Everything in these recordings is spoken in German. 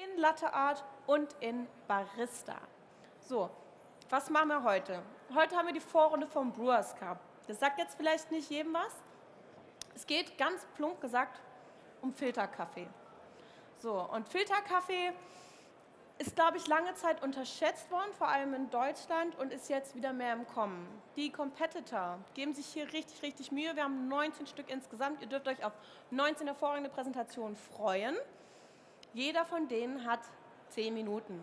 in Latte Art und in Barista. So, was machen wir heute? Heute haben wir die Vorrunde vom Brewers Cup. Das sagt jetzt vielleicht nicht jedem was. Es geht ganz plump gesagt um Filterkaffee. So, und Filterkaffee ist, glaube ich, lange Zeit unterschätzt worden, vor allem in Deutschland, und ist jetzt wieder mehr im Kommen. Die Competitor geben sich hier richtig, richtig Mühe. Wir haben 19 Stück insgesamt. Ihr dürft euch auf 19 hervorragende Präsentationen freuen. Jeder von denen hat 10 Minuten.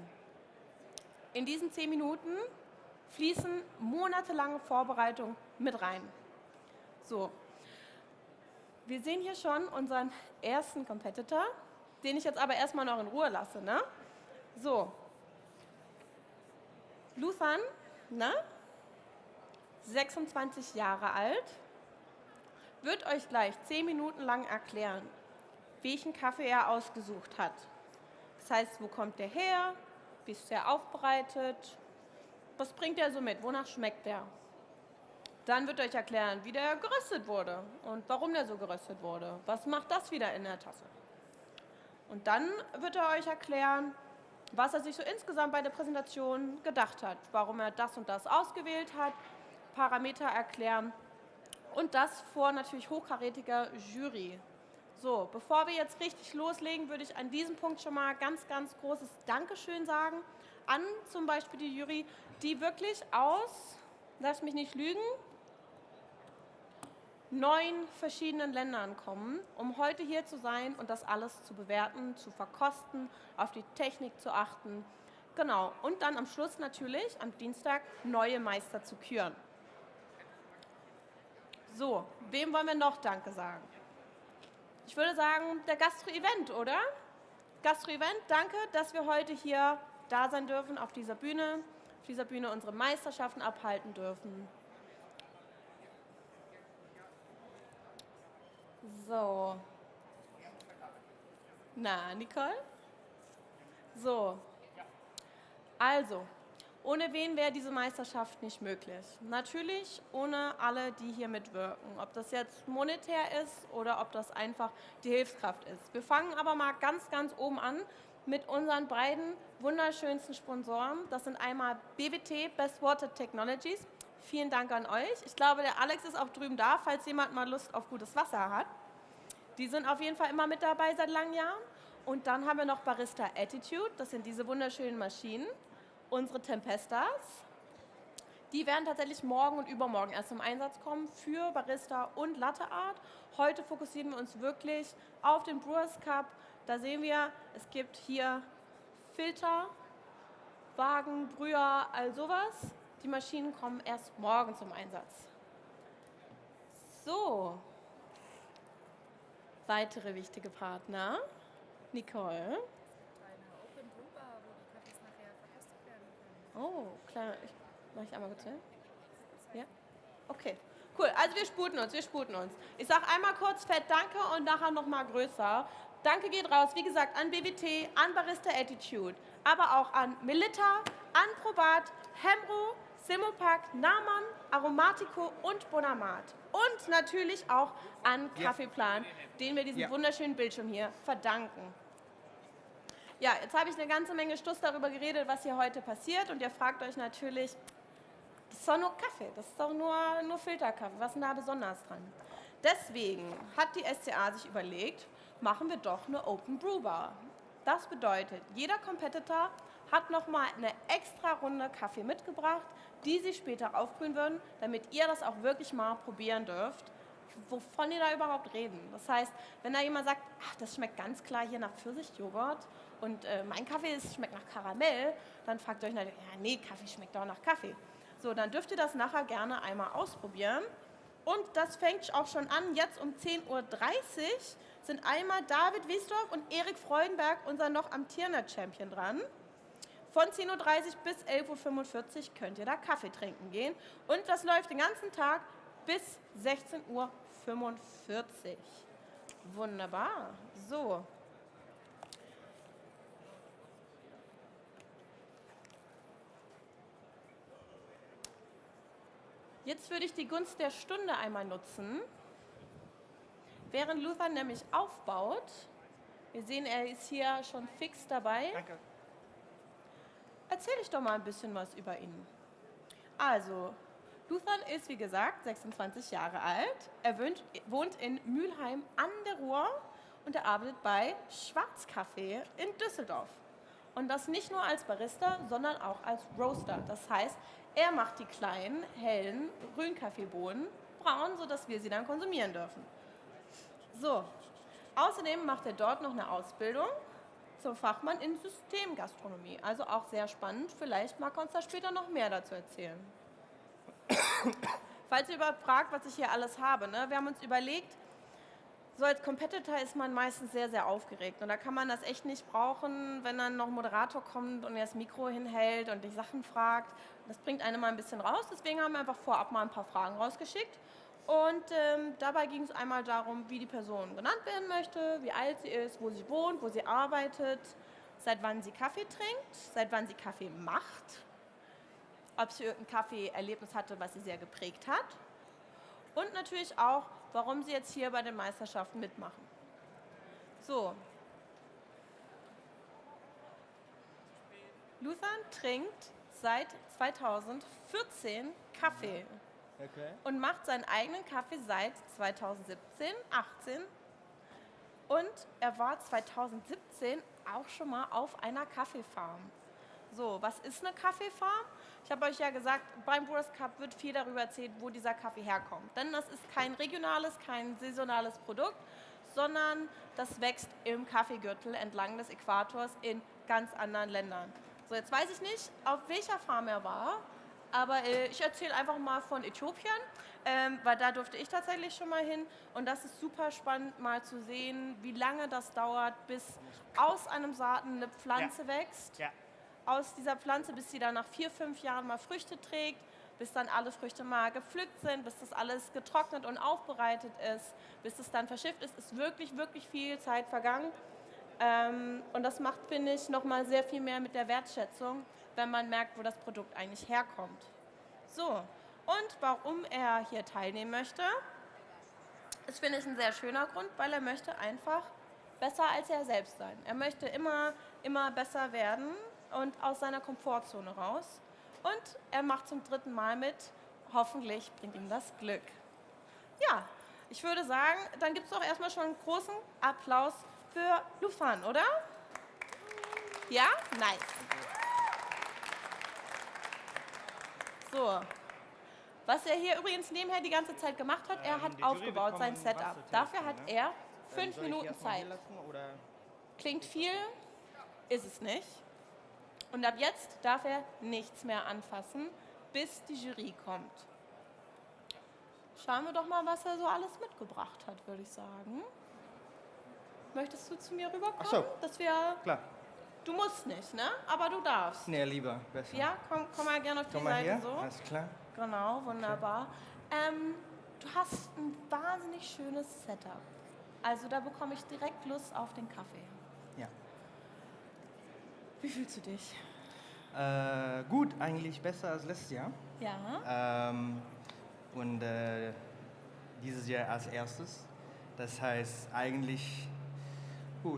In diesen 10 Minuten fließen monatelange Vorbereitungen mit rein. So, wir sehen hier schon unseren ersten Competitor, den ich jetzt aber erstmal noch in Ruhe lasse. Ne? So, Luthfan, ne? 26 Jahre alt, wird euch gleich 10 Minuten lang erklären, welchen Kaffee er ausgesucht hat. Das heißt, wo kommt der her, wie ist der aufbereitet, was bringt er so mit, wonach schmeckt der. Dann wird euch erklären, wie der geröstet wurde und warum der so geröstet wurde. Was macht das wieder in der Tasse? Und dann wird er euch erklären, was er sich so insgesamt bei der Präsentation gedacht hat, warum er das und das ausgewählt hat, Parameter erklären und das vor natürlich hochkarätiger Jury. So, bevor wir jetzt richtig loslegen, würde ich an diesem Punkt schon mal ganz, ganz großes Dankeschön sagen an zum Beispiel die Jury, die wirklich aus, lass mich nicht lügen, 9 verschiedenen Ländern kommen, um heute hier zu sein und das alles zu bewerten, zu verkosten, auf die Technik zu achten. Genau, und dann am Schluss natürlich, am Dienstag, neue Meister zu küren. So, wem wollen wir noch Danke sagen? Ich würde sagen, der Gastro-Event, oder? Gastro-Event, danke, dass wir heute hier da sein dürfen, auf dieser Bühne unsere Meisterschaften abhalten dürfen. So. Na, Nicole? So. Also, ohne wen wäre diese Meisterschaft nicht möglich? Natürlich ohne alle, die hier mitwirken. Ob das jetzt monetär ist oder ob das einfach die Hilfskraft ist. Wir fangen aber mal ganz, ganz oben an mit unseren beiden wunderschönsten Sponsoren. Das sind einmal BWT, Best Water Technologies. Vielen Dank an euch. Ich glaube, der Alex ist auch drüben da, falls jemand mal Lust auf gutes Wasser hat. Die sind auf jeden Fall immer mit dabei seit langen Jahren. Und dann haben wir noch Barista Attitude, das sind diese wunderschönen Maschinen. Unsere Tempestas, die werden tatsächlich morgen und übermorgen erst zum Einsatz kommen für Barista und Latte Art. Heute fokussieren wir uns wirklich auf den Brewers Cup. Da sehen wir, es gibt hier Filter, Wagen, Brüher, all sowas. Die Maschinen kommen erst morgen zum Einsatz. So, weitere wichtige Partner. Nicole. Oh, klar. Mach ich einmal kurz hin? Ja? Okay, cool. Also wir sputen uns. Ich sage einmal kurz fett Danke und nachher nochmal größer. Danke geht raus, wie gesagt, an BWT, an Barista Attitude, aber auch an Melitta, an Probat, Hemro, Simopac, Naman, Aromatico und Bonamat. Und natürlich auch an Kaffeeplan, den wir diesen wunderschönen Bildschirm hier verdanken. Ja, jetzt habe ich eine ganze Menge Stuss darüber geredet, was hier heute passiert. Und ihr fragt euch natürlich, das ist doch nur Kaffee, das ist doch nur Filterkaffee. Was ist denn da besonders dran? Deswegen hat die SCA sich überlegt, machen wir doch eine Open Brew Bar. Das bedeutet, jeder Competitor hat nochmal eine extra Runde Kaffee mitgebracht, die sie später aufbrühen würden, damit ihr das auch wirklich mal probieren dürft, wovon ihr da überhaupt reden. Das heißt, wenn da jemand sagt, ach, das schmeckt ganz klar hier nach Pfirsichjoghurt und mein Kaffee schmeckt nach Karamell, dann fragt ihr euch natürlich, ja nee, Kaffee schmeckt doch nach Kaffee. So, dann dürft ihr das nachher gerne einmal ausprobieren. Und das fängt auch schon an, jetzt um 10:30 Uhr sind einmal David Wiesdorf und Erik Freudenberg, unser noch amtierender Champion, dran. Von 10:30 Uhr bis 11:45 Uhr könnt ihr da Kaffee trinken gehen. Und das läuft den ganzen Tag bis 16:45 Uhr. Wunderbar. So. Jetzt würde ich die Gunst der Stunde einmal nutzen. Während Luthfan nämlich aufbaut, Wir sehen, er ist hier schon fix dabei. Danke. Erzähl ich doch mal ein bisschen was über ihn. Also, Luthfan ist, wie gesagt, 26 Jahre alt. Er wohnt in Mülheim an der Ruhr und er arbeitet bei Schwarzkaffee in Düsseldorf. Und das nicht nur als Barista, sondern auch als Roaster. Das heißt, er macht die kleinen, hellen Grünkaffeebohnen braun, sodass wir sie dann konsumieren dürfen. So, außerdem macht er dort noch eine Ausbildung zum Fachmann in Systemgastronomie. Also auch sehr spannend. Vielleicht mag er uns da später noch mehr dazu erzählen. Falls ihr überhaupt fragt, was ich hier alles habe, ne? Wir haben uns überlegt, so als Competitor ist man meistens sehr, sehr aufgeregt. Und da kann man das echt nicht brauchen, wenn dann noch ein Moderator kommt und er das Mikro hinhält und dich Sachen fragt. Das bringt einen mal ein bisschen raus. Deswegen haben wir einfach vorab mal ein paar Fragen rausgeschickt. Und dabei ging es einmal darum, wie die Person genannt werden möchte, wie alt sie ist, wo sie wohnt, wo sie arbeitet, seit wann sie Kaffee trinkt, seit wann sie Kaffee macht, ob sie irgendein Kaffee-Erlebnis hatte, was sie sehr geprägt hat und natürlich auch, warum sie jetzt hier bei den Meisterschaften mitmachen. So. Luthfan trinkt seit 2014 Kaffee. Okay. Und macht seinen eigenen Kaffee seit 2017, 18. Und er war 2017 auch schon mal auf einer Kaffeefarm. So, was ist eine Kaffeefarm? Ich habe euch ja gesagt, beim Brewers Cup wird viel darüber erzählt, wo dieser Kaffee herkommt. Denn das ist kein regionales, kein saisonales Produkt, sondern das wächst im Kaffeegürtel entlang des Äquators in ganz anderen Ländern. So, jetzt weiß ich nicht, auf welcher Farm er war, aber ich erzähle einfach mal von Äthiopien, weil da durfte ich tatsächlich schon mal hin. Und das ist super spannend, mal zu sehen, wie lange das dauert, bis aus einem Saaten eine Pflanze wächst. Ja. Aus dieser Pflanze, bis sie dann nach 4, 5 Jahren mal Früchte trägt, bis dann alle Früchte mal gepflückt sind, bis das alles getrocknet und aufbereitet ist, bis es dann verschifft ist, ist wirklich, wirklich viel Zeit vergangen. Und das macht, finde ich, nochmal sehr viel mehr mit der Wertschätzung, wenn man merkt, wo das Produkt eigentlich herkommt. So, und warum er hier teilnehmen möchte, ist, finde ich, ein sehr schöner Grund, weil er möchte einfach besser als er selbst sein. Er möchte immer besser werden und aus seiner Komfortzone raus. Und er macht zum 3. Mal mit. Hoffentlich bringt ihm das Glück. Ja, ich würde sagen, dann gibt es doch erstmal schon einen großen Applaus für Luthfan, oder? Ja? Nice. So. Was er hier übrigens nebenher die ganze Zeit gemacht hat, er hat aufgebaut sein Setup. Dafür hat er 5 Minuten Zeit. Klingt viel, ist es nicht. Und ab jetzt darf er nichts mehr anfassen, bis die Jury kommt. Schauen wir doch mal, was er so alles mitgebracht hat, würde ich sagen. Möchtest du zu mir rüberkommen? Ach so. Dass wir... Klar. Du musst nicht, ne? Aber du darfst. Nee, lieber. Besser. Ja, komm mal gerne auf die Komm mal Seite her. so. Alles klar. Genau, wunderbar. Du hast ein wahnsinnig schönes Setup. Also da bekomme ich direkt Lust auf den Kaffee. Ja. Wie fühlst du dich? Gut, eigentlich besser als letztes Jahr. Ja. Und dieses Jahr als erstes. Das heißt eigentlich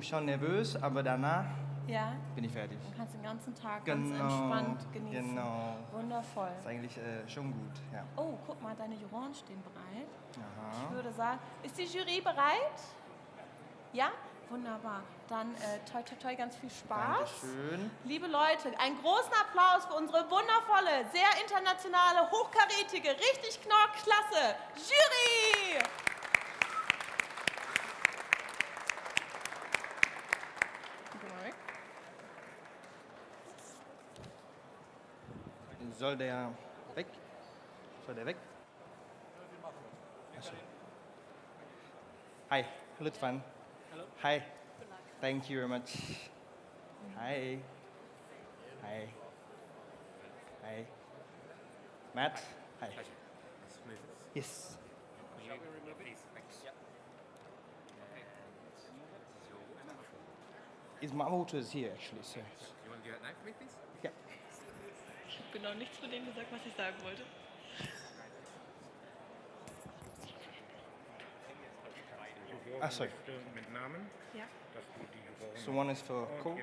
schon nervös, aber danach Ja. bin ich fertig. Du kannst den ganzen Tag ganz entspannt genießen. Genau. Wundervoll. Das ist eigentlich schon gut, ja. Oh, guck mal, deine Juroren stehen bereit. Ich Aha. würde sagen, ist die Jury bereit? Ja? Wunderbar. Dann toi toi toi, ganz viel Spaß. Dankeschön. Liebe Leute, einen großen Applaus für unsere wundervolle, sehr internationale, hochkarätige, richtig knorklasse Jury! Soll der weg? Soll der weg? Achso. Hi, Luthfan. Hello. Hi. Thank you very much. Hi. Hi. Hi. Matt. Hi. Yes. Is my motor is here actually, so. You want to get a knife for me, please? Yeah. Ich habe genau nichts von dem gesagt, was ich sagen wollte. Beworben Ach so. möchte mit Namen, Ja. dass du die So one is for cold.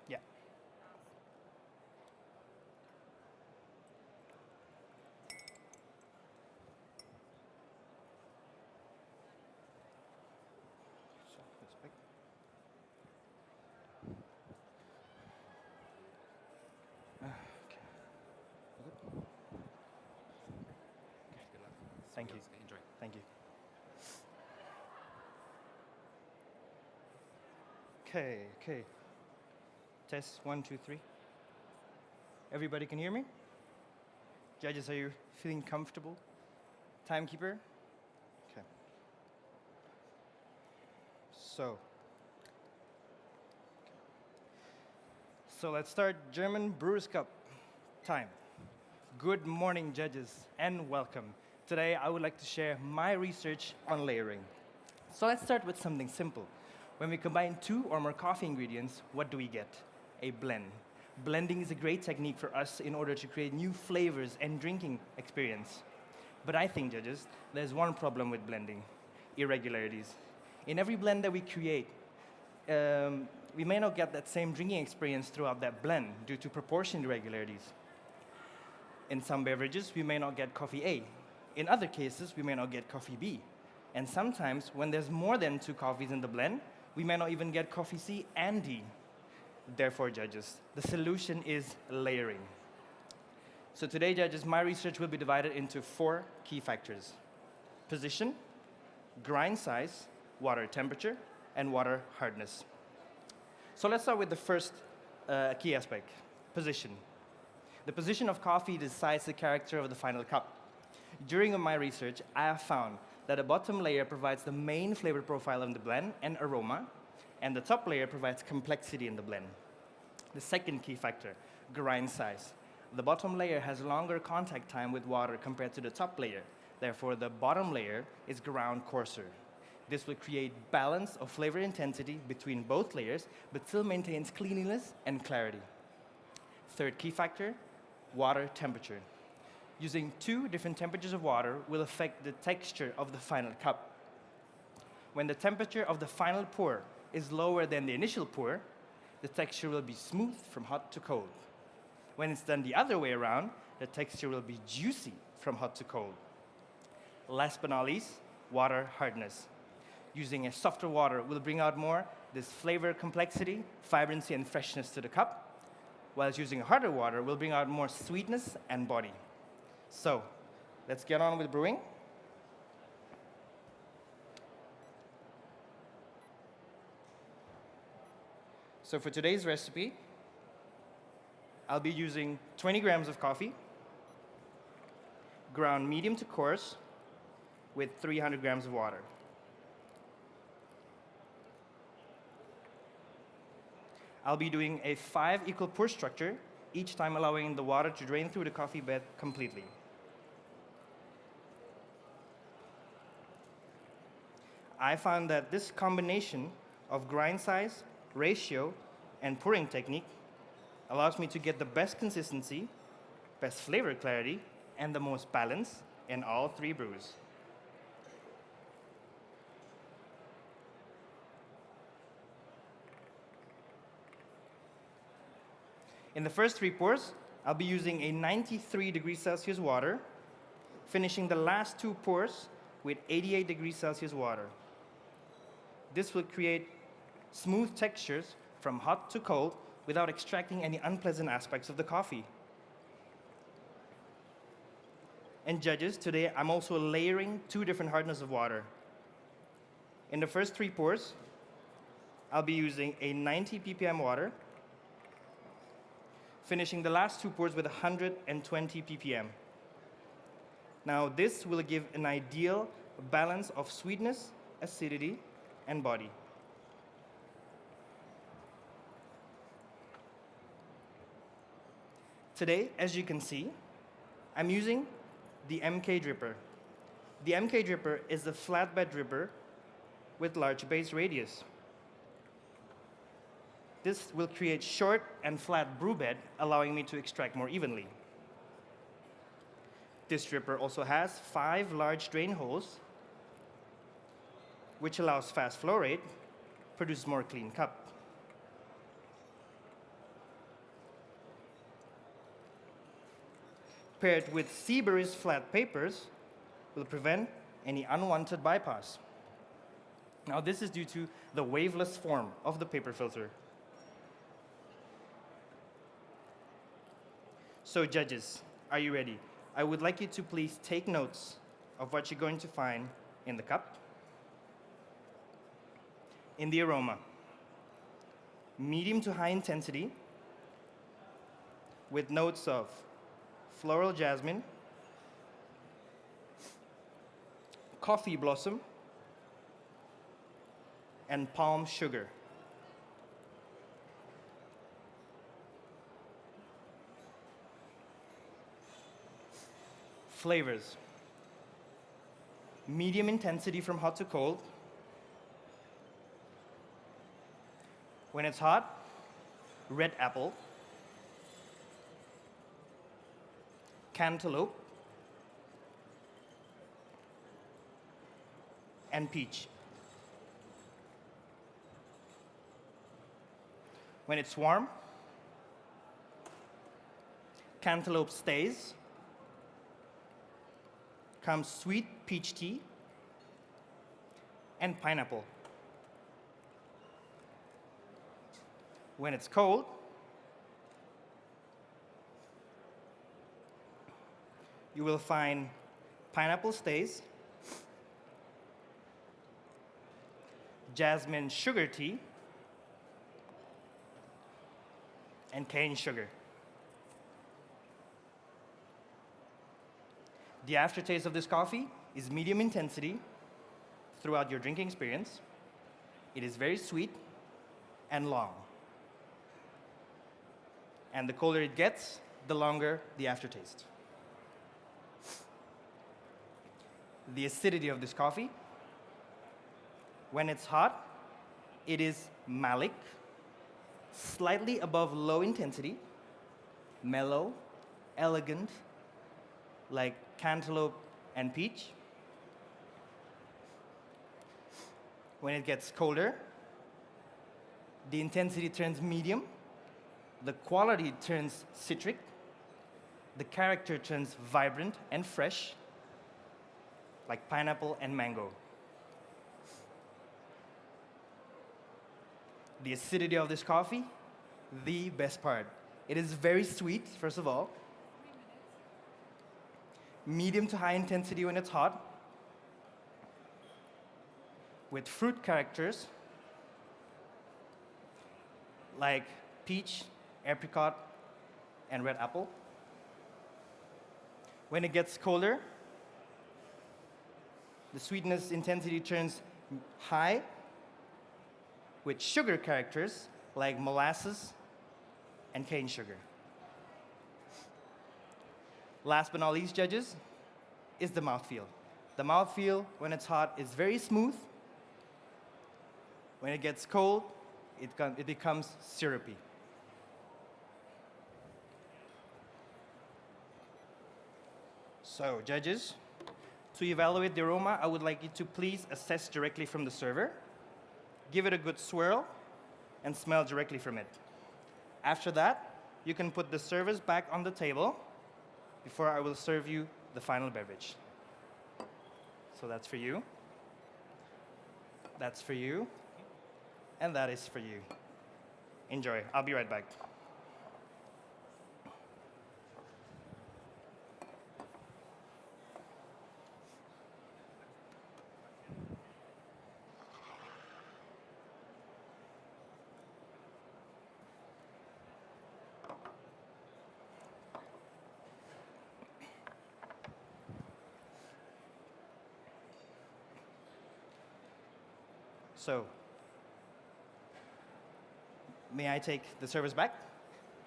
Yeah. Thank you. Enjoy. Thank you. Okay. Test 1, 2, 3. Everybody can hear me? Judges, are you feeling comfortable? Timekeeper? Okay. So let's start German Brewers Cup time. Good morning, judges, and welcome. Today, I would like to share my research on layering. So let's start with something simple. When we combine 2 or more coffee ingredients, what do we get? A blend. Blending is a great technique for us in order to create new flavors and drinking experience. But I think, judges, there's one problem with blending: irregularities. In every blend that we create, we may not get that same drinking experience throughout that blend due to proportion irregularities. In some beverages, we may not get coffee A. In other cases, we may not get coffee B. And sometimes, when there's more than 2 coffees in the blend, we may not even get coffee C and D. Therefore, judges, the solution is layering. So today, judges, my research will be divided into 4 key factors: position, grind size, water temperature, and water hardness. So let's start with the first key aspect: position. The position of coffee decides the character of the final cup. During my research, I have found that the bottom layer provides the main flavor profile of the blend and aroma, and the top layer provides complexity in the blend. The second key factor, grind size. The bottom layer has longer contact time with water compared to the top layer. Therefore, the bottom layer is ground coarser. This will create balance of flavor intensity between both layers, but still maintains cleanliness and clarity. Third key factor, water temperature. Using 2 different temperatures of water will affect the texture of the final cup. When the temperature of the final pour is lower than the initial pour, the texture will be smooth from hot to cold. When it's done the other way around, the texture will be juicy from hot to cold. Last but not least, water hardness. Using a softer water will bring out more this flavor complexity, vibrancy, and freshness to the cup, whilst using harder water will bring out more sweetness and body. So, let's get on with brewing. So for today's recipe, I'll be using 20 grams of coffee, ground medium to coarse, with 300 grams of water. I'll be doing a 5 equal pour structure, each time allowing the water to drain through the coffee bed completely. I found that this combination of grind size, ratio, and pouring technique allows me to get the best consistency, best flavor clarity, and the most balance in all 3 brews. In the first 3 pours, I'll be using a 93 degrees Celsius water, finishing the last 2 pours with 88 degrees Celsius water. This will create smooth textures from hot to cold without extracting any unpleasant aspects of the coffee. And judges, today I'm also layering 2 different hardness of water. In the first 3 pours, I'll be using a 90 ppm water, finishing the last 2 pours with 120 ppm. Now this will give an ideal balance of sweetness, acidity, and body. Today, as you can see, I'm using the MK dripper. The MK dripper is a flatbed dripper with large base radius. This will create short and flat brew bed, allowing me to extract more evenly. This dripper also has 5 large drain holes, which allows fast flow rate, produces more clean cup. Paired with Seabury's flat papers will prevent any unwanted bypass. Now this is due to the waveless form of the paper filter. So judges, are you ready? I would like you to please take notes of what you're going to find in the cup. In the aroma, medium to high intensity with notes of floral jasmine, coffee blossom, and palm sugar. Flavors, medium intensity from hot to cold. When it's hot, red apple, cantaloupe, and peach. When it's warm, cantaloupe stays, comes sweet peach tea, and pineapple. When it's cold, you will find pineapple stays, jasmine sugar tea, and cane sugar. The aftertaste of this coffee is medium intensity throughout your drinking experience. It is very sweet and long. And the colder it gets, the longer the aftertaste. The acidity of this coffee, when it's hot, it is malic, slightly above low intensity, mellow, elegant, like cantaloupe and peach. When it gets colder, the intensity turns medium, the quality turns citric, the character turns vibrant and fresh, like pineapple and mango. The acidity of this coffee, the best part. It is very sweet, first of all. Medium to high intensity when it's hot, with fruit characters like peach, apricot, and red apple. When it gets colder, the sweetness intensity turns high with sugar characters like molasses and cane sugar. Last but not least, judges, is the mouthfeel. The mouthfeel, when it's hot, is very smooth. When it gets cold, it becomes syrupy. So, judges, to evaluate the aroma, I would like you to please assess directly from the server, give it a good swirl, and smell directly from it. After that, you can put the servers back on the table before I will serve you the final beverage. So that's for you, that's for you, and that is for you. Enjoy. I'll be right back. So, may I take the service back?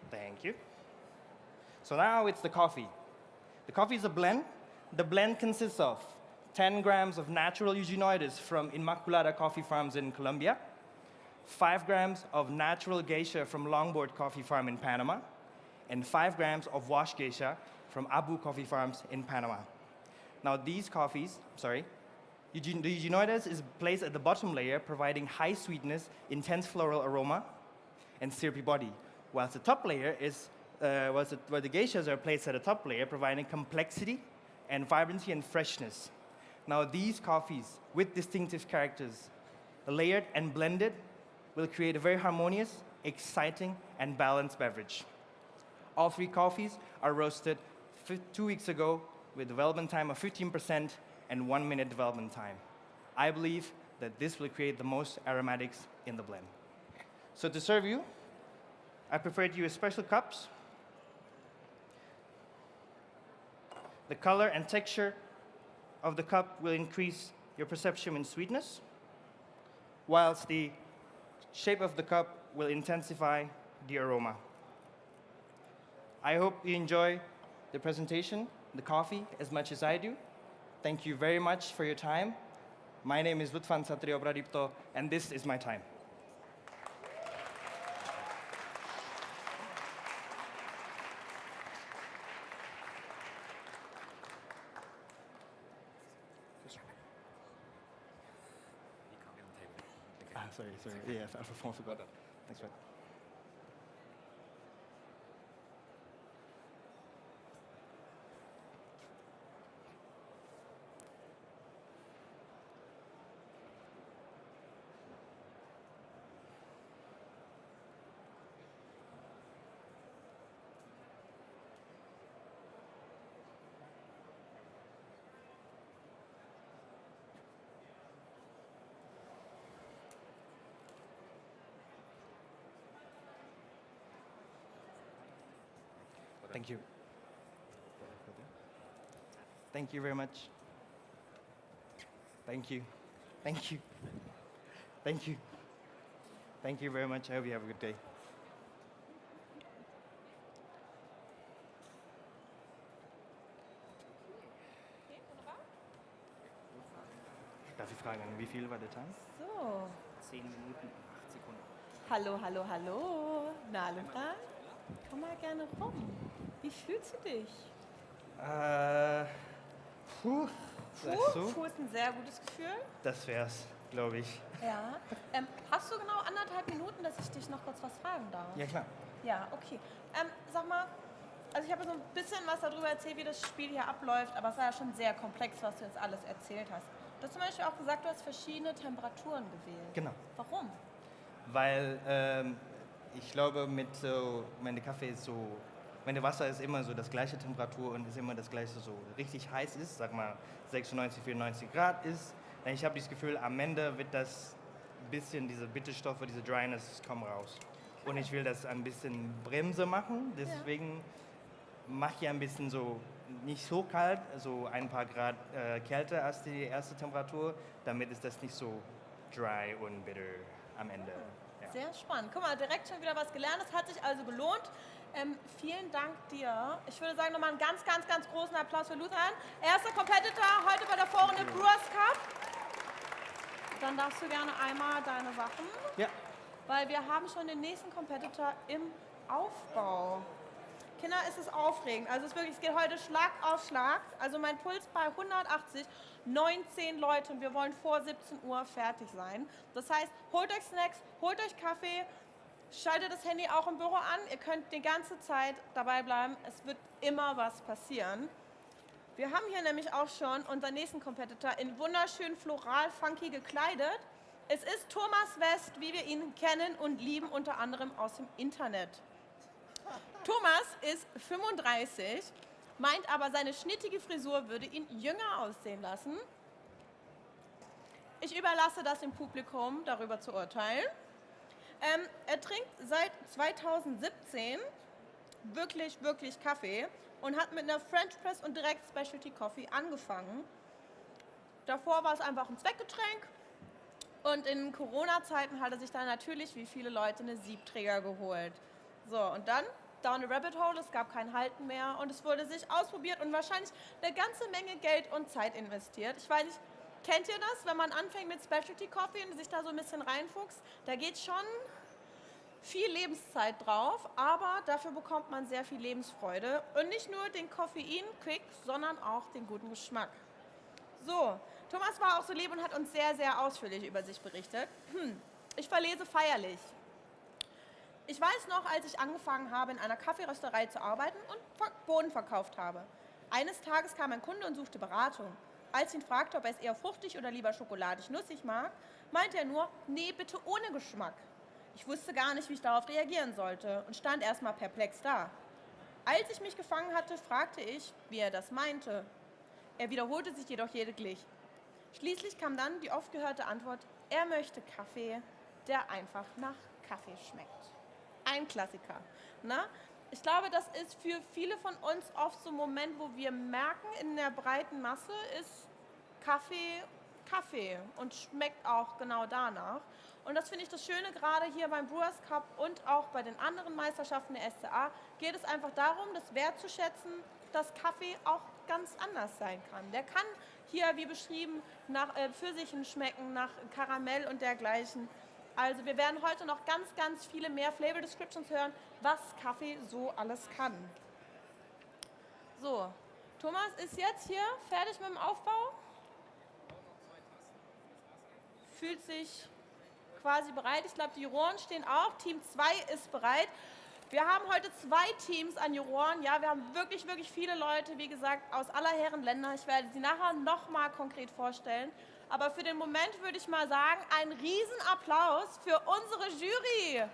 Thank you. So now it's the coffee. The coffee is a blend. The blend consists of 10 grams of natural eugenioides from Inmaculada coffee farms in Colombia, 5 grams of natural geisha from Longboard Coffee Farm in Panama, and 5 grams of washed geisha from Abu Coffee Farms in Panama. Now these coffees, the eugenioides is placed at the bottom layer, providing high sweetness, intense floral aroma, and syrupy body, whilst the top layer is, where the geishas are placed at the top layer, providing complexity and vibrancy and freshness. Now these coffees, with distinctive characters, layered and blended, will create a very harmonious, exciting, and balanced beverage. All 3 coffees are roasted 2 weeks ago with development time of 15% and 1 minute development time. I believe that this will create the most aromatics in the blend. So to serve you, I prepared you special cups. The color and texture of the cup will increase your perception in sweetness, whilst the shape of the cup will intensify the aroma. I hope you enjoy the presentation, the coffee, as much as I do. Thank you very much for your time. My name is Luthfan Satrio Pradipto, and this is my time. Sorry. Yeah, I forgot that. Thanks, Fred. Thank you. Thank you very much. Thank you. Thank you. Thank you. Thank you very much. I hope you have a good day. Darf ich fragen, wie viel war der Time? So. 10 Minuten, 8 Sekunden. Hallo. Na, Lukas? Komm mal gerne rum. Wie fühlst du dich? Puh. Puh ist ein sehr gutes Gefühl. Das wär's, glaube ich. Ja. Hast du genau 1,5 Minuten, dass ich dich noch kurz was fragen darf? Ja, klar. Ja, okay. Sag mal, also ich habe so ein bisschen was darüber erzählt, wie das Spiel hier abläuft, aber es war ja schon sehr komplex, was du jetzt alles erzählt hast. Du hast zum Beispiel auch gesagt, du hast verschiedene Temperaturen gewählt. Genau. Warum? Weil ich glaube, wenn der Kaffee ist so, wenn der Wasser ist immer so das gleiche Temperatur und ist immer das gleiche so richtig heiß ist, sag mal 96, 94 Grad ist, dann ich habe das Gefühl, am Ende wird das ein bisschen, diese Bitterstoffe, diese Dryness kommen raus. Okay. Und ich will das ein bisschen Bremse machen, deswegen mache ich ein bisschen so, nicht so kalt, so ein paar Grad kälter als die erste Temperatur, damit ist das nicht so dry und bitter am Ende. Ja. Sehr spannend. Guck mal, direkt schon wieder was gelernt. Es hat sich also gelohnt. Vielen Dank dir. Ich würde sagen, nochmal einen ganz, ganz, ganz großen Applaus für Luthfan. Erster Competitor heute bei der Vorrunde Brewers Cup. Dann darfst du gerne einmal deine Sachen. Ja. Weil wir haben schon den nächsten Competitor im Aufbau. Kinder, ist es aufregend. Also es geht heute Schlag auf Schlag. Also mein Puls bei 180, 19 Leute und wir wollen vor 17 Uhr fertig sein. Das heißt, holt euch Snacks, holt euch Kaffee, schaltet das Handy auch im Büro an. Ihr könnt die ganze Zeit dabei bleiben. Es wird immer was passieren. Wir haben hier nämlich auch schon unseren nächsten Competitor in wunderschön floral funky gekleidet. Es ist Thomas West, wie wir ihn kennen und lieben, unter anderem aus dem Internet. Thomas ist 35, meint aber, seine schnittige Frisur würde ihn jünger aussehen lassen. Ich überlasse das dem Publikum, darüber zu urteilen. Er trinkt seit 2017 wirklich, wirklich Kaffee und hat mit einer French Press und direkt Specialty Coffee angefangen. Davor war es einfach ein Zweckgetränk und in Corona-Zeiten hat er sich dann natürlich, wie viele Leute, eine Siebträger geholt. So, und dann down a rabbit hole, es gab kein Halten mehr und es wurde sich ausprobiert und wahrscheinlich eine ganze Menge Geld und Zeit investiert. Ich weiß nicht, kennt ihr das, wenn man anfängt mit Specialty Coffee und sich da so ein bisschen reinfuchst? Da geht schon viel Lebenszeit drauf, aber dafür bekommt man sehr viel Lebensfreude und nicht nur den Koffein-Kick, sondern auch den guten Geschmack. So, Thomas war auch so lieb und hat uns sehr, sehr ausführlich über sich berichtet. Ich verlese feierlich. Ich weiß noch, als ich angefangen habe, in einer Kaffeerösterei zu arbeiten und Bohnen verkauft habe. Eines Tages kam ein Kunde und suchte Beratung. Als ich ihn fragte, ob er es eher fruchtig oder lieber schokoladig-nussig mag, meinte er nur, nee, bitte ohne Geschmack. Ich wusste gar nicht, wie ich darauf reagieren sollte und stand erstmal perplex da. Als ich mich gefangen hatte, fragte ich, wie er das meinte. Er wiederholte sich jedoch lediglich. Schließlich kam dann die oft gehörte Antwort, er möchte Kaffee, der einfach nach Kaffee schmeckt. Ein Klassiker. Na? Ich glaube, das ist für viele von uns oft so ein Moment, wo wir merken, in der breiten Masse ist Kaffee Kaffee und schmeckt auch genau danach. Und das finde ich das Schöne, gerade hier beim Brewers Cup und auch bei den anderen Meisterschaften der SCA, geht es einfach darum, das wertzuschätzen, dass Kaffee auch ganz anders sein kann. Der kann hier, wie beschrieben, nach Pfirsichen schmecken, nach Karamell und dergleichen. Also wir werden heute noch ganz, ganz viele mehr Flavor Descriptions hören, was Kaffee so alles kann. So, Thomas ist jetzt hier fertig mit dem Aufbau. Fühlt sich quasi bereit. Ich glaube, die Juroren stehen auch. Team 2 ist bereit. Wir haben heute 2 Teams an Juroren. Ja, wir haben wirklich, wirklich viele Leute, wie gesagt, aus aller Herren Länder. Ich werde sie nachher nochmal konkret vorstellen. Aber für den Moment würde ich mal sagen, ein Riesenapplaus für unsere Jury.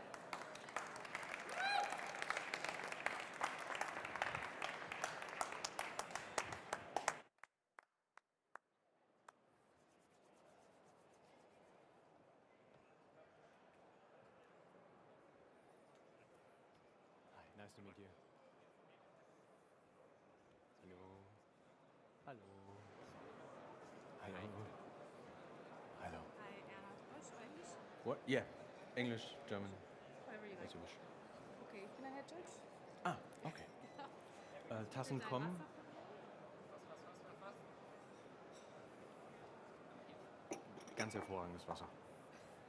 Nice to meet you. Hallo. Hallo. Hallo. Hi, Deutsch or English? What? Yeah. English, German, Whatever you like. as you wish. Okay, can I have Deutsch? Ah, okay. Tassen Dein kommen. Wasser? Ganz hervorragendes Wasser.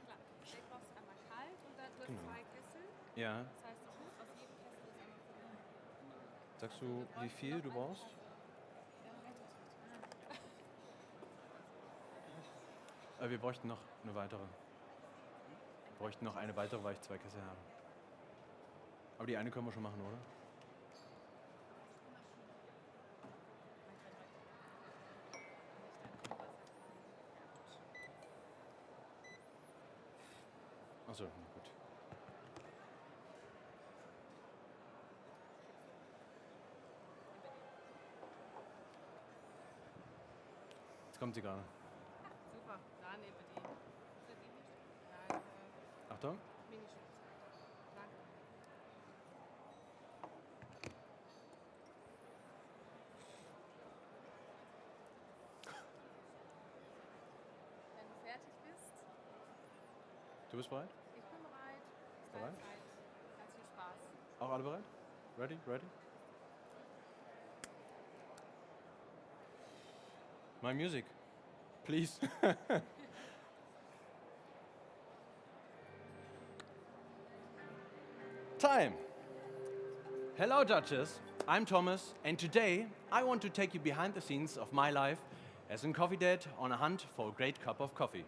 Klar. Ich brauch's einmal kalt und dann wird Genau. 2 Kessel. Ja. Das heißt, ich muss aus jedem Kessel das einmal Sagst du, wie viel du brauchst? Wir bräuchten noch eine weitere. Wir bräuchten noch eine weitere, weil ich 2 Kessel habe. Aber die eine können wir schon machen, oder? Achso, na gut. Jetzt kommt sie gerade. Super, dann nehmen wir die. Für die nicht? Danke. Achtung. Minischutz. Danke. Wenn du fertig bist, Du bist bereit? ich bin bereit. Ist Bereit? deine Zeit. Ganz viel Spaß. Auch alle bereit? Ready? Ready? My music, please. Time. Hello, judges. I'm Thomas, and today I want to take you behind the scenes of my life as a coffee dad on a hunt for a great cup of coffee.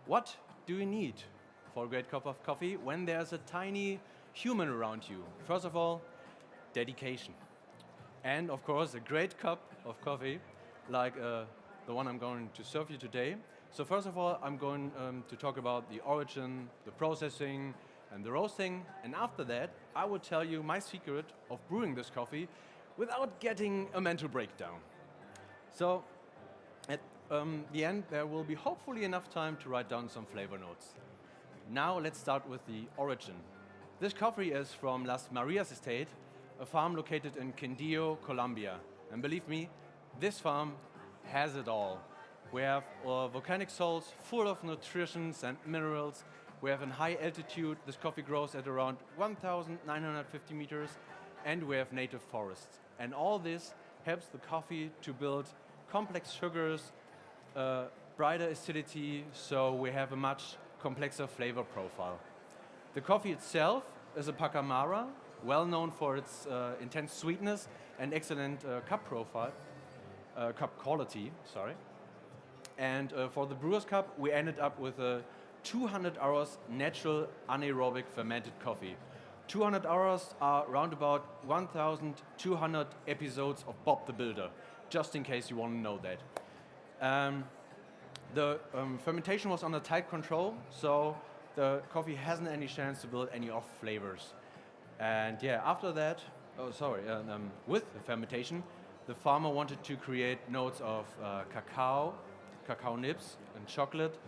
What do you need for a great cup of coffee when there's a tiny human around you? First of all, dedication. And of course, a great cup of coffee like the one I'm going to serve you today. So first of all, I'm going to talk about the origin, the processing, and the roasting. And after that, I will tell you my secret of brewing this coffee without getting a mental breakdown. So at the end, there will be hopefully enough time to write down some flavor notes. Now let's start with the origin. This coffee is from Las Marias Estate, a farm located in Quindío, Colombia. And believe me, this farm has it all. We have volcanic soils full of nutrition and minerals. We have in high altitude. This coffee grows at around 1,950 meters and we have native forests. And all this helps the coffee to build complex sugars, brighter acidity, so we have a much complexer flavor profile. The coffee itself is a Pacamara, well known for its intense sweetness and excellent cup profile, cup quality, sorry. And for the Brewers Cup, we ended up with a 200 hours natural anaerobic fermented coffee. 200 hours are around about 1,200 episodes of Bob the Builder, just in case you want to know that. The fermentation was under tight control, so the coffee hasn't any chance to build any off flavors. And yeah, after that, with the fermentation, the farmer wanted to create notes of cacao nibs and chocolate.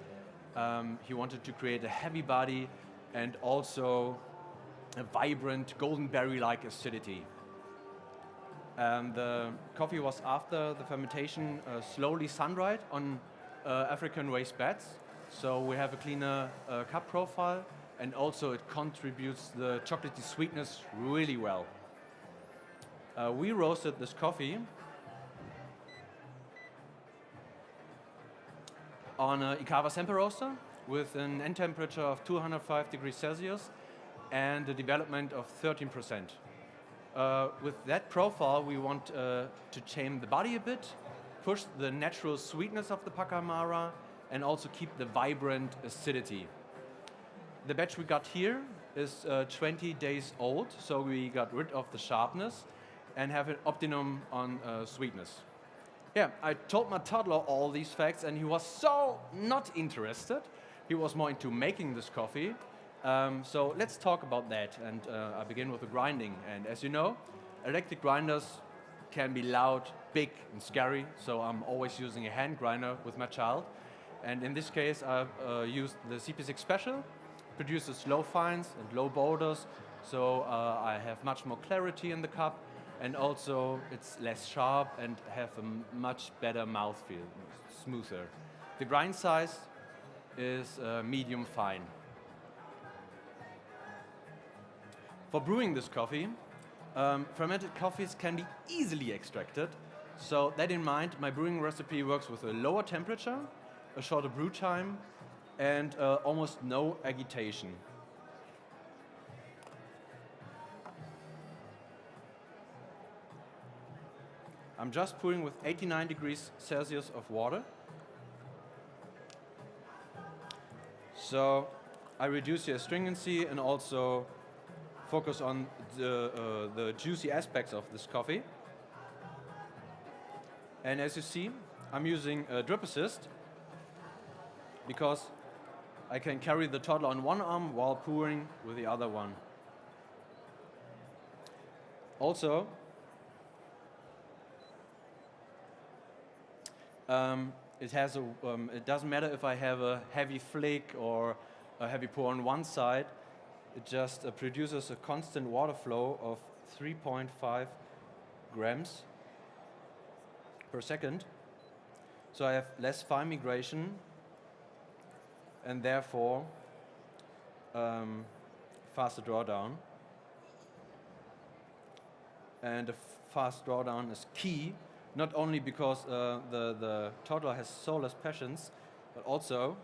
He wanted to create a heavy body and also a vibrant golden berry-like acidity. The coffee was, after the fermentation, slowly sun-dried on African raised beds. So we have a cleaner cup profile, and also it contributes the chocolatey sweetness really well. We roasted this coffee on an Ikawa Semper roaster with an end temperature of 205 degrees Celsius and a development of 13%. With that profile, we want to tame the body a bit, push the natural sweetness of the Pacamara, and also keep the vibrant acidity. The batch we got here is 20 days old, so we got rid of the sharpness and have an optimum on sweetness. Yeah, I told my toddler all these facts and he was so not interested. He was more into making this coffee. So let's talk about that, and I begin with the grinding. And as you know, electric grinders can be loud, big and scary, so I'm always using a hand grinder with my child. And in this case, I've used the CP6 Special, produces low fines and low borders, so I have much more clarity in the cup, and also it's less sharp and have a much better mouthfeel, smoother. The grind size is medium fine. For brewing this coffee, fermented coffees can be easily extracted. So that in mind, my brewing recipe works with a lower temperature, a shorter brew time, and almost no agitation. I'm just pouring with 89 degrees Celsius of water. So I reduce the astringency and also focus on the juicy aspects of this coffee. And as you see, I'm using a drip assist because I can carry the toddler on one arm while pouring with the other one. Also, it doesn't matter if I have a heavy flick or a heavy pour on one side. It just produces a constant water flow of 3.5 grams per second. So I have less fine migration and therefore faster drawdown. And a fast drawdown is key, not only because the toddler has so less patience, but also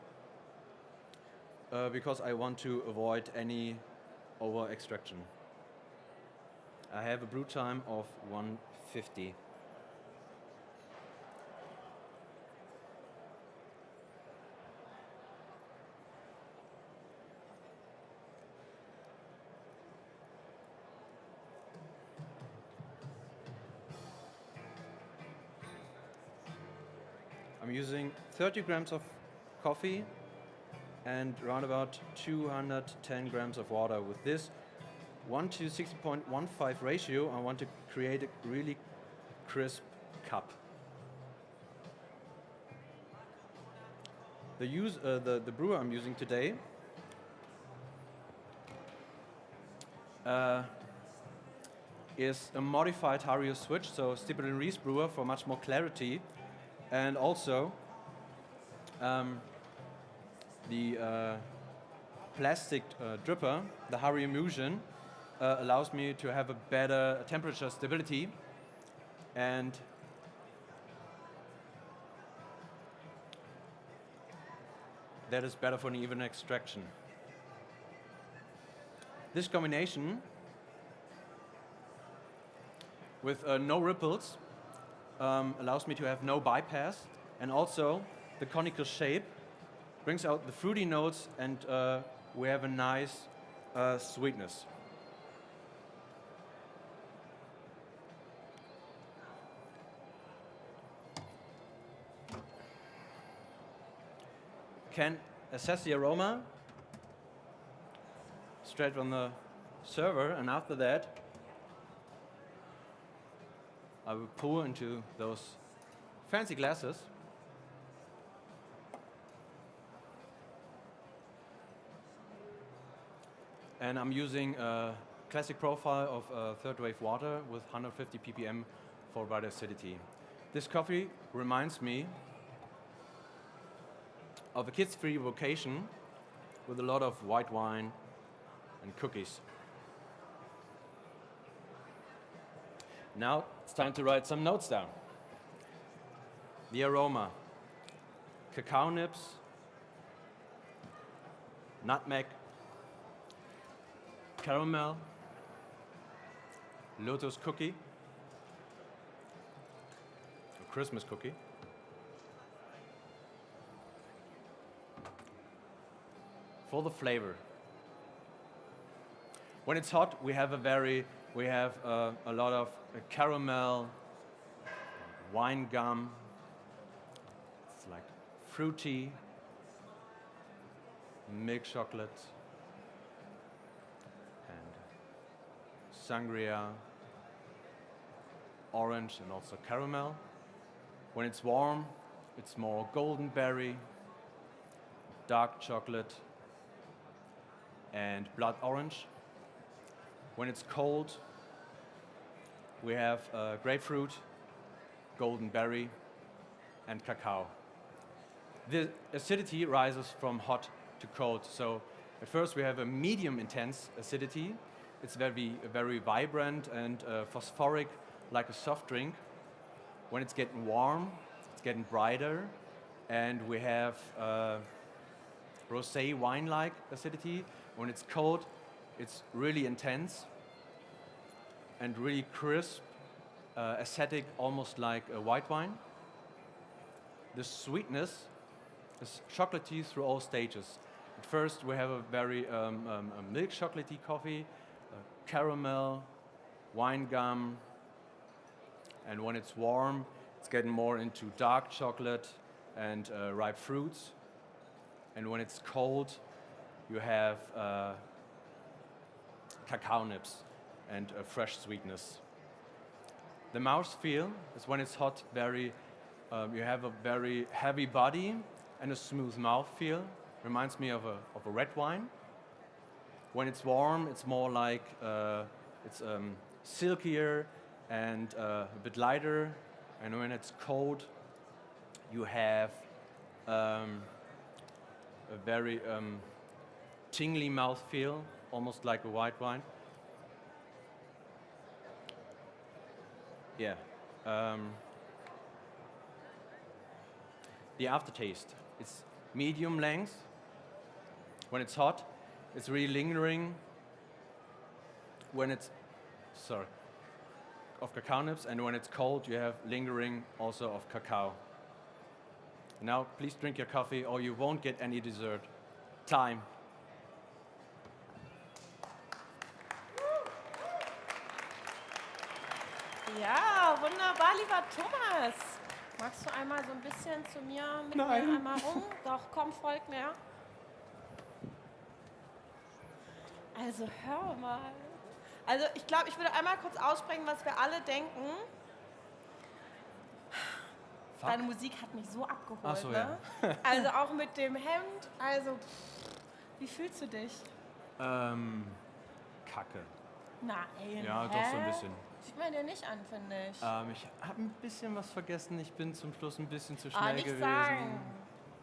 because I want to avoid any over extraction. I have a brew time of 150. I'm using 30 grams of coffee and around about 210 grams of water. With this 1 to 60.15 ratio, I want to create a really crisp cup. The brewer I'm using today is a modified Hario switch, so Stipple and Reese brewer for much more clarity, and also the plastic dripper, the Hario Musion, allows me to have a better temperature stability, and that is better for an even extraction. This combination with no ripples allows me to have no bypass, and also the conical shape brings out the fruity notes, and we have a nice sweetness. Can assess the aroma straight from the server, and after that I will pour into those fancy glasses. And I'm using a classic profile of third wave water with 150 ppm for right acidity. This coffee reminds me of a kids-free vacation with a lot of white wine and cookies. Now it's time to write some notes down. The aroma: cacao nibs, nutmeg, caramel, lotus cookie, a Christmas cookie, for the flavor. When it's hot, we have a lot of caramel, wine gum. It's like fruity, milk chocolate, and sangria, orange, and also caramel. When it's warm, it's more golden berry, dark chocolate, and blood orange. When it's cold, we have grapefruit, golden berry, and cacao. The acidity rises from hot to cold. So at first we have a medium intense acidity. It's very vibrant and phosphoric, like a soft drink. When it's getting warm, it's getting brighter, and we have rosé wine-like acidity. When it's cold, it's really intense and really crisp, acidic, almost like a white wine. The sweetness is chocolatey through all stages. At first, we have a very a milk chocolatey coffee, caramel, wine gum, and when it's warm, it's getting more into dark chocolate and ripe fruits. And when it's cold, you have cacao nibs and a fresh sweetness. The mouthfeel is when it's hot, you have a very heavy body and a smooth mouthfeel. Reminds me of a red wine. When it's warm, it's more like it's silkier and a bit lighter. And when it's cold, you have a very tingly mouthfeel, almost like a white wine. Yeah. The aftertaste, it's medium length. When it's hot, it's really lingering. When it's, of cacao nibs, and when it's cold, you have lingering also of cacao. Now, please drink your coffee or you won't get any dessert. Time. Ja, wunderbar, lieber Thomas. Magst du einmal so ein bisschen zu mir, mit mir einmal rum? Doch, komm, folg mir. Also, hör mal. Also, ich glaube, ich würde einmal kurz aussprechen, was wir alle denken. Fuck. Deine Musik hat mich so abgeholt, Ach so, ne? ja. Also auch mit dem Hemd, also, wie fühlst du dich? Kacke. Nein, Ja, doch so ein bisschen. Sieht man dir nicht an, finde ich. Ich habe ein bisschen was vergessen. Ich bin zum Schluss ein bisschen zu schnell Nicht gewesen. sagen.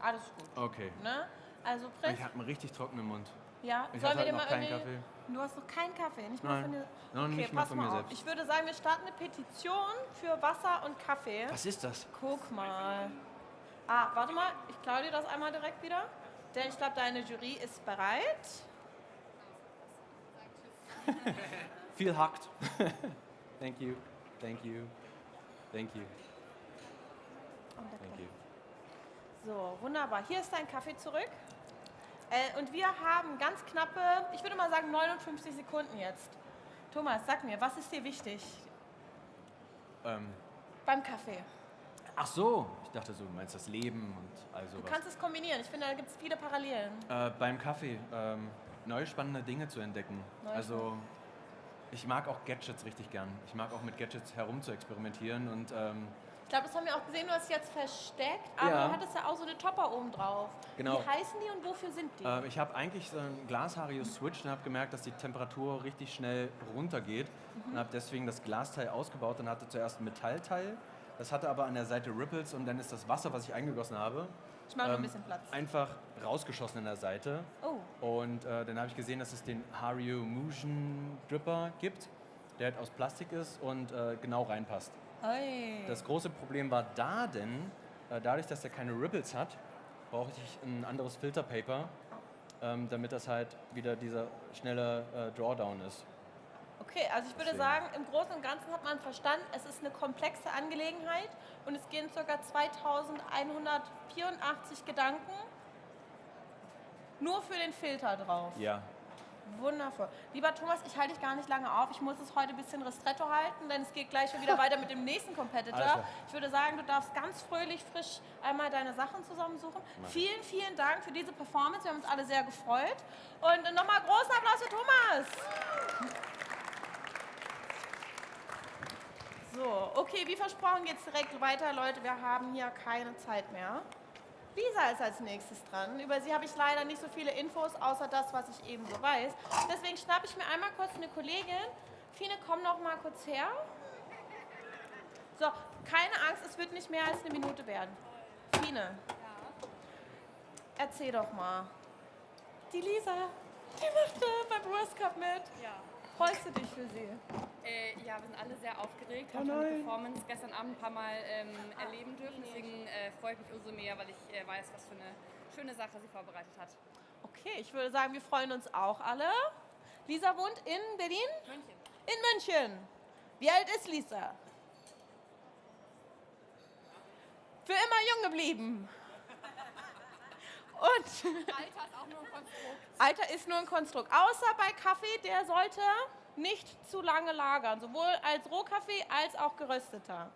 Alles gut. Okay. Ne? Also, Prinz. Ich habe einen richtig trockenen Mund. Ja, Ich sollen hatte wir dir halt noch mal keinen irgendwie... Kaffee. Du hast noch keinen Kaffee, nicht mal Nein, von dir... noch Okay, nicht mal pass von mal mir auf. selbst. Ich würde sagen, wir starten eine Petition für Wasser und Kaffee. Was ist das? Guck mal. Ah, warte mal, ich klaue dir das einmal direkt wieder. Denn ich glaube, deine Jury ist bereit. Viel hackt. Thank you. Thank you. Thank you. Thank you. So, wunderbar. Hier ist dein Kaffee zurück. Und wir haben ganz knappe, ich würde mal sagen 59 Sekunden jetzt. Thomas, sag mir, was ist dir wichtig beim Kaffee? Ach so, ich dachte so, du meinst das Leben und all Du sowas. kannst es kombinieren. Ich finde, da gibt es viele Parallelen. Beim Kaffee neue spannende Dinge zu entdecken. Neue Also ich mag auch Gadgets richtig gern. Ich mag auch mit Gadgets herum zu experimentieren und Ich glaube, das haben wir auch gesehen, du hast es jetzt versteckt, aber Ja. du hattest ja auch so eine Topper oben drauf. Genau. Wie heißen die und wofür sind die? ich habe eigentlich so ein Glasharius switcht und habe gemerkt, dass die Temperatur richtig schnell runtergeht und habe deswegen das Glasteil ausgebaut und hatte zuerst ein Metallteil. Das hatte aber an der Seite Ripples und dann ist das Wasser, was ich eingegossen habe, Ich mache noch ein bisschen Platz. einfach rausgeschossen an der Seite. Oh, Und dann habe ich gesehen, dass es den Hario Motion Dripper gibt, der halt aus Plastik ist und genau reinpasst. oi. Das große Problem war da denn, dadurch, dass der keine Ripples hat, brauchte ich ein anderes Filterpaper, damit das halt wieder dieser schnelle Drawdown ist. Okay, also ich würde Deswegen. sagen, im Großen und Ganzen hat man verstanden, es ist eine komplexe Angelegenheit und es gehen ca. 2184 Gedanken nur für den Filter drauf. Ja, Wundervoll. Lieber Thomas, ich halte dich gar nicht lange auf. Ich muss es heute ein bisschen ristretto halten, denn es geht gleich schon wieder weiter mit dem nächsten Alles Competitor. klar. Ich würde sagen, du darfst ganz fröhlich, frisch einmal deine Sachen zusammensuchen. Vielen, vielen Dank für diese Performance. Wir haben uns alle sehr gefreut. Und nochmal großen Applaus für Thomas. So, okay, wie versprochen geht es direkt weiter, Leute. Wir haben hier keine Zeit mehr. Lisa ist als nächstes dran. Über sie habe ich leider nicht so viele Infos, außer das, was ich eben so weiß. Deswegen schnappe ich mir einmal kurz eine Kollegin. Fine, komm noch mal kurz her. So, keine Angst, es wird nicht mehr als eine Minute werden. Fine, erzähl doch mal. Die Lisa, die macht beim Brewers Cup mit. Ja. Freust du dich für sie? Ja, wir sind alle sehr aufgeregt, haben schon die Performance gestern Abend ein paar Mal erleben dürfen. Deswegen freue ich mich umso mehr, weil ich weiß, was für eine schöne Sache sie vorbereitet hat. Okay, ich würde sagen, wir freuen uns auch alle. Lisa wohnt in Berlin? München. In München. Wie alt ist Lisa? Für immer jung geblieben. Und Alter ist auch nur ein Konstrukt. Alter ist nur ein Konstrukt. Außer bei Kaffee, der sollte nicht zu lange lagern. Sowohl als Rohkaffee als auch gerösteter.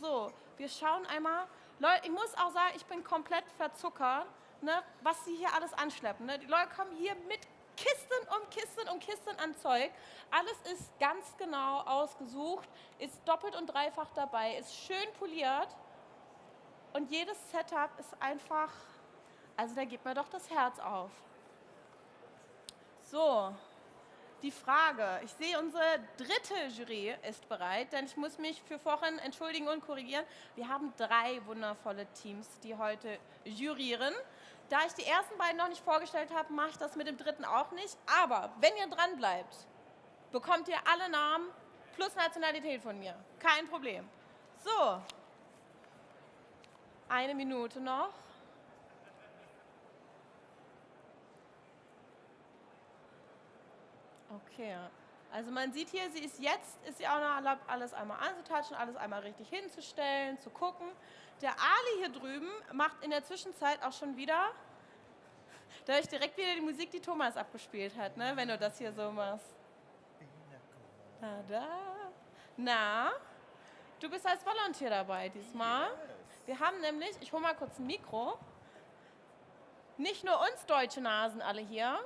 So, wir schauen einmal. Leute, ich muss auch sagen, ich bin komplett verzuckert, ne, was sie hier alles anschleppen. Ne? Die Leute kommen hier mit Kisten um Kisten um Kisten an Zeug. Alles ist ganz genau ausgesucht, ist doppelt und dreifach dabei, ist schön poliert. Und jedes Setup ist einfach, also da gibt mir doch das Herz auf. So, die Frage. Ich sehe, unsere dritte Jury ist bereit, denn ich muss mich für vorhin entschuldigen und korrigieren. Wir haben 3 wundervolle Teams, die heute jurieren. Da ich die ersten beiden noch nicht vorgestellt habe, mache ich das mit dem dritten auch nicht. Aber wenn ihr dran bleibt, bekommt ihr alle Namen plus Nationalität von mir. Kein Problem. So, 1 Minute noch. Okay, also man sieht hier, sie ist sie auch noch erlaubt, alles einmal anzutatschen, alles einmal richtig hinzustellen, zu gucken. Der Ali hier drüben macht in der Zwischenzeit auch schon wieder, da höre ich direkt wieder die Musik, die Thomas abgespielt hat, ne, wenn du das hier so machst. Na, du bist als Volunteer dabei diesmal. Wir haben nämlich, ich hole mal kurz ein Mikro, nicht nur uns deutsche Nasen alle hier.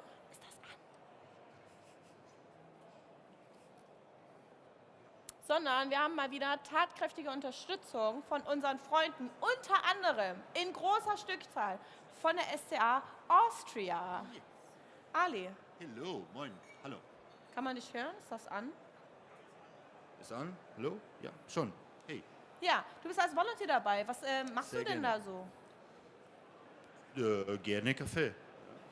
Sondern wir haben mal wieder tatkräftige Unterstützung von unseren Freunden, unter anderem in großer Stückzahl von der SCA Austria. Ali, Hallo, moin, hallo. kann man dich hören? Ist das an? Ist an? Hallo? Ja, schon. Hey. Ja, du bist als Volunteer dabei. Was machst Sehr du denn gerne. da so? Gerne Kaffee.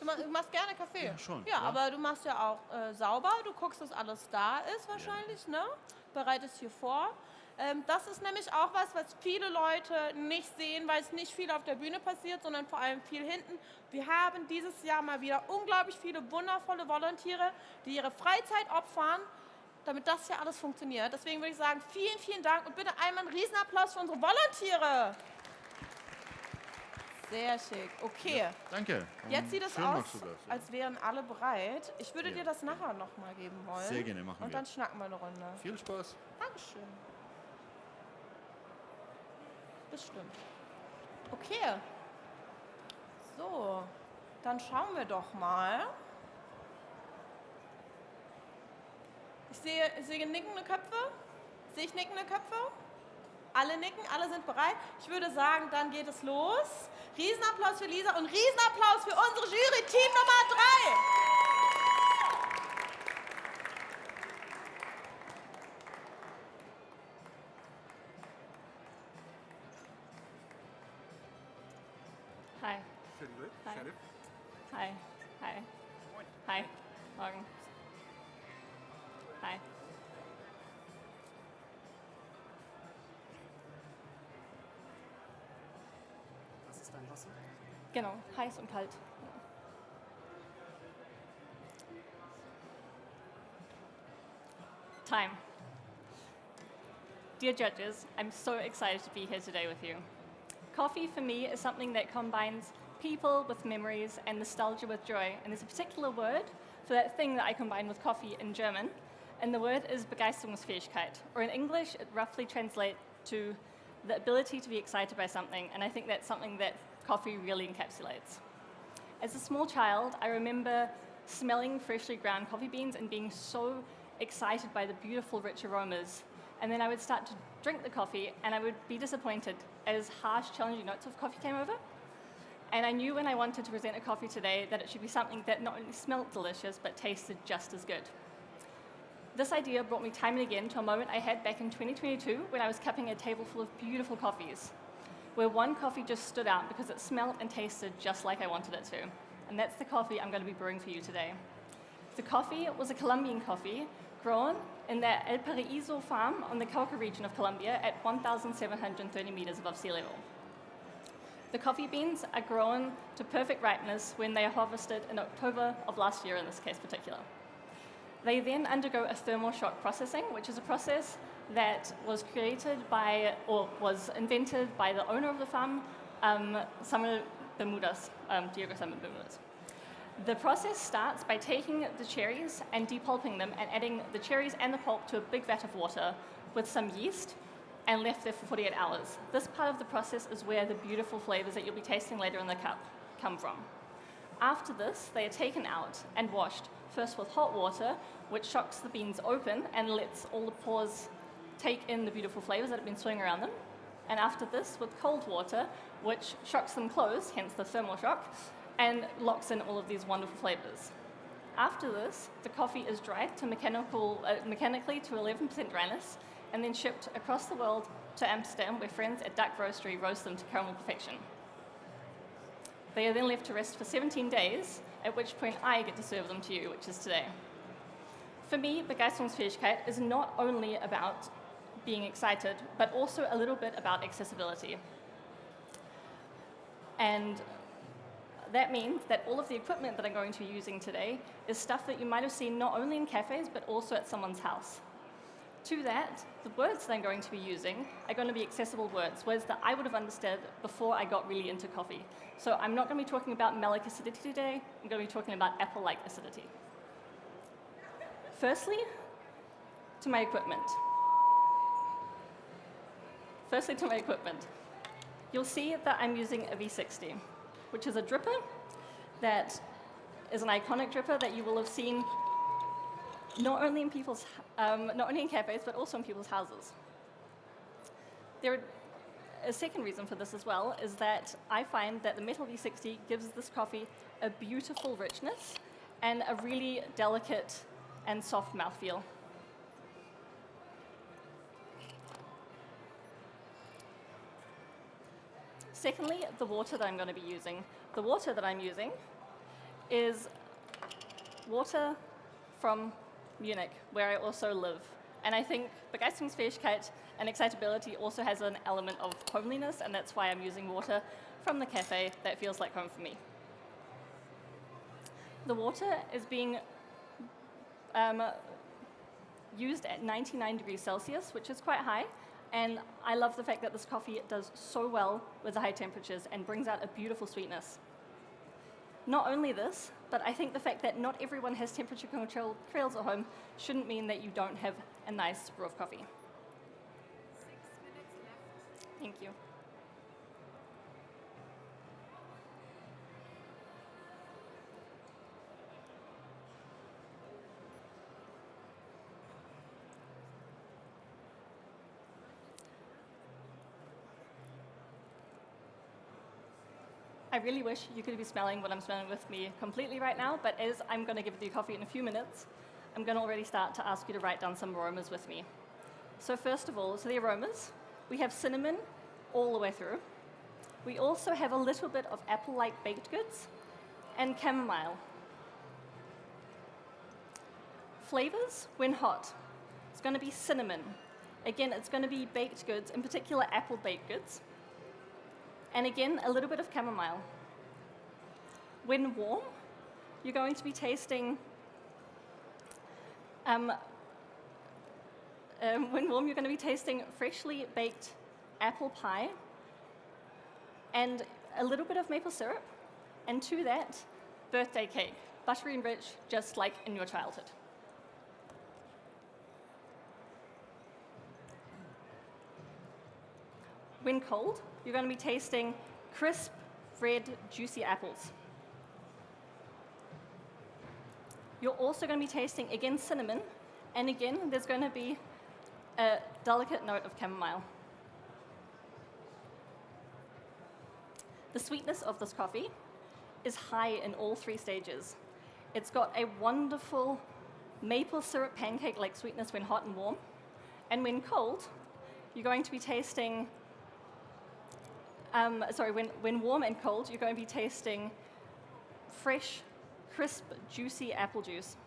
Du machst gerne Kaffee? Ja, schon, Ja, ja. aber du machst ja auch sauber. Du guckst, dass alles da ist wahrscheinlich, ne? Bereitest hier vor. Das ist nämlich auch was viele Leute nicht sehen, weil es nicht viel auf der Bühne passiert, sondern vor allem viel hinten. Wir haben dieses Jahr mal wieder unglaublich viele wundervolle Volontiere, die ihre Freizeit opfern, damit das hier alles funktioniert. Deswegen würde ich sagen, vielen, vielen Dank und bitte einmal einen Riesenapplaus für unsere Volontiere. Sehr schick. Okay. Danke. Und Jetzt sieht es schön aus, machst du das, ja. als wären alle bereit. Ich würde Ja. dir das nachher nochmal geben wollen. Sehr gerne, machen Und wir. dann schnacken wir eine Runde. Viel Spaß. Dankeschön. Bestimmt. Okay. So, dann schauen wir doch mal. Ich sehe nickende Köpfe. Sehe ich nickende Köpfe? Alle nicken, alle sind bereit. Ich würde sagen, dann geht es los. Riesenapplaus für Lisa und Riesenapplaus für unsere Jury, Team Nummer 3. Hi. Schön, Hi. Sheriff. Hi. Hi. Hi. Morgen. Hi. Das ist dein Wasser? Genau, heiß und kalt. Time. Dear judges, I'm so excited to be here today with you. Coffee for me is something that combines people with memories and nostalgia with joy. And there's a particular word for that thing that I combine with coffee in German. And the word is Begeisterungsfähigkeit. Or in English, it roughly translates to the ability to be excited by something. And I think that's something that coffee really encapsulates. As a small child, I remember smelling freshly ground coffee beans and being so excited by the beautiful, rich aromas. And then I would start to drink the coffee and I would be disappointed as harsh, challenging notes of coffee came over. And I knew when I wanted to present a coffee today that it should be something that not only smelled delicious, but tasted just as good. This idea brought me time and again to a moment I had back in 2022 when I was cupping a table full of beautiful coffees, where one coffee just stood out because it smelled and tasted just like I wanted it to. And that's the coffee I'm going to be brewing for you today. The coffee was a Colombian coffee grown in the El Paraíso farm on the Cauca region of Colombia at 1,730 meters above sea level. The coffee beans are grown to perfect ripeness when they are harvested in October of last year in this case particular. They then undergo a thermal shock processing, which is a process that was created by, or was invented by the owner of the farm, Samuel Bermudez, Diego Samuel Bermudez. The process starts by taking the cherries and depulping them and adding the cherries and the pulp to a big vat of water with some yeast and left there for 48 hours. This part of the process is where the beautiful flavors that you'll be tasting later in the cup come from. After this, they are taken out and washed, first with hot water, which shocks the beans open and lets all the pores take in the beautiful flavors that have been swimming around them. And after this, with cold water, which shocks them closed, hence the thermal shock, and locks in all of these wonderful flavors. After this, the coffee is dried to mechanically to 11% dryness, and then shipped across the world to Amsterdam, where friends at Duck Roastery roast them to caramel perfection. They are then left to rest for 17 days, at which point I get to serve them to you, which is today. For me, Begeisterungsfähigkeit is not only about being excited, but also a little bit about accessibility. And that means that all of the equipment that I'm going to be using today is stuff that you might have seen not only in cafes, but also at someone's house. To that, the words that I'm going to be using are going to be accessible words that I would have understood before I got really into coffee. So I'm not going to be talking about malic acidity today, I'm going to be talking about apple-like acidity. Firstly, to my equipment. You'll see that I'm using a V60, which is a dripper that is an iconic dripper that you will have seen not only in cafes, but also in people's houses. A second reason for this as well is that I find that the metal V60 gives this coffee a beautiful richness and a really delicate and soft mouthfeel. Secondly, the water that I'm going to be using. The water that I'm using is water from Munich, where I also live. And I think Begeisterungsfähigkeit and excitability also has an element of homeliness, and that's why I'm using water from the cafe that feels like home for me. The water is being used at 99 degrees Celsius, which is quite high, and I love the fact that this coffee does so well with the high temperatures and brings out a beautiful sweetness. Not only this, but I think the fact that not everyone has temperature control trails at home shouldn't mean that you don't have a nice brew of coffee. 6 minutes left. Thank you. I really wish you could be smelling what I'm smelling with me completely right now, but as I'm going to give you coffee in a few minutes, I'm going to already start to ask you to write down some aromas with me. So first of all, the aromas, we have cinnamon all the way through. We also have a little bit of apple-like baked goods and chamomile. Flavors, when hot, it's going to be cinnamon. Again, it's going to be baked goods, in particular apple baked goods. And again, a little bit of chamomile. When warm, you're going to be tasting freshly baked apple pie and a little bit of maple syrup, and to that, birthday cake, buttery and rich, just like in your childhood. When cold, you're going to be tasting crisp, red, juicy apples. You're also going to be tasting, again, cinnamon, and again, there's going to be a delicate note of chamomile. The sweetness of this coffee is high in all three stages. It's got a wonderful maple syrup pancake-like sweetness when hot and warm, and when cold, you're going to be tasting when warm and cold, you're going to be tasting fresh, crisp, juicy apple juice.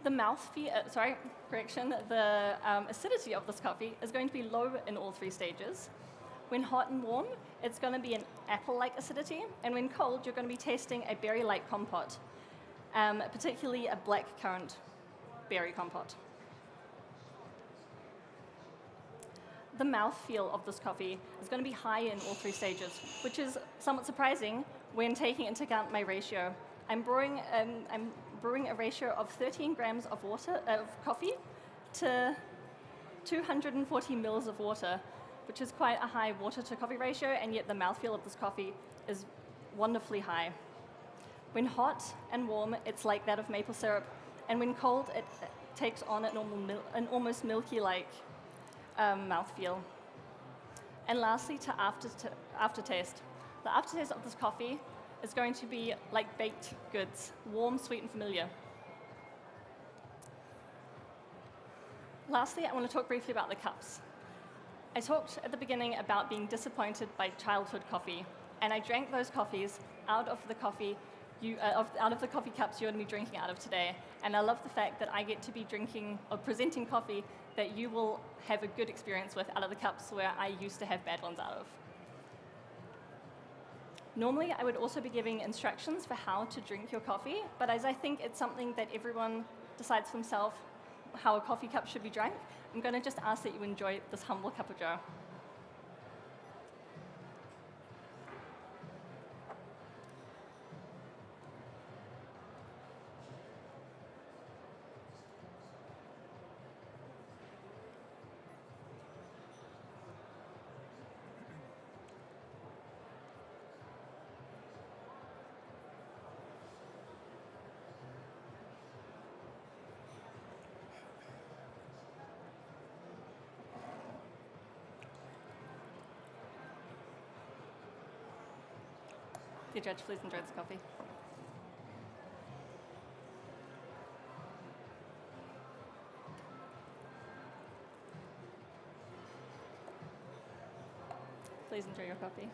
The acidity of this coffee is going to be low in all three stages. When hot and warm, it's going to be an apple-like acidity, and when cold, you're going to be tasting a berry-like compote, particularly a black currant berry compote. The mouthfeel of this coffee is going to be high in all three stages, which is somewhat surprising when taking into account my ratio. I'm brewing a ratio of 13 grams of coffee to 240 mils of water, which is quite a high water to coffee ratio, and yet the mouthfeel of this coffee is wonderfully high. When hot and warm, it's like that of maple syrup, and when cold, it takes on an almost milky-like mouthfeel. And lastly, to aftertaste. The aftertaste of this coffee is going to be like baked goods, warm, sweet, and familiar. Lastly, I want to talk briefly about the cups. I talked at the beginning about being disappointed by childhood coffee, and I drank those coffees out of the coffee cups you're going to be drinking out of today. And I love the fact that I get to be drinking or presenting coffee that you will have a good experience with out of the cups where I used to have bad ones out of. Normally, I would also be giving instructions for how to drink your coffee, but as I think it's something that everyone decides for themselves how a coffee cup should be drank, I'm going to just ask that you enjoy this humble cup of joe. Dear judge, please enjoy this coffee. Please enjoy your coffee.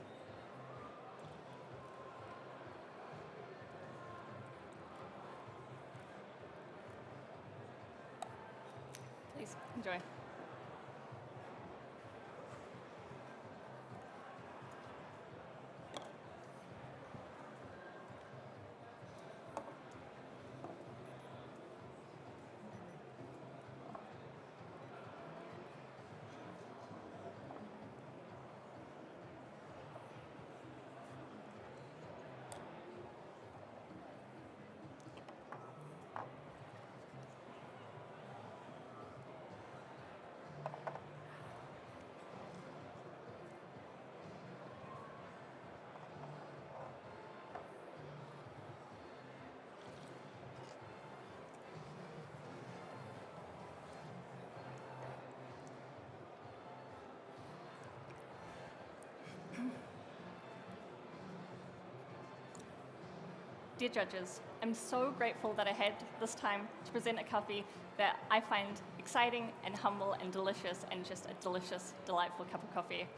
Dear judges, I'm so grateful that I had this time to present a coffee that I find exciting and humble and delicious and just a delicious, delightful cup of coffee.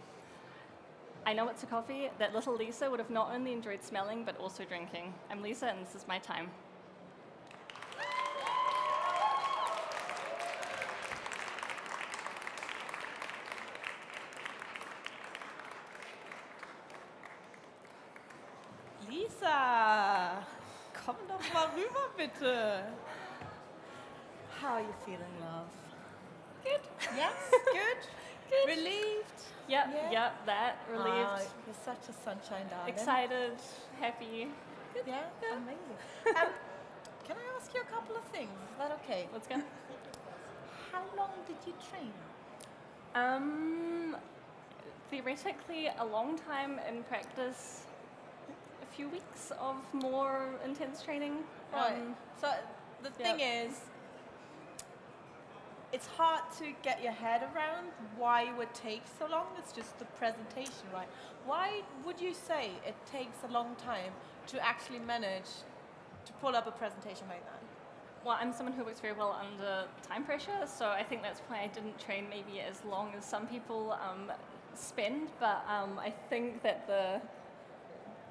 I know it's a coffee that little Lisa would have not only enjoyed smelling but also drinking. I'm Lisa and this is my time. Lisa, komm doch mal rüber, bitte. How are you feeling, love? Good. Yes, good. Good. Relieved. Yep, Yeah. yep, that, relieved, Ah, you're such a sunshine darling. excited, happy. Yeah, amazing. Can I ask you a couple of things? Is that okay? Let's go. How long did you train? Theoretically, a long time in practice, a few weeks of more intense training. Right. So the thing is, it's hard to get your head around why it would take so long. It's just the presentation, right? Why would you say it takes a long time to actually manage to pull up a presentation like that? Well, I'm someone who works very well under time pressure, so I think that's why I didn't train maybe as long as some people spend, but I think that the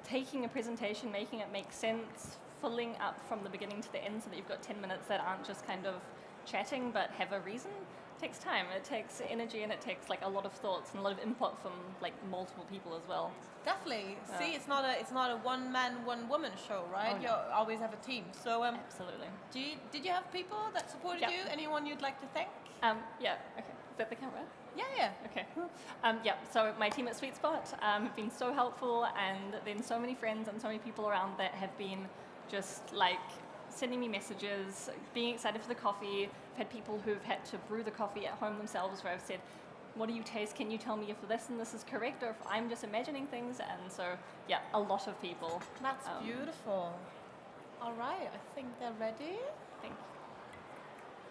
taking a presentation, making it make sense, filling up from the beginning to the end so that you've got 10 minutes that aren't just kind of chatting but have a reason, takes time. It takes energy and it takes like a lot of thoughts and a lot of input from like multiple people as well. Definitely. See, it's not a one man, one woman show, right? Oh, no. You always have a team. So, Absolutely. did you have people that supported Yeah. you? Anyone you'd like to thank? Yeah, okay. Is that the camera? Yeah. Okay. Yeah, so my team at Sweet Spot have been so helpful, and then so many friends and so many people around that have been just like sending me messages, being excited for the coffee. I've had people who've had to brew the coffee at home themselves where I've said, what do you taste? Can you tell me if this and this is correct or if I'm just imagining things? And so, yeah, a lot of people. That's beautiful. All right, I think they're ready. Thank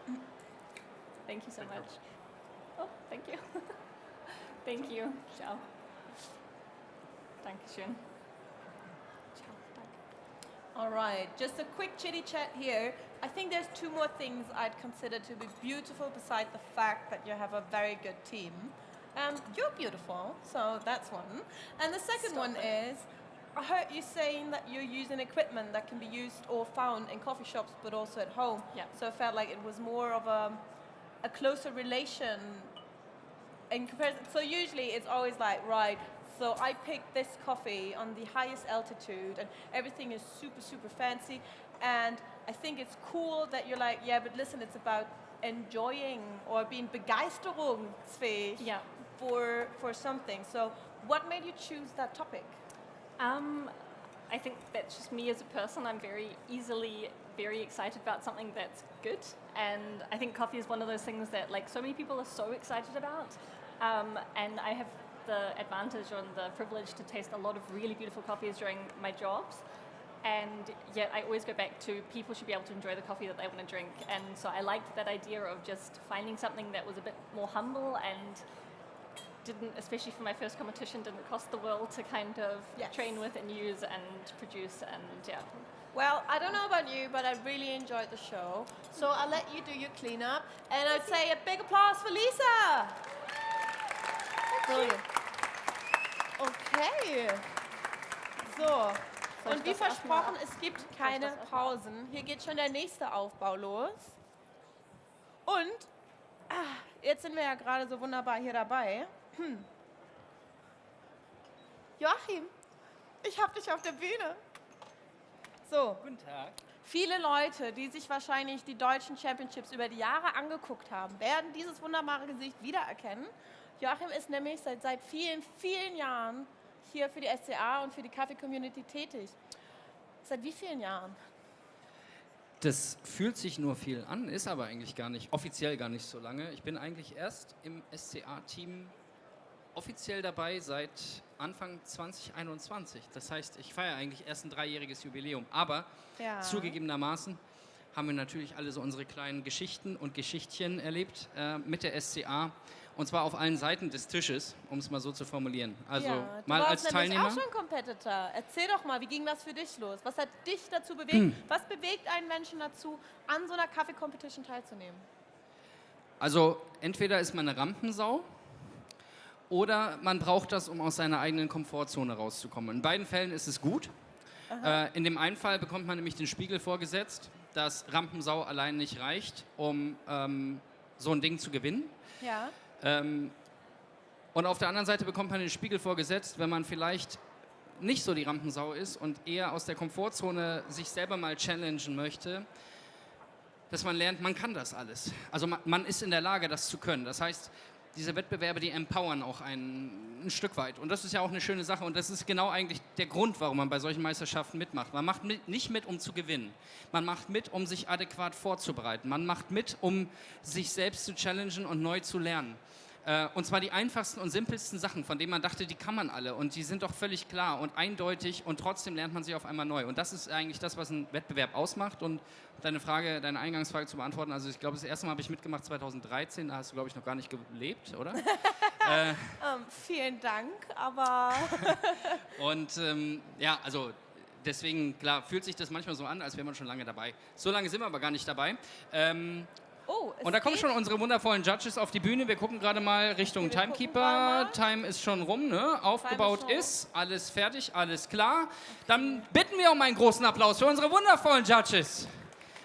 you. Thank you so much. Oh, thank you. Thank you. Ciao. Dankeschön. Ciao. Danke. All right, just a quick chitty chat here. I think there's two more things I'd consider to be beautiful beside the fact that you have a very good team. You're beautiful, so that's one. And the second one is, I heard you saying that you're using equipment that can be used or found in coffee shops, but also at home. Yeah. So I felt like it was more of a closer relation in comparison. So usually it's always like, right, so I picked this coffee on the highest altitude and everything is super, super fancy. And I think it's cool that you're like, yeah, but listen, it's about enjoying or being begeisterungsfähig Yeah. for something. So what made you choose that topic? I think that's just me as a person. I'm very easily very excited about something that's good. And I think coffee is one of those things that like so many people are so excited about. And I have the advantage or the privilege to taste a lot of really beautiful coffees during my jobs. And yet I always go back to people should be able to enjoy the coffee that they want to drink. And so I liked that idea of just finding something that was a bit more humble and didn't, especially for my first competition, didn't cost the world to kind of train with and use and produce and yeah. Well, I don't know about you, but I really enjoyed the show. So I'll let you do your cleanup. And I'd say a big applause for Lisa. Brilliant. Okay. So. Soll ich Und wie das erstmal versprochen, es gibt keine das erstmal Pausen. Hier geht schon der nächste Aufbau los. Und jetzt sind wir ja gerade so wunderbar hier dabei. Joachim, ich hab dich auf der Bühne. So, Guten Tag. viele Leute, die sich wahrscheinlich die deutschen Championships über die Jahre angeguckt haben, werden dieses wunderbare Gesicht wiedererkennen. Joachim ist nämlich seit vielen, vielen Jahren hier für die SCA und für die Kaffee-Community tätig. Seit wie vielen Jahren? Das fühlt sich nur viel an, ist aber eigentlich gar nicht, offiziell gar nicht so lange. Ich bin eigentlich erst im SCA-Team offiziell dabei seit Anfang 2021. Das heißt, ich feiere eigentlich erst ein 3-jähriges Jubiläum. Aber zugegebenermaßen haben wir natürlich alle so unsere kleinen Geschichten und Geschichtchen erlebt mit der SCA. Und zwar auf allen Seiten des Tisches, um es mal so zu formulieren. Also ja, du mal als warst nämlich Teilnehmer. auch schon Competitor. Erzähl doch mal, wie ging das für dich los? Was hat dich dazu bewegt? Was bewegt einen Menschen dazu, an so einer Kaffee-Competition teilzunehmen? Also entweder ist man eine Rampensau oder man braucht das, um aus seiner eigenen Komfortzone rauszukommen. In beiden Fällen ist es gut. In dem einen Fall bekommt man nämlich den Spiegel vorgesetzt, dass Rampensau allein nicht reicht, um so ein Ding zu gewinnen. Ja. Und auf der anderen Seite bekommt man den Spiegel vorgesetzt, wenn man vielleicht nicht so die Rampensau ist und eher aus der Komfortzone sich selber mal challengen möchte, dass man lernt, man kann das alles. Also man ist in der Lage, das zu können. Das heißt, diese Wettbewerbe, die empowern auch ein Stück weit. Und das ist ja auch eine schöne Sache. Und das ist genau eigentlich der Grund, warum man bei solchen Meisterschaften mitmacht. Man macht nicht mit, um zu gewinnen. Man macht mit, um sich adäquat vorzubereiten. Man macht mit, um sich selbst zu challengen und neu zu lernen. Und zwar die einfachsten und simpelsten Sachen, von denen man dachte, die kann man alle. Und die sind doch völlig klar und eindeutig. Und trotzdem lernt man sie auf einmal neu. Und das ist eigentlich das, was ein Wettbewerb ausmacht. Und deine Eingangsfrage zu beantworten, also ich glaube, das erste Mal habe ich mitgemacht 2013. Da hast du, glaube ich, noch gar nicht gelebt, oder? Vielen Dank, aber... Und ja, also deswegen, klar, fühlt sich das manchmal so an, als wäre man schon lange dabei. So lange sind wir aber gar nicht dabei. Und da kommen schon unsere wundervollen Judges auf die Bühne. Wir gucken gerade mal Richtung Timekeeper. Time ist schon rum, ne? Aufgebaut ist, alles fertig, alles klar. Dann bitten wir um einen großen Applaus für unsere wundervollen Judges.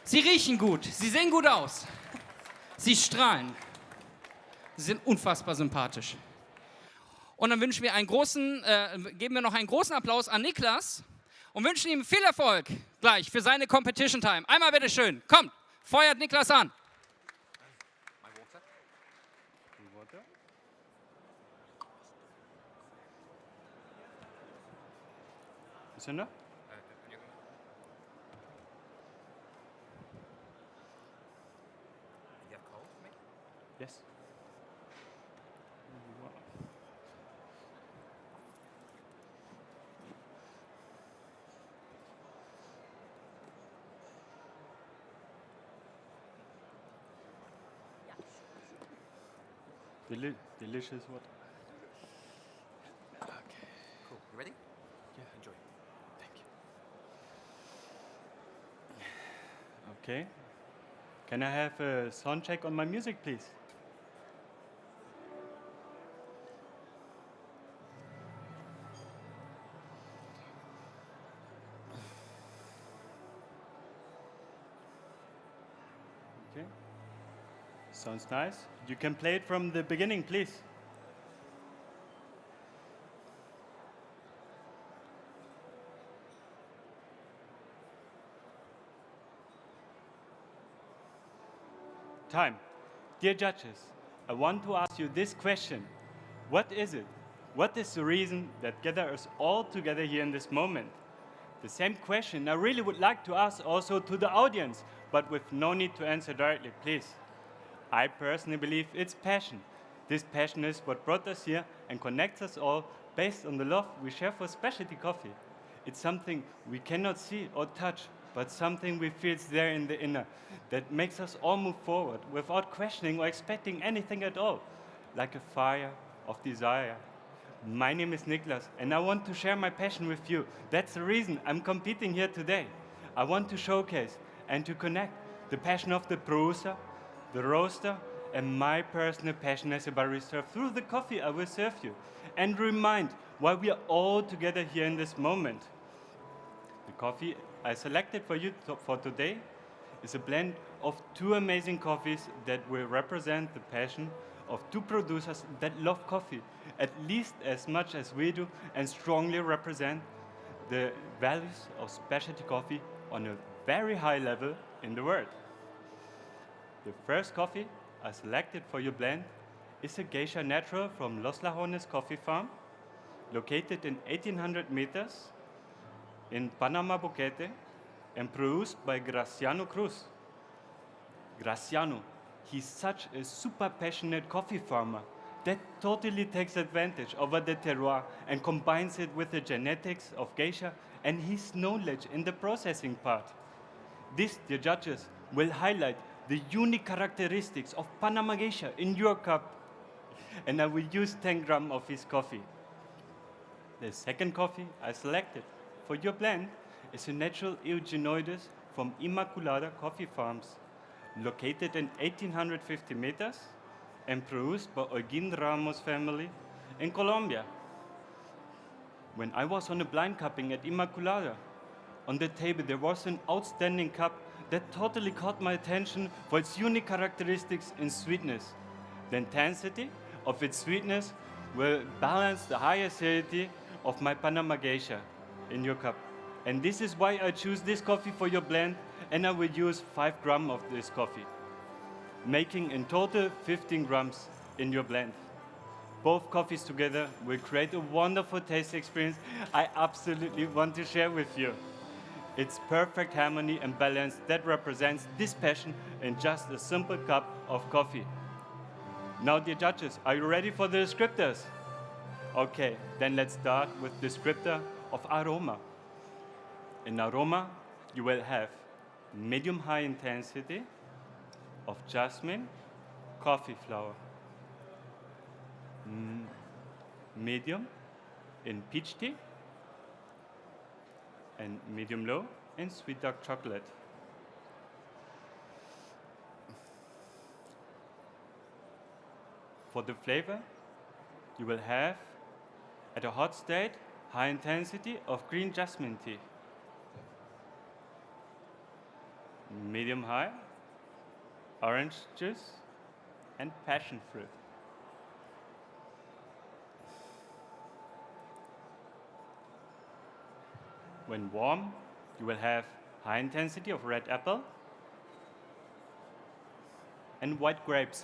Sie riechen gut, sie sehen gut aus, sie strahlen, sie sind unfassbar sympathisch. Und dann wünschen wir geben wir noch einen großen Applaus an Niklas und wünschen ihm viel Erfolg gleich für seine Competition Time. Einmal bitte schön, kommt, feuert Niklas an. Is enough? You have cold for me? Yes. Delicious water. Okay. Cool. You ready? Yeah. Enjoy. Thank you. Okay. Can I have a sound check on my music, please? Okay. Sounds nice. You can play it from the beginning, please. Time. Dear judges, I want to ask you this question. What is it? What is the reason that gathers us all together here in this moment? The same question I really would like to ask also to the audience, but with no need to answer directly, please. I personally believe it's passion. This passion is what brought us here and connects us all based on the love we share for specialty coffee. It's something we cannot see or touch, but something we feel there in the inner that makes us all move forward without questioning or expecting anything at all, like a fire of desire. My name is Niklas, and I want to share my passion with you. That's the reason I'm competing here today. I want to showcase and to connect the passion of the producer, the roaster, and my personal passion as a barista through the coffee I will serve you, and remind why we are all together here in this moment. The coffee I selected for you for today is a blend of two amazing coffees that will represent the passion of two producers that love coffee at least as much as we do and strongly represent the values of specialty coffee on a very high level in the world. The first coffee I selected for your blend is a Geisha Natural from Los Lajones Coffee Farm, located in 1800 meters in Panama Boquete and produced by Graciano Cruz. Graciano, he's such a super passionate coffee farmer that totally takes advantage over the terroir and combines it with the genetics of Geisha and his knowledge in the processing part. This, dear judges, will highlight the unique characteristics of Panama Geisha in your cup. and I will use 10 grams of his coffee. The second coffee I selected for your blend is a natural Eugenioides from Immaculada Coffee Farms, located in 1850 meters and produced by Eugen Ramos family in Colombia. When I was on a blind cupping at Immaculada, on the table there was an outstanding cup that totally caught my attention for its unique characteristics in sweetness. The intensity of its sweetness will balance the high acidity of my Panama Geisha in your cup. And this is why I choose this coffee for your blend, and I will use 5 grams of this coffee, making in total 15 grams in your blend. Both coffees together will create a wonderful taste experience I absolutely want to share with you. It's perfect harmony and balance that represents this passion in just a simple cup of coffee. Now, dear judges, are you ready for the descriptors? Okay, then let's start with descriptor of aroma. In aroma, you will have medium-high intensity of jasmine, coffee flower. Medium in peach tea, and medium low in sweet dark chocolate. For the flavor, you will have, at a hot state, high intensity of green jasmine tea. Medium high, orange juice, and passion fruit. When warm, you will have high intensity of red apple and white grapes.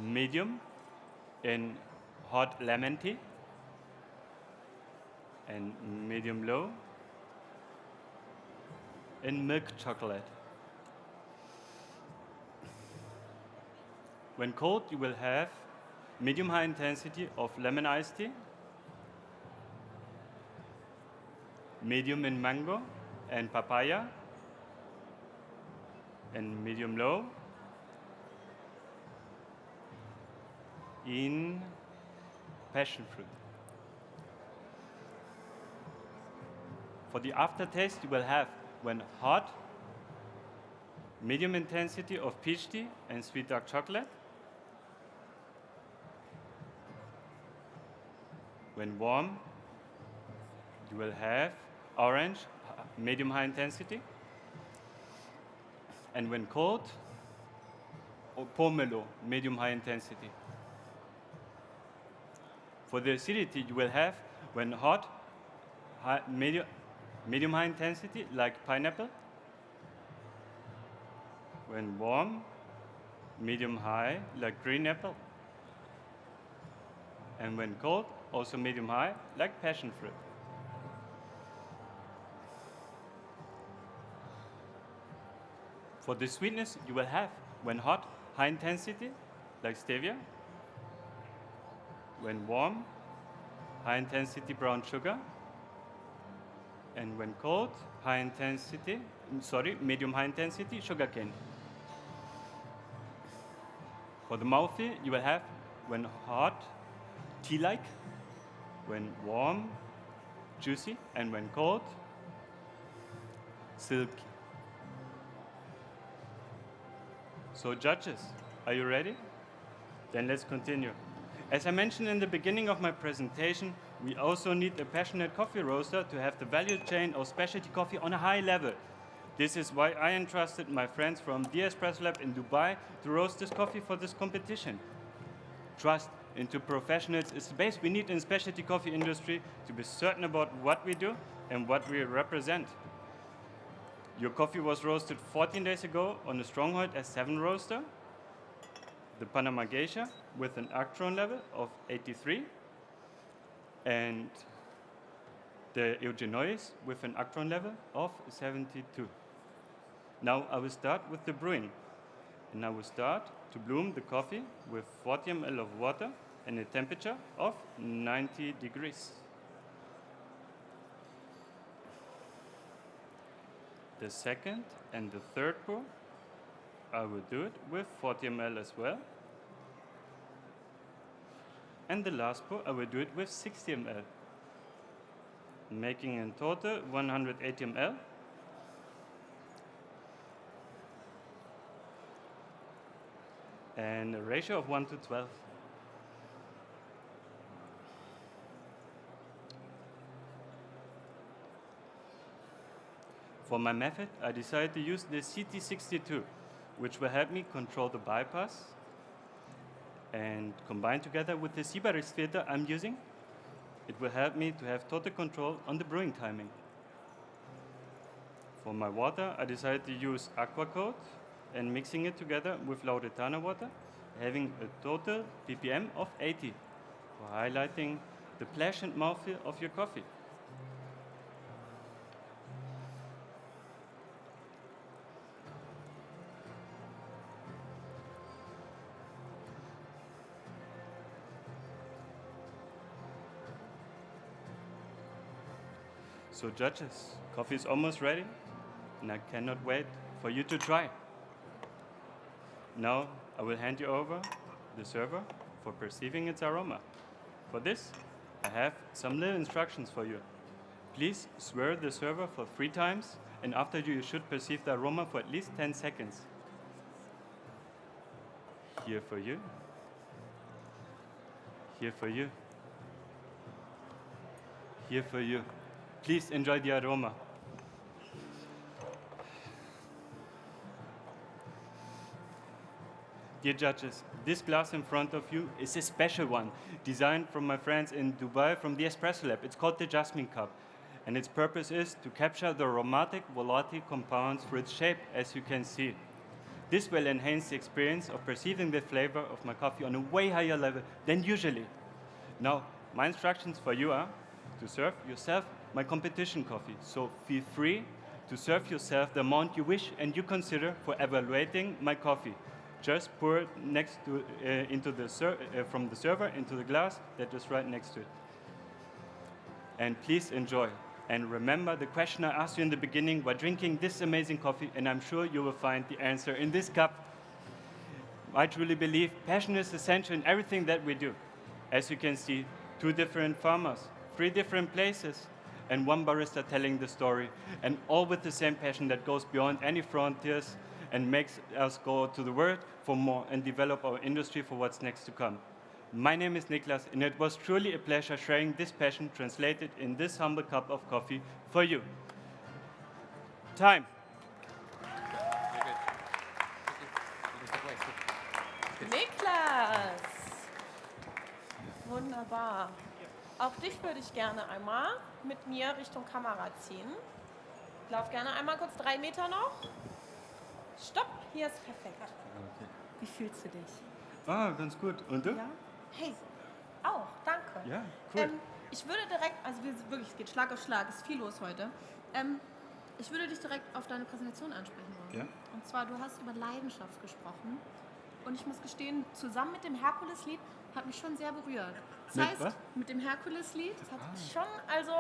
Medium in hot lemon tea, and medium low in milk chocolate. When cold, you will have medium high intensity of lemon iced tea, medium in mango and papaya, and medium low in passion fruit. For the aftertaste, you will have, when hot, medium intensity of peach tea and sweet dark chocolate. When warm, you will have orange, medium high intensity. And when cold, pomelo, medium high intensity. For the acidity, you will have, when hot, medium high intensity, like pineapple. When warm, medium high, like green apple. And when cold, also medium high, like passion fruit. For the sweetness, you will have, when hot, high intensity, like stevia. When warm, high intensity brown sugar. And when cold, medium high intensity sugarcane. For the mouthfeel, you will have, when hot, tea-like. When warm, juicy. And when cold, silky. So judges, are you ready? Then let's continue. As I mentioned in the beginning of my presentation, we also need a passionate coffee roaster to have the value chain of specialty coffee on a high level. This is why I entrusted my friends from the Espresso Lab in Dubai to roast this coffee for this competition. Trust into professionals is the base we need in the specialty coffee industry to be certain about what we do and what we represent. Your coffee was roasted 14 days ago on a Stronghold S7 roaster, the Panama Geisha with an Actron level of 83, and the Eugenioides with an Actron level of 72. Now I will start with the brewing, and I will start to bloom the coffee with 40 ml of water and a temperature of 90 degrees. The second and the third pour I will do it with 40 ml as well. And the last pour, I will do it with 60 ml. Making in total 180 ml. And a ratio of 1 to 12. For my method, I decided to use the CT62, which will help me control the bypass. And combined together with the Richtwerte filter I'm using, it will help me to have total control on the brewing timing. For my water, I decided to use aqua coat and mixing it together with Lauretana water, having a total ppm of 80, for highlighting the pleasant mouthfeel of your coffee. So judges, coffee is almost ready, and I cannot wait for you to try. Now I will hand you over the server for perceiving its aroma. For this, I have some little instructions for you. Please swirl the server for 3 times, and after you should perceive the aroma for at least 10 seconds. Here for you. Here for you. Here for you. Please enjoy the aroma. Dear judges, this glass in front of you is a special one, designed from my friends in Dubai from the Espresso Lab. It's called the Jasmine Cup, and its purpose is to capture the aromatic volatile compounds through its shape, as you can see. This will enhance the experience of perceiving the flavor of my coffee on a way higher level than usually. Now, my instructions for you are to serve yourself my competition coffee, so feel free to serve yourself the amount you wish and you consider for evaluating my coffee. Just pour it next to, from the server into the glass that is right next to it. And please enjoy. And remember the question I asked you in the beginning while drinking this amazing coffee, and I'm sure you will find the answer in this cup. I truly believe passion is essential in everything that we do. As you can see, 2 different farmers, 3 different places, and 1 barista telling the story, and all with the same passion that goes beyond any frontiers and makes us go to the world for more and develop our industry for what's next to come. My name is Niklas, and it was truly a pleasure sharing this passion translated in this humble cup of coffee for you. Time. Niklas! Wunderbar. Auch dich würde ich gerne einmal mit mir Richtung Kamera ziehen. Lauf gerne einmal kurz 3 Meter noch. Stopp, hier ist perfekt. Okay. Wie fühlst du dich? Ah, ganz gut. Und du? Ja? Hey, auch, danke. Ja, cool. Ich würde direkt, also wirklich, es geht Schlag auf Schlag, es ist viel los heute. Ich würde dich direkt auf deine Präsentation ansprechen wollen. Ja. Und zwar, du hast über Leidenschaft gesprochen. Und ich muss gestehen, zusammen mit dem Herkules-Lied hat mich schon sehr berührt. Das heißt, was? mit dem Herkules-Lied, das hat mich schon, also,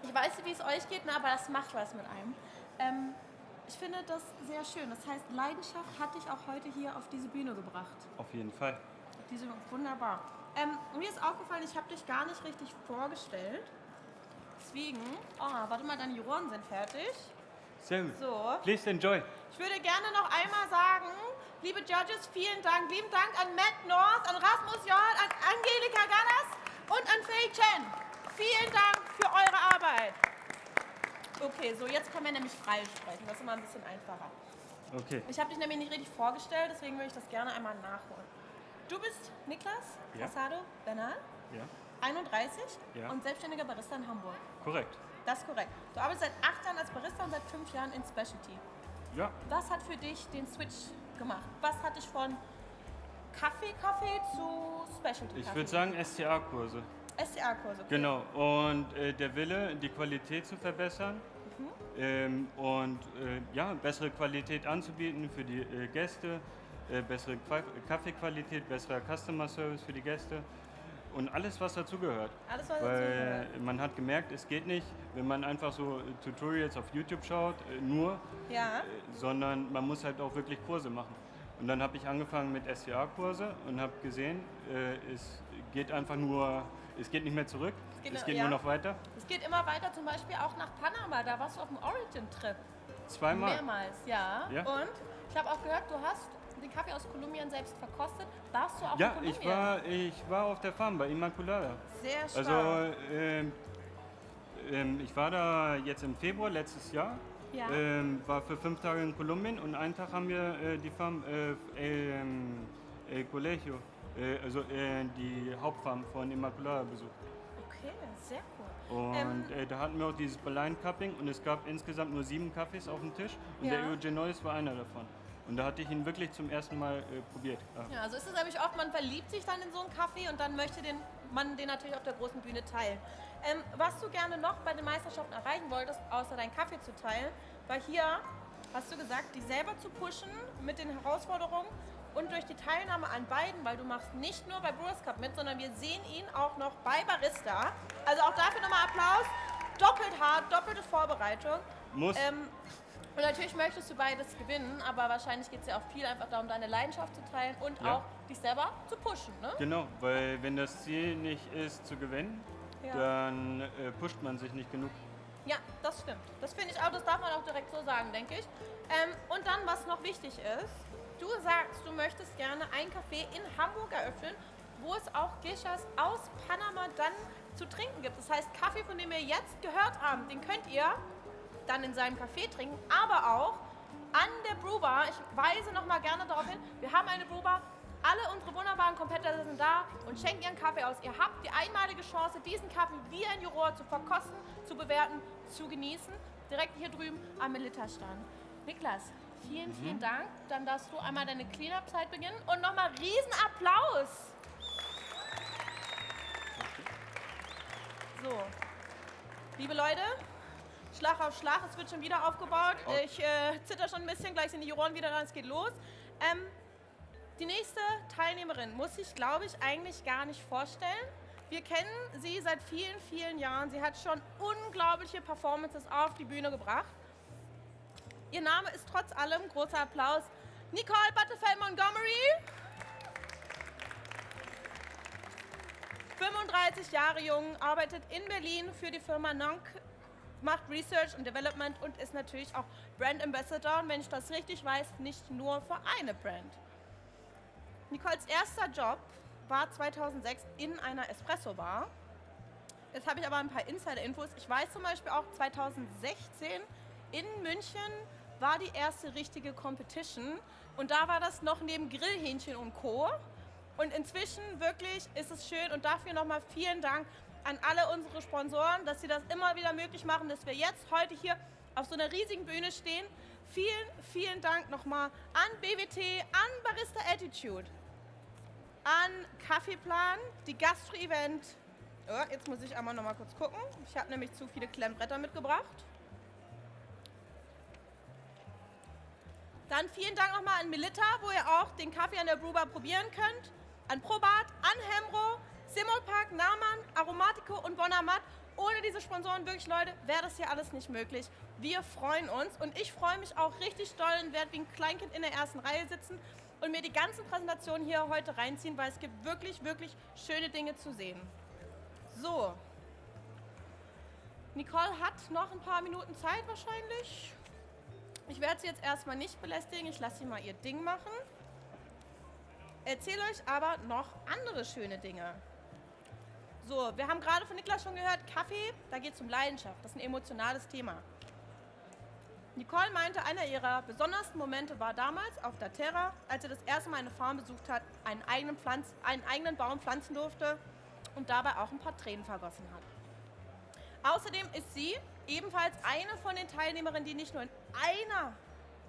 ich weiß nicht, wie es euch geht, ne, aber das macht was mit einem. Ich finde das sehr schön. Das heißt, Leidenschaft hat dich auch heute hier auf diese Bühne gebracht. Auf jeden Fall. Wunderbar. Mir ist aufgefallen, ich habe dich gar nicht richtig vorgestellt. Deswegen, warte mal, deine Juroren sind fertig. Sehr gut. So. Please enjoy. Ich würde gerne noch einmal sagen, liebe Judges, vielen Dank. Lieben Dank an Matt North, an Rasmus J., an Angelika Gallas und an Fei Chen. Vielen Dank für eure Arbeit. Okay, so jetzt können wir nämlich frei sprechen. Das ist immer ein bisschen einfacher. Okay. Ich habe dich nämlich nicht richtig vorgestellt, deswegen würde ich das gerne einmal nachholen. Du bist Niklas Casado Bernal, Ja, 31 Ja. und selbstständiger Barista in Hamburg. korrekt. Das ist korrekt. Du arbeitest seit 8 Jahren als Barista und seit 5 Jahren in Specialty. Ja, Was hat für dich den Switch gemacht? Was hat dich von Kaffee zu Specialty ich würde sagen SCA-Kurse. SCA-Kurse. Okay. Genau. Und der Wille, die Qualität zu verbessern und bessere Qualität anzubieten für die Gäste, bessere Kaffeequalität, besserer Customer Service für die Gäste und alles, was dazugehört. Alles, was Weil dazugehört. man hat gemerkt, es geht nicht, wenn man einfach so Tutorials auf YouTube schaut, Ja. sondern man muss halt auch wirklich Kurse machen. Und dann habe ich angefangen mit SCA-Kurse und habe gesehen, es geht einfach nur, es geht nicht mehr zurück, es geht nur noch weiter. Es geht immer weiter, zum Beispiel auch nach Panama. Da warst du auf dem Origin-Trip. Zweimal. Mehrmals, ja. Ja. Und ich habe auch gehört, du hast den Kaffee aus Kolumbien selbst verkostet. Warst du auch Ja, in Kolumbien? ich war auf der Farm bei Immaculada. Sehr stark. Also ich war da jetzt im Februar letztes Jahr, Ja. war für 5 Tage in Kolumbien und einen Tag haben wir die Farm El Colegio, die Hauptfarm von Immaculada besucht. Okay, sehr cool. Und da hatten wir auch dieses Blind Cupping und es gab insgesamt nur 7 Kaffees auf dem Tisch und Ja. der Eugeniois war einer davon. Und da hatte ich ihn wirklich zum ersten Mal probiert. Ja, also ist es nämlich oft, man verliebt sich dann in so einen Kaffee und dann möchte man den natürlich auf der großen Bühne teilen. Was du gerne noch bei den Meisterschaften erreichen wolltest, außer deinen Kaffee zu teilen, war hier, hast du gesagt, dich selber zu pushen mit den Herausforderungen und durch die Teilnahme an beiden, weil du machst nicht nur bei Brewers Cup mit, sondern wir sehen ihn auch noch bei Barista. Also auch dafür nochmal Applaus. Doppelt hart, doppelte Vorbereitung. Muss. Und natürlich möchtest du beides gewinnen, aber wahrscheinlich geht es ja auch viel einfach darum, deine Leidenschaft zu teilen und Ja. auch dich selber zu pushen, ne? Genau, weil wenn das Ziel nicht ist zu gewinnen, Ja. dann pusht man sich nicht genug. Ja, das stimmt. Das finde ich auch, das darf man auch direkt so sagen, denke ich. Und dann, was noch wichtig ist, du sagst, du möchtest gerne ein Café in Hamburg eröffnen, wo es auch Geishas aus Panama dann zu trinken gibt. Das heißt, Kaffee, von dem wir jetzt gehört haben, den könnt ihr dann in seinem Café trinken, aber auch an der Brewbar. Ich weise noch mal gerne darauf hin, wir haben eine Brewbar, alle unsere wunderbaren Competitor sind da und schenken ihren Kaffee aus. Ihr habt die einmalige Chance, diesen Kaffee wie ein Juror zu verkosten, zu bewerten, zu genießen. Direkt hier drüben am Milita-Stand. Niklas, vielen, vielen Dank. Dann darfst du einmal deine Cleanup-Zeit beginnen und nochmal riesen Applaus. So, liebe Leute, Schlag auf Schlag, es wird schon wieder aufgebaut. Ich zitter schon ein bisschen, gleich sind die Juroren wieder dran, es geht los. Die nächste Teilnehmerin muss sich, glaube ich, eigentlich gar nicht vorstellen. Wir kennen sie seit vielen, vielen Jahren. Sie hat schon unglaubliche Performances auf die Bühne gebracht. Ihr Name ist trotz allem, großer Applaus, Nicole Battefeld-Montgomery. 35 Jahre jung, arbeitet in Berlin für die Firma Nonc, macht Research und Development und ist natürlich auch Brand Ambassador. Und wenn ich das richtig weiß, nicht nur für eine Brand. Nicoles erster Job war 2006 in einer Espresso-Bar. Jetzt habe ich aber ein paar Insider-Infos. Ich weiß zum Beispiel auch, 2016 in München war die erste richtige Competition. Und da war das noch neben Grillhähnchen und Co. Und inzwischen wirklich ist es schön. Und dafür nochmal vielen Dank an alle unsere Sponsoren, dass sie das immer wieder möglich machen, dass wir jetzt heute hier auf so einer riesigen Bühne stehen. Vielen, vielen Dank nochmal an BWT, an Barista Attitude, an Kaffeeplan, die Gastro-Event. Oh, jetzt muss ich einmal nochmal kurz gucken. Ich habe nämlich zu viele Klemmbretter mitgebracht. Dann vielen Dank nochmal an Milita, wo ihr auch den Kaffee an der Brewbar probieren könnt. An Probat, an Hemro, Simulpark, Naman, Aromatico und Bonamat. Ohne diese Sponsoren, wirklich Leute, wäre das hier alles nicht möglich. Wir freuen uns und ich freue mich auch richtig doll und werde wie ein Kleinkind in der ersten Reihe sitzen und mir die ganzen Präsentationen hier heute reinziehen, weil es gibt wirklich, wirklich schöne Dinge zu sehen. So, Nicole hat noch ein paar Minuten Zeit wahrscheinlich. Ich werde sie jetzt erstmal nicht belästigen, ich lasse sie mal ihr Ding machen. Erzähle euch aber noch andere schöne Dinge. So, wir haben gerade von Niklas schon gehört, Kaffee, da geht es um Leidenschaft, das ist ein emotionales Thema. Nicole meinte, einer ihrer besondersten Momente war damals auf der Terra, als sie das erste Mal eine Farm besucht hat, einen eigenen Baum pflanzen durfte und dabei auch ein paar Tränen vergossen hat. Außerdem ist sie ebenfalls eine von den Teilnehmerinnen, die nicht nur in einer,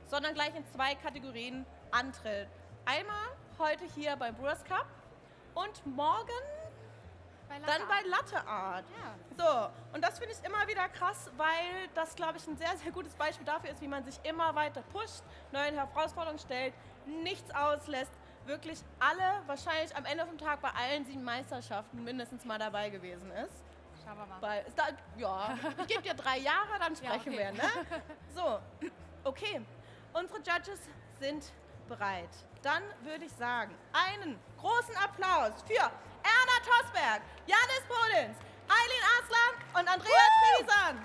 sondern gleich in 2 Kategorien antritt. Einmal heute hier beim Brewers Cup und morgen dann bei Latte Art. Ja. So, und das finde ich immer wieder krass, weil das, glaube ich, ein sehr, sehr gutes Beispiel dafür ist, wie man sich immer weiter pusht, neuen Herausforderungen stellt, nichts auslässt, wirklich alle, wahrscheinlich am Ende vom Tag bei allen 7 Meisterschaften mindestens mal dabei gewesen ist. Schauen wir mal. Weil, ja, ich gebe dir 3 Jahre, dann sprechen wir, ne? So, okay. Unsere Judges sind bereit. Dann würde ich sagen, einen großen Applaus für Erna Tosberg, Janis Podins, Eileen Aslan und Andrea Triesan.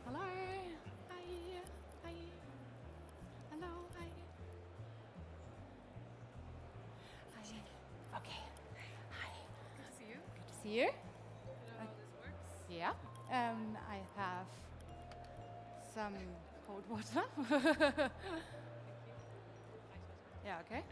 Hello. Hi. Hi. Hello. Hi. Hi. Okay. Hi. Good to see you. Good to see you. You know how this works? Yeah. I have some cold water. Yeah, okay.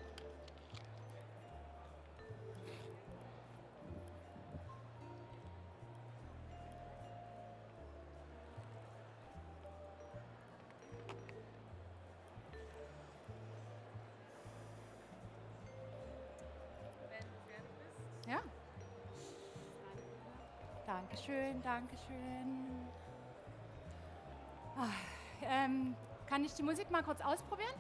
Wenn du fertig bist. Ja. Dankeschön, Dankeschön. Kann ich die Musik mal kurz ausprobieren?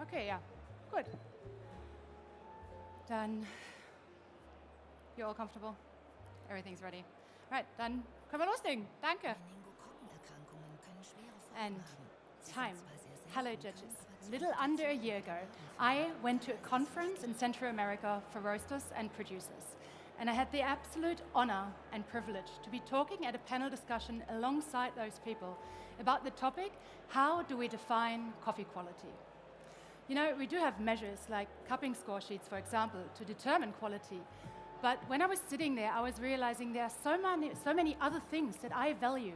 Okay, ja, gut. Dann, you're all comfortable? Everything's ready. Right, dann können wir loslegen. Danke. And time. Hello, judges. A little under a year ago, I went to a conference in Central America for roasters and producers. And I had the absolute honor and privilege to be talking at a panel discussion alongside those people about the topic, how do we define coffee quality? You know, we do have measures like cupping score sheets, for example, to determine quality. But when I was sitting there, I was realizing there are so many other things that I value,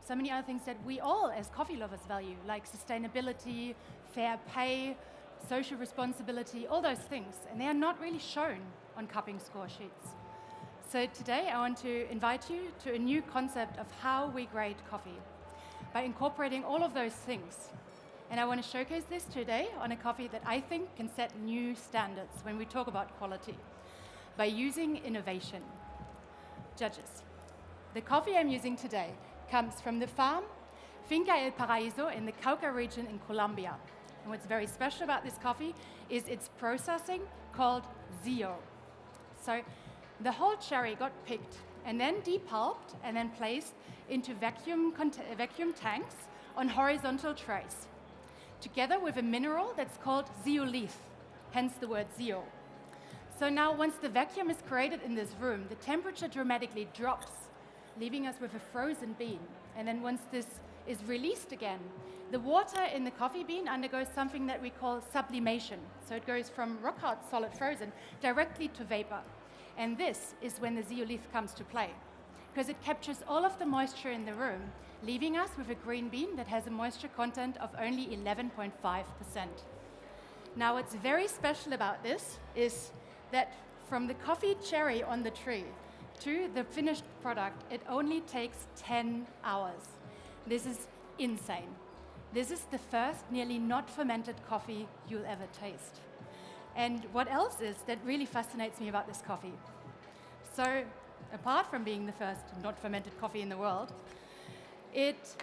so many other things that we all as coffee lovers value, like sustainability, fair pay, social responsibility, all those things. And they are not really shown on cupping score sheets. So today I want to invite you to a new concept of how we grade coffee by incorporating all of those things. And I want to showcase this today on a coffee that I think can set new standards when we talk about quality by using innovation. Judges, the coffee I'm using today comes from the farm Finca El Paraíso in the Cauca region in Colombia. And what's very special about this coffee is its processing called Zio. So the whole cherry got picked and then depulped and then placed into vacuum tanks on horizontal trays, together with a mineral that's called zeolith, hence the word Zio. So now once the vacuum is created in this room, the temperature dramatically drops, leaving us with a frozen bean. And then once this is released again, the water in the coffee bean undergoes something that we call sublimation. So it goes from rock hard solid frozen directly to vapor. And this is when the zeolith comes to play, because it captures all of the moisture in the room, leaving us with a green bean that has a moisture content of only 11.5%. Now what's very special about this is that from the coffee cherry on the tree to the finished product, it only takes 10 hours. This is insane. This is the first nearly not fermented coffee you'll ever taste. And what else is that really fascinates me about this coffee? So, apart from being the first not fermented coffee in the world, it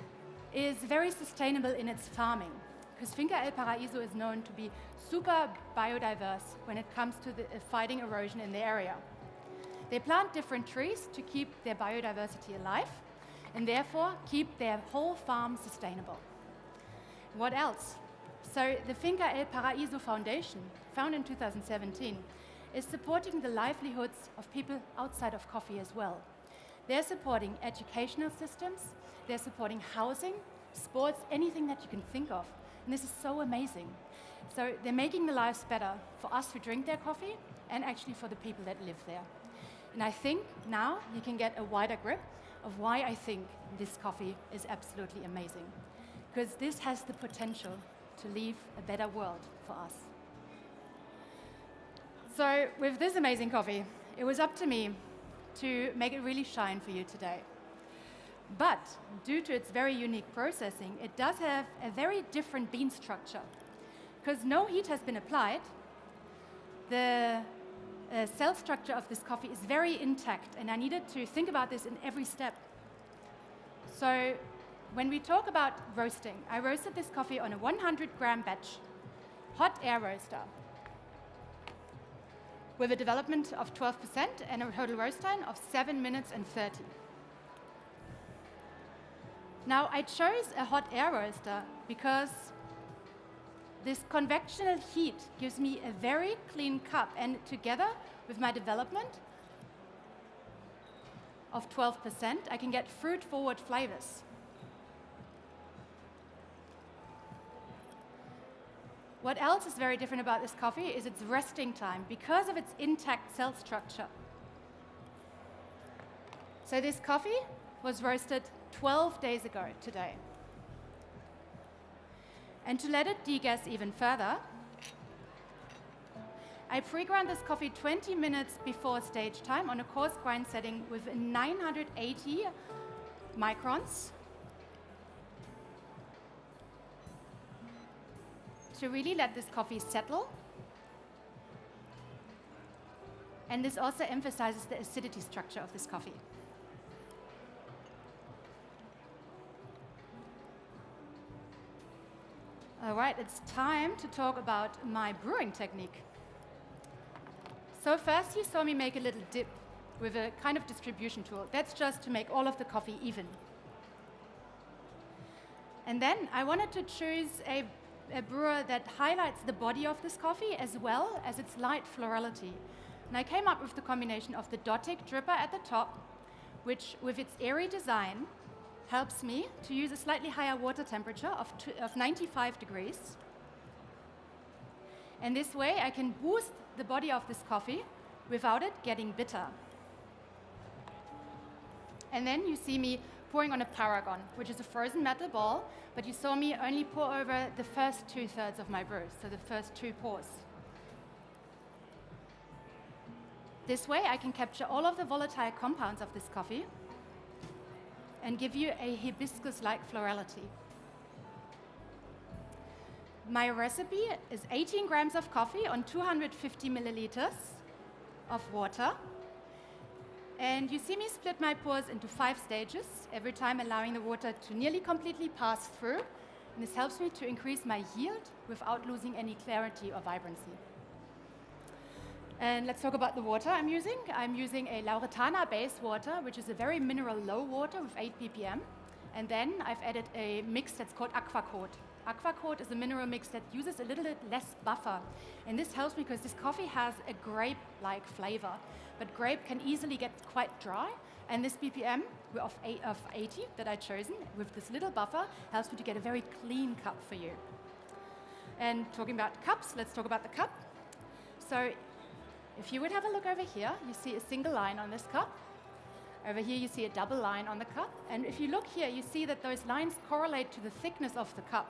is very sustainable in its farming, because Finca El Paraíso is known to be super biodiverse when it comes to fighting erosion in the area. They plant different trees to keep their biodiversity alive and therefore keep their whole farm sustainable. What else? So the Finca El Paraíso Foundation, founded in 2017, is supporting the livelihoods of people outside of coffee as well. They're supporting educational systems, they're supporting housing, sports, anything that you can think of. And this is so amazing. So they're making the lives better for us who drink their coffee and actually for the people that live there. And I think now you can get a wider grip of why I think this coffee is absolutely amazing. Because this has the potential to leave a better world for us. So with this amazing coffee, it was up to me to make it really shine for you today. But due to its very unique processing, it does have a very different bean structure. Because no heat has been applied, the cell structure of this coffee is very intact, and I needed to think about this in every step. So when we talk about roasting, I roasted this coffee on a 100-gram batch, hot air roaster, with a development of 12% and a total roast time of 7 minutes and 30. Now, I chose a hot air roaster because this convectional heat gives me a very clean cup, and together with my development of 12%, I can get fruit-forward flavors. What else is very different about this coffee is its resting time because of its intact cell structure. So this coffee was roasted 12 days ago today. And to let it degas even further, I pre-ground this coffee 20 minutes before stage time on a coarse grind setting with 980 microns to really let this coffee settle. And this also emphasizes the acidity structure of this coffee. All right, it's time to talk about my brewing technique. So first you saw me make a little dip with a kind of distribution tool. That's just to make all of the coffee even. And then I wanted to choose a brewer that highlights the body of this coffee as well as its light florality. And I came up with the combination of the Dotic dripper at the top, which with its airy design helps me to use a slightly higher water temperature of 95 degrees. And this way I can boost the body of this coffee without it getting bitter. And then you see me pouring on a Paragon, which is a frozen metal ball, but you saw me only pour over the first 2/3 of my brew, so the first 2 pours. This way I can capture all of the volatile compounds of this coffee and give you a hibiscus-like florality. My recipe is 18 grams of coffee on 250 milliliters of water. And you see me split my pours into 5 stages, every time allowing the water to nearly completely pass through. And this helps me to increase my yield without losing any clarity or vibrancy. And let's talk about the water I'm using. I'm using a Lauretana base water, which is a very mineral low water with 8 ppm. And then I've added a mix that's called Aquacode. Aquacode is a mineral mix that uses a little bit less buffer. And this helps me because this coffee has a grape-like flavor. But grape can easily get quite dry. And this BPM of 80 that I've chosen with this little buffer helps me to get a very clean cup for you. And talking about cups, let's talk about the cup. So if you would have a look over here, you see a single line on this cup. Over here, you see a double line on the cup. And if you look here, you see that those lines correlate to the thickness of the cup.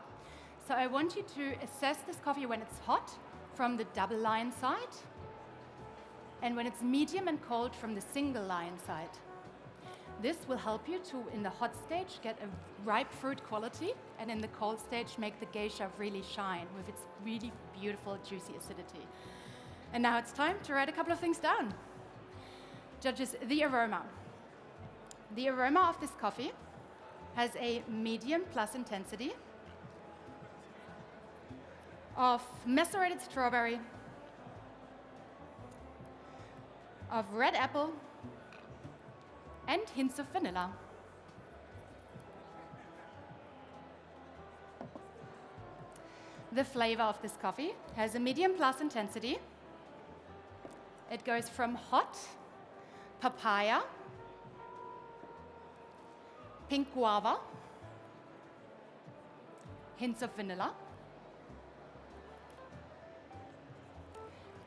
So I want you to assess this coffee when it's hot from the double line side, and when it's medium and cold from the single line side. This will help you to, in the hot stage, get a ripe fruit quality, and in the cold stage, make the geisha really shine with its really beautiful, juicy acidity. And now it's time to write a couple of things down. Judges, the aroma. The aroma of this coffee has a medium plus intensity of macerated strawberry, of red apple, and hints of vanilla. The flavor of this coffee has a medium plus intensity. It goes from hot, papaya, pink guava, hints of vanilla,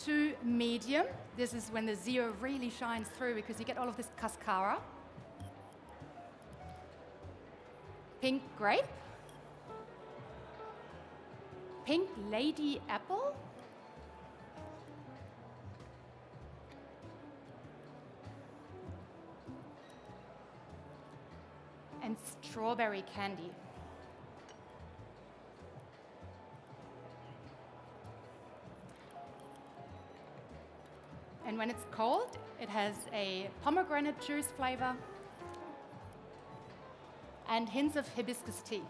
to medium. This is when the zero really shines through because you get all of this cascara, pink grape, pink lady apple, and strawberry candy. And when it's cold, it has a pomegranate juice flavor and hints of hibiscus tea.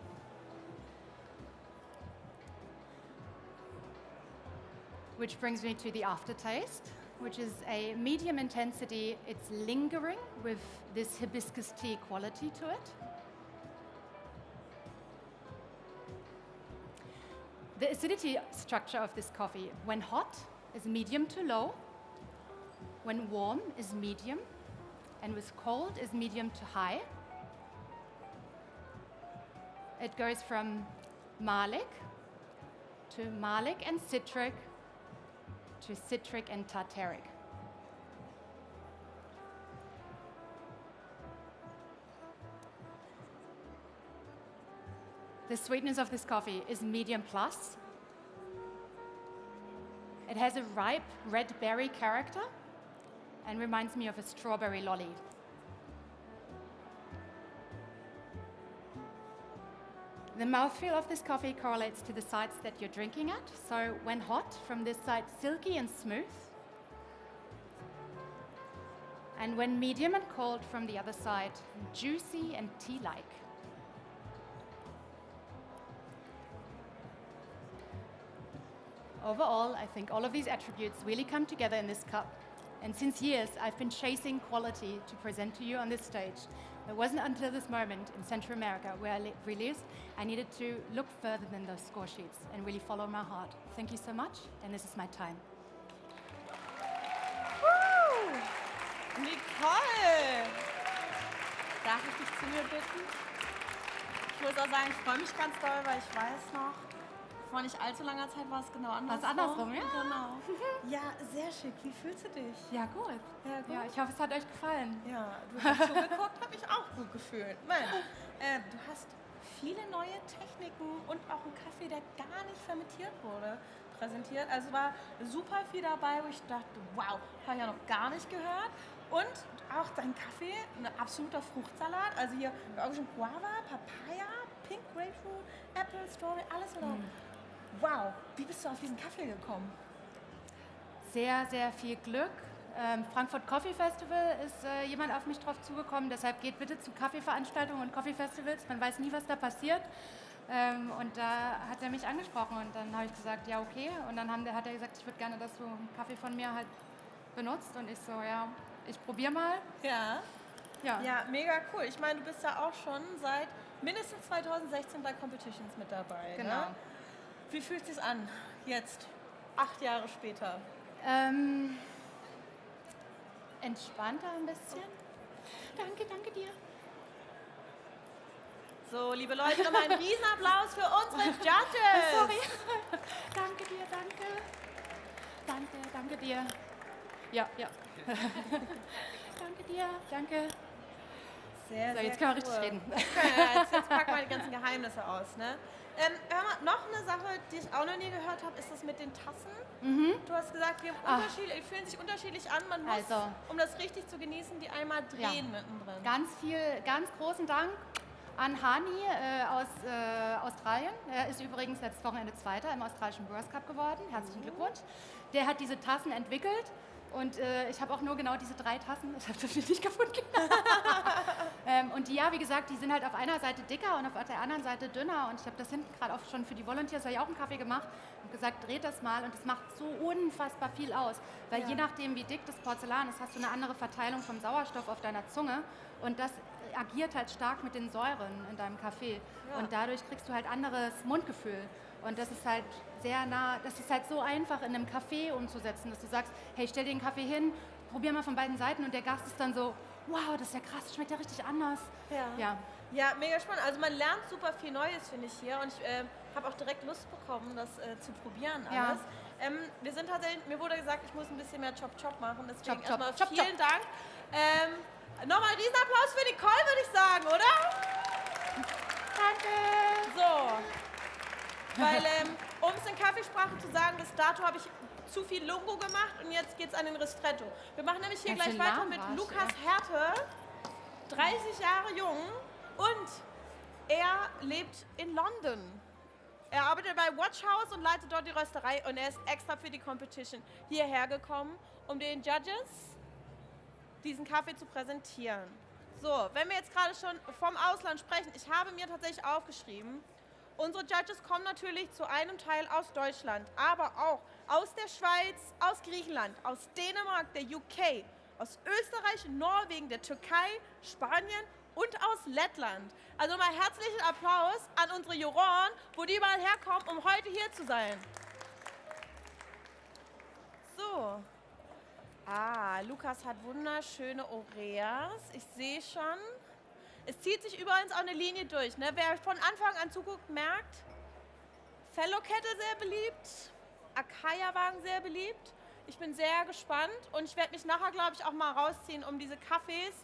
Which brings me to the aftertaste, which is a medium intensity. It's lingering with this hibiscus tea quality to it. The acidity structure of this coffee, when hot, is medium to low. When warm is medium, and with cold is medium to high. It goes from malic to malic and citric to citric and tartaric. The sweetness of this coffee is medium plus. It has a ripe red berry character and reminds me of a strawberry lolly. The mouthfeel of this coffee correlates to the sides that you're drinking at. So when hot, from this side, silky and smooth. And when medium and cold, from the other side, juicy and tea-like. Overall, I think all of these attributes really come together in this cup. And since years, I've been chasing quality to present to you on this stage. It wasn't until this moment in Central America where I realized I needed to look further than those score sheets and really follow my heart. Thank you so much, and this is my time. Nicole! Darf ich dich zu mir bitten? Ich muss auch sagen, ich freue mich ganz doll, weil ich weiß noch, vor nicht allzu langer Zeit war es genau andersrum. Was andersrum, ja? Genau. Ja, sehr schick. Wie fühlst du dich? Ja, gut. Ja, gut. Ja, ich hoffe, es hat euch gefallen. Ja, du hast zugeguckt, habe ich auch gut gefühlt. Mensch, du hast viele neue Techniken und auch einen Kaffee, der gar nicht fermentiert wurde, präsentiert. Also war super viel dabei, wo ich dachte, wow, habe ich ja noch gar nicht gehört. Und auch dein Kaffee, ein absoluter Fruchtsalat. Also hier Orange Guava, Papaya, Pink Grapefruit, Apple, Strawberry, alles oder. Wow, wie bist du auf diesen Kaffee gekommen? Sehr, sehr viel Glück. Frankfurt Coffee Festival ist jemand auf mich drauf zugekommen, deshalb geht bitte zu Kaffeeveranstaltungen und Coffee Festivals, man weiß nie, was da passiert. Und da hat er mich angesprochen und dann habe ich gesagt, ja okay. Und dann hat er gesagt, ich würde gerne, dass du einen Kaffee von mir halt benutzt. Und ich so, ja, ich probiere mal. Ja, mega cool. Ich meine, du bist ja auch schon seit mindestens 2016 bei Competitions mit dabei. Genau. Ne? Wie fühlt es sich an, jetzt, 8 Jahre später? Entspannter ein bisschen. Danke dir. So, liebe Leute, nochmal einen Riesenapplaus für unsere Judges. Sorry. Danke dir. Danke dir. Ja. Danke. Sehr, so, jetzt sehr können wir richtig reden. Jetzt packen wir die ganzen Geheimnisse aus. Ne? Hör mal, noch eine Sache, die ich auch noch nie gehört habe, ist das mit den Tassen. Du hast gesagt, die fühlen sich unterschiedlich an. Man muss, um das richtig zu genießen, die einmal drehen mittendrin. Ganz großen Dank an Hani aus Australien. Er ist übrigens letztes Wochenende Zweiter im australischen Brewers Cup geworden. Herzlichen Glückwunsch. Der hat diese Tassen entwickelt. Und ich habe auch nur genau diese 3 Tassen, ich habe das nicht gefunden. Und die, wie gesagt, die sind halt auf einer Seite dicker und auf der anderen Seite dünner. Und ich habe das hinten gerade auch schon für die Volunteers auch einen Kaffee gemacht und gesagt, dreht das mal. Und das macht so unfassbar viel aus. Weil je nachdem, wie dick das Porzellan ist, hast du eine andere Verteilung vom Sauerstoff auf deiner Zunge. Und das agiert halt stark mit den Säuren in deinem Kaffee. Ja. Und dadurch kriegst du halt anderes Mundgefühl. Und das ist halt das ist halt so einfach in einem Café umzusetzen, dass du sagst, hey, stell dir den Kaffee hin, probier mal von beiden Seiten und der Gast ist dann so, wow, das ist ja krass, das schmeckt ja richtig anders. Ja, mega spannend. Also man lernt super viel Neues, finde ich, hier. Und ich habe auch direkt Lust bekommen, das zu probieren alles. Wir sind tatsächlich, mir wurde gesagt, ich muss ein bisschen mehr Chop-Chop machen, deswegen erstmal vielen Dank. Nochmal einen Riesenapplaus für Nicole, würde ich sagen, oder? Danke! So. Weil, um es in Kaffeesprache zu sagen, bis dato habe ich zu viel Lungo gemacht und jetzt geht es an den Ristretto. Wir machen nämlich hier gleich weiter mit Lukas Härtel, 30 Jahre jung, Und er lebt in London. Er arbeitet bei Watch House und leitet dort die Rösterei und er ist extra für die Competition hierher gekommen, um den Judges diesen Kaffee zu präsentieren. So, wenn wir jetzt gerade schon vom Ausland sprechen, ich habe mir tatsächlich aufgeschrieben, unsere Judges kommen natürlich zu einem Teil aus Deutschland, aber auch aus der Schweiz, aus Griechenland, aus Dänemark, der UK, aus Österreich, Norwegen, der Türkei, Spanien und aus Lettland. Also mal herzlichen Applaus an unsere Juroren, wo die überall herkommen, um heute hier zu sein. So. Lukas hat wunderschöne Oreas. Ich sehe schon. Es zieht sich übrigens auch eine Linie durch. Ne? Wer von Anfang an zuguckt, merkt, Fellowkette sehr beliebt, Acaia-Wagen sehr beliebt. Ich bin sehr gespannt und ich werde mich nachher, glaube ich, auch mal rausziehen, um diese Kaffees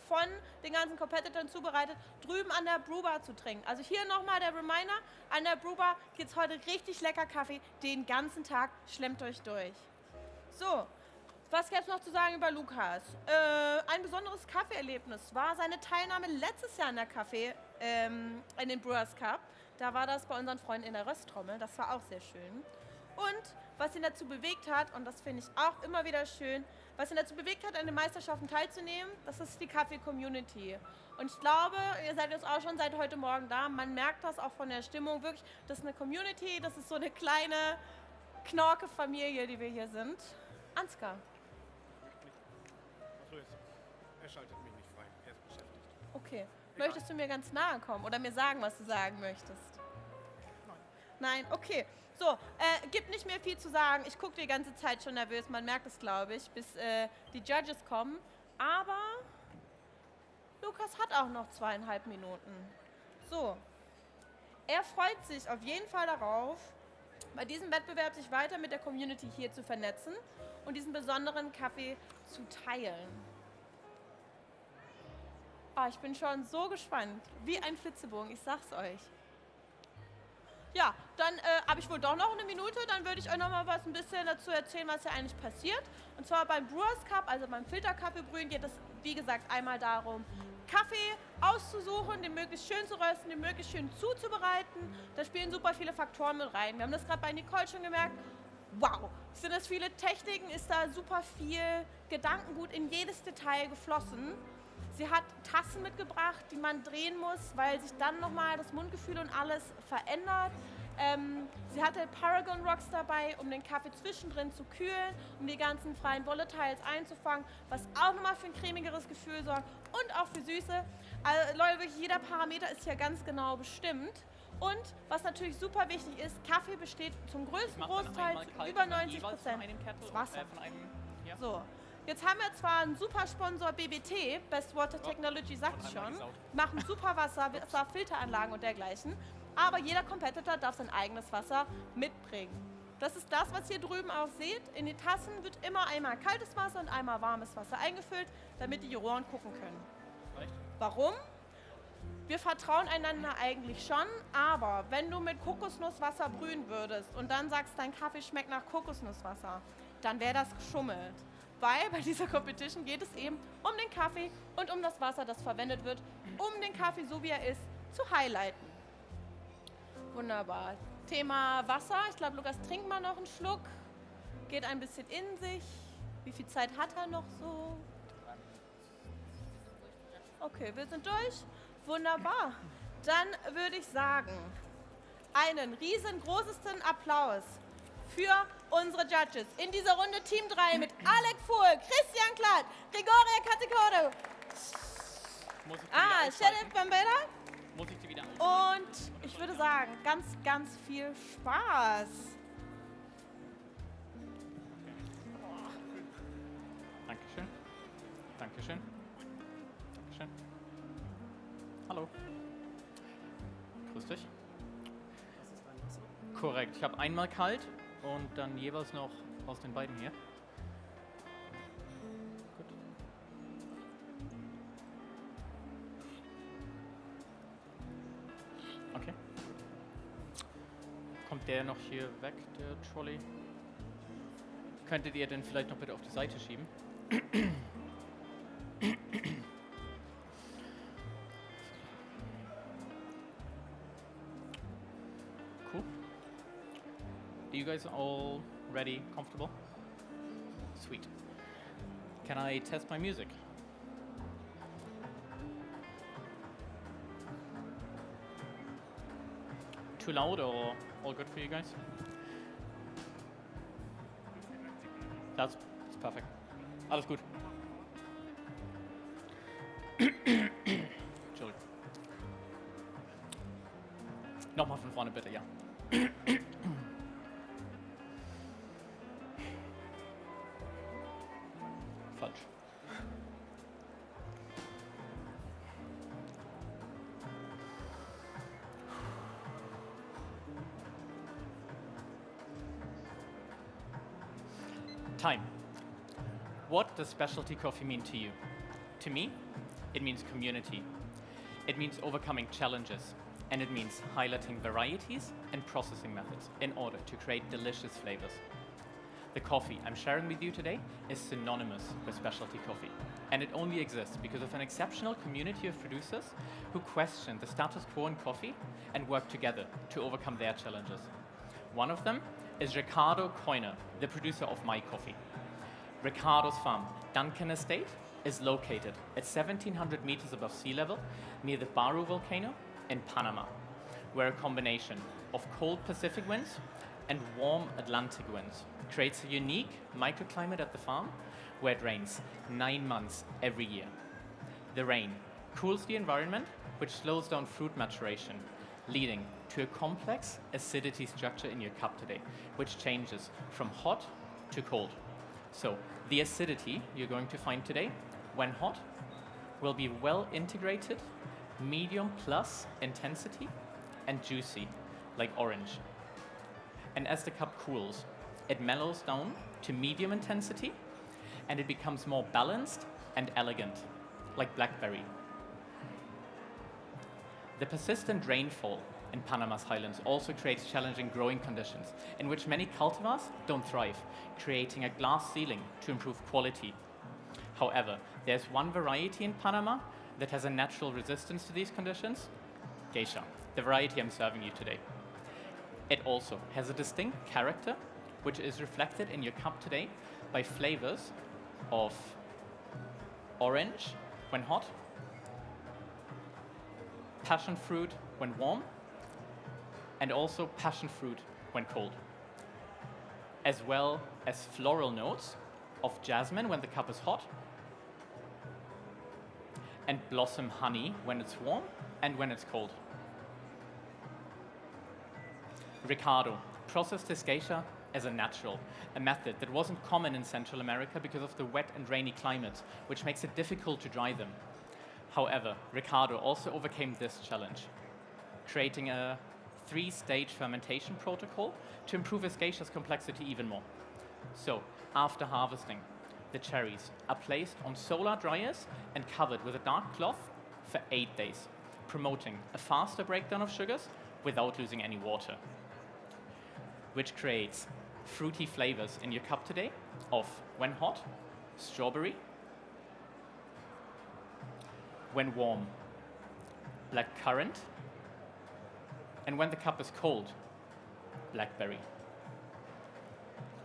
von den ganzen Competitoren zubereitet, drüben an der Brewbar zu trinken. Also hier nochmal der Reminder, an der Brewbar gibt es heute richtig lecker Kaffee, den ganzen Tag, schlemmt euch durch. So, was gäbe es noch zu sagen über Lukas? Ein besonderes Kaffeeerlebnis war seine Teilnahme letztes Jahr in der Kaffee, in den Brewers Cup. Da war das bei unseren Freunden in der Rösttrommel, das war auch sehr schön. Und was ihn dazu bewegt hat, und das finde ich auch immer wieder schön, was ihn dazu bewegt hat, an den Meisterschaften teilzunehmen, das ist die Kaffee-Community. Und ich glaube, ihr seid jetzt auch schon seit heute Morgen da, man merkt das auch von der Stimmung wirklich, das ist eine Community, das ist so eine kleine Knorke-Familie, die wir hier sind. Ansgar. Er schaltet mich nicht frei, er ist beschäftigt. Okay. Möchtest du mir ganz nahe kommen oder mir sagen, was du sagen möchtest? Nein, okay. So, gibt nicht mehr viel zu sagen. Ich gucke die ganze Zeit schon nervös, man merkt es, glaube ich, bis die Judges kommen. Aber Lukas hat auch noch 2,5 Minuten. So, er freut sich auf jeden Fall darauf, bei diesem Wettbewerb sich weiter mit der Community hier zu vernetzen und diesen besonderen Kaffee zu teilen. Ich bin schon so gespannt, wie ein Flitzebogen, ich sag's euch. Ja, dann habe ich wohl doch noch eine Minute, dann würde ich euch noch mal ein bisschen dazu erzählen, was hier eigentlich passiert. Und zwar beim Brewers Cup, also beim Filterkaffeebrühen, geht es, wie gesagt, einmal darum, Kaffee auszusuchen, den möglichst schön zu rösten, den möglichst schön zuzubereiten. Da spielen super viele Faktoren mit rein. Wir haben das gerade bei Nicole schon gemerkt. Wow, sind das viele Techniken, ist da super viel Gedankengut in jedes Detail geflossen. Sie hat Tassen mitgebracht, die man drehen muss, weil sich dann nochmal das Mundgefühl und alles verändert. Sie hatte Paragon Rocks dabei, um den Kaffee zwischendrin zu kühlen, um die ganzen freien Volatiles einzufangen, was auch nochmal für ein cremigeres Gefühl sorgt und auch für Süße. Also Leute, wirklich jeder Parameter ist hier ganz genau bestimmt. Und was natürlich super wichtig ist, Kaffee besteht zum größten Großteil zu über 90% aus Wasser. So. Jetzt haben wir zwar einen super Sponsor BWT, Best Water Technology sagt schon, machen super Wasserfilteranlagen und dergleichen, aber jeder Competitor darf sein eigenes Wasser mitbringen. Das ist das, was ihr drüben auch seht. In die Tassen wird immer einmal kaltes Wasser und einmal warmes Wasser eingefüllt, damit die Juroren gucken können. Warum? Wir vertrauen einander eigentlich schon, aber wenn du mit Kokosnusswasser brühen würdest und dann sagst, dein Kaffee schmeckt nach Kokosnusswasser, dann wäre das geschummelt. Weil bei dieser Competition geht es eben um den Kaffee und um das Wasser, das verwendet wird, um den Kaffee, so wie er ist, zu highlighten. Wunderbar. Thema Wasser. Ich glaube, Lukas trinkt mal noch einen Schluck. Geht ein bisschen in sich. Wie viel Zeit hat er noch so? Okay, wir sind durch. Wunderbar. Dann würde ich sagen, einen riesengroßesten Applaus für unsere Judges. In dieser Runde Team 3 mit Alec Fuhl, Christian Klatt, Gregoria Katekodo, Sheriff Bambera. Muss ich die wieder Und ich würde sagen, ganz, ganz viel Spaß. Dankeschön. Dankeschön. Dankeschön. Hallo. Grüß dich. Was ist dein Wasser? Korrekt. Ich habe einmal kalt und dann jeweils noch aus den beiden hier. Gut. Okay. Kommt der noch hier weg, der Trolley? Könntet ihr den vielleicht noch bitte auf die Seite schieben? guys all ready, comfortable? Sweet. Can I test my music? Too loud or all good for you guys? That's perfekt. Alles gut. Entschuldigung. Nochmal von vorne bitte, ja. Falsch. Time. What does specialty coffee mean to you? To me, it means community. It means overcoming challenges, and it means highlighting varieties and processing methods in order to create delicious flavors. The coffee I'm sharing with you today is synonymous with specialty coffee, and it only exists because of an exceptional community of producers who question the status quo in coffee and work together to overcome their challenges. One of them is Ricardo Coiner, the producer of my coffee. Ricardo's farm, Duncan Estate, is located at 1,700 meters above sea level near the Baru volcano in Panama, where a combination of cold Pacific winds and warm Atlantic winds creates a unique microclimate at the farm where it rains 9 months every year. The rain cools the environment, which slows down fruit maturation, leading to a complex acidity structure in your cup today, which changes from hot to cold. So the acidity you're going to find today, when hot, will be well integrated, medium plus intensity, and juicy, like orange. And as the cup cools, it mellows down to medium intensity, and it becomes more balanced and elegant, like blackberry. The persistent rainfall in Panama's highlands also creates challenging growing conditions in which many cultivars don't thrive, creating a glass ceiling to improve quality. However, there's one variety in Panama that has a natural resistance to these conditions, Geisha, the variety I'm serving you today. It also has a distinct character, which is reflected in your cup today by flavors of orange when hot, passion fruit when warm, and also passion fruit when cold, as well as floral notes of jasmine when the cup is hot, and blossom honey when it's warm and when it's cold. Ricardo processed his geisha as a natural, a method that wasn't common in Central America because of the wet and rainy climate, which makes it difficult to dry them. However, Ricardo also overcame this challenge, creating a 3-stage fermentation protocol to improve his geisha's complexity even more. So, after harvesting, the cherries are placed on solar dryers and covered with a dark cloth for 8 days, promoting a faster breakdown of sugars without losing any water, which creates fruity flavors in your cup today of, when hot, strawberry, when warm, black currant, and when the cup is cold, blackberry.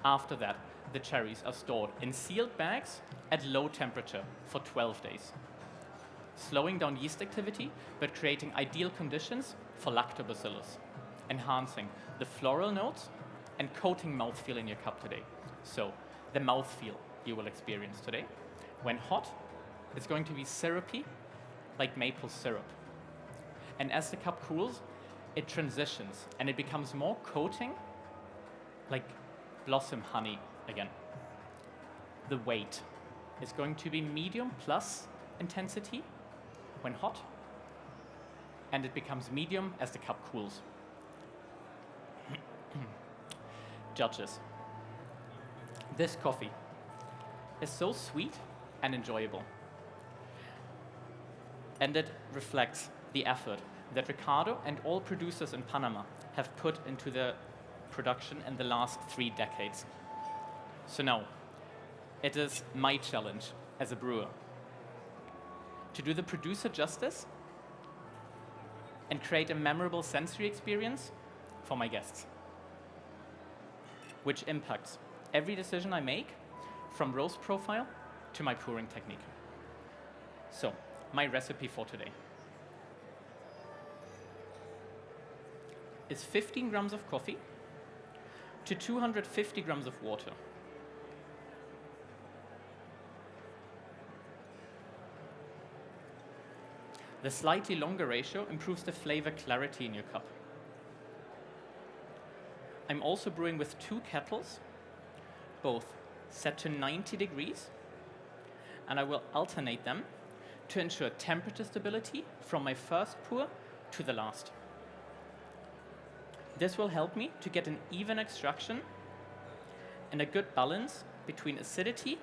After that, the cherries are stored in sealed bags at low temperature for 12 days, slowing down yeast activity but creating ideal conditions for lactobacillus, enhancing the floral notes and coating mouthfeel in your cup today. So, the mouthfeel you will experience today, when hot, it's going to be syrupy, like maple syrup. And as the cup cools, it transitions and it becomes more coating, like blossom honey again. The weight is going to be medium plus intensity when hot, and it becomes medium as the cup cools. Judges, this coffee is so sweet and enjoyable, and it reflects the effort that Ricardo and all producers in Panama have put into the production in the last 3 decades. So now, it is my challenge as a brewer to do the producer justice and create a memorable sensory experience for my guests. which impacts every decision I make, from roast profile to my pouring technique. So, my recipe for today is 15 grams of coffee to 250 grams of water. The slightly longer ratio improves the flavor clarity in your cup. I'm also brewing with 2 kettles, both set to 90 degrees, and I will alternate them to ensure temperature stability from my first pour to the last. This will help me to get an even extraction and a good balance between acidity,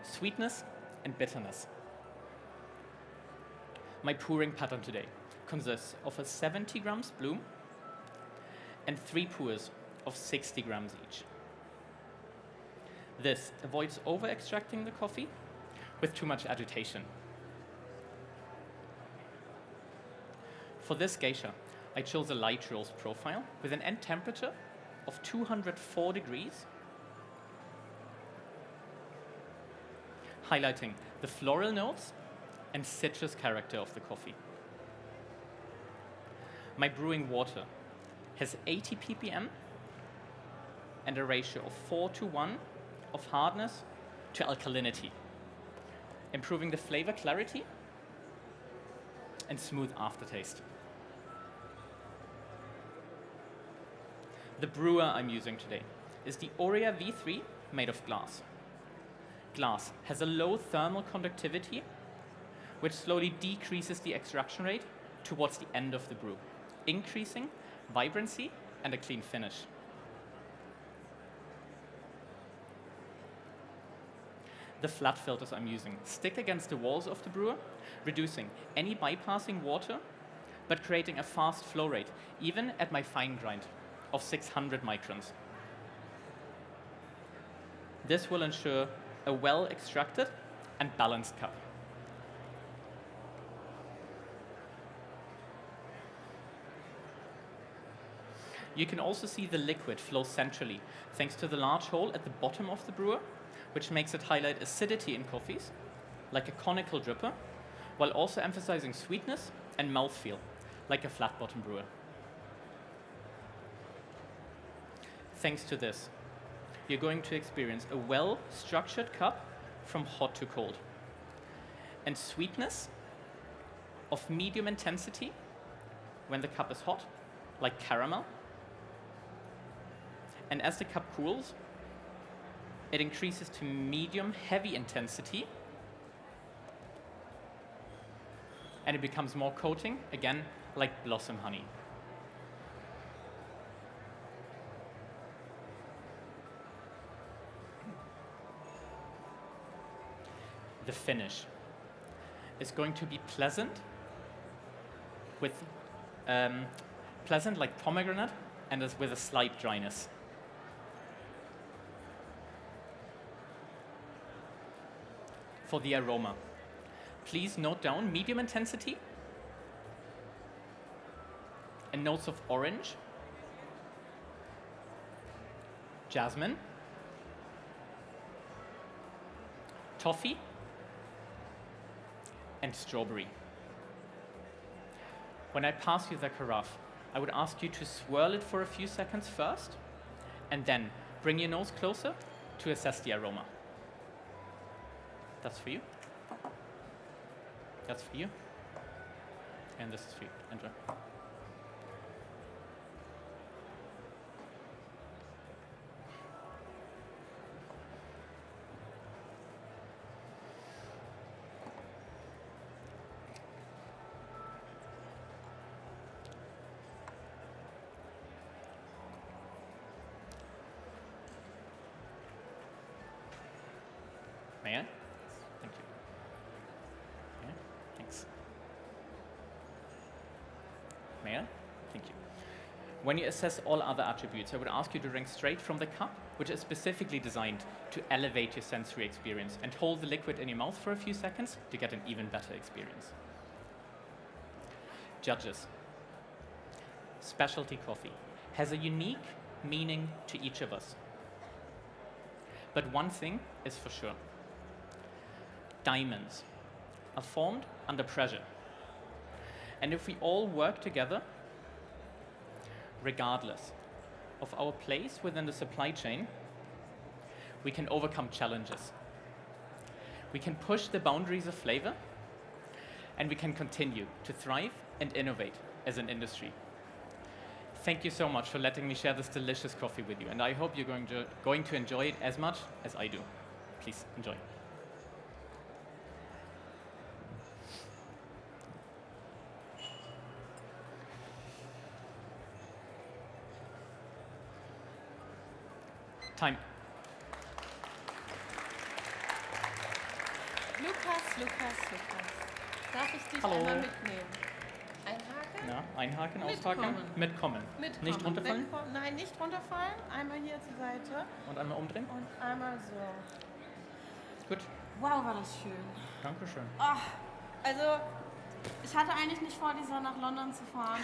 sweetness, and bitterness. My pouring pattern today consists of a 70 grams bloom and 3 pours of 60 grams each. This avoids over-extracting the coffee with too much agitation. For this geisha, I chose a light roast profile with an end temperature of 204 degrees, highlighting the floral notes and citrus character of the coffee. My brewing water has 80 ppm and a ratio of 4:1 of hardness to alkalinity, improving the flavor clarity and smooth aftertaste. The brewer I'm using today is the Oria V3 made of glass. Glass has a low thermal conductivity, which slowly decreases the extraction rate towards the end of the brew, increasing vibrancy and a clean finish. The flat filters I'm using stick against the walls of the brewer, reducing any bypassing water, but creating a fast flow rate, even at my fine grind of 600 microns. This will ensure a well-extracted and balanced cup. You can also see the liquid flow centrally, thanks to the large hole at the bottom of the brewer, which makes it highlight acidity in coffees, like a conical dripper, while also emphasizing sweetness and mouthfeel, like a flat-bottom brewer. Thanks to this, you're going to experience a well-structured cup from hot to cold, and sweetness of medium intensity when the cup is hot, like caramel. And as the cup cools, it increases to medium heavy intensity, and it becomes more coating, again, like blossom honey. The finish is going to be pleasant, with pleasant like pomegranate, and with a slight dryness. For the aroma, please note down medium intensity and notes of orange, jasmine, toffee, and strawberry. When I pass you the carafe, I would ask you to swirl it for a few seconds first, and then bring your nose closer to assess the aroma. That's for you. That's for you. And this is for you. Enjoy. May I? Thank you. May I? Thanks. May I? Thank you. When you assess all other attributes, I would ask you to drink straight from the cup, which is specifically designed to elevate your sensory experience, and hold the liquid in your mouth for a few seconds to get an even better experience. Judges, specialty coffee has a unique meaning to each of us. But one thing is for sure. Diamonds are formed under pressure. And if we all work together, regardless of our place within the supply chain, we can overcome challenges. We can push the boundaries of flavor, and we can continue to thrive and innovate as an industry. Thank you so much for letting me share this delicious coffee with you, and I hope you're going to enjoy it as much as I do. Please enjoy. Time. Lukas. Darf ich dich Hallo. einmal mitnehmen? Einhaken? Ja, einhaken, aushaken, mitkommen. Nicht runterfallen? Nein, nicht runterfallen. Einmal hier zur Seite. Und einmal umdrehen? Und einmal so. Gut. Wow, war das schön. Dankeschön. Also, ich hatte eigentlich nicht vor, dieses Jahr nach London zu fahren.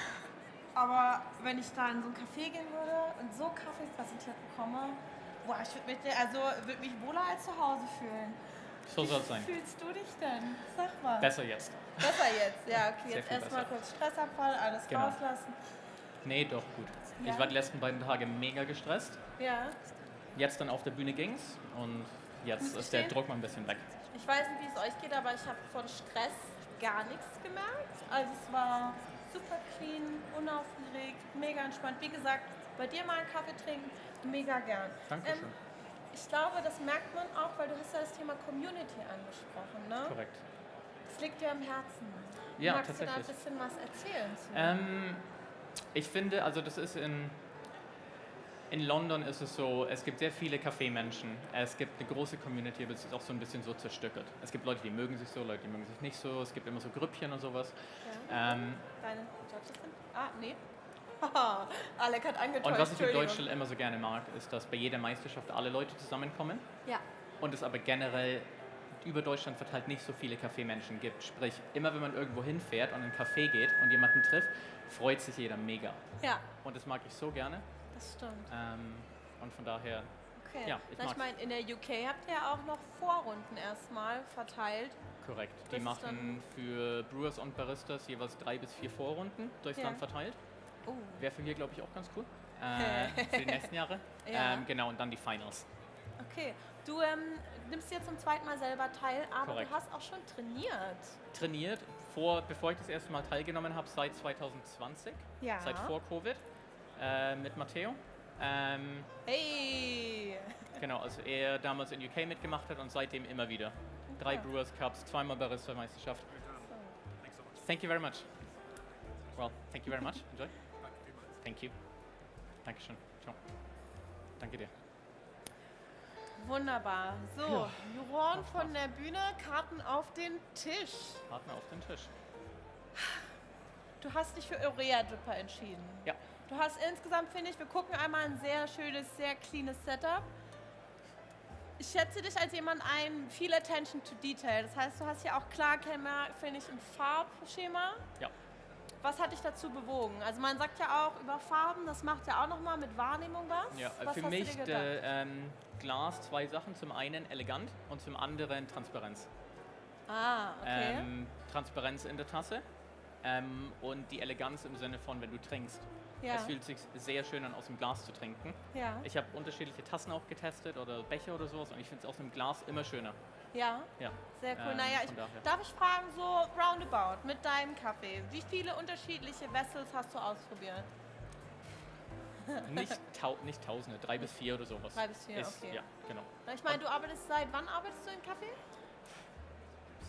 Aber wenn ich da in so ein Café gehen würde und so Kaffee präsentiert bekomme, boah, ich würde mich wohler als zu Hause fühlen. So soll es sein. Wie fühlst du dich denn? Sag mal. Besser jetzt. Besser jetzt, ja, okay. Sehr Jetzt viel erstmal besser. kurz Stressabfall, alles Genau. rauslassen. Nee, doch, gut. Ja? Ich war die letzten beiden Tage mega gestresst. Ja. Jetzt dann auf der Bühne ging's und jetzt Muss ich ist der stehen? Druck mal ein bisschen weg. Ich weiß nicht, wie es euch geht, aber ich habe von Stress gar nichts gemerkt. Also es war super clean, unaufgeregt, mega entspannt. Wie gesagt, bei dir mal einen Kaffee trinken, mega gern. Dankeschön. Ich glaube, das merkt man auch, weil du hast ja das Thema Community angesprochen, ne? Korrekt. Das liegt dir am Herzen. Ja, Magst tatsächlich. du da ein bisschen was erzählen zu? Ich finde, also das ist in London ist es so, es gibt sehr viele Kaffeemenschen, es gibt eine große Community, aber es ist auch so ein bisschen so zerstückelt. Es gibt Leute, die mögen sich so, Leute, die mögen sich nicht so, es gibt immer so Grüppchen und sowas. Ja. Deine Judges sind? Nee. Alec hat angetäuscht. Und was ich in Entschuldigung. Deutschland immer so gerne mag, ist, dass bei jeder Meisterschaft alle Leute zusammenkommen. Ja. Und es aber generell über Deutschland verteilt nicht so viele Kaffeemenschen gibt. Sprich, immer wenn man irgendwo hinfährt und in einen Café geht und jemanden trifft, freut sich jeder mega. Ja. Und das mag ich so gerne. Das stimmt. Und von daher, Okay. ja, ich mag's. Ich meine, in der UK habt ihr ja auch noch Vorrunden erstmal verteilt. Korrekt. Das Die ist machen für Brewers und Baristas jeweils 3 bis 4 Vorrunden durchs Ja. Land verteilt. Oh. Wäre für hier, glaube ich, auch ganz cool. Für die nächsten Jahre. Ja. Genau, und dann die Finals. Okay. Du nimmst jetzt zum zweiten Mal selber teil, aber Korrekt. du hast auch schon trainiert. Trainiert, bevor ich das erste Mal teilgenommen habe, seit 2020, Ja. seit vor Covid, mit Matteo. Hey! Genau, also er damals in UK mitgemacht hat und seitdem immer wieder. 3 Okay. Brewers Cups, 2-mal Barista-Meisterschaft. Thank you very much. Well, thank you very much. Enjoy. Thank you. Dankeschön. Ciao. Danke dir. Wunderbar. So, Ja. Juroren von der Bühne, Karten auf den Tisch. Partner auf den Tisch. Du hast dich für Urea Dripper entschieden. Ja. Du hast insgesamt, finde ich, wir gucken einmal ein sehr schönes, sehr cleanes Setup. Ich schätze dich als jemand ein, viel Attention to Detail. Das heißt, du hast hier auch klar, finde ich, ein Farbschema. Ja. Was hat dich dazu bewogen? Also man sagt ja auch über Farben, das macht ja auch nochmal mit Wahrnehmung was. Ja, Was für hast mich du dir gedacht? Glas 2 Sachen. Zum einen elegant und zum anderen Transparenz. Okay. Transparenz in der Tasse und die Eleganz im Sinne von, wenn du trinkst. Ja. Es fühlt sich sehr schön an, aus dem Glas zu trinken. Ja. Ich habe unterschiedliche Tassen auch getestet oder Becher oder sowas und ich finde es aus dem Glas immer schöner. Ja. Ja. Sehr cool. Naja, von daher. darf ich fragen, so roundabout mit deinem Kaffee, wie viele unterschiedliche Vessels hast du ausprobiert? Nicht Tausende, 3 bis 4 oder sowas. 3 bis 4, Ist, okay. Ja, genau. Ich meine, du arbeitest seit wann arbeitest du in Kaffee?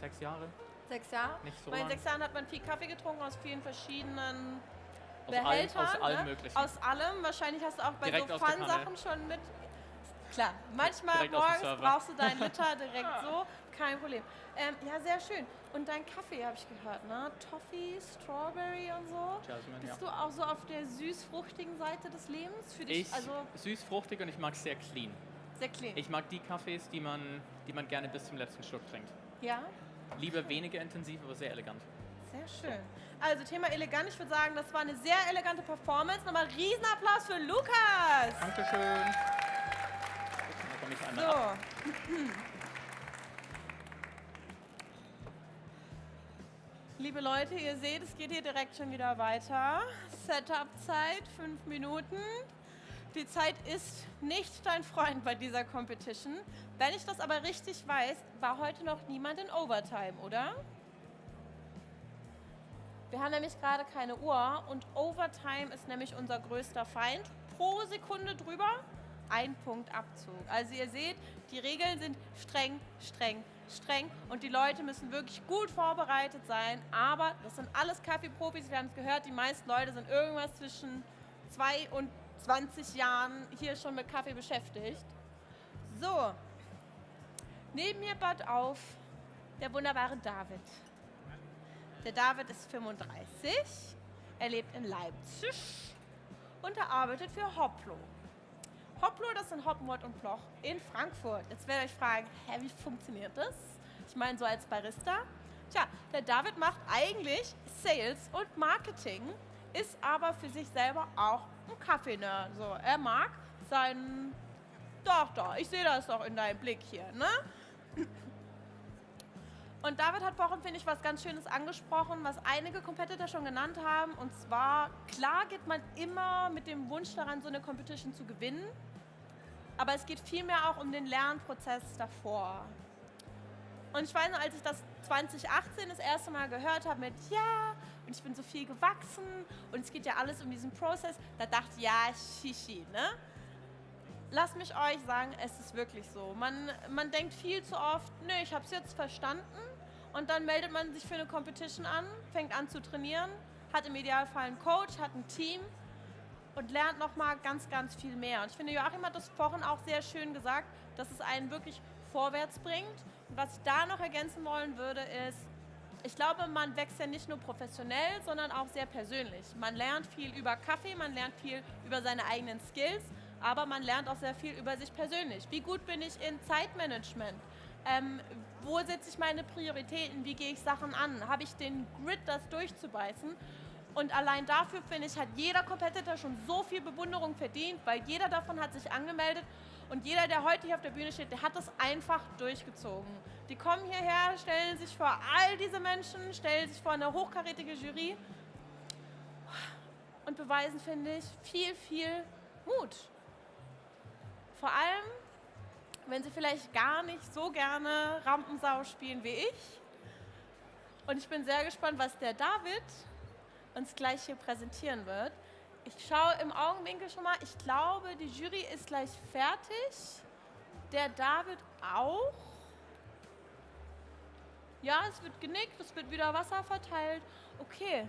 6 Jahre. 6 Jahre? Nicht so Weil in lang. 6 Jahren hat man viel Kaffee getrunken aus vielen verschiedenen Aus allem- Behältern. aus allem ne? Möglichen. Aus allem. Wahrscheinlich hast du auch bei Direkt so aus der Kanne. Fun-Sachen schon mit. Klar, manchmal Direkt aus dem morgens Server. brauchst du deinen Liter direkt so. Kein Problem. Ja, sehr schön. Und dein Kaffee habe ich gehört, ne? Toffee, Strawberry und so. Jasmine, Bist ja. du auch so auf der süß-fruchtigen Seite des Lebens? Für dich, Ich also süß, fruchtig und ich mag es sehr clean. sehr clean. Ich mag die Kaffees, die man gerne bis zum letzten Schluck trinkt. Ja? Lieber weniger intensiv, aber sehr elegant. Sehr schön. Also Thema elegant, ich würde sagen, das war eine sehr elegante Performance. Nochmal Riesenapplaus für Lukas. Dankeschön. mich einmal ab. So. Liebe Leute, ihr seht, es geht hier direkt schon wieder weiter. Setup-Zeit, 5 Minuten. Die Zeit ist nicht dein Freund bei dieser Competition. Wenn ich das aber richtig weiß, war heute noch niemand in Overtime, oder? Wir haben nämlich gerade keine Uhr und Overtime ist nämlich unser größter Feind. Pro Sekunde drüber, 1 Punkt Abzug. Also ihr seht, die Regeln sind streng, streng, streng und die Leute müssen wirklich gut vorbereitet sein. Aber das sind alles Kaffeeprofis, wir haben es gehört, die meisten Leute sind irgendwas zwischen 2 und 20 Jahren hier schon mit Kaffee beschäftigt. So, neben mir baut auf der wunderbare David. Der David ist 35, er lebt in Leipzig und er arbeitet für Hoplo. Hoplo, das sind Hoppenwort und Bloch in Frankfurt. Jetzt werdet ihr euch fragen, hä, wie funktioniert das? Ich meine, so als Barista. Tja, der David macht eigentlich Sales und Marketing, ist aber für sich selber auch ein Kaffee-Nerd. So, er mag seinen... Doch, ich sehe das doch in deinem Blick hier, ne? Und David hat vorhin, finde ich, was ganz Schönes angesprochen, was einige Competitor schon genannt haben. Und zwar, klar geht man immer mit dem Wunsch daran, so eine Competition zu gewinnen. Aber es geht vielmehr auch um den Lernprozess davor. Und ich weiß noch, als ich das 2018 das erste Mal gehört habe mit ja, und ich bin so viel gewachsen und es geht ja alles um diesen Prozess, da dachte ich, ja, shishi, ne? Lasst mich euch sagen, es ist wirklich so. Man denkt viel zu oft, nö, ich habe es jetzt verstanden und dann meldet man sich für eine Competition an, fängt an zu trainieren, hat im Idealfall einen Coach, hat ein Team und lernt nochmal ganz, ganz viel mehr. Und ich finde, Joachim hat das vorhin auch sehr schön gesagt, dass es einen wirklich vorwärts bringt. Und was ich da noch ergänzen wollen würde, ist, ich glaube, man wächst ja nicht nur professionell, sondern auch sehr persönlich. Man lernt viel über Kaffee, man lernt viel über seine eigenen Skills, aber man lernt auch sehr viel über sich persönlich. Wie gut bin ich in Zeitmanagement? Wo setze ich meine Prioritäten? Wie gehe ich Sachen an? Habe ich den Grit, das durchzubeißen? Und allein dafür, finde ich, hat jeder Competitor schon so viel Bewunderung verdient, weil jeder davon hat sich angemeldet und jeder, der heute hier auf der Bühne steht, der hat das einfach durchgezogen. Die kommen hierher, stellen sich vor all diese Menschen, stellen sich vor eine hochkarätige Jury und beweisen, finde ich, viel, viel Mut. Vor allem, wenn sie vielleicht gar nicht so gerne Rampensau spielen wie ich. Und ich bin sehr gespannt, was der David uns gleich hier präsentieren wird. Ich schaue im Augenwinkel schon mal, ich glaube, die Jury ist gleich fertig. Der David auch. Ja, es wird genickt, es wird wieder Wasser verteilt. Okay.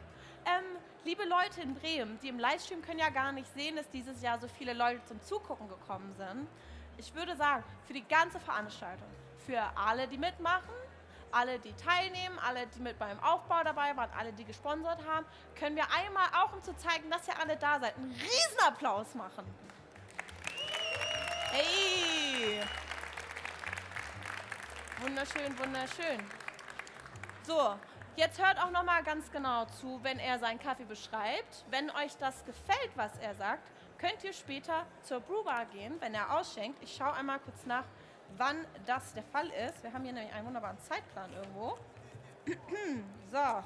Liebe Leute in Bremen, die im Livestream können ja gar nicht sehen, dass dieses Jahr so viele Leute zum Zugucken gekommen sind. Ich würde sagen, für die ganze Veranstaltung, für alle, die mitmachen, alle, die teilnehmen, alle, die mit beim Aufbau dabei waren, alle, die gesponsert haben, können wir einmal, auch um zu zeigen, dass ihr alle da seid, einen Riesenapplaus machen. Hey! Wunderschön, wunderschön. So, jetzt hört auch noch mal ganz genau zu, wenn er seinen Kaffee beschreibt. Wenn euch das gefällt, was er sagt, könnt ihr später zur Brewbar gehen, wenn er ausschenkt. Ich schaue einmal kurz nach, wann das der Fall ist. Wir haben hier nämlich einen wunderbaren Zeitplan irgendwo. So.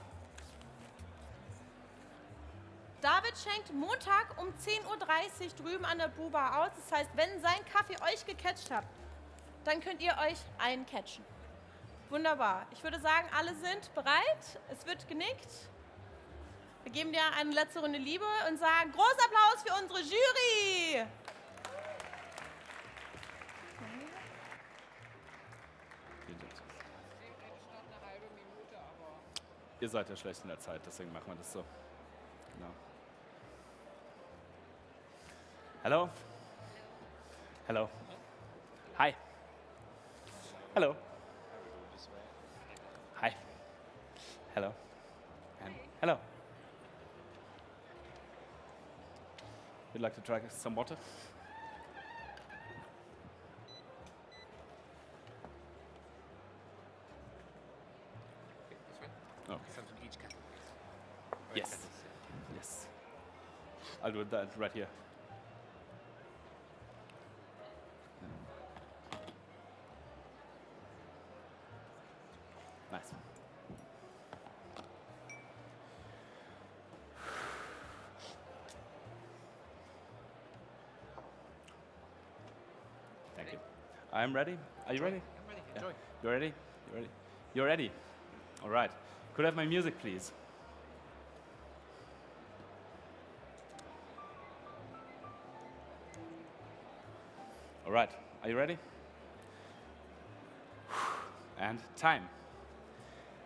David schenkt Montag um 10:30 Uhr drüben an der Brewbar aus. Das heißt, wenn sein Kaffee euch gecatcht hat, dann könnt ihr euch einen catchen. Wunderbar. Ich würde sagen, alle sind bereit. Es wird genickt. Wir geben dir eine letzte Runde Liebe und sagen, großen Applaus für unsere Jury. Ihr seid ja schlecht in der Zeit, deswegen machen wir das so. Genau. Hello. Hello. Hi. Hello. Hi. Hello. And hello. Would you like to try some water? Okay. Something each category. Yes. Yes. I'll do that right here. Nice. Thank you. I'm ready. Are you ready? I'm ready. Yeah. Enjoy. You ready? You ready? You're ready? All right. Could I have my music, please? All right. Are you ready? And time.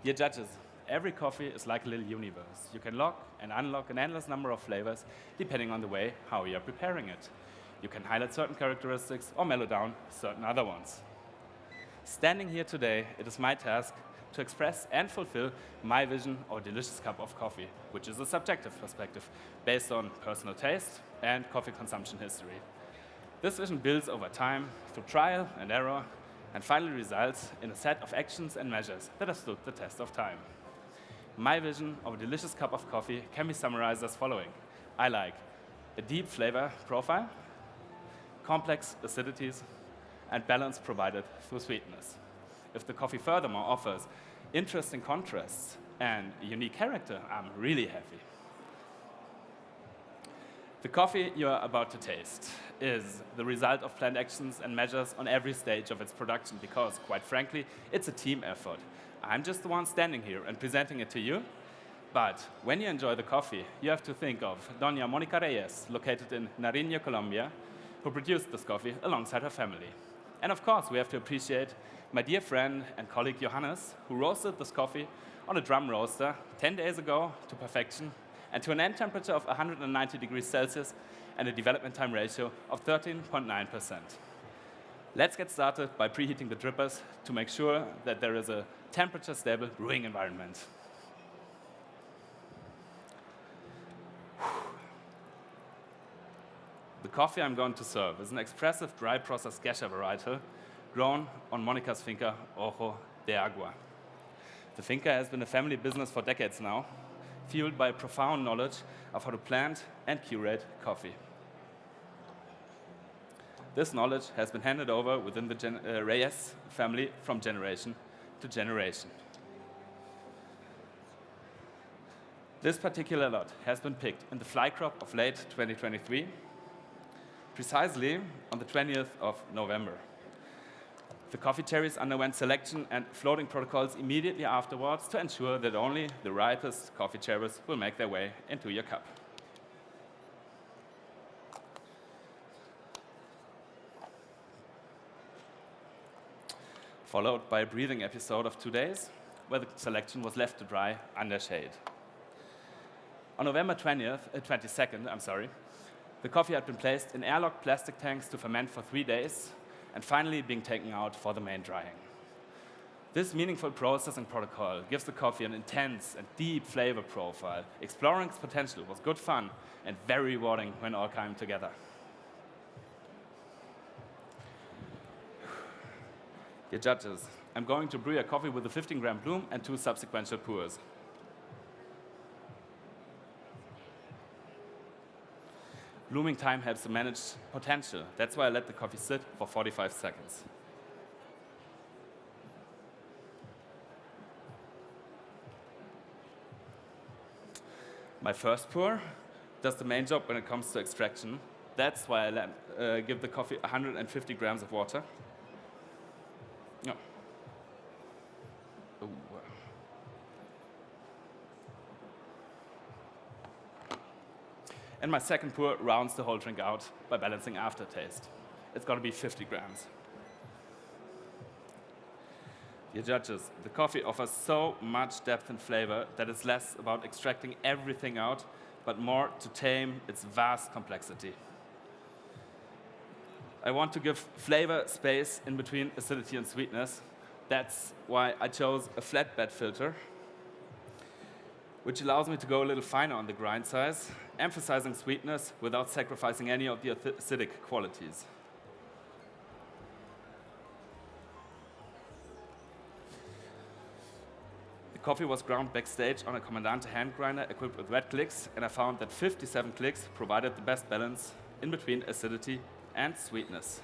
Dear judges, every coffee is like a little universe. You can lock and unlock an endless number of flavors depending on the way how you're preparing it. You can highlight certain characteristics or mellow down certain other ones. Standing here today, it is my task to express and fulfill my vision of a delicious cup of coffee, which is a subjective perspective based on personal taste and coffee consumption history. This vision builds over time through trial and error and finally results in a set of actions and measures that have stood the test of time. My vision of a delicious cup of coffee can be summarized as following. I like a deep flavor profile, complex acidities, and balance provided through sweetness. If the coffee furthermore offers interesting contrasts and a unique character, I'm really happy. The coffee you are about to taste is the result of planned actions and measures on every stage of its production because, quite frankly, it's a team effort. I'm just the one standing here and presenting it to you. But when you enjoy the coffee, you have to think of Doña Mónica Reyes, located in Nariño, Colombia, who produced this coffee alongside her family. And of course, we have to appreciate my dear friend and colleague Johannes, who roasted this coffee on a drum roaster 10 days ago to perfection and to an end temperature of 190 degrees Celsius and a development time ratio of 13.9%. Let's get started by preheating the drippers to make sure that there is a temperature-stable brewing environment. The coffee I'm going to serve is an expressive dry process gesha varietal grown on Monica's finca Ojo de Agua. The finca has been a family business for decades now, fueled by profound knowledge of how to plant and curate coffee. This knowledge has been handed over within the Reyes family from generation to generation. This particular lot has been picked in the fly crop of late 2023, precisely on the 20th of November. The coffee cherries underwent selection and floating protocols immediately afterwards to ensure that only the ripest coffee cherries will make their way into your cup. Followed by a breathing episode of 2 days, where the selection was left to dry under shade. On November 22nd, the coffee had been placed in airlocked plastic tanks to ferment for 3 days, and finally being taken out for the main drying. This meaningful processing protocol gives the coffee an intense and deep flavor profile. Exploring its potential was good fun and very rewarding when all came together. Dear judges, I'm going to brew a coffee with a 15-gram bloom and 2 subsequential pours. Blooming time helps to manage potential. That's why I let the coffee sit for 45 seconds. My first pour does the main job when it comes to extraction. That's why I give the coffee 150 grams of water. No. Ooh. And my second pour rounds the whole drink out by balancing aftertaste. It's got to be 50 grams. Dear judges, the coffee offers so much depth and flavor that it's less about extracting everything out, but more to tame its vast complexity. I want to give flavor space in between acidity and sweetness. That's why I chose a flat bed filter, which allows me to go a little finer on the grind size, emphasizing sweetness without sacrificing any of the acidic qualities. The coffee was ground backstage on a Comandante hand grinder equipped with red clicks, and I found that 57 clicks provided the best balance in between acidity and sweetness.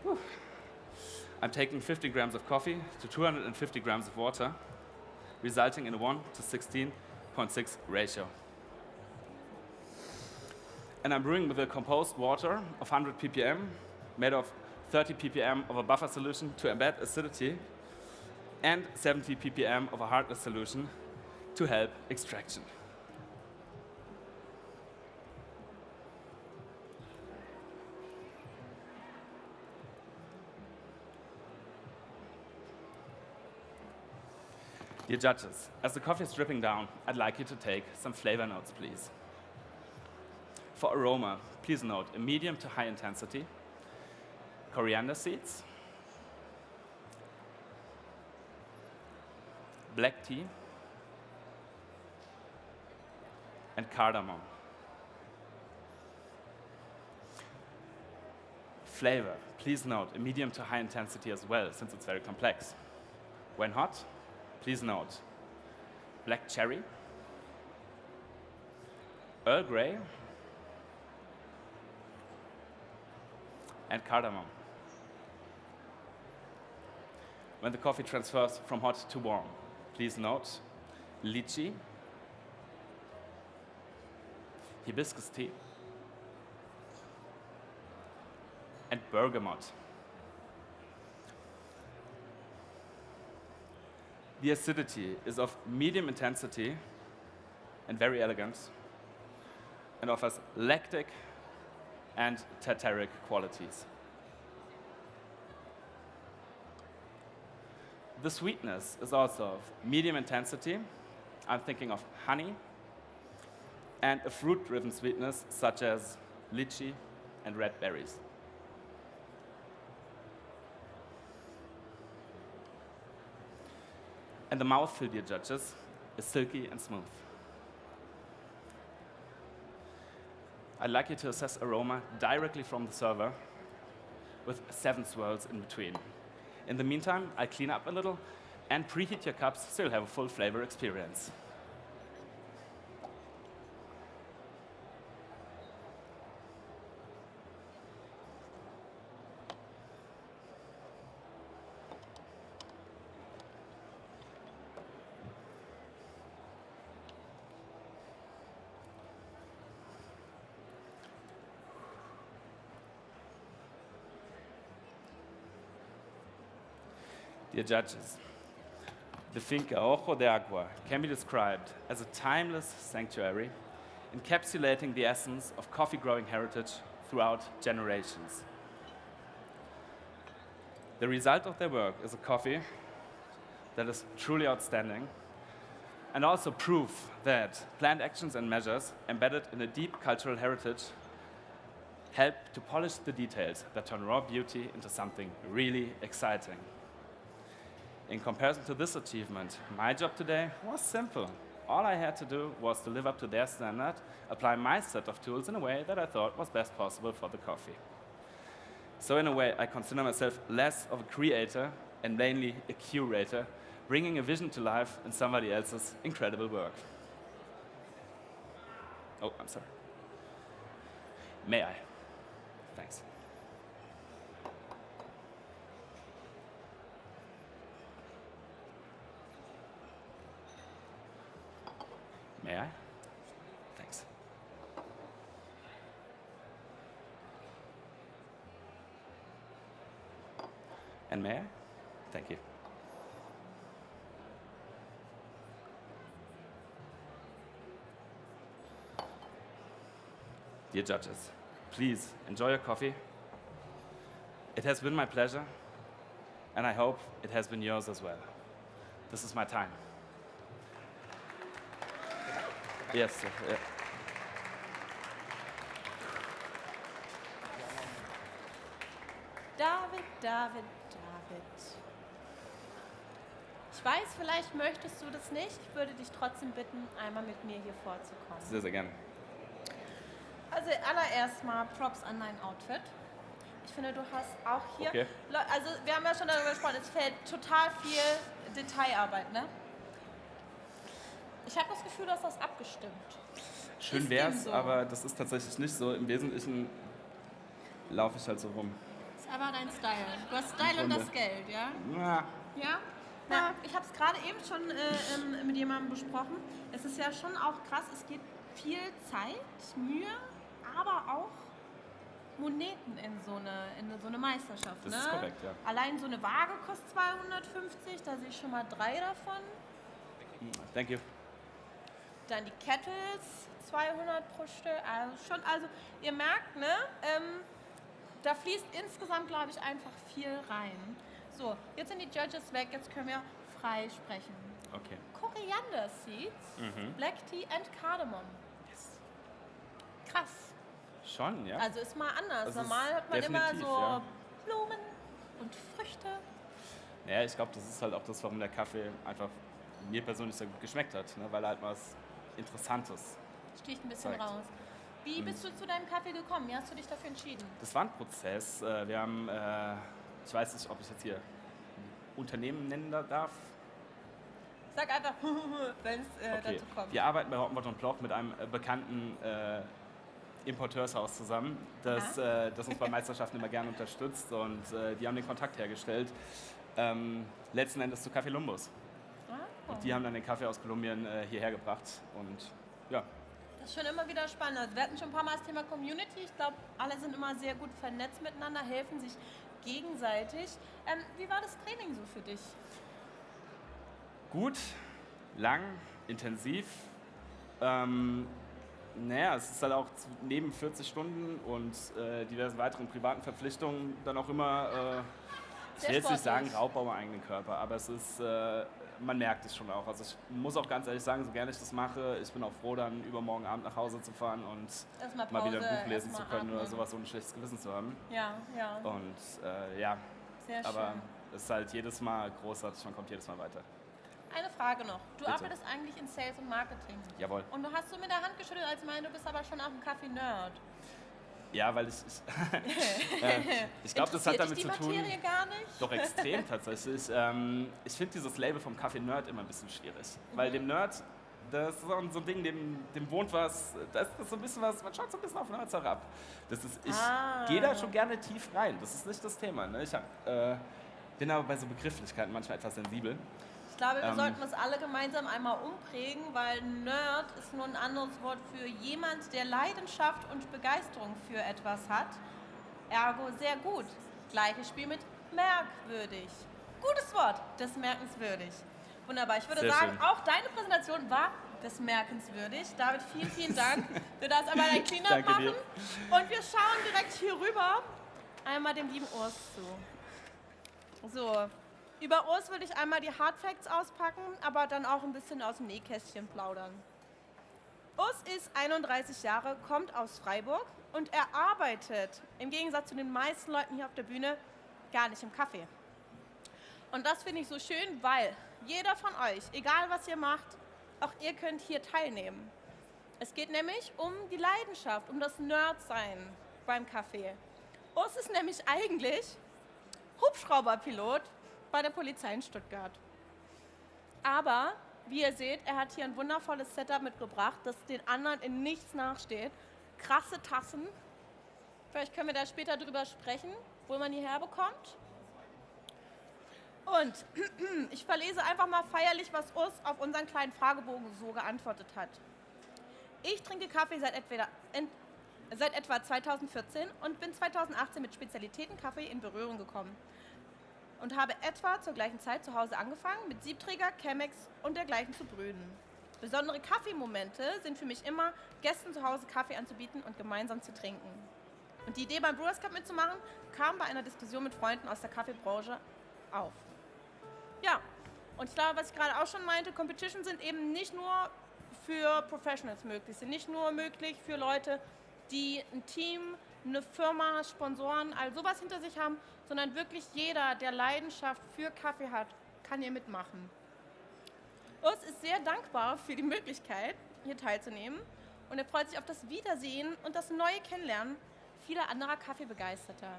Whew. I'm taking 50 grams of coffee to 250 grams of water, resulting in a 1 to 16.6 ratio. And I'm brewing with a composed water of 100 ppm, made of 30 ppm of a buffer solution to embed acidity, and 70 ppm of a hardness solution to help extraction. Dear judges, as the coffee is dripping down, I'd like you to take some flavor notes, please. For aroma, please note a medium to high intensity, coriander seeds, black tea, and cardamom. Flavor, please note a medium to high intensity as well, since it's very complex. When hot, please note black cherry, Earl Grey, and cardamom. When the coffee transfers from hot to warm, please note lychee, hibiscus tea, and bergamot. The acidity is of medium intensity and very elegant, and offers lactic and tartaric qualities. The sweetness is also of medium intensity. I'm thinking of honey and a fruit-driven sweetness such as lychee and red berries. And the mouthfeel, dear judges, is silky and smooth. I'd like you to assess aroma directly from the server with 7 swirls in between. In the meantime, I clean up a little and preheat your cups so you'll have a full flavor experience. Dear judges, the finca Ojo de Agua can be described as a timeless sanctuary encapsulating the essence of coffee growing heritage throughout generations. The result of their work is a coffee that is truly outstanding and also proof that planned actions and measures embedded in a deep cultural heritage help to polish the details that turn raw beauty into something really exciting. In comparison to this achievement, my job today was simple. All I had to do was to live up to their standard, apply my set of tools in a way that I thought was best possible for the coffee. So in a way, I consider myself less of a creator and mainly a curator, bringing a vision to life in somebody else's incredible work. Oh, I'm sorry. May I? Thanks. May I? Thanks. And may I? Thank you. Dear judges, please enjoy your coffee. It has been my pleasure, and I hope it has been yours as well. This is my time. Yes, sir. Yeah. David. Ich weiß, vielleicht möchtest du das nicht. Ich würde dich trotzdem bitten, einmal mit mir hier vorzukommen. Sehr, sehr gerne. Also allererst mal Props an dein Outfit. Ich finde, du hast auch hier, Okay. Also wir haben ja schon darüber gesprochen, es fällt total viel Detailarbeit, ne? Ich habe das Gefühl, du hast das abgestimmt. Schön Ist wär's, dem so? aber das ist tatsächlich nicht so. Im Wesentlichen laufe ich halt so rum. Ist aber dein Style. Du hast Style und das Geld, ja? Ja. Ja? Na, ich habe es gerade eben schon mit jemandem besprochen. Es ist ja schon auch krass, es geht viel Zeit, Mühe, aber auch Moneten in so eine Meisterschaft. Das ne? ist korrekt, ja. Allein so eine Waage kostet 250, da sehe ich schon mal 3 davon. Thank you. Dann die Kettles, 200 pro Stück. Also ihr merkt, ne? Da fließt insgesamt, glaube ich, einfach viel rein. So, jetzt sind die Judges weg, jetzt können wir frei sprechen. Okay. Koriander Seeds, Black Tea and Cardamom. Yes. Krass. Schon, ja? Also ist mal anders. Das Normal ist hat man immer definitiv, so ja. Blumen und Früchte. Ja, ich glaube, das ist halt auch das, warum der Kaffee einfach mir persönlich sehr gut geschmeckt hat, ne? Weil er halt was Interessantes Sticht ein bisschen zeigt. raus. Wie bist du zu deinem Kaffee gekommen? Wie hast du dich dafür entschieden? Das war ein Prozess. Wir haben, ich weiß nicht, ob ich jetzt hier Unternehmen nennen darf. Sag einfach, wenn es Okay. dazu kommt. Wir arbeiten bei Hottenbott und Ploch mit einem bekannten Importeurshaus zusammen, das uns bei Meisterschaften immer gerne unterstützt, und die haben den Kontakt hergestellt, letzten Endes zu Café Lumbus. Und die haben dann den Kaffee aus Kolumbien hierher gebracht, und ja. Das ist schon immer wieder spannend. Also wir hatten schon ein paar Mal das Thema Community. Ich glaube, alle sind immer sehr gut vernetzt miteinander, helfen sich gegenseitig. Wie war das Training so für dich? Gut, lang, intensiv. Naja, es ist halt auch neben 40 Stunden und diversen weiteren privaten Verpflichtungen dann auch immer, ich will jetzt nicht sagen Raubbau am eigenen Körper, aber es ist, man merkt es schon auch. Also ich muss auch ganz ehrlich sagen, so gerne ich das mache, ich bin auch froh, dann übermorgen Abend nach Hause zu fahren und mal wieder ein Buch lesen zu können oder sowas, ohne ein schlechtes Gewissen zu haben. Ja, ja. Und ja, sehr aber schön. es ist halt jedes Mal großartig, man kommt jedes Mal weiter. Eine Frage noch. Du Bitte. arbeitest eigentlich in Sales und Marketing. Jawohl. Und du hast so mit der Hand geschüttelt, als ich meine, du bist aber schon auch ein Kaffee-Nerd. Ja, weil ich glaube, das hat damit zu tun. Materie gar nicht? Doch extrem tatsächlich. Ich finde dieses Label vom Kaffee Nerd immer ein bisschen schwierig. Weil dem Nerd, das ist auch so ein Ding, dem wohnt was, das ist so ein bisschen was, man schaut so ein bisschen auf Nerds herab. Ich gehe da schon gerne tief rein, das ist nicht das Thema. Ne? Ich bin aber bei so Begrifflichkeiten manchmal etwas sensibel. Ich glaube, wir sollten das alle gemeinsam einmal umprägen, weil Nerd ist nur ein anderes Wort für jemand, der Leidenschaft und Begeisterung für etwas hat. Ergo sehr gut. Gleiches Spiel mit merkwürdig. Gutes Wort, das merkenswürdig. Wunderbar. Ich würde Sehr sagen, schön. auch deine Präsentation war das merkenswürdig. David, vielen, vielen Dank. Du darfst einmal dein Cleanup Danke machen. dir. Und wir schauen direkt hier rüber einmal dem lieben Urs zu. So. Über Urs würde ich einmal die Hard Facts auspacken, aber dann auch ein bisschen aus dem Nähkästchen plaudern. Urs ist 31 Jahre, kommt aus Freiburg und er arbeitet, im Gegensatz zu den meisten Leuten hier auf der Bühne, gar nicht im Kaffee. Und das finde ich so schön, weil jeder von euch, egal was ihr macht, auch ihr könnt hier teilnehmen. Es geht nämlich um die Leidenschaft, um das Nerdsein beim Kaffee. Urs ist nämlich eigentlich Hubschrauberpilot bei der Polizei in Stuttgart. Aber, wie ihr seht, er hat hier ein wundervolles Setup mitgebracht, das den anderen in nichts nachsteht. Krasse Tassen. Vielleicht können wir da später drüber sprechen, wo man die herbekommt. Und ich verlese einfach mal feierlich, was Urs auf unseren kleinen Fragebogen so geantwortet hat. Ich trinke Kaffee seit etwa 2014 und bin 2018 mit Spezialitäten-Kaffee in Berührung gekommen. Und habe etwa zur gleichen Zeit zu Hause angefangen, mit Siebträger, Chemex und dergleichen zu brühen. Besondere Kaffeemomente sind für mich immer, Gästen zu Hause Kaffee anzubieten und gemeinsam zu trinken. Und die Idee, beim Brewers Cup mitzumachen, kam bei einer Diskussion mit Freunden aus der Kaffeebranche auf. Ja, und ich glaube, was ich gerade auch schon meinte, Competition sind eben nicht nur für Professionals möglich, sind nicht nur möglich für Leute, die ein Team, eine Firma, Sponsoren, all sowas hinter sich haben, sondern wirklich jeder, der Leidenschaft für Kaffee hat, kann hier mitmachen. Urs ist sehr dankbar für die Möglichkeit, hier teilzunehmen, und er freut sich auf das Wiedersehen und das neue Kennenlernen vieler anderer Kaffeebegeisterter.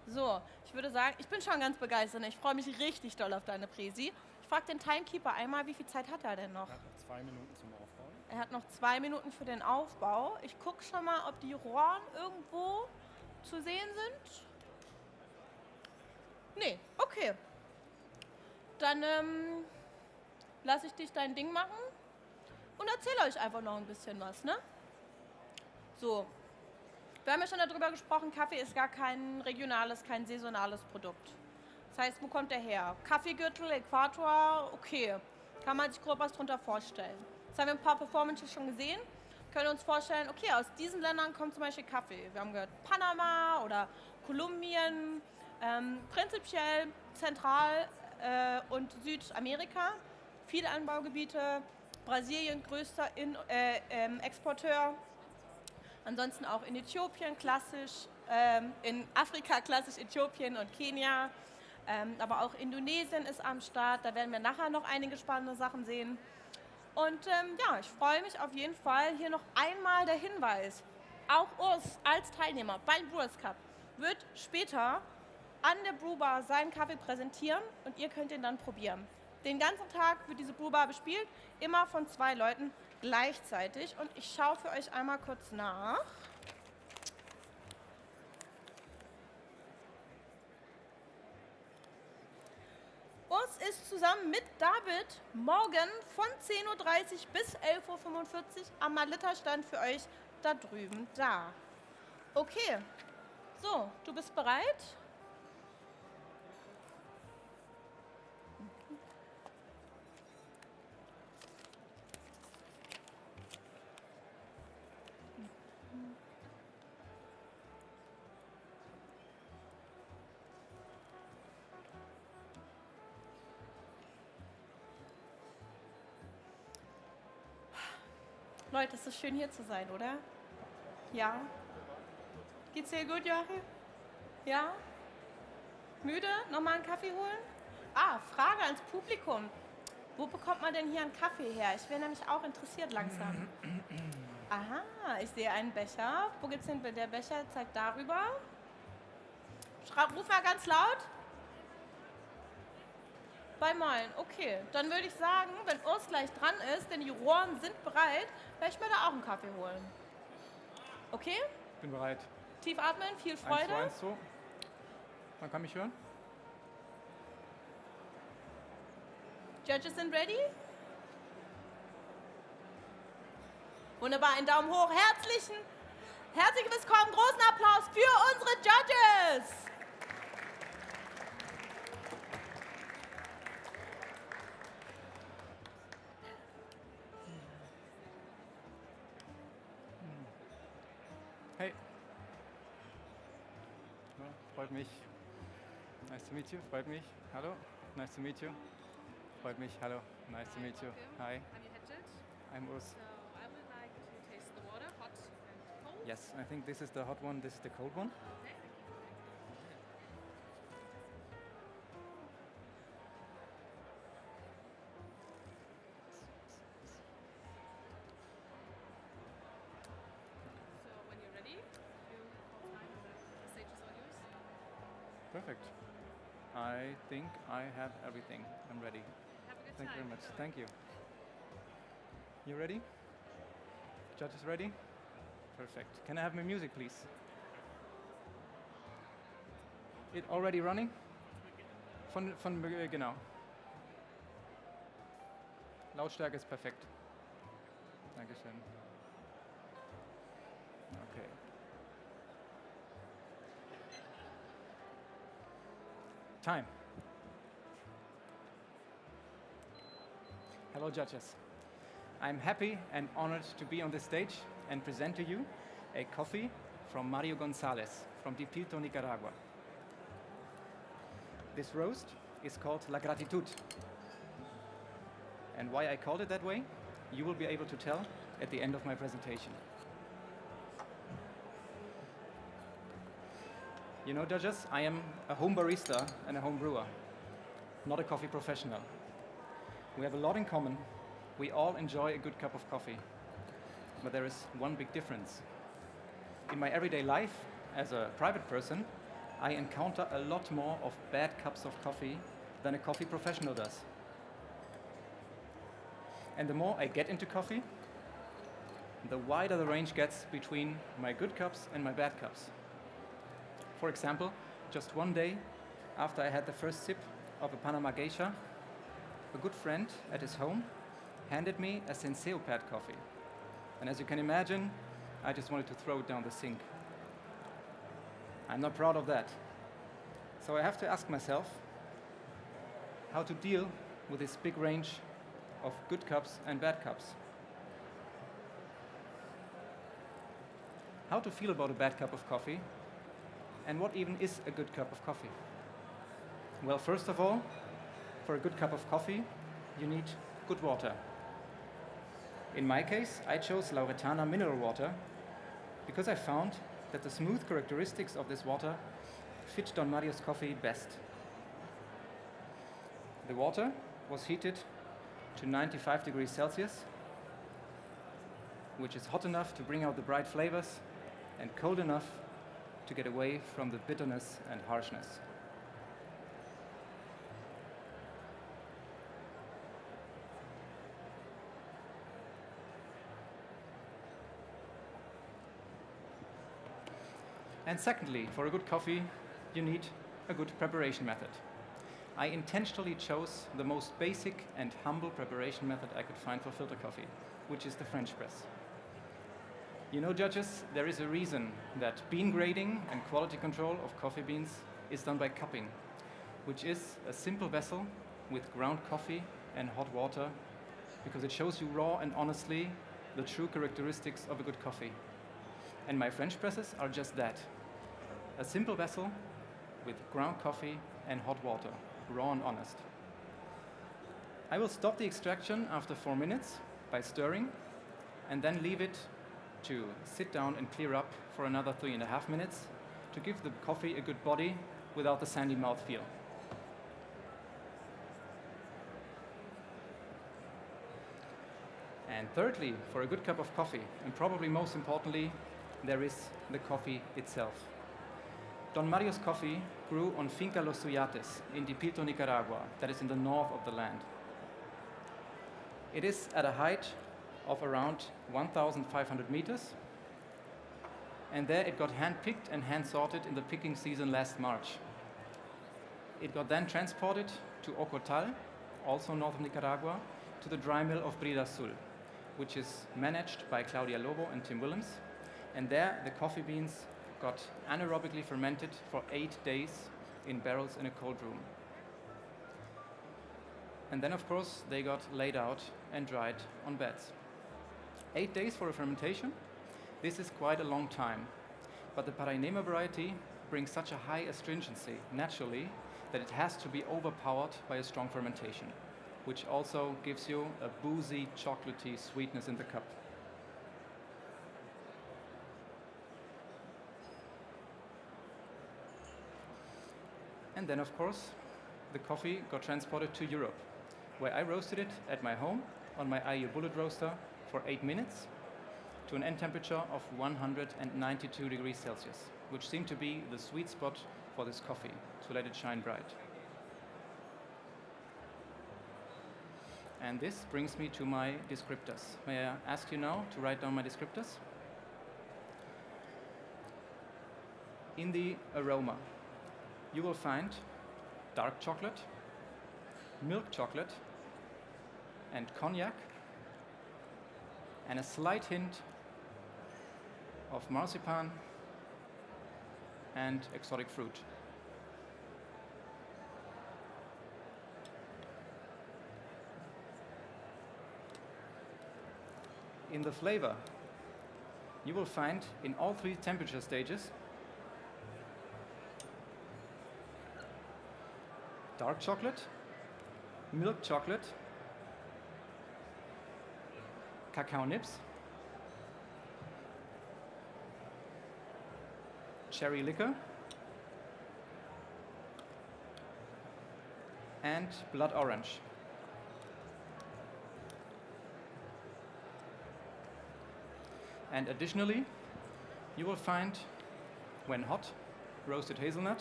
So, ich würde sagen, ich bin schon ganz begeistert. Ich freue mich richtig doll auf deine Präsi. Ich frage den Timekeeper einmal, wie viel Zeit hat er denn noch? Er hat noch 2 Minuten zum Aufbau. Er hat noch 2 Minuten für den Aufbau. Ich gucke schon mal, ob die Rohren irgendwo zu sehen sind. Nee, okay. Dann lasse ich dich dein Ding machen und erzähle euch einfach noch ein bisschen was, ne? So, wir haben ja schon darüber gesprochen, Kaffee ist gar kein regionales, kein saisonales Produkt. Das heißt, wo kommt der her? Kaffeegürtel, Äquator, okay. Kann man sich grob was drunter vorstellen. Jetzt haben wir ein paar Performances schon gesehen. Können uns vorstellen, okay, aus diesen Ländern kommt zum Beispiel Kaffee. Wir haben gehört Panama oder Kolumbien, prinzipiell Zentral- und Südamerika. Viele Anbaugebiete, Brasilien größter Exporteur. Ansonsten auch in Äthiopien klassisch, in Afrika klassisch Äthiopien und Kenia. Aber auch Indonesien ist am Start, da werden wir nachher noch einige spannende Sachen sehen. Und ja, ich freue mich auf jeden Fall. Hier noch einmal der Hinweis, auch Urs als Teilnehmer beim Brewers Cup wird später an der Brewbar seinen Kaffee präsentieren und ihr könnt ihn dann probieren. Den ganzen Tag wird diese Brewbar bespielt, immer von 2 Leuten gleichzeitig. Und ich schaue für euch einmal kurz nach. Urs ist zusammen mit David morgen von 10:30 Uhr bis 11:45 Uhr am Malita-Stand für euch da drüben da. Okay, so, du bist bereit? Leute, es ist schön hier zu sein, oder? Ja? Geht's dir gut, Joachim? Ja? Müde? Nochmal einen Kaffee holen? Ah, Frage ans Publikum. Wo bekommt man denn hier einen Kaffee her? Ich wäre nämlich auch interessiert langsam. Aha, ich sehe einen Becher. Wo gibt's denn der Becher? Zeigt darüber. Ruf mal ganz laut. Bei Meilen, okay. Dann würde ich sagen, wenn Urs gleich dran ist, denn die Rohren sind bereit, werde ich mir da auch einen Kaffee holen. Okay? Bin bereit. Tief atmen, viel Freude. 1, 2, 1, 2. Man kann mich hören? Judges sind ready? Wunderbar, einen Daumen hoch. Herzlich willkommen, großen Applaus für unsere Judges. Hey. Ja, freut mich. Nice to meet you. Freut mich. Hallo. Nice to meet you. Freut mich. Hallo. Nice to meet you. Hi. I'm your head judge. I'm Urs. So I would like to taste the water, hot and cold. Yes, I think this is the hot one. This is the cold one. Okay. So when you're ready, you call time and the stage is all yours. Perfect. I think I have everything. I'm ready. Have a good Thank you very time. much. Thank you. You ready? Judges ready? Perfect. Can I have my music, please? It already running? Genau. Lautstärke ist perfekt. Dankeschön. Okay. Time. Hello, judges. I'm happy and honored to be on this stage and present to you a coffee from Mario Gonzalez from Pradipto, Nicaragua. This roast is called La Gratitud. And why I called it that way, you will be able to tell at the end of my presentation. You know, judges, I am a home barista and a home brewer, not a coffee professional. We have a lot in common. We all enjoy a good cup of coffee. But there is one big difference. In my everyday life, as a private person, I encounter a lot more of bad cups of coffee than a coffee professional does. And the more I get into coffee, the wider the range gets between my good cups and my bad cups. For example, just one day, after I had the first sip of a Panama Geisha, a good friend at his home handed me a Senseo pad coffee. And as you can imagine, I just wanted to throw it down the sink. I'm not proud of that. So I have to ask myself how to deal with this big range of good cups and bad cups. How to feel about a bad cup of coffee, and what even is a good cup of coffee? Well, first of all, for a good cup of coffee, you need good water. In my case, I chose Lauretana mineral water because I found that the smooth characteristics of this water fit Don Mario's coffee best. The water was heated to 95 degrees Celsius, which is hot enough to bring out the bright flavors and cold enough to get away from the bitterness and harshness. And secondly, for a good coffee, you need a good preparation method. I intentionally chose the most basic and humble preparation method I could find for filter coffee, which is the French press. You know, judges, there is a reason that bean grading and quality control of coffee beans is done by cupping, which is a simple vessel with ground coffee and hot water, because it shows you raw and honestly the true characteristics of a good coffee. And my French presses are just that. A simple vessel with ground coffee and hot water, raw and honest. I will stop the extraction after 4 minutes by stirring and then leave it to sit down and clear up for another 3.5 minutes to give the coffee a good body without the sandy mouthfeel. And thirdly, for a good cup of coffee, and probably most importantly, there is the coffee itself. Don Mario's coffee grew on Finca Los Suyates in Dipilto, Nicaragua, that is in the north of the land. It is at a height of around 1,500 meters, and there it got hand-picked and hand-sorted in the picking season last March. It got then transported to Ocotal, also north of Nicaragua, to the dry mill of Brida Sul, which is managed by Claudia Lobo and Tim Willems, and there the coffee beans got anaerobically fermented for 8 days in barrels in a cold room. And then, of course, they got laid out and dried on beds. 8 days for a fermentation? This is quite a long time. But the Parainema variety brings such a high astringency naturally that it has to be overpowered by a strong fermentation, which also gives you a boozy, chocolatey sweetness in the cup. And then, of course, the coffee got transported to Europe, where I roasted it at my home on my IU bullet roaster for 8 minutes to an end temperature of 192 degrees Celsius, which seemed to be the sweet spot for this coffee, to let it shine bright. And this brings me to my descriptors. May I ask you now to write down my descriptors? In the aroma, you will find dark chocolate, milk chocolate, and cognac, and a slight hint of marzipan and exotic fruit. In the flavor, you will find in all 3 temperature stages dark chocolate, milk chocolate, cacao nibs, cherry liquor, and blood orange. And additionally, you will find, when hot, roasted hazelnut,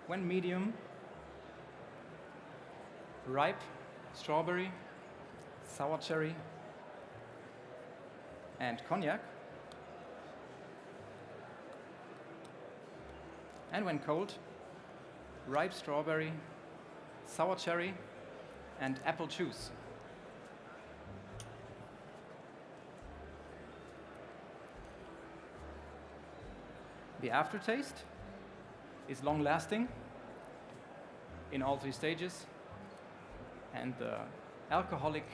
when medium, ripe strawberry, sour cherry, and cognac, and when cold, ripe strawberry, sour cherry, and apple juice. The aftertaste is long-lasting in all 3 stages, and the alcoholic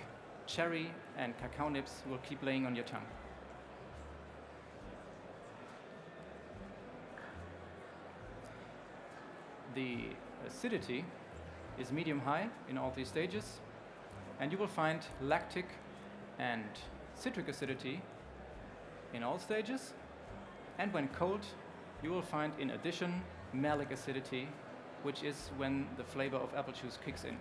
cherry and cacao nibs will keep laying on your tongue. The acidity is medium-high in all 3 stages, and you will find lactic and citric acidity in all stages, and when cold, you will find in addition malic acidity, which is when the flavor of apple juice kicks in.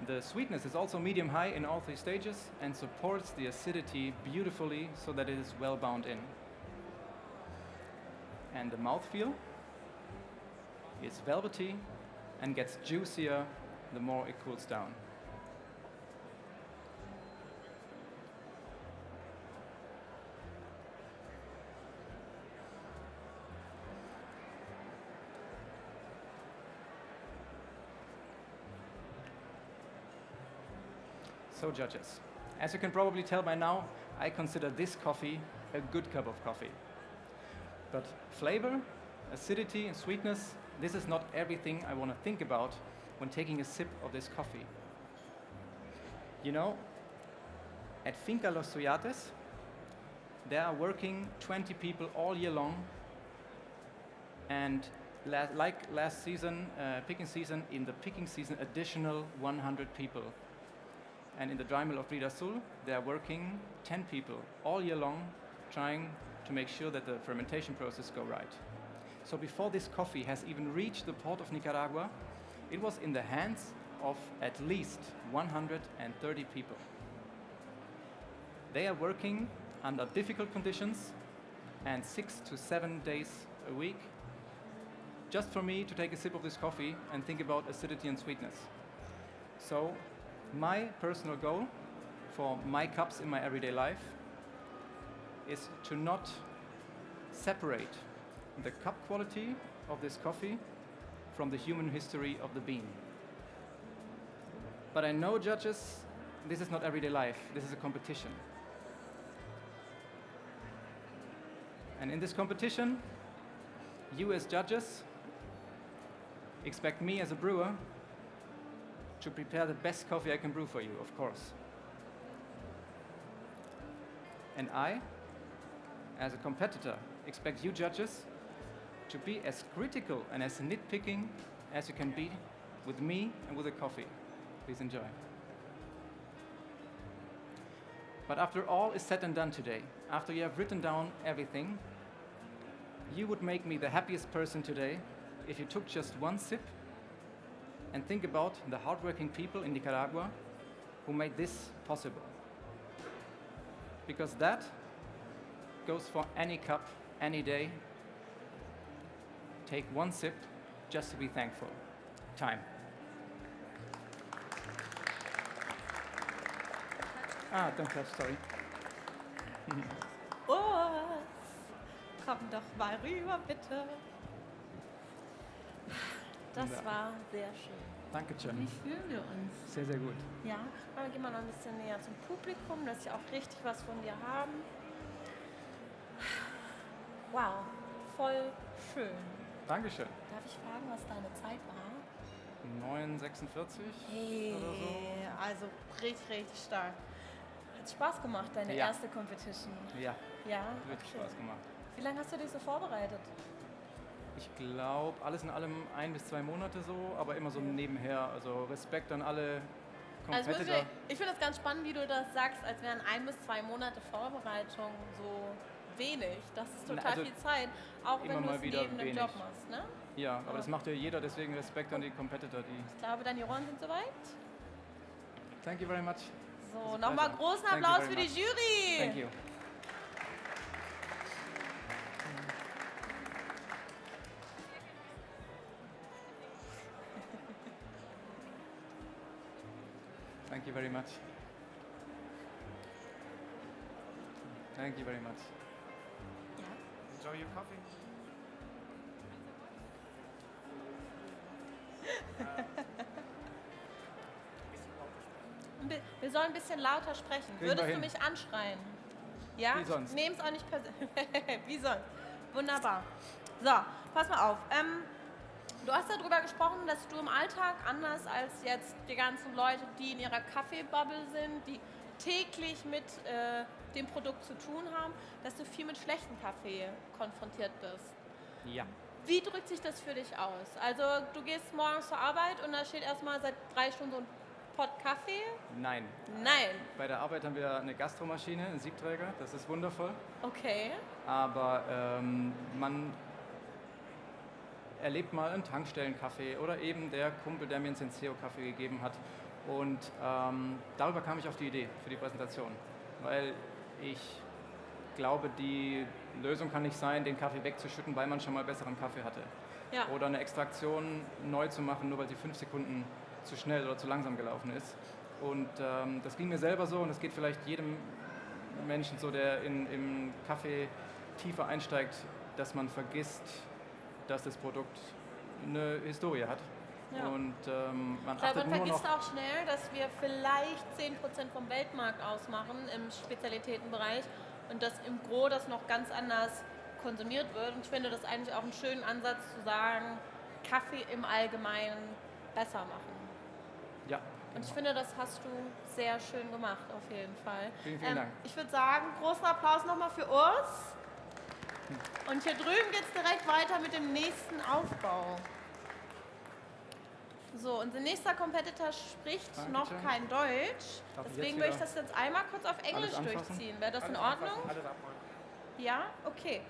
The sweetness is also medium-high in all 3 stages and supports the acidity beautifully so that it is well bound in. And the mouthfeel is velvety and gets juicier the more it cools down. So judges, as you can probably tell by now, I consider this coffee a good cup of coffee. But flavor, acidity and sweetness, this is not everything I want to think about when taking a sip of this coffee. You know, at Finca Los Soyates, there are working 20 people all year long, and like last season, picking season, in the picking season, additional 100 people. And in the dry mill of Brida Sul, they are working 10 people all year long, trying to make sure that the fermentation process go right. So before this coffee has even reached the port of Nicaragua, it was in the hands of at least 130 people. They are working under difficult conditions and 6 to 7 days a week, just for me to take a sip of this coffee and think about acidity and sweetness. So my personal goal for my cups in my everyday life is to not separate the cup quality of this coffee from the human history of the bean. But I know, judges, this is not everyday life. This is a competition. And in this competition, you as judges expect me as a brewer to prepare the best coffee I can brew for you, of course. And I, as a competitor, expect you judges to be as critical and as nitpicking as you can be with me and with the coffee. Please enjoy. But after all is said and done today, after you have written down everything, you would make me the happiest person today if you took just one sip and think about the hardworking people in Nicaragua who made this possible. Because that goes for any cup, any day. Take one sip just to be thankful. Time. Don't touch, sorry. Urs, komm doch mal rüber, bitte. Das war sehr schön. Dankeschön. Wie fühlen wir uns? Sehr, sehr gut. Ja, aber gehen wir noch ein bisschen näher zum Publikum, dass sie auch richtig was von dir haben. Wow, voll schön. Dankeschön. Darf ich fragen, was deine Zeit war? 9,46 Hey, oder so. also richtig, richtig stark. Hat Spaß gemacht, deine erste Competition? Ja, Ja, wirklich okay. Spaß gemacht. Wie lange hast du dich so vorbereitet? Ich glaube, alles in allem 1 bis 2 Monate so, aber immer so nebenher. Also Respekt an alle Also Competitor. ich finde das ganz spannend, wie du das sagst, als wären 1 bis 2 Monate Vorbereitung so wenig. Das ist total Also viel Zeit, auch immer wenn du mal es wieder neben dem wenig. Job machst, ne? Ja, aber das macht ja jeder, deswegen Respekt an die Competitor. Ich glaube, deine Juroren sind soweit. Thank you very much. So, nochmal großen Thank you Applaus very für die much. Jury. Thank you. Thank you very much. Thank you very much. Enjoy your coffee. Wir sollen ein bisschen lauter sprechen. Kriegen Würdest wir du hin. mich anschreien? Ja? Wie sonst. Nehm's auch nicht persönlich. Wie sonst. Wunderbar. So, pass mal auf. Du hast darüber gesprochen, dass du im Alltag anders als jetzt die ganzen Leute, die in ihrer Kaffeebubble sind, die täglich mit dem Produkt zu tun haben, dass du viel mit schlechtem Kaffee konfrontiert bist. Ja. Wie drückt sich das für dich aus? Also du gehst morgens zur Arbeit und da steht erstmal seit 3 Stunden so ein Pott Kaffee? Nein. Nein. Bei der Arbeit haben wir eine Gastromaschine, einen Siebträger, das ist wundervoll. Okay. Aber man erlebt mal einen Tankstellenkaffee oder eben der Kumpel, der mir einen Senseo-Kaffee gegeben hat. Und darüber kam ich auf die Idee für die Präsentation, weil ich glaube, die Lösung kann nicht sein, den Kaffee wegzuschütten, weil man schon mal besseren Kaffee hatte. Ja. Oder eine Extraktion neu zu machen, nur weil sie 5 Sekunden zu schnell oder zu langsam gelaufen ist. Und das ging mir selber so und das geht vielleicht jedem Menschen so, der im Kaffee tiefer einsteigt, dass man vergisst, dass das Produkt eine Historie hat. Ja. Und man Ich glaube, achtet man nur noch... vergisst auch schnell, dass wir vielleicht 10% vom Weltmarkt ausmachen im Spezialitätenbereich und dass im Gros das noch ganz anders konsumiert wird. Und ich finde das eigentlich auch einen schönen Ansatz zu sagen, Kaffee im Allgemeinen besser machen. Ja. Und ich finde, das hast du sehr schön gemacht, auf jeden Fall. Vielen, vielen Dank. Ich würde sagen, großen Applaus nochmal für Urs. Und hier drüben geht es direkt weiter mit dem nächsten Aufbau. So, unser nächster Competitor spricht Dankeschön. noch kein Deutsch. Darf ich Deswegen jetzt würde ich wieder das jetzt einmal kurz auf Englisch alles anfassen? durchziehen. Wäre das in Alles Ordnung? anfassen, alles abholen. Ja? Okay.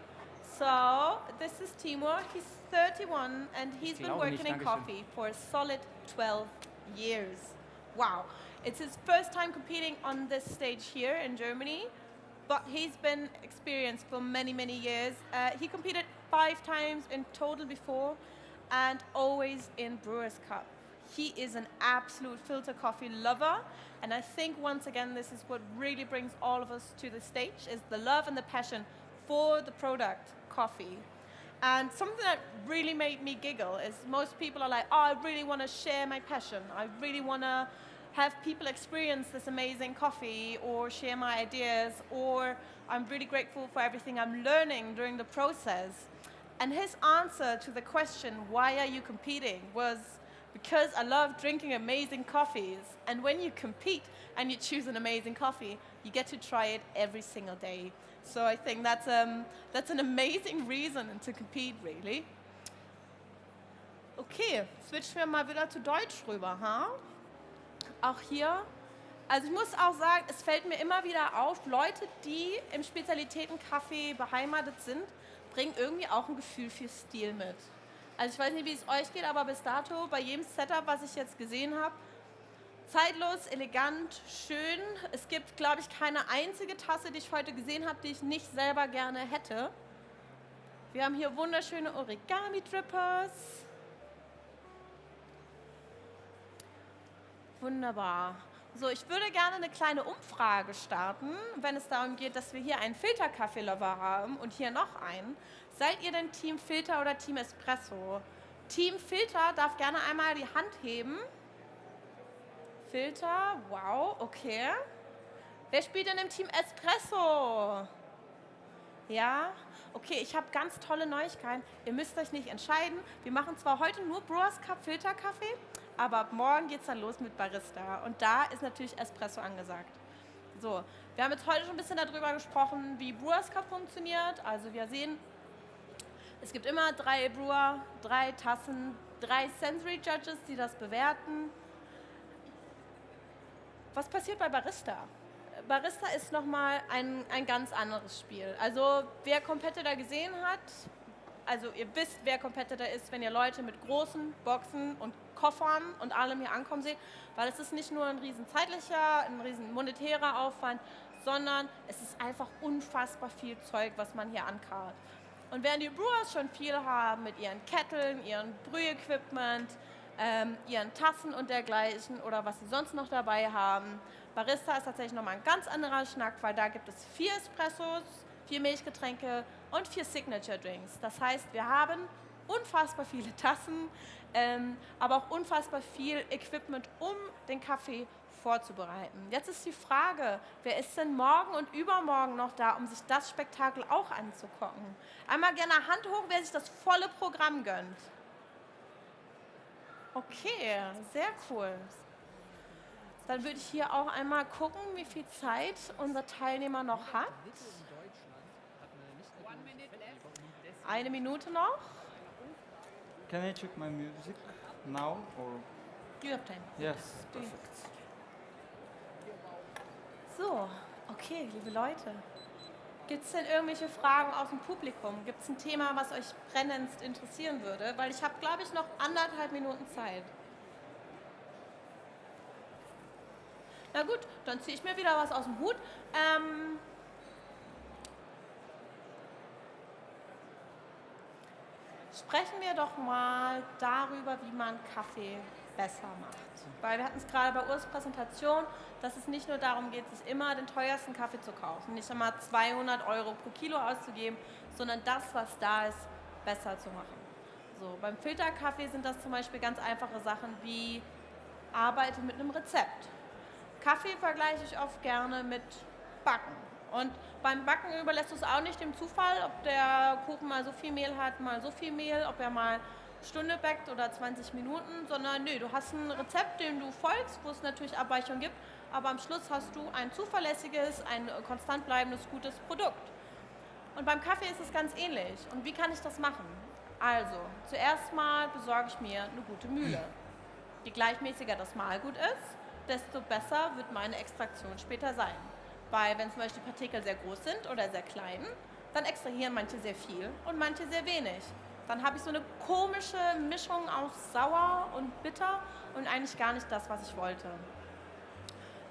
So, this is Timur. He's 31 and he's been glaube working nicht, in Dankeschön. coffee for a solid 12 years. Wow. It's his first time competing on this stage here in Germany, but he's been experienced for many, many years. He competed 5 times in total before and always in Brewers Cup. He is an absolute filter coffee lover, and I think once again this is what really brings all of us to the stage, is the love and the passion for the product, coffee. And something that really made me giggle is most people are like, oh, I really want to share my passion. I really want to have people experience this amazing coffee or share my ideas, or I'm really grateful for everything I'm learning during the process. And his answer to the question, why are you competing, was because I love drinking amazing coffees. And when you compete and you choose an amazing coffee, you get to try it every single day. So I think that's an amazing reason to compete, really. Okay, switchen wir mal wieder zu Deutsch rüber, ha? Auch hier, also ich muss auch sagen, es fällt mir immer wieder auf, Leute, die im Spezialitätenkaffee beheimatet sind, bringen irgendwie auch ein Gefühl für Stil mit. Also ich weiß nicht, wie es euch geht, aber bis dato, bei jedem Setup, was ich jetzt gesehen habe, zeitlos, elegant, schön. Es gibt, glaube ich, keine einzige Tasse, die ich heute gesehen habe, die ich nicht selber gerne hätte. Wir haben hier wunderschöne Origami-Drippers. Wunderbar. So, ich würde gerne eine kleine Umfrage starten, wenn es darum geht, dass wir hier einen Filterkaffee-Lover haben und hier noch einen. Seid ihr denn Team Filter oder Team Espresso? Team Filter darf gerne einmal die Hand heben. Filter, wow, okay. Wer spielt denn im Team Espresso? Ja, okay, ich habe ganz tolle Neuigkeiten. Ihr müsst euch nicht entscheiden. Wir machen zwar heute nur Brewers Cup Filterkaffee, aber ab morgen geht es dann los mit Barista. Und da ist natürlich Espresso angesagt. So, wir haben jetzt heute schon ein bisschen darüber gesprochen, wie Brewers Cup funktioniert. Also wir sehen, es gibt immer 3 Brewer, 3 Tassen, 3 Sensory Judges, die das bewerten. Was passiert bei Barista? Barista ist nochmal ein ganz anderes Spiel. Also wer Competitor gesehen hat, also ihr wisst, wer Competitor ist, wenn ihr Leute mit großen Boxen und Koffern und allem hier ankommen seht, weil es ist nicht nur ein riesen zeitlicher, ein riesen monetärer Aufwand, sondern es ist einfach unfassbar viel Zeug, was man hier ankarrt. Und während die Brewers schon viel haben mit ihren Ketteln, ihren Brühequipment, ihren Tassen und dergleichen oder was sie sonst noch dabei haben, Barista ist tatsächlich nochmal ein ganz anderer Schnack, weil da gibt es 4 Espressos, 4 Milchgetränke und 4 Signature Drinks. Das heißt, wir haben unfassbar viele Tassen, aber auch unfassbar viel Equipment, um den Kaffee vorzubereiten. Jetzt ist die Frage, wer ist denn morgen und übermorgen noch da, um sich das Spektakel auch anzugucken? Einmal gerne Hand hoch, wer sich das volle Programm gönnt. Okay, sehr cool. Dann würde ich hier auch einmal gucken, wie viel Zeit unser Teilnehmer noch hat. 1 Minute noch. Can I check my music now or? You have time. Yes, perfect. So, okay, liebe Leute. Gibt es denn irgendwelche Fragen aus dem Publikum? Gibt es ein Thema, was euch brennendst interessieren würde? Weil ich habe, glaube ich, noch 1,5 Minuten Zeit. Na gut, dann ziehe ich mir wieder was aus dem Hut. Sprechen wir doch mal darüber, wie man Kaffee besser macht. Weil wir hatten es gerade bei Urs Präsentation, dass es nicht nur darum geht, sich immer den teuersten Kaffee zu kaufen, nicht einmal 200 € pro Kilo auszugeben, sondern das, was da ist, besser zu machen. So, beim Filterkaffee sind das zum Beispiel ganz einfache Sachen wie arbeite mit einem Rezept. Kaffee vergleiche ich oft gerne mit Backen. Und beim Backen überlässt du es auch nicht dem Zufall, ob der Kuchen mal so viel Mehl hat, mal so viel Mehl, ob er mal Stunde backt oder 20 Minuten, sondern nö, du hast ein Rezept, dem du folgst, wo es natürlich Abweichungen gibt, aber am Schluss hast du ein zuverlässiges, ein konstant bleibendes, gutes Produkt. Und beim Kaffee ist es ganz ähnlich. Und wie kann ich das machen? Also, zuerst mal besorge ich mir eine gute Mühle. Je gleichmäßiger das Mahlgut ist, desto besser wird meine Extraktion später sein. Weil wenn zum Beispiel die Partikel sehr groß sind oder sehr klein, dann extrahieren manche sehr viel und manche sehr wenig. Dann habe ich so eine komische Mischung aus sauer und bitter und eigentlich gar nicht das, was ich wollte.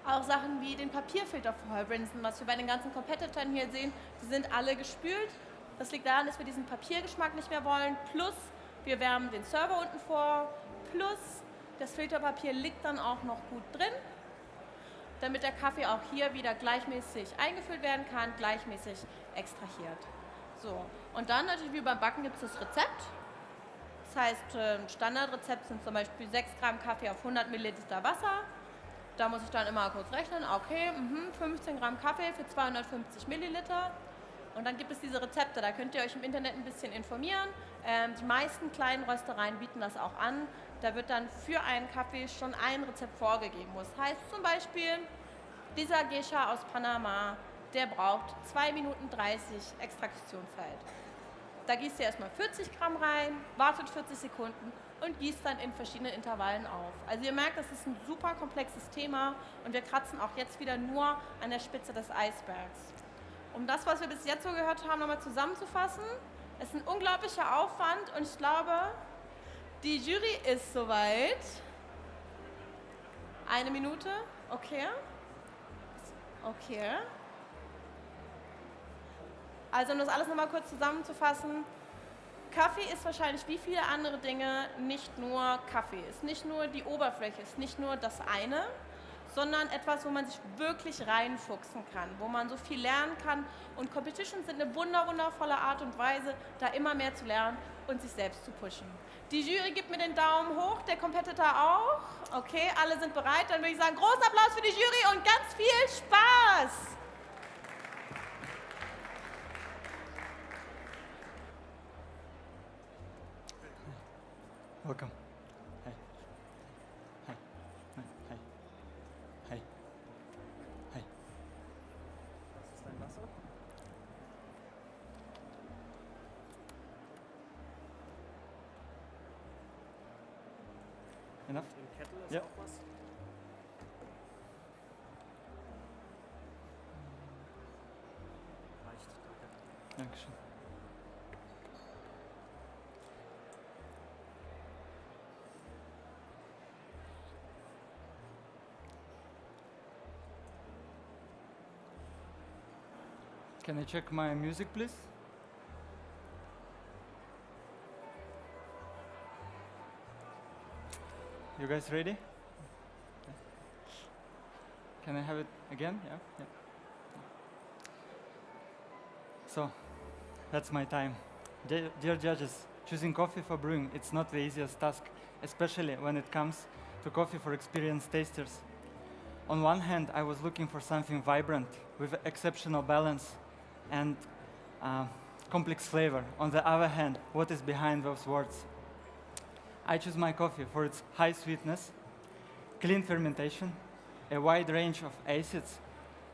Auch Sachen wie den Papierfilter vorher rinsen, was wir bei den ganzen Competitoren hier sehen, die sind alle gespült. Das liegt daran, dass wir diesen Papiergeschmack nicht mehr wollen. Plus, wir wärmen den Server unten vor. Plus, das Filterpapier liegt dann auch noch gut drin, damit der Kaffee auch hier wieder gleichmäßig eingefüllt werden kann, gleichmäßig extrahiert. So, und dann natürlich wie beim Backen gibt es das Rezept. Das heißt, ein Standardrezept sind zum Beispiel 6 Gramm Kaffee auf 100 Milliliter Wasser. Da muss ich dann immer kurz rechnen, okay, 15 Gramm Kaffee für 250 Milliliter. Und dann gibt es diese Rezepte, da könnt ihr euch im Internet ein bisschen informieren. Die meisten kleinen Röstereien bieten das auch an. Da wird dann für einen Kaffee schon ein Rezept vorgegeben. Das heißt zum Beispiel, dieser Geisha aus Panama, der braucht 2 Minuten 30 Extraktionszeit. Da gießt ihr erstmal 40 Gramm rein, wartet 40 Sekunden und gießt dann in verschiedenen Intervallen auf. Also ihr merkt, das ist ein super komplexes Thema und wir kratzen auch jetzt wieder nur an der Spitze des Eisbergs. Um das, was wir bis jetzt so gehört haben, nochmal zusammenzufassen, es ist ein unglaublicher Aufwand und ich glaube, die Jury ist soweit. 1 Minute, okay. Okay. Also um das alles nochmal kurz zusammenzufassen, Kaffee ist wahrscheinlich wie viele andere Dinge nicht nur Kaffee, ist nicht nur die Oberfläche, ist nicht nur das eine, sondern etwas, wo man sich wirklich reinfuchsen kann, wo man so viel lernen kann. Und Competitions sind eine wundervolle Art und Weise, da immer mehr zu lernen und sich selbst zu pushen. Die Jury gibt mir den Daumen hoch, der Competitor auch. Okay, alle sind bereit. Dann würde ich sagen, großen Applaus für die Jury und ganz viel Spaß! Welcome. Hey. Hey. Hey. Hey. Hey. Das ist dein Wasser? Enough? Im Kettle ist Ja. auch was. Reicht, danke. Dankeschön. Can I check my music, please? You guys ready? Can I have it again? Yeah. Yeah. So, that's my time. Dear judges, choosing coffee for brewing, it's not the easiest task, especially when it comes to coffee for experienced tasters. On one hand, I was looking for something vibrant with exceptional balance and complex flavor. On the other hand, what is behind those words? I choose my coffee for its high sweetness, clean fermentation, a wide range of acids,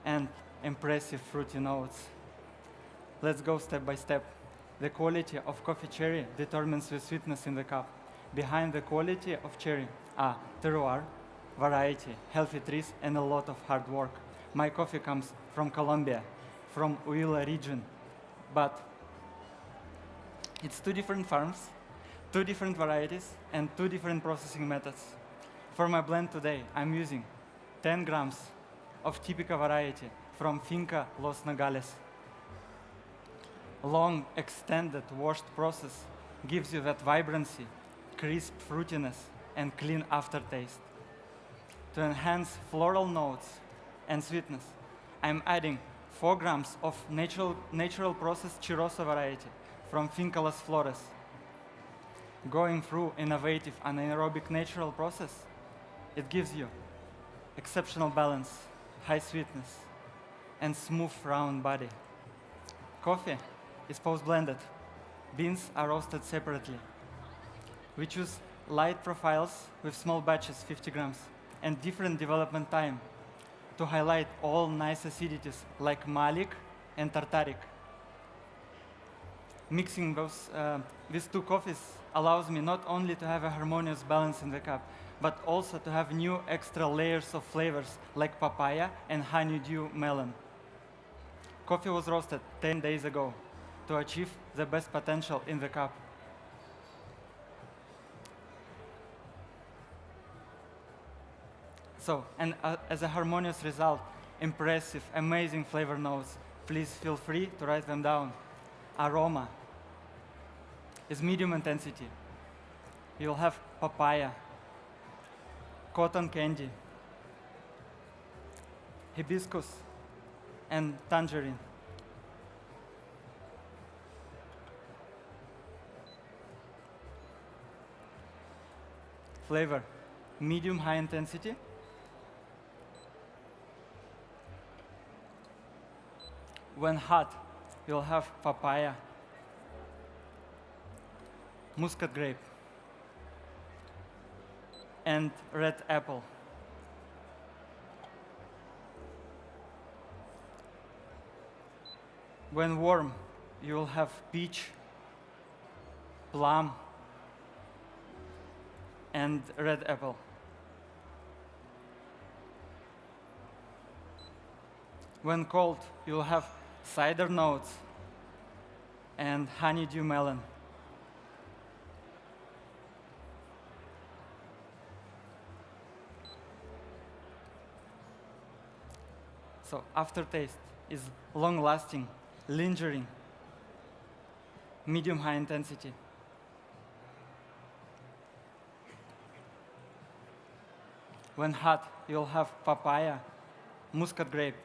and impressive fruity notes. Let's go step by step. The quality of coffee cherry determines the sweetness in the cup. Behind the quality of cherry are terroir, variety, healthy trees, and a lot of hard work. My coffee comes from Colombia, from Huila region, but it's 2 different farms, 2 different varieties, and 2 different processing methods. For my blend today, I'm using 10 grams of Típica variety from Finca Los Nogales. Long, extended, washed process gives you that vibrancy, crisp fruitiness, and clean aftertaste. To enhance floral notes and sweetness, I'm adding 4 grams of natural processed Chiroso variety from Finca Las Flores. Going through innovative anaerobic natural process, it gives you exceptional balance, high sweetness, and smooth round body. Coffee is post-blended. Beans are roasted separately. We choose light profiles with small batches, 50 grams, and different development time to highlight all nice acidities like malic and tartaric. Mixing these 2 coffees allows me not only to have a harmonious balance in the cup, but also to have new extra layers of flavors like papaya and honeydew melon. Coffee was roasted 10 days ago to achieve the best potential in the cup. So, and as a harmonious result, impressive, amazing flavor notes. Please feel free to write them down. Aroma is medium intensity. You'll have papaya, cotton candy, hibiscus, and tangerine. Flavor, medium high intensity. When hot, you'll have papaya, muscat grape, and red apple. When warm, you'll have peach, plum, and red apple. When cold, you'll have cider notes and honeydew melon. So aftertaste is long-lasting, lingering, medium-high intensity. When hot, you'll have papaya, muscat grape,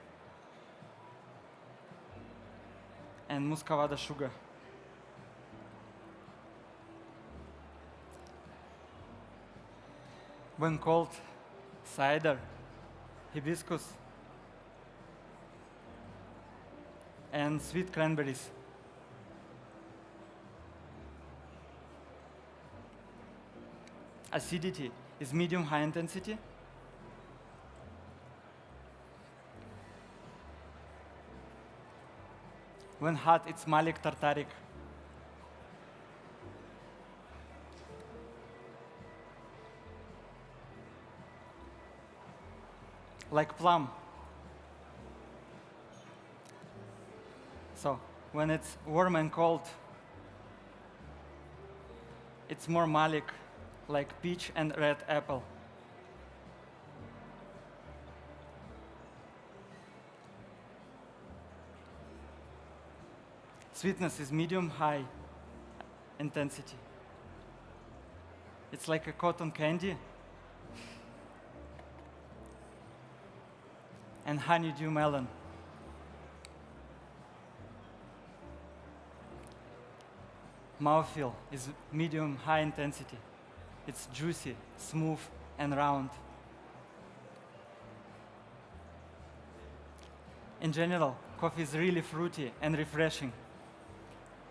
and muscovado sugar. When cold, cider, hibiscus, and sweet cranberries. Acidity is medium-high intensity. When hot, it's malic tartaric. Like plum. So, when it's warm and cold, it's more malic, like peach and red apple. Sweetness is medium-high intensity. It's like a cotton candy. and honeydew melon. Mouthfeel is medium high intensity. It's juicy, smooth, and round. In general, coffee is really fruity and refreshing.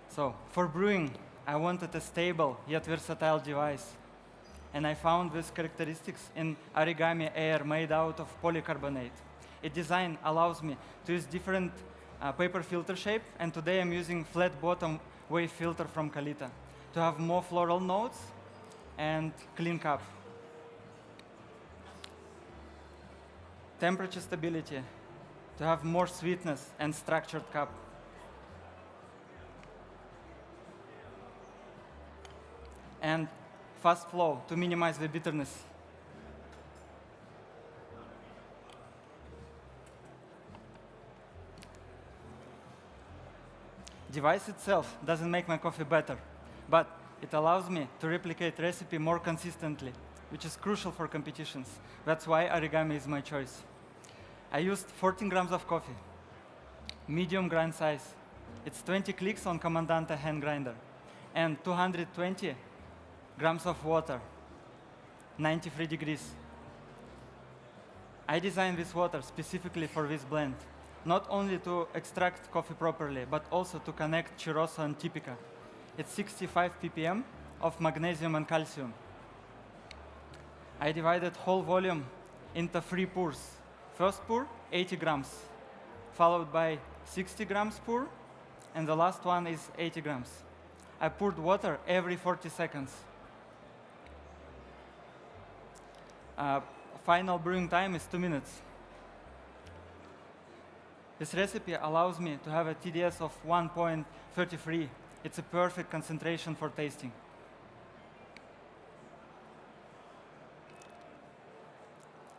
So, for brewing, I wanted a stable yet versatile device. And I found these characteristics in Origami Air made out of polycarbonate. Its design allows me to use different paper filter shape, and today I'm using flat bottom wave filter from Kalita to have more floral notes and clean cup. Temperature stability to have more sweetness and structured cup. And fast flow to minimize the bitterness. Device itself doesn't make my coffee better, but it allows me to replicate recipe more consistently, which is crucial for competitions. That's why Origami is my choice. I used 14 grams of coffee, medium grind size. It's 20 clicks on Comandante hand grinder, and 220 grams of water, 93 degrees. I designed this water specifically for this blend, not only to extract coffee properly, but also to connect Chirroso and Tipica. It's 65 ppm of magnesium and calcium. I divided whole volume into 3 pours. First pour, 80 grams, followed by 60 grams pour, and the last one is 80 grams. I poured water every 40 seconds. Final brewing time is 2 minutes. This recipe allows me to have a TDS of 1.33. It's a perfect concentration for tasting.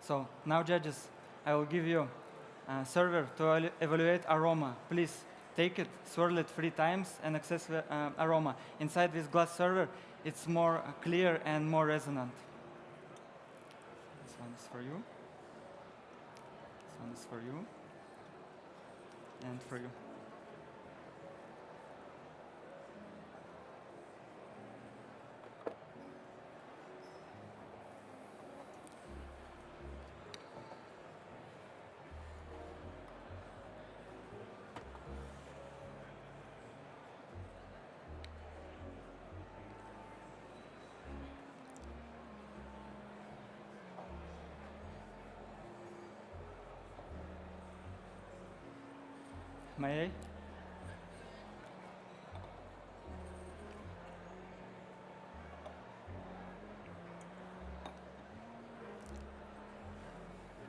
So now, judges, I will give you a server to evaluate aroma. Please take it, swirl it 3 times, and access the aroma. Inside this glass server, it's more clear and more resonant. This one is for you. This one is for you. And for you. May I?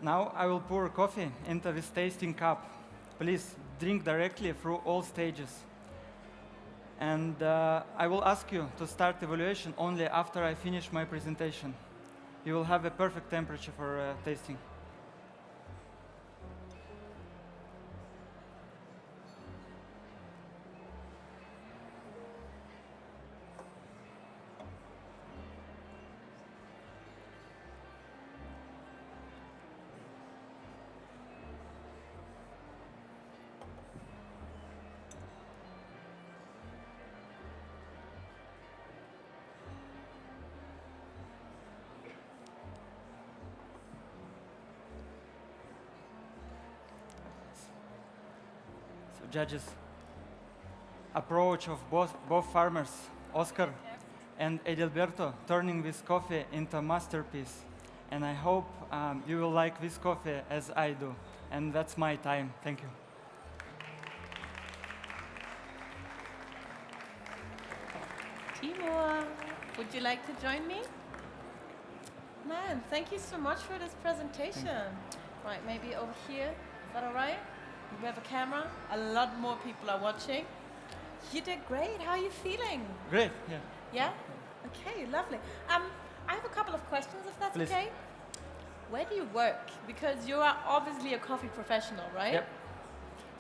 Now I will pour coffee into this tasting cup. Please drink directly through all stages. And I will ask you to start evaluation only after I finish my presentation. You will have a perfect temperature for tasting. Judges, approach of both farmers, Oscar and Edilberto, turning this coffee into a masterpiece. And I hope you will like this coffee as I do. And that's my time. Thank you. Timur, would you like to join me? Man, thank you so much for this presentation. Right, maybe over here. Is that all right? We have a camera. A lot more people are watching. You did great. How are you feeling? Great, yeah. Yeah? Okay, lovely. I have a couple of questions, if that's Please. okay. Where do you work? Because you are obviously a coffee professional, right? Yep.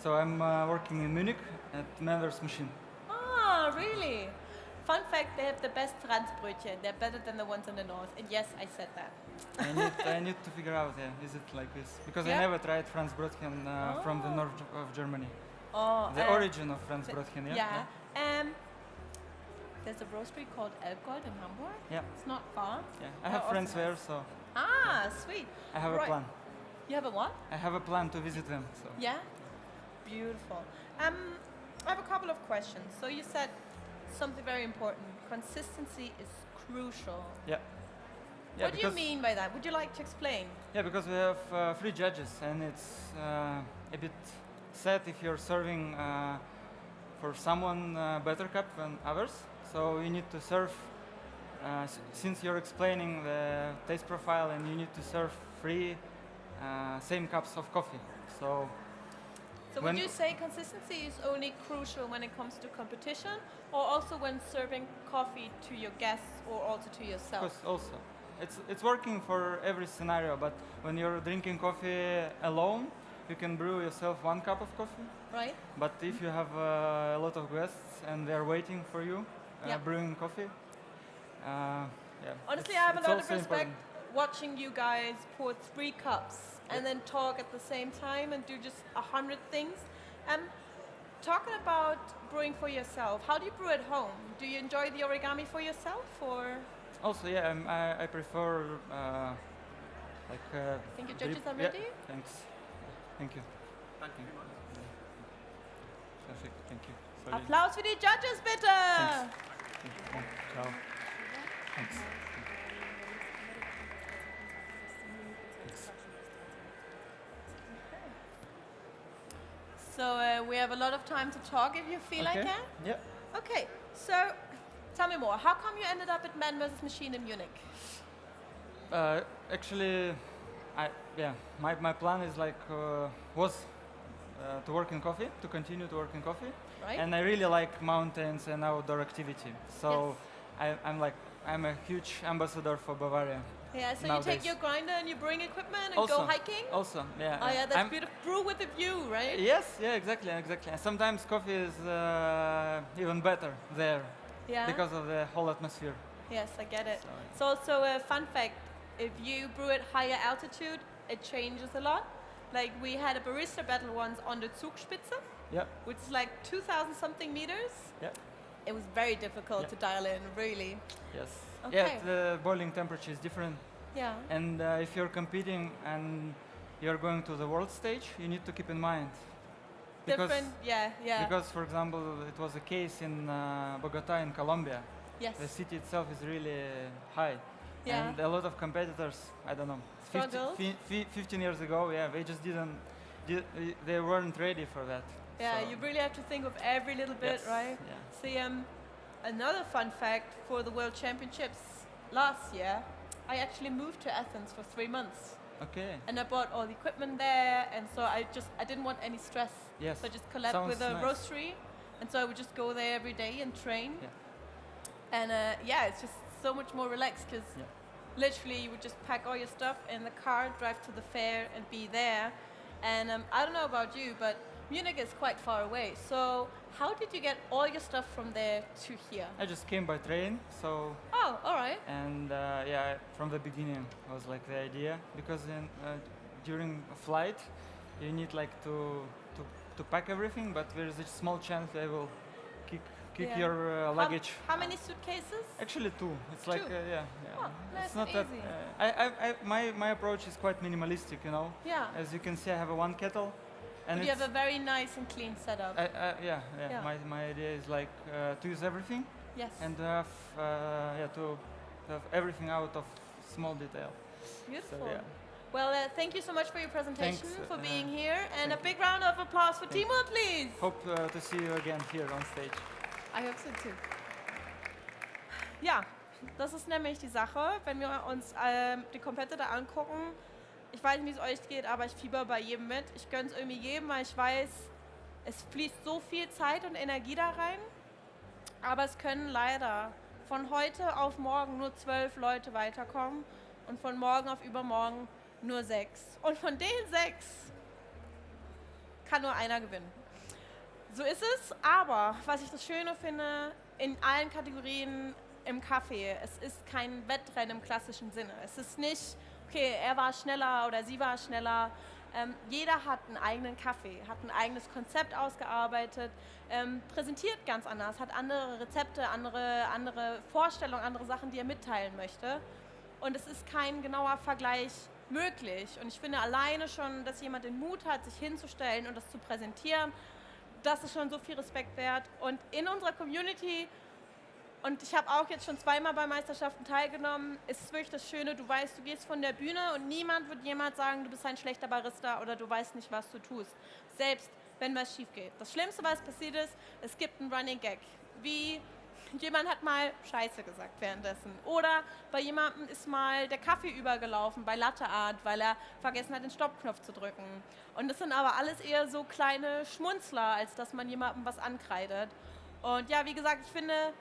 So I'm working in Munich at Manners Machine. Ah, really? Fun fact, they have the best Franzbrötchen. They're better than the ones in the north. And yes, I said that. I need to figure out, is it like this? Because Yeah. I never tried Franzbrötchen from the north of Germany. Oh, The origin of Franzbrötchen, yeah? There's a roastery called Elbgold in Hamburg. Yeah. It's not far. Yeah. I have How friends often? there, so Ah, sweet. I have a Right. plan. You have a what? I have a plan to visit them. So. Yeah? Beautiful. I have a couple of questions. So you said something very important. Consistency is crucial. Yeah. What do you mean by that? Would you like to explain? Yeah, because we have 3 judges, and it's a bit sad if you're serving for someone better cup than others. So you need to serve, since you're explaining the taste profile, and you need to serve 3 same cups of coffee. So Would you say consistency is only crucial when it comes to competition, or also when serving coffee to your guests or also to yourself? Of course, also. It's working for every scenario, but when you're drinking coffee alone, you can brew yourself 1 cup of coffee. Right. But if you have a lot of guests and they're waiting for you, brewing coffee, Honestly, I have a lot of respect watching you guys pour 3 cups and then talk at the same time and do just 100 things. Talking about brewing for yourself, how do you brew at home? Do you enjoy the origami for yourself, or? Also, I prefer like. I think your judges are ready. Yeah, thanks. Thank you. Thank you. Perfect. Thank you. Sorry. Applaus für die Judges, bitte! Thanks. Ciao. Thanks. So we have a lot of time to talk if you feel like it. Yeah. Okay, so tell me more. How come you ended up at Man vs. Machine in Munich? Actually, my plan is like was to work in coffee, to continue to work in coffee. Right. And I really like mountains and outdoor activity. So I'm a huge ambassador for Bavaria. Yeah, so nowadays. you take your grinder and your brewing equipment and Also, go hiking? Also, yeah. Oh yeah, that's beautiful. Brew with a view, right? Yes, yeah, exactly. And sometimes coffee is even better there. Yeah. Because of the whole atmosphere. Yes, I get it. It's also a fun fact. If you brew at higher altitude, it changes a lot. Like we had a barista battle once on the Zugspitze, which is like 2,000 something meters. Yeah. It was very difficult to dial in, really. Yes. Okay. Yeah, the boiling temperature is different. Yeah. And if you're competing and you're going to the world stage, you need to keep in mind. Different, yeah. Because, for example, it was a case in Bogota in Colombia. Yes. The city itself is really high. Yeah. And a lot of competitors, I don't know, 15 years ago, they just they weren't ready for that. Yeah, so. you really have to think of every little bit, right? Yeah. See, another fun fact for the World Championships last year, I actually moved to Athens for 3 months. Okay. And I bought all the equipment there, and so I didn't want any stress. Yes. So I just collabed with a roastery, and so I would just go there every day and train. Yeah. And it's just so much more relaxed because literally you would just pack all your stuff in the car, drive to the fair, and be there. And I don't know about you, but Munich is quite far away. So how did you get all your stuff from there to here? I just came by train, so. Oh, all right. And from the beginning was like the idea, because during a flight you need like to pack everything, but there is a small chance they will kick your luggage. How many suitcases? Actually 2. It's like 2? Oh, nice it's not and easy. that. My approach is quite minimalistic, you know. Yeah. As you can see, I have 1 kettle. And you have a very nice and clean setup. Yeah. My idea is like to use everything. Yes. And to have to have everything out of small detail. Beautiful. So, well, thank you so much for your presentation, Thanks, for being here, and a big round of applause for Timur, please. Hope to see you again here on stage. I hope so too. Ja, das ist nämlich die Sache, wenn wir uns die Competitor angucken. Ich weiß nicht, wie es euch geht, aber ich fieber bei jedem mit. Ich gönne es irgendwie jedem, weil ich weiß, es fließt so viel Zeit und Energie da rein. Aber es können leider von heute auf morgen nur 12 Leute weiterkommen und von morgen auf übermorgen nur 6. Und von den 6 kann nur einer gewinnen. So ist es, aber was ich das Schöne finde, in allen Kategorien im Kaffee, es ist kein Wettrennen im klassischen Sinne. Es ist nicht, okay, er war schneller oder sie war schneller. Jeder hat einen eigenen Kaffee, hat ein eigenes Konzept ausgearbeitet, präsentiert ganz anders, hat andere Rezepte, andere Vorstellungen, andere Sachen, die er mitteilen möchte. Und es ist kein genauer Vergleich möglich. Und ich finde alleine schon, dass jemand den Mut hat, sich hinzustellen und das zu präsentieren, das ist schon so viel Respekt wert. Und in unserer Community, und ich habe auch jetzt schon 2-mal bei Meisterschaften teilgenommen, ist es wirklich das Schöne, du weißt, du gehst von der Bühne und niemand wird jemals sagen, du bist ein schlechter Barista oder du weißt nicht, was du tust. Selbst wenn was schief geht. Das Schlimmste, was passiert ist, es gibt einen Running Gag. Wie jemand hat mal Scheiße gesagt währenddessen. Oder bei jemandem ist mal der Kaffee übergelaufen bei Latte Art, weil er vergessen hat, den Stoppknopf zu drücken. Und das sind aber alles eher so kleine Schmunzler, als dass man jemandem was ankreidet. Und ja, wie gesagt, ich finde,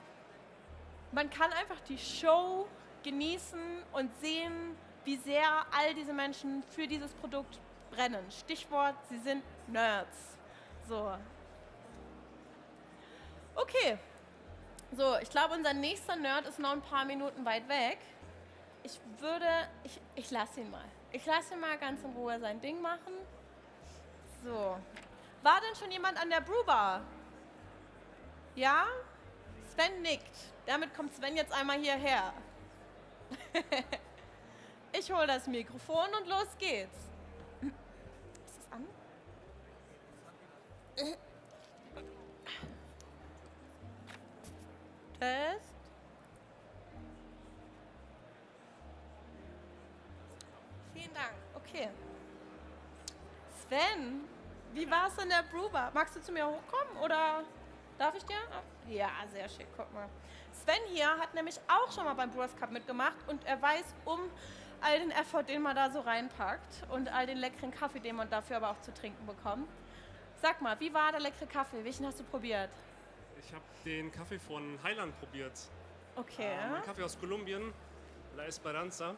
man kann einfach die Show genießen und sehen, wie sehr all diese Menschen für dieses Produkt brennen. Stichwort, sie sind Nerds. So. Okay. So, ich glaube, unser nächster Nerd ist noch ein paar Minuten weit weg. Ich lasse ihn mal. Ich lasse ihn mal ganz in Ruhe sein Ding machen. So. War denn schon jemand an der Brewbar? Ja? Sven nickt. Damit kommt Sven jetzt einmal hierher. Ich hole das Mikrofon und los geht's. Ist das an? Test. Vielen Dank. Okay. Sven, wie war es in der Brewbar? Magst du zu mir hochkommen oder darf ich dir? Ja, sehr schick. Guck mal. Sven hier hat nämlich auch schon mal beim Brewers Cup mitgemacht und er weiß um all den Effort, den man da so reinpackt und all den leckeren Kaffee, den man dafür aber auch zu trinken bekommt. Sag mal, wie war der leckere Kaffee? Welchen hast du probiert? Ich habe den Kaffee von Highland probiert. Okay. Ein Kaffee aus Kolumbien, La Esperanza.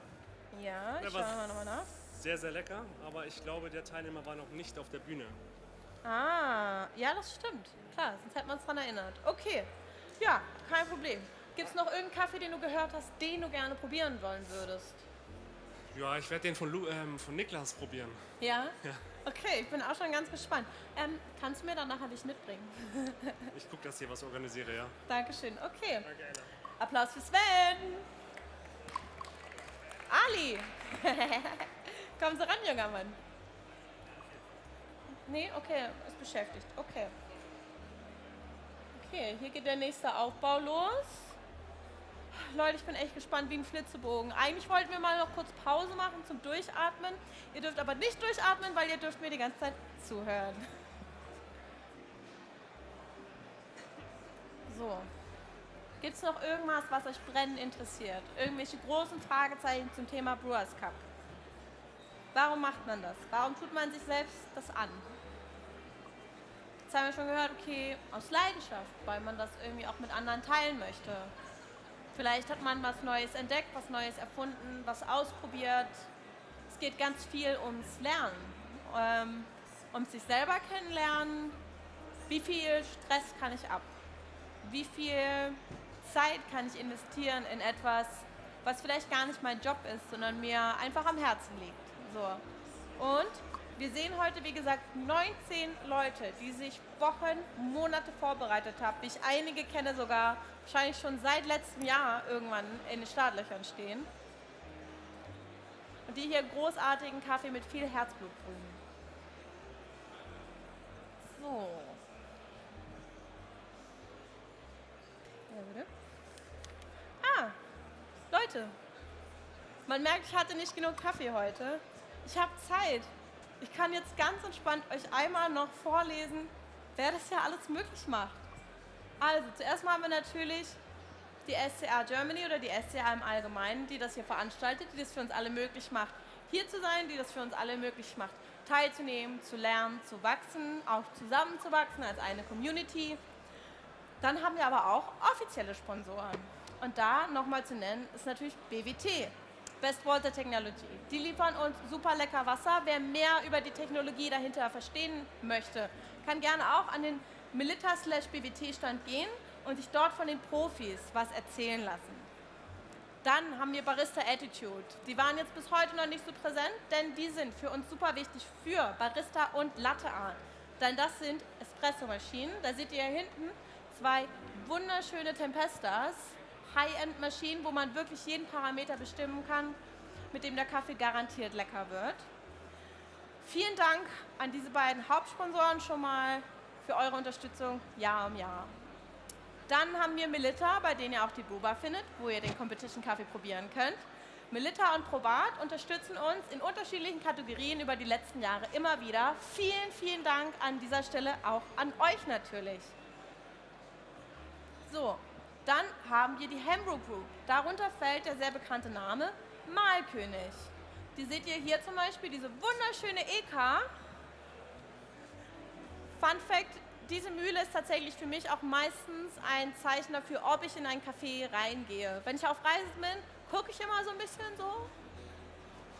Ja, Der ich war schaue nochmal nach. sehr, sehr lecker, aber ich glaube, der Teilnehmer war noch nicht auf der Bühne. Ah, ja, das stimmt. Klar, sonst hätten wir uns daran erinnert. Okay, ja, kein Problem. Gibt es noch irgendeinen Kaffee, den du gehört hast, den du gerne probieren wollen würdest? Ja, ich werde den von Niklas probieren. Ja? Ja. Okay, ich bin auch schon ganz gespannt. Kannst du mir dann nachher dich mitbringen? Ich gucke, dass ich hier was organisiere, ja. Dankeschön, okay. Danke, Ella. Applaus für Sven! Ali! Kommen Sie ran, junger Mann. Nee, okay, ist beschäftigt. Okay. Okay, hier geht der nächste Aufbau los. Leute, ich bin echt gespannt wie ein Flitzebogen. Eigentlich wollten wir mal noch kurz Pause machen zum Durchatmen. Ihr dürft aber nicht durchatmen, weil ihr dürft mir die ganze Zeit zuhören. So. Gibt es noch irgendwas, was euch brennend interessiert? Irgendwelche großen Fragezeichen zum Thema Brewers Cup? Warum macht man das? Warum tut man sich selbst das an? Jetzt haben wir schon gehört, okay, aus Leidenschaft, weil man das irgendwie auch mit anderen teilen möchte. Vielleicht hat man was Neues entdeckt, was Neues erfunden, was ausprobiert. Es geht ganz viel ums Lernen, ums sich selber kennenlernen. Wie viel Stress kann ich ab? Wie viel Zeit kann ich investieren in etwas, was vielleicht gar nicht mein Job ist, sondern mir einfach am Herzen liegt? So. Und wir sehen heute, wie gesagt, 19 Leute, die sich Wochen, Monate vorbereitet haben. Wie ich einige kenne sogar, wahrscheinlich schon seit letztem Jahr irgendwann in den Startlöchern stehen. Und die hier großartigen Kaffee mit viel Herzblut brühen. So. Ja, bitte. Ah, Leute. Man merkt, ich hatte nicht genug Kaffee heute. Ich habe Zeit. Ich kann jetzt ganz entspannt euch einmal noch vorlesen, wer das ja alles möglich macht. Also, zuerst mal haben wir natürlich die SCA Germany oder die SCA im Allgemeinen, die das hier veranstaltet, die das für uns alle möglich macht, hier zu sein, die das für uns alle möglich macht, teilzunehmen, zu lernen, zu wachsen, auch zusammenzuwachsen als eine Community. Dann haben wir aber auch offizielle Sponsoren. Und da nochmal zu nennen ist natürlich BWT. Best Water Technology. Die liefern uns super lecker Wasser. Wer mehr über die Technologie dahinter verstehen möchte, kann gerne auch an den Melitta/BWT-Stand gehen und sich dort von den Profis was erzählen lassen. Dann haben wir Barista Attitude. Die waren jetzt bis heute noch nicht so präsent, denn die sind für uns super wichtig für Barista und Latte Art. Denn das sind Espresso-Maschinen. Da seht ihr hier hinten 2 wunderschöne Tempestas, High-End-Maschinen, wo man wirklich jeden Parameter bestimmen kann, mit dem der Kaffee garantiert lecker wird. Vielen Dank an diese beiden Hauptsponsoren schon mal für eure Unterstützung Jahr um Jahr. Dann haben wir Melitta, bei denen ihr auch die Boba findet, wo ihr den Competition-Kaffee probieren könnt. Melitta und Probat unterstützen uns in unterschiedlichen Kategorien über die letzten Jahre immer wieder. Vielen, vielen Dank an dieser Stelle auch an euch natürlich. So, dann haben wir die Hembrew Group. Darunter fällt der sehr bekannte Name Mahlkönig. Die seht ihr hier zum Beispiel, diese wunderschöne EK. Fun Fact, diese Mühle ist tatsächlich für mich auch meistens ein Zeichen dafür, ob ich in ein Café reingehe. Wenn ich auf Reisen bin, gucke ich immer so ein bisschen so,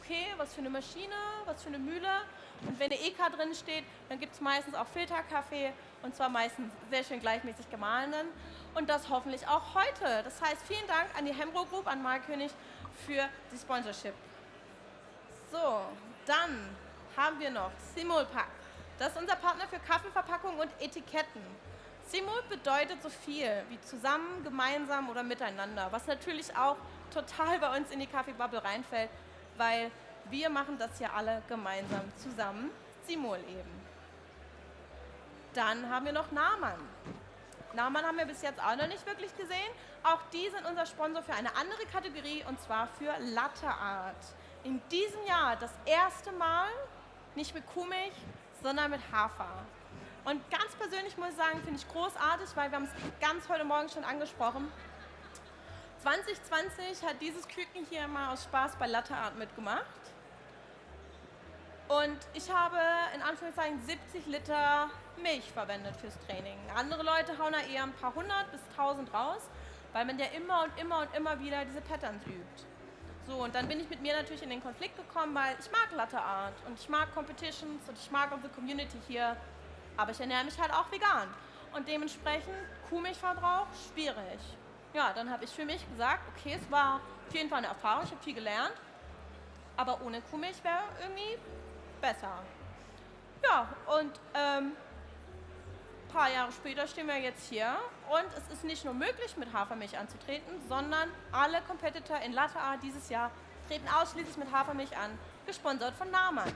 okay, was für eine Maschine, was für eine Mühle. Und wenn eine EK drin steht, dann gibt es meistens auch Filterkaffee und zwar meistens sehr schön gleichmäßig gemahlenen. Und das hoffentlich auch heute. Das heißt, vielen Dank an die Hembro Group, an Mahlkönig für die Sponsorship. So, dann haben wir noch Simulpack. Das ist unser Partner für Kaffeeverpackungen und Etiketten. Simul bedeutet so viel wie zusammen, gemeinsam oder miteinander, was natürlich auch total bei uns in die Kaffeebubble reinfällt, weil wir machen das ja alle gemeinsam zusammen, Simul eben. Dann haben wir noch Naman. Naman haben wir bis jetzt auch noch nicht wirklich gesehen. Auch die sind unser Sponsor für eine andere Kategorie und zwar für Latte Art. In diesem Jahr das erste Mal, nicht mit Kuhmilch, sondern mit Hafer. Und ganz persönlich muss ich sagen, finde ich großartig, weil wir haben es ganz heute Morgen schon angesprochen. 2020 hat dieses Küken hier mal aus Spaß bei Latte Art mitgemacht. Und ich habe in Anführungszeichen 70 Liter Milch verwendet fürs Training. Andere Leute hauen da eher ein paar hundert bis 1000 raus, weil man ja immer und immer und immer wieder diese Patterns übt. So, und dann bin ich mit mir natürlich in den Konflikt gekommen, weil ich mag Latte Art und ich mag Competitions und ich mag unsere Community hier, aber ich ernähre mich halt auch vegan. Und dementsprechend Kuhmilchverbrauch schwierig. Ja, dann habe ich für mich gesagt, okay, es war auf jeden Fall eine Erfahrung, ich habe viel gelernt, aber ohne Kuhmilch wäre irgendwie besser. Ja, und ein paar Jahre später stehen wir jetzt hier und es ist nicht nur möglich, mit Hafermilch anzutreten, sondern alle Competitor in Latte Art dieses Jahr treten ausschließlich mit Hafermilch an, gesponsert von Naman.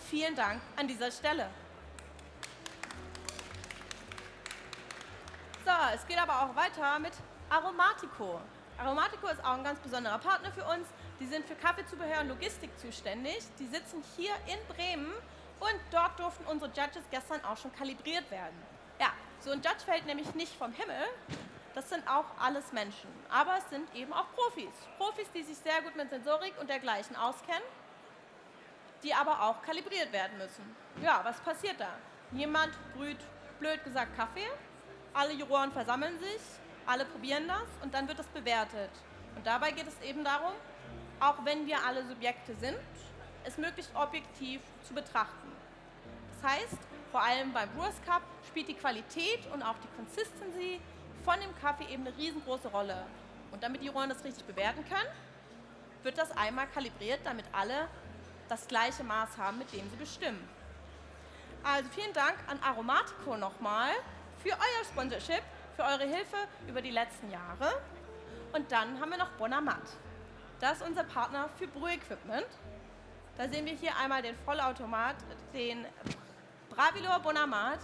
Vielen Dank an dieser Stelle. So, es geht aber auch weiter mit Aromatico. Aromatico ist auch ein ganz besonderer Partner für uns. Die sind für Kaffeezubehör und Logistik zuständig. Die sitzen hier in Bremen und dort durften unsere Judges gestern auch schon kalibriert werden. Ja, so ein Judge fällt nämlich nicht vom Himmel. Das sind auch alles Menschen. Aber es sind eben auch Profis. Profis, die sich sehr gut mit Sensorik und dergleichen auskennen, die aber auch kalibriert werden müssen. Ja, was passiert da? Jemand brüht, blöd gesagt, Kaffee. Alle Juroren versammeln sich, alle probieren das und dann wird das bewertet. Und dabei geht es eben darum, auch wenn wir alle Subjekte sind, es möglichst objektiv zu betrachten. Das heißt, vor allem beim Brewers Cup spielt die Qualität und auch die Consistency von dem Kaffee eben eine riesengroße Rolle. Und damit die Juroren das richtig bewerten können, wird das einmal kalibriert, damit alle das gleiche Maß haben, mit dem sie bestimmen. Also vielen Dank an Aromatico nochmal für euer Sponsorship, für eure Hilfe über die letzten Jahre. Und dann haben wir noch Bonamat. Das ist unser Partner für Brühequipment. Da sehen wir hier einmal den Vollautomat, den Bravilor Bonamat,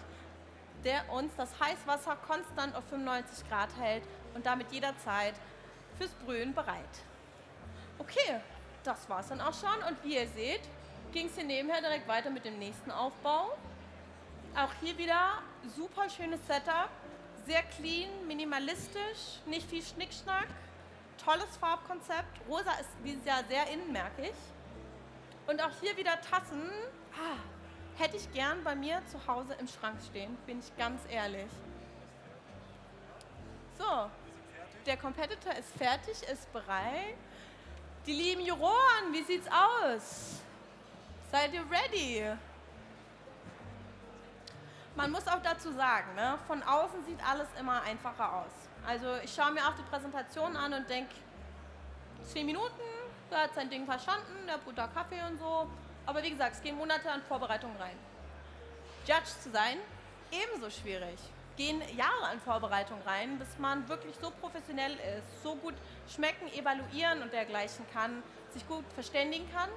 der uns das Heißwasser konstant auf 95 Grad hält und damit jederzeit fürs Brühen bereit. Okay, das war's dann auch schon. Und wie ihr seht, ging es hier nebenher direkt weiter mit dem nächsten Aufbau. Auch hier wieder super schönes Setup, sehr clean, minimalistisch, nicht viel Schnickschnack, tolles Farbkonzept. Rosa ist dieses Jahr sehr innen, merke ich. Und auch hier wieder Tassen, hätte ich gern bei mir zu Hause im Schrank stehen, bin ich ganz ehrlich. So, der Competitor ist fertig, ist bereit. Die lieben Juroren, wie sieht's aus? Seid ihr ready? Man muss auch dazu sagen, ne, von außen sieht alles immer einfacher aus. Also ich schaue mir auch die Präsentation an und denke, 10 Minuten, der hat sein Ding verstanden, der brüht da Kaffee und so. Aber wie gesagt, es gehen Monate an Vorbereitung rein. Judge zu sein, ebenso schwierig. Gehen Jahre an Vorbereitung rein, bis man wirklich so professionell ist, so gut schmecken, evaluieren und dergleichen kann, sich gut verständigen kann.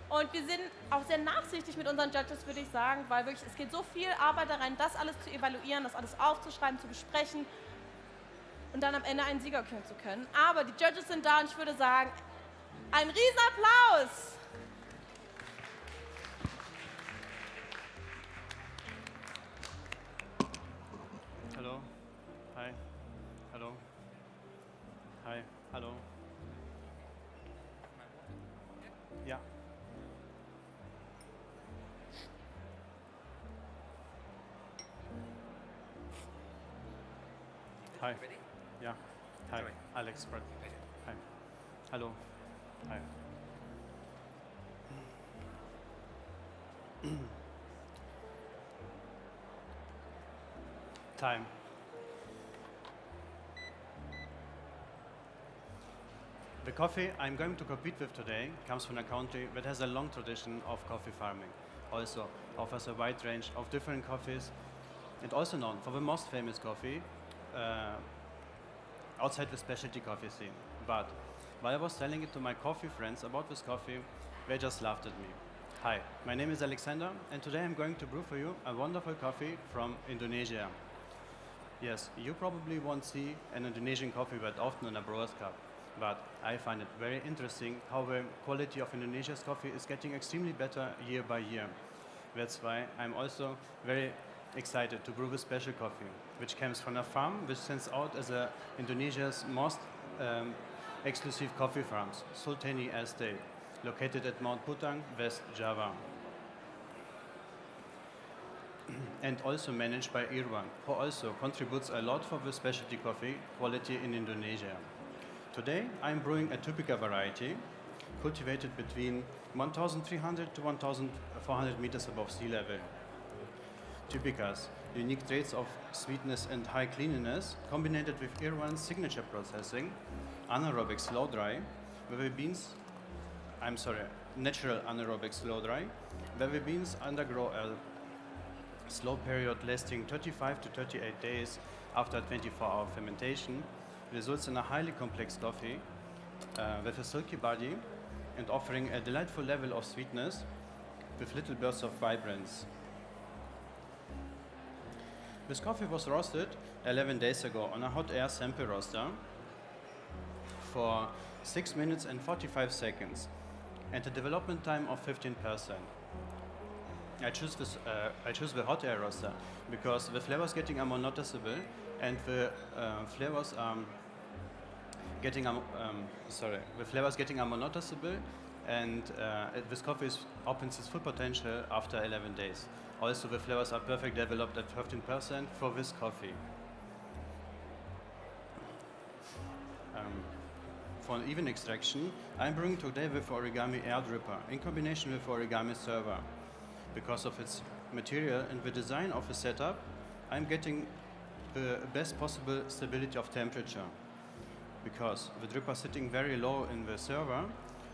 Und wir sind auch sehr nachsichtig mit unseren Judges, würde ich sagen, weil wirklich, es geht so viel Arbeit da rein, das alles zu evaluieren, das alles aufzuschreiben, zu besprechen und dann am Ende einen Sieger küren zu können. Aber die Judges sind da und ich würde sagen, ein Riesenapplaus! Hallo. Hi. Hallo. Hi. Hallo. Ja. Hi. Ja. Hi. Alex. Hi. Hallo. Hi. Time. The coffee I'm going to compete with today comes from a country that has a long tradition of coffee farming. Also offers a wide range of different coffees and also known for the most famous coffee outside the specialty coffee scene. But while I was telling it to my coffee friends about this coffee, they just laughed at me. Hi, my name is Alexander and today I'm going to brew for you a wonderful coffee from Indonesia. Yes, you probably won't see an Indonesian coffee that often in a brewer's cup, but I find it very interesting how the quality of Indonesia's coffee is getting extremely better year by year. That's why I'm also very excited to brew this special coffee, which comes from a farm which stands out as Indonesia's most exclusive coffee farms, Sultani Estate, located at Mount Putang, West Java. And also managed by Irwan, who also contributes a lot for the specialty coffee quality in Indonesia. Today I'm brewing a Typica variety, cultivated between 1,300 to 1,400 meters above sea level. Typica's unique traits of sweetness and high cleanliness, combined with Irwan's signature processing, anaerobic slow dry, where the beans, natural anaerobic slow dry, where the beans undergo a slow period lasting 35 to 38 days after 24-hour fermentation, results in a highly complex coffee with a silky body and offering a delightful level of sweetness with little bursts of vibrance. This coffee was roasted 11 days ago on a hot air sample roaster for 6 minutes and 45 seconds and a development time of 15%. I choose the hot air roaster because the flavors getting more noticeable and the flavors getting more noticeable and this coffee opens its full potential after 11 days. Also, the flavors are perfectly developed at 15% for this coffee. For an even extraction, I'm brewing today with Origami Air Dripper in combination with Origami Server. Because of its material and the design of the setup, I'm getting the best possible stability of temperature. Because the dripper sitting very low in the server,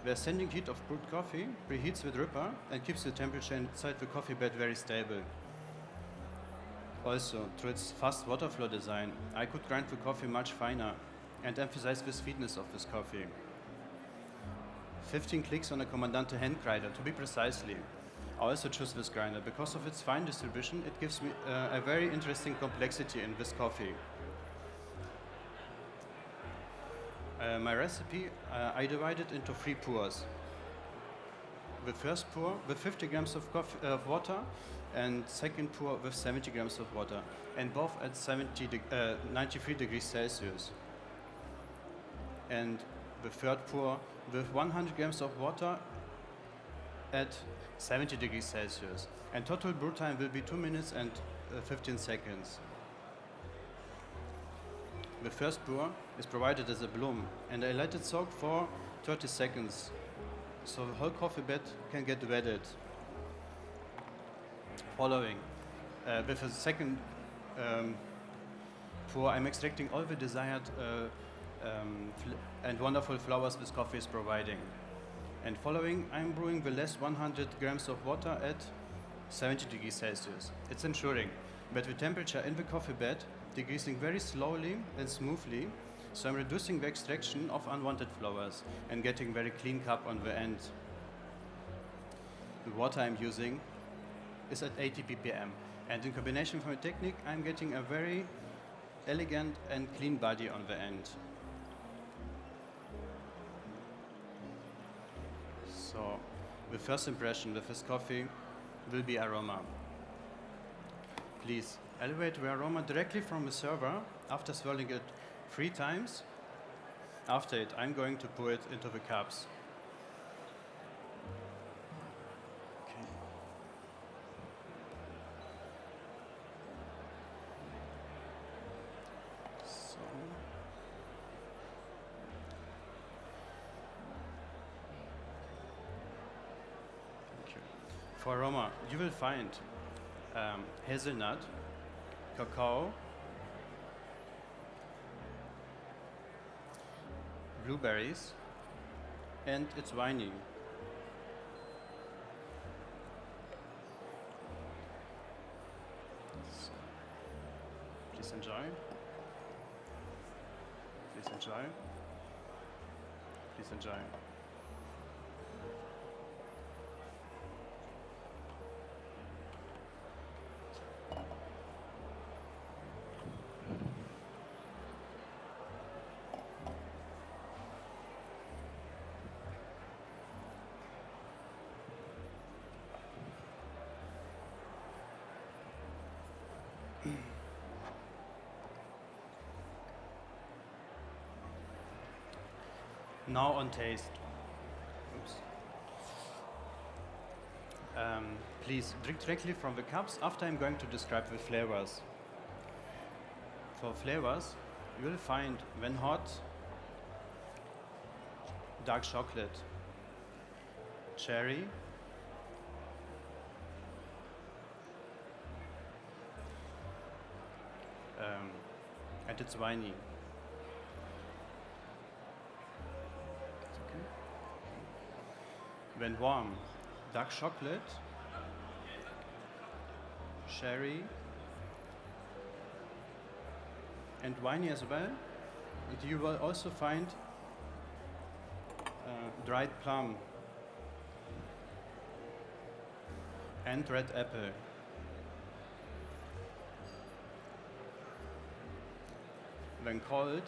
the ascending heat of brewed coffee preheats the dripper and keeps the temperature inside the coffee bed very stable. Also, through its fast water flow design, I could grind the coffee much finer and emphasize the sweetness of this coffee. 15 clicks on a Comandante hand grinder, to be precisely. I also choose this grinder because of its fine distribution. It gives me a very interesting complexity in this coffee. My recipe, I divide it into 3 pours. The first pour with 50 grams of water and second pour with 70 grams of water, and both at 93 degrees Celsius. And the third pour with 100 grams of water at 70 degrees Celsius. And total brew time will be 2 minutes and 15 seconds. The first pour is provided as a bloom, and I let it soak for 30 seconds, so the whole coffee bed can get wetted. Following, with a second pour, I'm extracting all the desired and wonderful flavors this coffee is providing. And following, I'm brewing the last 100 grams of water at 70 degrees Celsius. It's ensuring that the temperature in the coffee bed decreasing very slowly and smoothly, so I'm reducing the extraction of unwanted flavors and getting very clean cup on the end. The water I'm using is at 80 ppm, and in combination with my technique, I'm getting a very elegant and clean body on the end. So the first impression with this coffee will be aroma. Please elevate the aroma directly from the server after swirling it 3 times. After it, I'm going to pour it into the cups. Okay. So. Thank you. For aroma, you will find hazelnut, cacao, blueberries, and it's winey. So, please enjoy. Please enjoy. Please enjoy. Now on taste. Oops. Please drink directly from the cups after I'm going to describe the flavors. For flavors, you will find, when hot, dark chocolate, cherry, and it's winey. When warm, dark chocolate, cherry, and winey as well. And you will also find dried plum and red apple. When cold,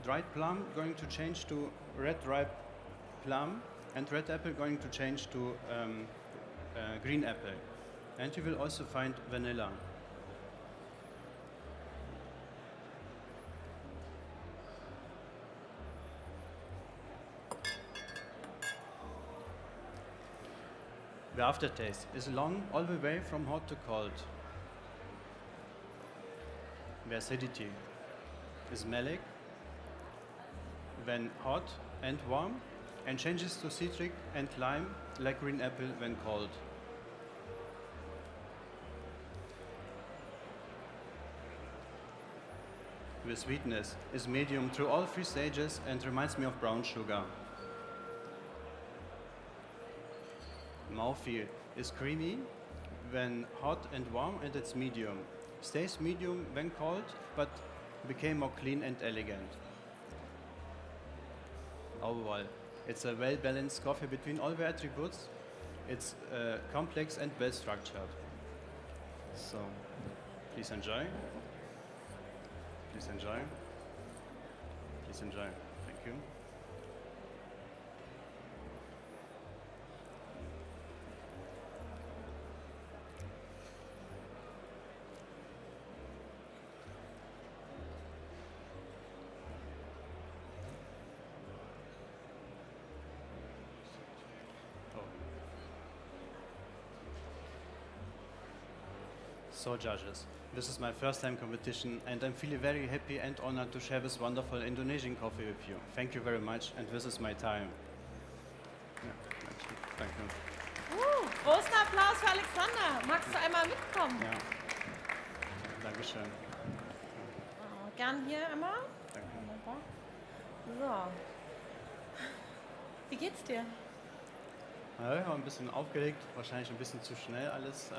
dried plum going to change to red ripe plum, and red apple going to change to green apple. And you will also find vanilla. The aftertaste is long all the way from hot to cold. The acidity is malic when hot and warm, and changes to citric and lime like green apple when cold. The sweetness is medium through all 3 stages and reminds me of brown sugar. Mouthfeel is creamy when hot and warm, and it's medium. Stays medium when cold, but became more clean and elegant. Overall, it's a well-balanced coffee between all the attributes. It's complex and well-structured. So, please enjoy. Please enjoy. Please enjoy. Thank you. So judges, this is my first time competition, and I'm feeling very happy and honored to share this wonderful Indonesian coffee with you. Thank you very much, and this is my time. Ja, thank you. Großen Applaus für Alexander. Magst du einmal mitkommen? Ja. Dankeschön. Gern hier einmal. Danke. Wunderbar. So. Wie geht's dir? Ja, ich war ein bisschen aufgeregt, wahrscheinlich ein bisschen zu schnell alles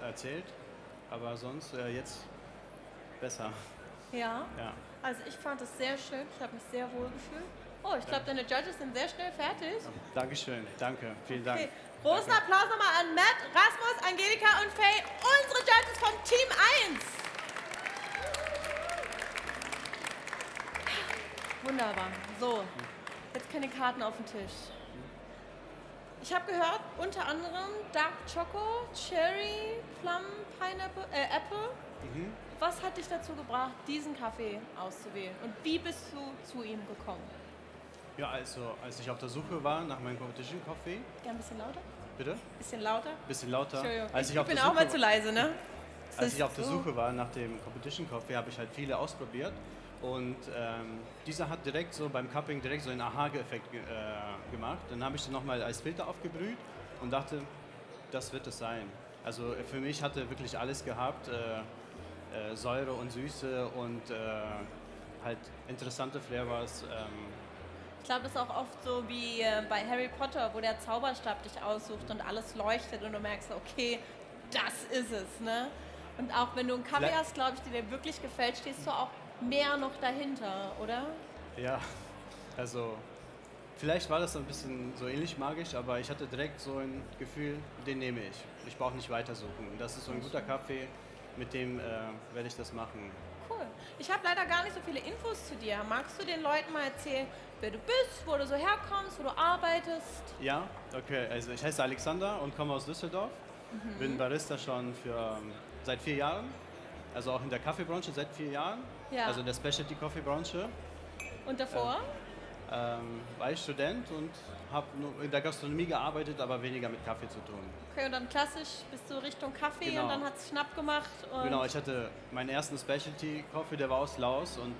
erzählt, aber sonst jetzt besser. Ja? Ja. Also ich fand es sehr schön, ich habe mich sehr wohl gefühlt. Oh, ich glaube, deine Judges sind sehr schnell fertig. Dankeschön, danke, vielen Dank. Okay. Großen Applaus nochmal an Matt, Rasmus, Angelika und Faye, unsere Judges vom Team 1. Wunderbar. So, jetzt keine Karten auf den Tisch. Ich habe gehört, unter anderem Dark Choco, Cherry, Plum, Pineapple, Apple. Mhm. Was hat dich dazu gebracht, diesen Kaffee auszuwählen? Und wie bist du zu ihm gekommen? Ja, also als ich auf der Suche war nach meinem Competition Coffee. Gern ein bisschen lauter? Bitte? Bisschen lauter? Bisschen lauter. Entschuldigung, Als ich auf bin der auch Suche mal zu leise, ne? Als ich auf der Suche war nach dem Competition Coffee, habe ich halt viele ausprobiert. Und dieser hat direkt so beim Cupping direkt so einen Aha-Effekt gemacht. Dann habe ich den nochmal als Filter aufgebrüht und dachte, das wird es sein. Also für mich hat er wirklich alles gehabt. Säure und Süße und halt interessante Flavors. Ich glaube, das ist auch oft so wie bei Harry Potter, wo der Zauberstab dich aussucht und alles leuchtet und du merkst, okay, das ist es, ne? Und auch wenn du einen Kaffee hast, glaube ich, der dir wirklich gefällt, stehst du auch mehr noch dahinter, oder? Ja, also vielleicht war das ein bisschen so ähnlich magisch, aber ich hatte direkt so ein Gefühl, den nehme ich. Ich brauche nicht weitersuchen. Das ist so ein guter Kaffee, mit dem werde ich das machen. Cool. Ich habe leider gar nicht so viele Infos zu dir. Magst du den Leuten mal erzählen, wer du bist, wo du so herkommst, wo du arbeitest? Ja, okay. Also ich heiße Alexander und komme aus Düsseldorf. Bin Barista schon seit 4 Jahren. Also auch in der Kaffeebranche seit 4 Jahren. Ja. Also in der Specialty Coffee Branche. Und davor? War ich Student und habe in der Gastronomie gearbeitet, aber weniger mit Kaffee zu tun. Okay, und dann klassisch bist du Richtung Kaffee Genau. und dann hat es Schnapp gemacht. Und Genau, ich hatte meinen ersten Specialty Coffee, der war aus Laos und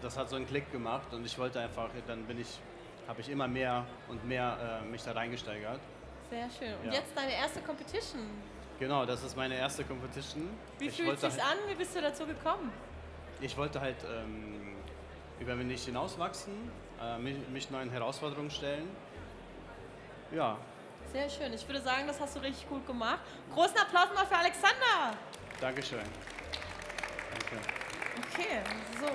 das hat so einen Klick gemacht und ich wollte einfach, habe ich immer mehr und mehr mich da reingesteigert. Sehr schön. Und Ja. jetzt deine erste Competition. Genau, das ist meine erste Competition. Wie fühlt es sich an? Wie bist du dazu gekommen? Ich wollte halt über mich hinauswachsen, mich neuen Herausforderungen stellen. Ja. Sehr schön. Ich würde sagen, das hast du richtig gut gemacht. Großen Applaus mal für Alexander. Dankeschön. Danke. Okay, so,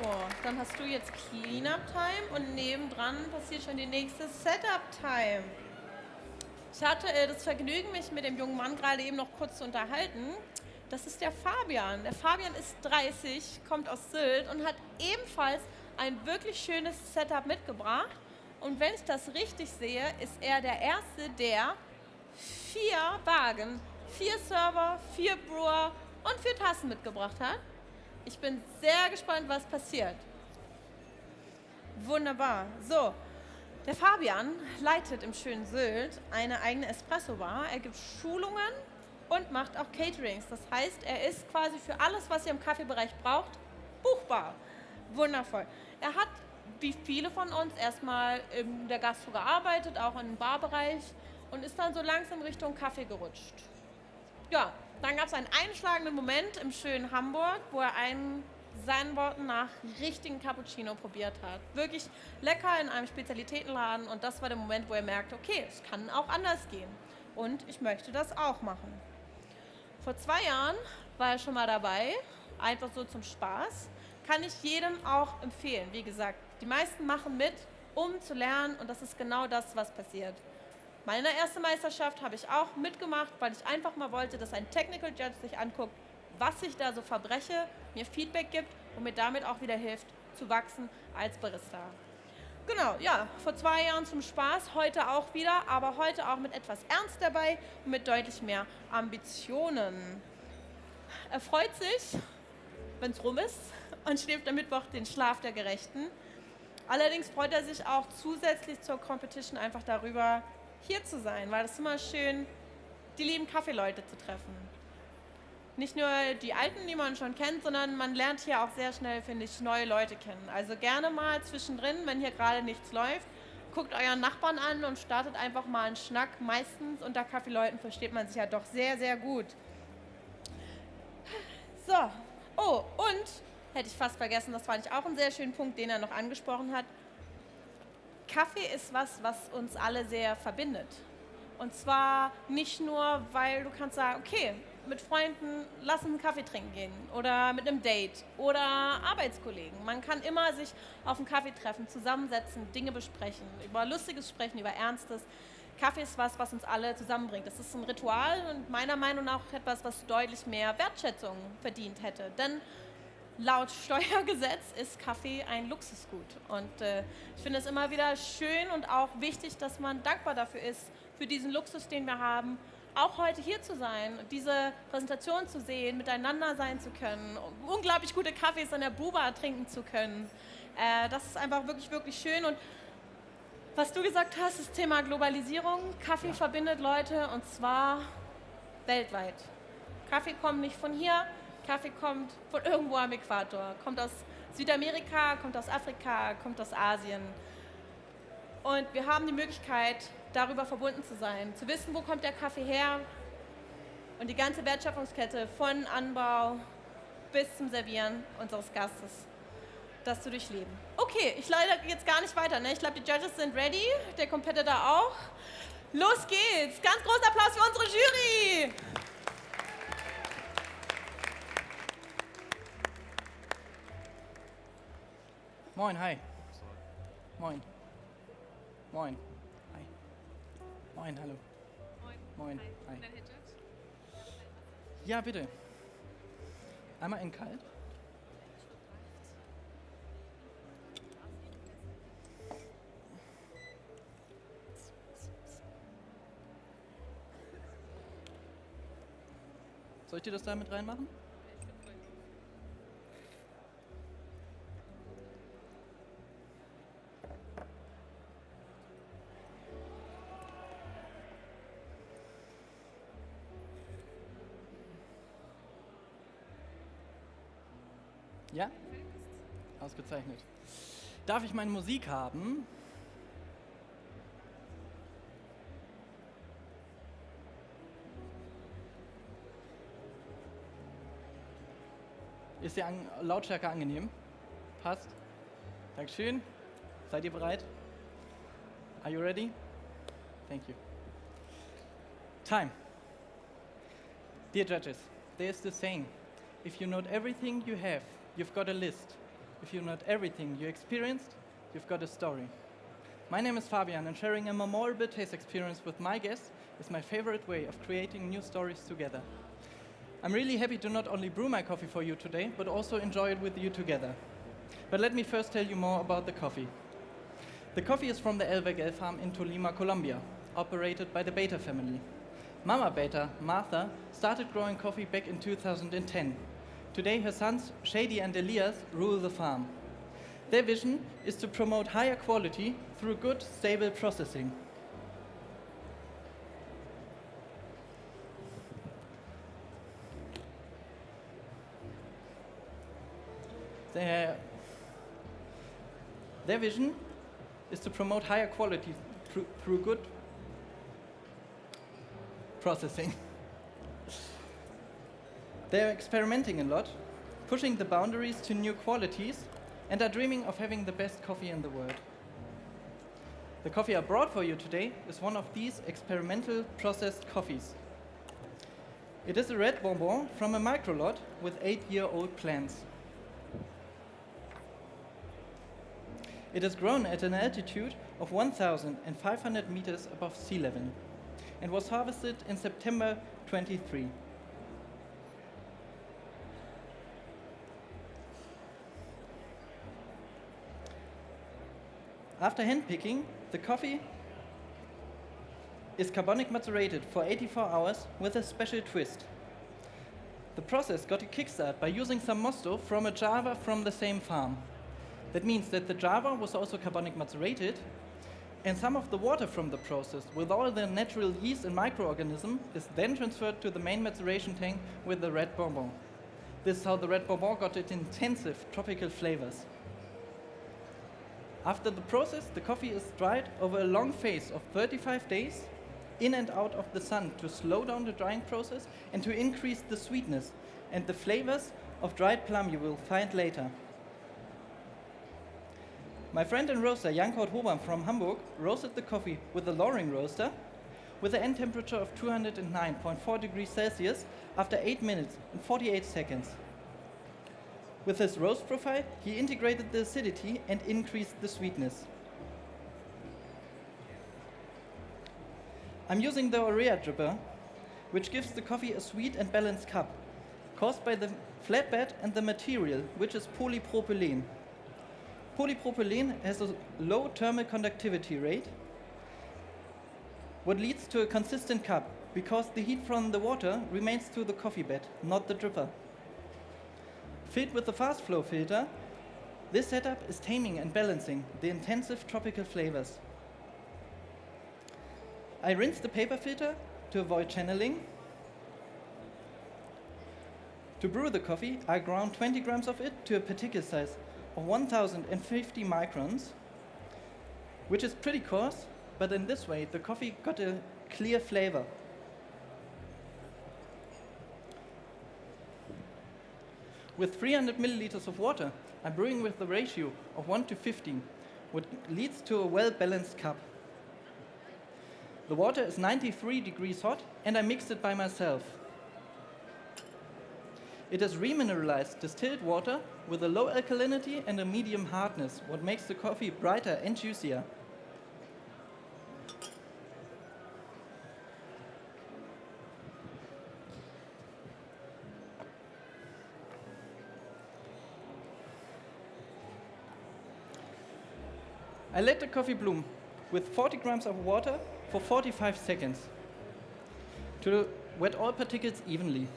dann hast du jetzt Cleanup-Time und nebendran passiert schon die nächste Setup-Time. Ich hatte das Vergnügen, mich mit dem jungen Mann gerade eben noch kurz zu unterhalten. Das ist der Fabian. Der Fabian ist 30, kommt aus Sylt und hat ebenfalls ein wirklich schönes Setup mitgebracht. Und wenn ich das richtig sehe, ist er der Erste, der 4 Wagen, 4 Server, 4 Brewer und 4 Tassen mitgebracht hat. Ich bin sehr gespannt, was passiert. Wunderbar. So, der Fabian leitet im schönen Sylt eine eigene Espresso-Bar. Er gibt Schulungen und macht auch Caterings. Das heißt, er ist quasi für alles, was ihr im Kaffeebereich braucht, buchbar. Wundervoll. Er hat, wie viele von uns, erstmal in der Gastro gearbeitet, auch im Barbereich und ist dann so langsam Richtung Kaffee gerutscht. Ja, dann gab es einen einschlagenden Moment im schönen Hamburg, wo er einen, seinen Worten nach, richtigen Cappuccino probiert hat. Wirklich lecker in einem Spezialitätenladen und das war der Moment, wo er merkte, okay, es kann auch anders gehen und ich möchte das auch machen. Vor 2 Jahren war er schon mal dabei, einfach so zum Spaß. Kann ich jedem auch empfehlen. Wie gesagt, die meisten machen mit, um zu lernen und das ist genau das, was passiert. Meine erste Meisterschaft habe ich auch mitgemacht, weil ich einfach mal wollte, dass ein Technical Judge sich anguckt, was ich da so verbreche, mir Feedback gibt und mir damit auch wieder hilft, zu wachsen als Barista. Genau, ja, vor 2 Jahren zum Spaß, heute auch wieder, aber heute auch mit etwas Ernst dabei und mit deutlich mehr Ambitionen. Er freut sich, wenn es rum ist und schläft am Mittwoch den Schlaf der Gerechten. Allerdings freut er sich auch zusätzlich zur Competition einfach darüber, hier zu sein, weil es ist immer schön, die lieben Kaffeeleute zu treffen. Nicht nur die Alten, die man schon kennt, sondern man lernt hier auch sehr schnell, finde ich, neue Leute kennen. Also gerne mal zwischendrin, wenn hier gerade nichts läuft, guckt euren Nachbarn an und startet einfach mal einen Schnack. Meistens unter Kaffeeleuten versteht man sich ja doch sehr, sehr gut. hätte ich fast vergessen, das fand ich auch einen sehr schönen Punkt, den er noch angesprochen hat. Kaffee ist was uns alle sehr verbindet. Und zwar nicht nur, weil du kannst sagen, okay, mit Freunden lass uns einen Kaffee trinken gehen oder mit einem Date oder Arbeitskollegen. Man kann immer sich auf einen Kaffee treffen, zusammensetzen, Dinge besprechen, über Lustiges sprechen, über Ernstes. Kaffee ist was uns alle zusammenbringt. Das ist ein Ritual und meiner Meinung nach etwas, was deutlich mehr Wertschätzung verdient hätte. Denn laut Steuergesetz ist Kaffee ein Luxusgut. Und ich finde es immer wieder schön und auch wichtig, dass man dankbar dafür ist, für diesen Luxus, den wir haben, auch heute hier zu sein, diese Präsentation zu sehen, miteinander sein zu können, unglaublich gute Kaffees an der Buba trinken zu können. Das ist einfach wirklich, wirklich schön. Und was du gesagt hast, das Thema Globalisierung. Kaffee verbindet Leute und zwar weltweit. Kaffee kommt nicht von hier, Kaffee kommt von irgendwo am Äquator. Kommt aus Südamerika, kommt aus Afrika, kommt aus Asien. Und wir haben die Möglichkeit, darüber verbunden zu sein, zu wissen, wo kommt der Kaffee her und die ganze Wertschöpfungskette von Anbau bis zum Servieren unseres Gastes, das zu durchleben. Okay, ich leider jetzt gar nicht weiter. Ne? Ich glaube, die Judges sind ready, der Competitor auch. Los geht's! Ganz großer Applaus für unsere Jury! Moin, hi. Moin. Moin. Hi. Moin, hallo. Moin. Hi. Ja, bitte. Einmal in kalt. Soll ich dir das da mit reinmachen? Ja? Ausgezeichnet. Darf ich meine Musik haben? Ist die Lautstärke angenehm? Passt? Dankeschön. Seid ihr bereit? Are you ready? Thank you. Time. Dear judges, there's the saying, if you note everything you have, you've got a list. If you note everything you experienced, you've got a story. My name is Fabian, and sharing a memorable taste experience with my guests is my favorite way of creating new stories together. I'm really happy to not only brew my coffee for you today, but also enjoy it with you together. But let me first tell you more about the coffee. The coffee is from the El Vergel farm in Tolima, Colombia, operated by the Beta family. Mama Beta, Martha, started growing coffee back in 2010. Today her sons, Shady and Elias, rule the farm. Their vision is to promote higher quality through good, stable processing. Their vision is to promote higher quality through good processing. They're experimenting a lot, pushing the boundaries to new qualities, and are dreaming of having the best coffee in the world. The coffee I brought for you today is one of these experimental processed coffees. It is a red bonbon from a microlot with 8-year-old plants. It is grown at an altitude of 1,500 meters above sea level and was harvested in September 23. After handpicking, the coffee is carbonic macerated for 84 hours with a special twist. The process got a kickstart by using some mosto from a Java from the same farm. That means that the Java was also carbonic macerated, and some of the water from the process with all the natural yeast and microorganism is then transferred to the main maceration tank with the red bonbon. This is how the red bonbon got its intensive tropical flavors. After the process, the coffee is dried over a long phase of 35 days in and out of the sun to slow down the drying process and to increase the sweetness and the flavors of dried plum you will find later. My friend and roaster Jan-Kurt Hobam from Hamburg roasted the coffee with a Loring roaster with an end temperature of 209.4 degrees Celsius after 8 minutes and 48 seconds. With his roast profile, he integrated the acidity and increased the sweetness. I'm using the Orea dripper, which gives the coffee a sweet and balanced cup, caused by the flatbed and the material, which is polypropylene. Polypropylene has a low thermal conductivity rate, what leads to a consistent cup, because the heat from the water remains to the coffee bed, not the dripper. Filled with the fast flow filter, this setup is taming and balancing the intensive tropical flavors. I rinse the paper filter to avoid channeling. To brew the coffee, I ground 20 grams of it to a particle size of 1050 microns, which is pretty coarse, but in this way the coffee got a clear flavor. With 300 milliliters of water, I'm brewing with the ratio of 1 to 15, which leads to a well-balanced cup. The water is 93 degrees hot, and I mixed it by myself. It is remineralized distilled water with a low alkalinity and a medium hardness, what makes the coffee brighter and juicier. I let the coffee bloom with 40 grams of water for 45 seconds to wet all particles evenly.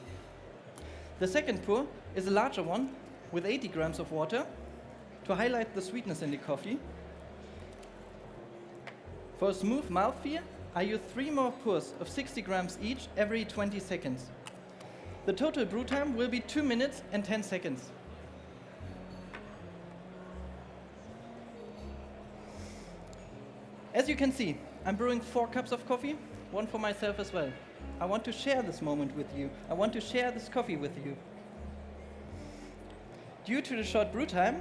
The second pour is a larger one with 80 grams of water to highlight the sweetness in the coffee. For a smooth mouthfeel, I use 3 more pours of 60 grams each every 20 seconds. The total brew time will be 2 minutes and 10 seconds. As you can see, I'm brewing 4 cups of coffee, 1 for myself as well. I want to share this moment with you. I want to share this coffee with you. Due to the short brew time,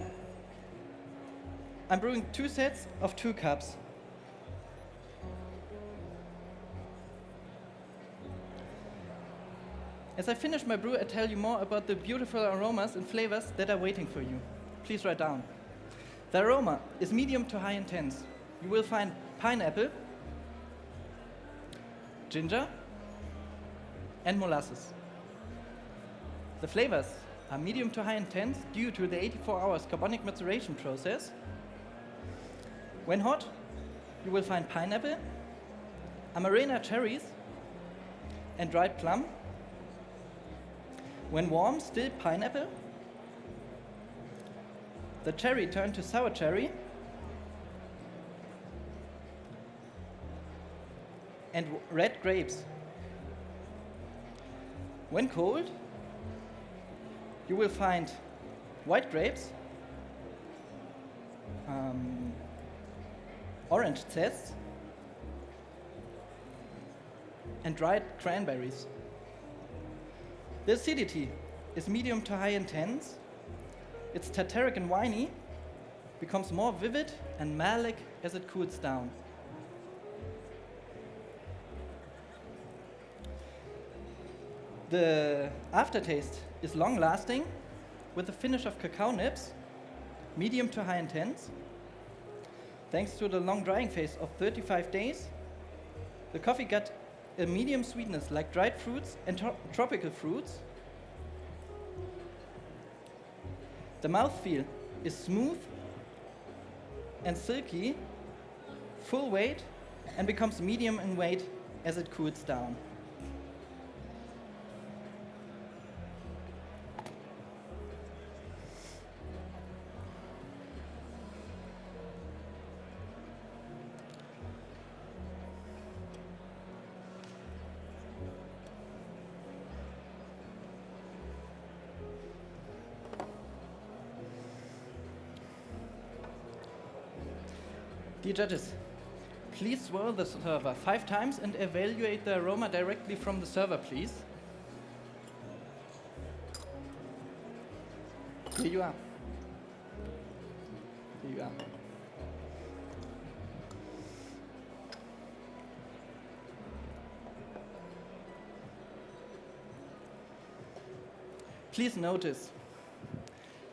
I'm brewing 2 sets of 2 cups. As I finish my brew, I tell you more about the beautiful aromas and flavors that are waiting for you. Please write down. The aroma is medium to high intense. You will find pineapple, ginger, and molasses. The flavors are medium to high intense due to the 84 hours carbonic maturation process. When hot, you will find pineapple, amarena cherries, and dried plum. When warm, still pineapple. The cherry turned to sour cherry. And red grapes. When cold, you will find white grapes, orange zest, and dried cranberries. The acidity is medium to high intense. It's tartaric and winey, becomes more vivid and malic as it cools down. The aftertaste is long-lasting with a finish of cacao nibs, medium to high intense. Thanks to the long drying phase of 35 days, the coffee got a medium sweetness like dried fruits and tropical fruits. The mouthfeel is smooth and silky, full weight, and becomes medium in weight as it cools down. Dear judges, please swirl the server 5 times and evaluate the aroma directly from the server, please. Here you are. Here you are. Please notice.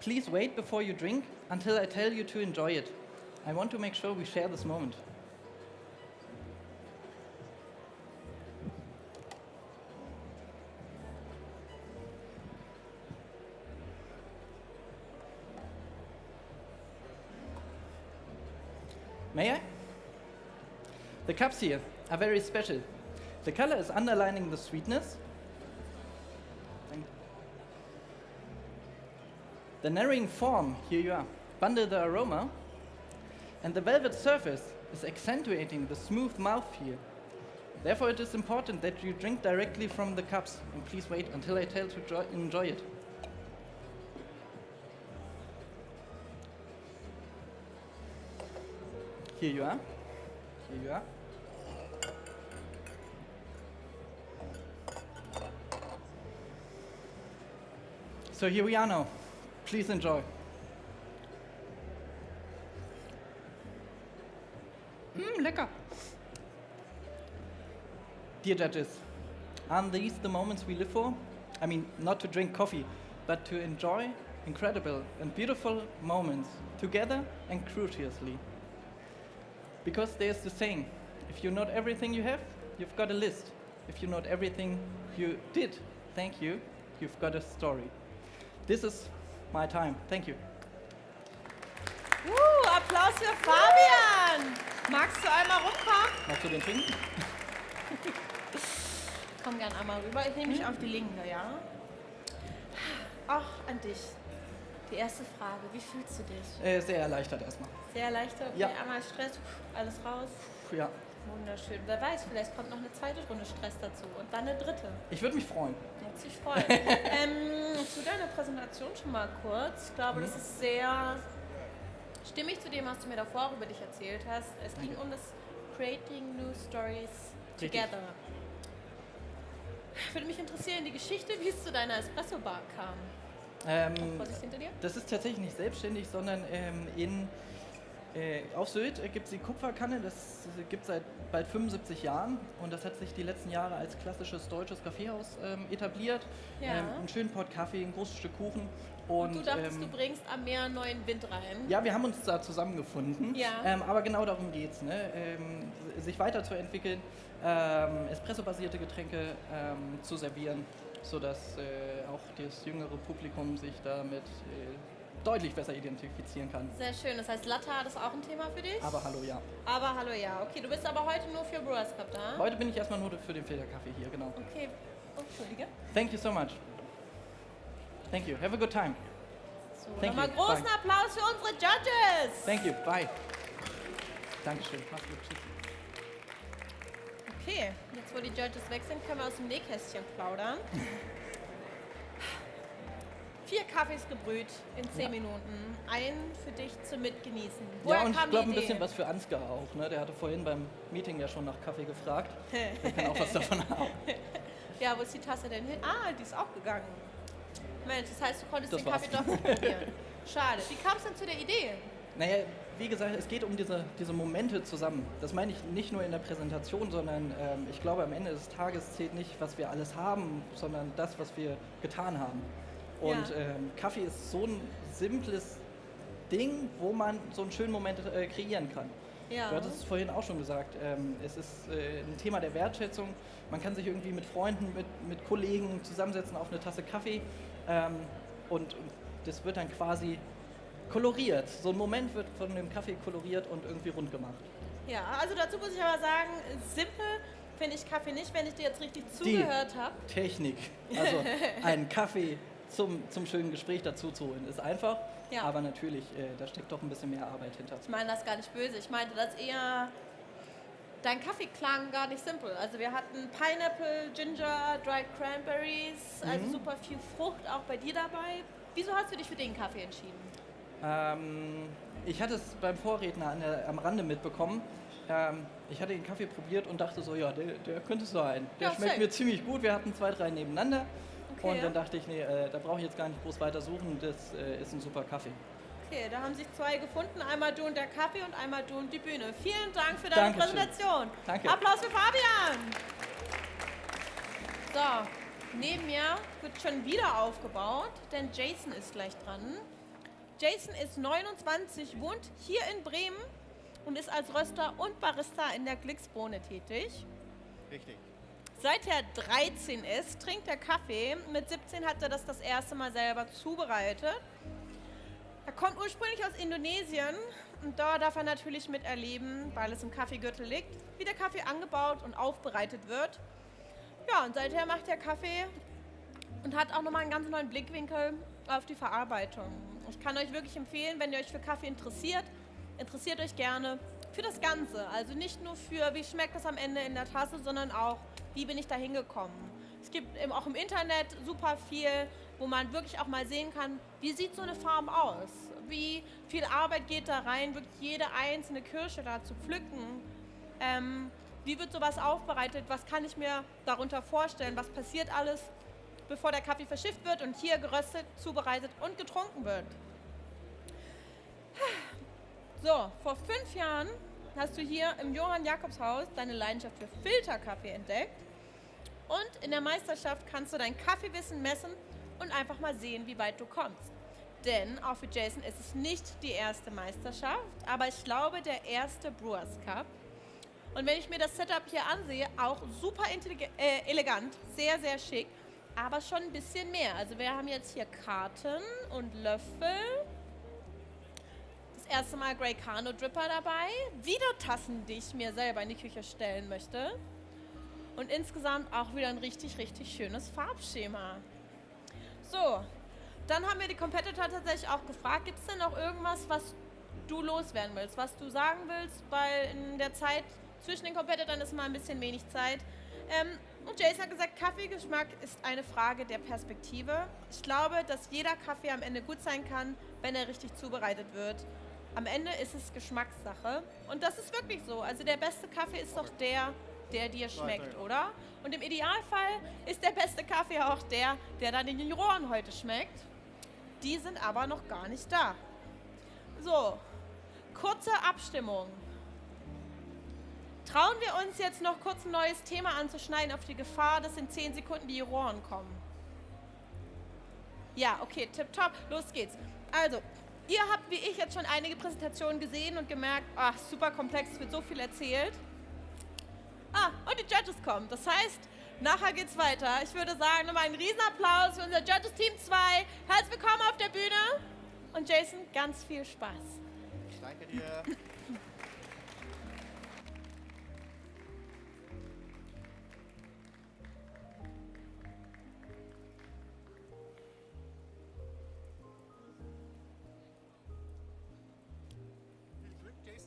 Please wait before you drink until I tell you to enjoy it. I want to make sure we share this moment. May I? The cups here are very special. The color is underlining the sweetness. The narrowing form, here you are, bundle the aroma. And the velvet surface is accentuating the smooth mouthfeel. Therefore, it is important that you drink directly from the cups. And please wait until I tell you to enjoy it. Here you are. Here you are. So here we are now. Please enjoy. Lecker. Dear judges, aren't these the moments we live for? I mean, not to drink coffee, but to enjoy incredible and beautiful moments together and courteously. Because there's the saying, if you note everything you have, you've got a list. If you note everything you did, thank you, you've got a story. This is my time. Thank you. Applaus für Fabian. Magst du einmal rumkommen? Magst du den trinken? Komm gern einmal rüber. Ich nehme mich auf die Linke, ja? Ach, an dich. Die erste Frage, wie fühlst du dich? Sehr erleichtert erstmal. Sehr erleichtert? Okay, Ja. einmal Stress, alles raus. Ja. Wunderschön. Wer weiß, vielleicht kommt noch eine zweite Runde Stress dazu und dann eine dritte. Ich würde mich freuen. Würde mich freuen. Zu deiner Präsentation schon mal kurz. Ich glaube, das ist sehr stimmig zu dem, was du mir davor über dich erzählt hast. Es ging um das Creating New Stories Together. Würde mich interessieren, die Geschichte, wie es zu deiner Espresso-Bar kam. Vorsicht hinter dir? Das ist tatsächlich nicht selbstständig, sondern auf Sylt gibt es die Kupferkanne, das gibt es seit bald 75 Jahren und das hat sich die letzten Jahre als klassisches deutsches Kaffeehaus etabliert. Ja. Einen schönen Pott Kaffee, ein großes Stück Kuchen. Und du dachtest, du bringst am Meer neuen Wind rein. Ja, wir haben uns da zusammengefunden, Ja. Aber genau darum geht es, ne? Sich weiterzuentwickeln, Espresso-basierte Getränke zu servieren, sodass auch das jüngere Publikum sich damit deutlich besser identifizieren kann. Sehr schön. Das heißt, Latte ist auch ein Thema für dich? Aber hallo, ja. Aber hallo, ja. Okay, du bist aber heute nur für Brewers Cup da? Heute bin ich erstmal nur für den Filterkaffee hier, genau. Okay. Oh, Entschuldige. Thank you so much. Thank you. Have a good time. So, Thank nochmal you. großen Bye. Applaus für unsere Judges. Thank you. Bye. Dankeschön. Mach's gut. Tschüss. Okay, jetzt wo die Judges weg sind, können wir aus dem Nähkästchen plaudern. 4 Kaffees gebrüht in 10 Minuten. Einen für dich zum Mitgenießen. Woher Ja, und ich kam glaube die ein Idee? bisschen was für Ansgar auch. Ne? Der hatte vorhin beim Meeting ja schon nach Kaffee gefragt. Der kann auch was davon haben. Ja, wo ist die Tasse denn hin? Ah, die ist auch gegangen. Mensch, das heißt, du konntest Das den Kaffee war's. doch nicht probieren. Schade. Wie kam es denn zu der Idee? Naja, wie gesagt, es geht um diese Momente zusammen. Das meine ich nicht nur in der Präsentation, sondern ich glaube, am Ende des Tages zählt nicht, was wir alles haben, sondern das, was wir getan haben. Und Kaffee ist so ein simples Ding, wo man so einen schönen Moment kreieren kann. Ja. Du hattest es vorhin auch schon gesagt, es ist ein Thema der Wertschätzung. Man kann sich irgendwie mit Freunden, mit Kollegen zusammensetzen auf eine Tasse Kaffee und das wird dann quasi koloriert. So ein Moment wird von dem Kaffee koloriert und irgendwie rund gemacht. Ja, also dazu muss ich aber sagen, simpel finde ich Kaffee nicht, wenn ich dir jetzt richtig zugehört habe. Technik, also einen Kaffee zum schönen Gespräch dazu zu holen, ist einfach, Ja. aber natürlich, da steckt doch ein bisschen mehr Arbeit hinter. Ich meine das gar nicht böse. Ich meinte das eher, dein Kaffee klang gar nicht simpel. Also wir hatten Pineapple, Ginger, Dried Cranberries, also super viel Frucht auch bei dir dabei. Wieso hast du dich für den Kaffee entschieden? Ich hatte es beim Vorredner am Rande mitbekommen. Ich hatte den Kaffee probiert und dachte so, ja, der könnte es sein. Der Ja, schmeckt safe. mir ziemlich gut. Wir hatten 2, 3 nebeneinander. Okay. Und dann dachte ich, nee, da brauche ich jetzt gar nicht groß weiter suchen, das ist ein super Kaffee. Okay, da haben sich zwei gefunden, einmal du und der Kaffee und einmal du und die Bühne. Vielen Dank für deine Dankeschön. Präsentation. Danke. Applaus für Fabian. So, neben mir wird schon wieder aufgebaut, denn Jason ist gleich dran. Jason ist 29, wohnt hier in Bremen und ist als Röster und Barista in der Glücksbohne tätig. Richtig. Seit er 13 ist, trinkt er Kaffee. Mit 17 hat er das erste Mal selber zubereitet. Er kommt ursprünglich aus Indonesien und da darf er natürlich miterleben, weil es im Kaffeegürtel liegt, wie der Kaffee angebaut und aufbereitet wird. Ja, und seither macht er Kaffee und hat auch nochmal einen ganz neuen Blickwinkel auf die Verarbeitung. Ich kann euch wirklich empfehlen, wenn ihr euch für Kaffee interessiert, interessiert euch gerne für das Ganze. Also nicht nur für, wie schmeckt das am Ende in der Tasse, sondern auch, wie bin ich da hingekommen. Es gibt eben auch im Internet super viel, wo man wirklich auch mal sehen kann, wie sieht so eine Farm aus? Wie viel Arbeit geht da rein, wirklich jede einzelne Kirsche da zu pflücken? Wie wird sowas aufbereitet? Was kann ich mir darunter vorstellen? Was passiert alles, bevor der Kaffee verschifft wird und hier geröstet, zubereitet und getrunken wird? So, vor 5 Jahren hast du hier im Johann-Jakobs-Haus deine Leidenschaft für Filterkaffee entdeckt. Und in der Meisterschaft kannst du dein Kaffeewissen messen und einfach mal sehen, wie weit du kommst. Denn auch für Jason ist es nicht die erste Meisterschaft, aber ich glaube der erste Brewers Cup. Und wenn ich mir das Setup hier ansehe, auch super elegant, sehr, sehr schick, aber schon ein bisschen mehr. Also wir haben jetzt hier Karten und Löffel. Das erste Mal Grey Carno Dripper dabei. Wieder Tassen, die ich mir selber in die Küche stellen möchte. Und insgesamt auch wieder ein richtig, richtig schönes Farbschema. So, dann haben wir die Competitor tatsächlich auch gefragt, gibt es denn noch irgendwas, was du loswerden willst, was du sagen willst, weil in der Zeit zwischen den Competitoren ist mal ein bisschen wenig Zeit. Und Jason hat gesagt, Kaffeegeschmack ist eine Frage der Perspektive. Ich glaube, dass jeder Kaffee am Ende gut sein kann, wenn er richtig zubereitet wird. Am Ende ist es Geschmackssache und das ist wirklich so. Also der beste Kaffee ist doch der dir schmeckt, oder? Und im Idealfall ist der beste Kaffee auch der dann in den Rohren heute schmeckt. Die sind aber noch gar nicht da. So, kurze Abstimmung. Trauen wir uns jetzt noch kurz ein neues Thema anzuschneiden auf die Gefahr, dass in 10 Sekunden die Rohren kommen? Ja, okay, tipptopp, los geht's. Also, ihr habt wie ich jetzt schon einige Präsentationen gesehen und gemerkt, ach, super komplex, es wird so viel erzählt. Und die Judges kommen. Das heißt, nachher geht's weiter. Ich würde sagen, nochmal einen Riesenapplaus für unser Judges Team 2. Herzlich willkommen auf der Bühne. Und Jason, ganz viel Spaß. Danke dir.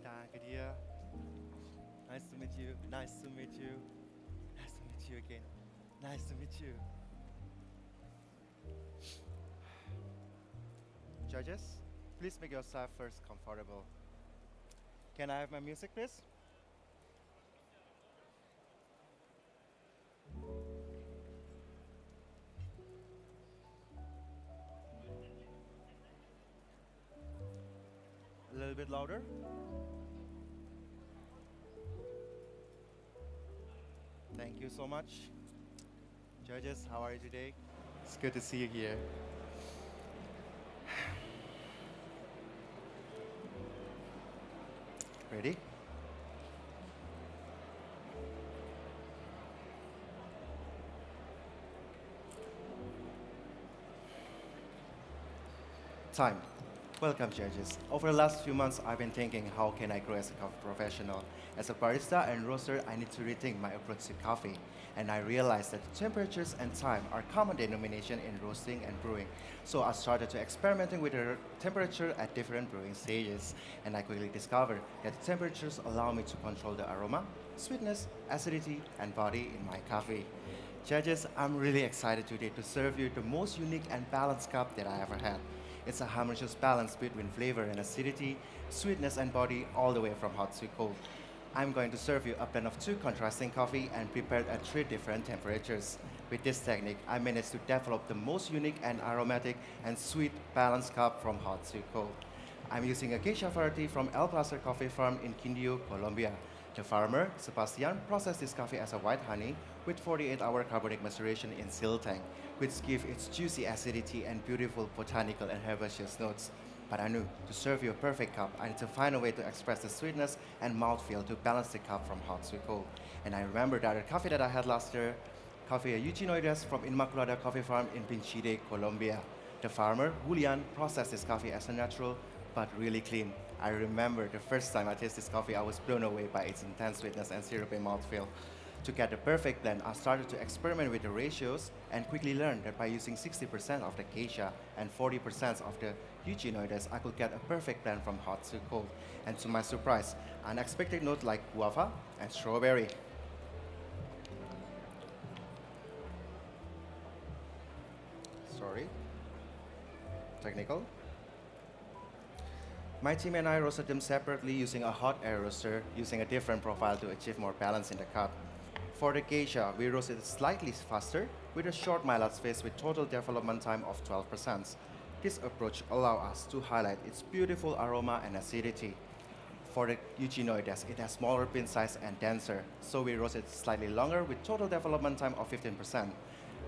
Danke dir. Nice to meet you. Nice to meet you. Nice to meet you again. Nice to meet you. Judges, please make yourself first comfortable. Can I have my music, please? A little bit louder. Thank you so much. Judges, how are you today? It's good to see you here. Ready? Time. Welcome, judges. Over the last few months, I've been thinking, how can I grow as a coffee professional? As a barista and roaster, I need to rethink my approach to coffee. And I realized that temperatures and time are common denomination in roasting and brewing. So I started to experimenting with the temperature at different brewing stages. And I quickly discovered that the temperatures allow me to control the aroma, sweetness, acidity, and body in my coffee. Judges, I'm really excited today to serve you the most unique and balanced cup that I ever had. It's a harmonious balance between flavor and acidity, sweetness and body, all the way from hot to cold. I'm going to serve you a blend of 2 contrasting coffee and prepared at 3 different temperatures. With this technique, I managed to develop the most unique and aromatic and sweet balanced cup from hot to cold. I'm using a geisha variety from El Placer Coffee Farm in Quindío, Colombia. The farmer, Sebastian, processed this coffee as a white honey with 48-hour carbonic maceration in seal tank, which gives its juicy acidity and beautiful botanical and herbaceous notes. But I knew to serve you a perfect cup, I need to find a way to express the sweetness and mouthfeel to balance the cup from hot to cold. And I remember the other coffee that I had last year, Coffee Eugenioides from Inmaculada Coffee Farm in Pinchide, Colombia. The farmer, Julian, processed this coffee as a natural but really clean. I remember the first time I tasted this coffee, I was blown away by its intense sweetness and syrupy mouthfeel. To get the perfect blend, I started to experiment with the ratios and quickly learned that by using 60% of the geisha and 40% of the Eugenioides, I could get a perfect blend from hot to cold. And to my surprise, unexpected notes like guava and strawberry. Sorry. Technical. My team and I roasted them separately using a hot air roaster, using a different profile to achieve more balance in the cup. For the geisha, we roasted it slightly faster with a short mild phase with total development time of 12%. This approach allows us to highlight its beautiful aroma and acidity. For the Eugenioides, it has smaller pin size and denser, so we roasted it slightly longer with total development time of 15%.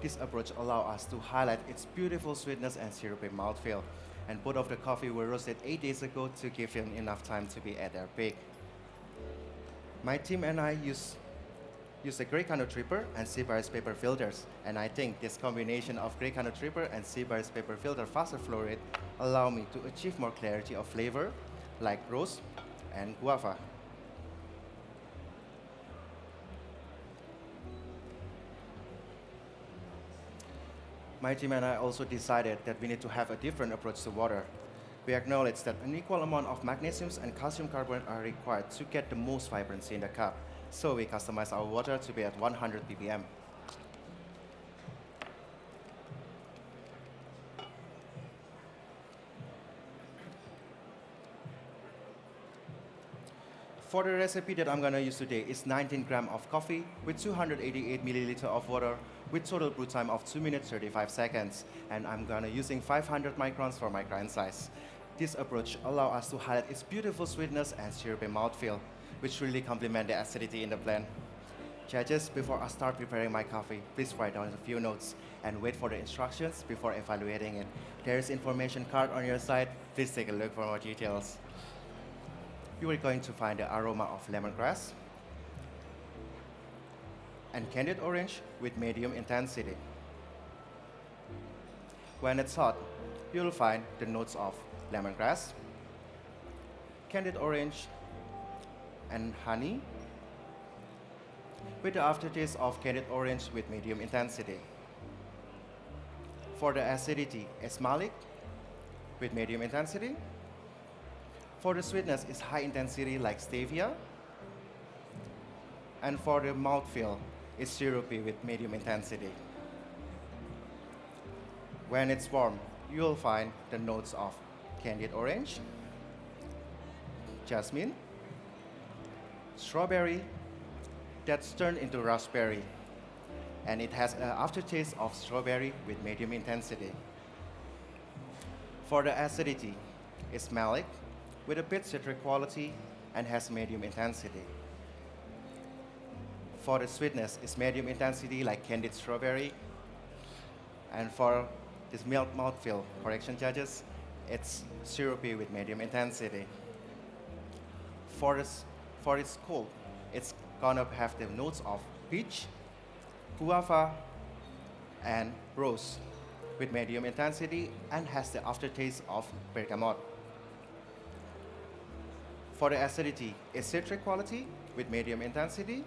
This approach allows us to highlight its beautiful sweetness and syrupy mouthfeel. And both of the coffee were roasted 8 days ago to give them enough time to be at their peak. My team and I use the Grey Cano Tripper and Seabaris paper filters, and I think this combination of Grey Cano Tripper and Seabaris paper filter faster flow rate allow me to achieve more clarity of flavor, like rose and guava. My team and I also decided that we need to have a different approach to water. We acknowledge that an equal amount of magnesiums and calcium carbonate are required to get the most vibrancy in the cup. So we customized our water to be at 100 ppm. For the recipe that I'm gonna use today is 19 grams of coffee with 288 milliliters of water with total brew time of 2 minutes 35 seconds. And I'm gonna using 500 microns for my grind size. This approach allows us to highlight its beautiful sweetness and syrupy mouthfeel, which really complement the acidity in the blend. Judges, before I start preparing my coffee, please write down a few notes and wait for the instructions before evaluating it. There is information card on your side. Please take a look for more details. You are going to find the aroma of lemongrass and candied orange with medium intensity. When it's hot, you'll find the notes of lemongrass, candied orange, and honey, with the aftertaste of candied orange with medium intensity. For the acidity, it's malic with medium intensity. For the sweetness, it's high intensity like stevia. And for the mouthfeel, it's syrupy with medium intensity. When it's warm, you'll find the notes of candied orange, jasmine, strawberry that's turned into raspberry, and it has an aftertaste of strawberry with medium intensity. For the acidity, it's malic with a bit citric quality and has medium intensity. For the sweetness, it's medium intensity like candied strawberry. And for this milk mouthfeel, correction judges, it's syrupy with medium intensity. For its cold, it's gonna have the notes of peach, guava, and rose with medium intensity and has the aftertaste of bergamot. For the acidity, it's citric quality with medium intensity.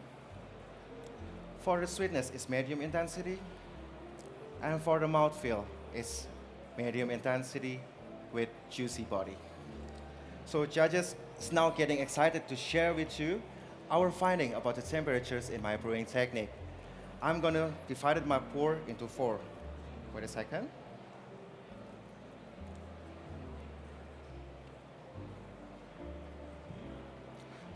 For the sweetness, it's medium intensity. And for the mouthfeel, it's medium intensity with juicy body. So judges is now getting excited to share with you our finding about the temperatures in my brewing technique. I'm gonna divide my pour into 4. Wait a second.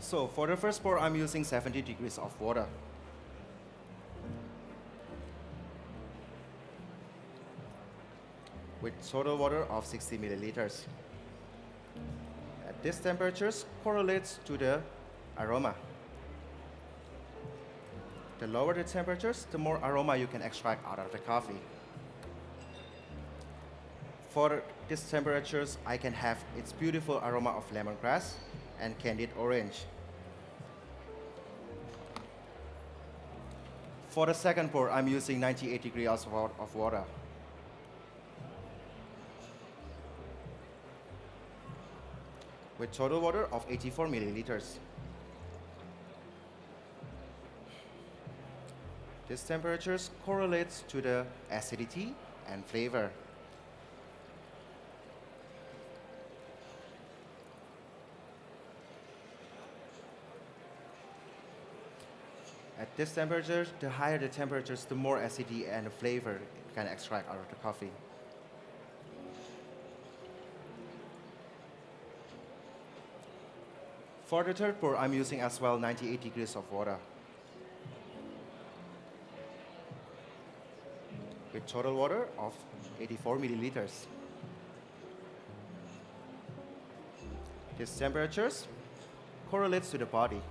So for the first pour, I'm using 70 degrees of water. With total water of 60 milliliters. At these temperatures correlates to the aroma. The lower the temperatures, the more aroma you can extract out of the coffee. For these temperatures, I can have its beautiful aroma of lemongrass and candied orange. For the second pour, I'm using 98 degrees of water. With total water of 84 milliliters. These temperatures correlates to the acidity and flavor. At this temperature, the higher the temperatures, the more acidity and flavor you can extract out of the coffee. For the third pour, I'm using as well 98 degrees of water. With total water of 84 milliliters. These temperatures correlates to the body.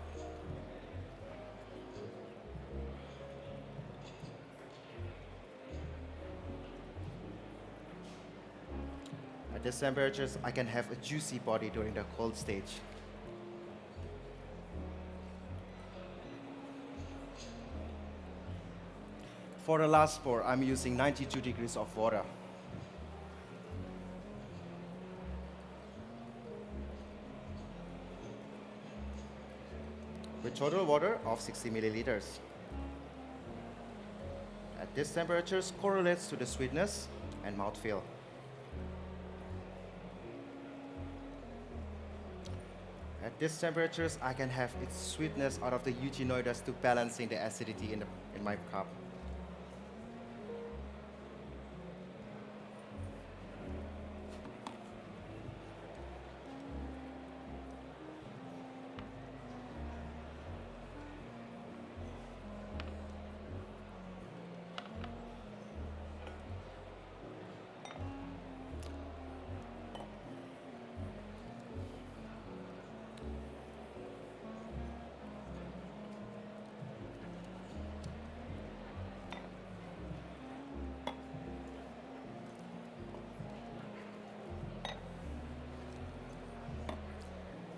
At these temperatures, I can have a juicy body during the cold stage. For the last pour, I'm using 92 degrees of water. With total water of 60 milliliters. At these temperatures correlates to the sweetness and mouthfeel. At these temperatures, I can have its sweetness out of the eugenioides to balancing the acidity in my cup.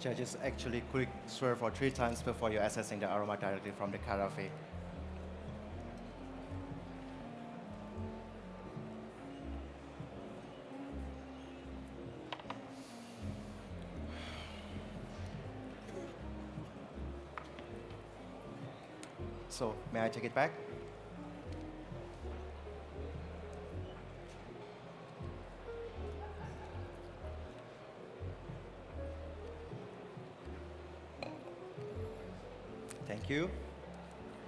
Judges actually quick swirl for 3 times before you're assessing the aroma directly from the carafe. So, may I take it back? Thank you.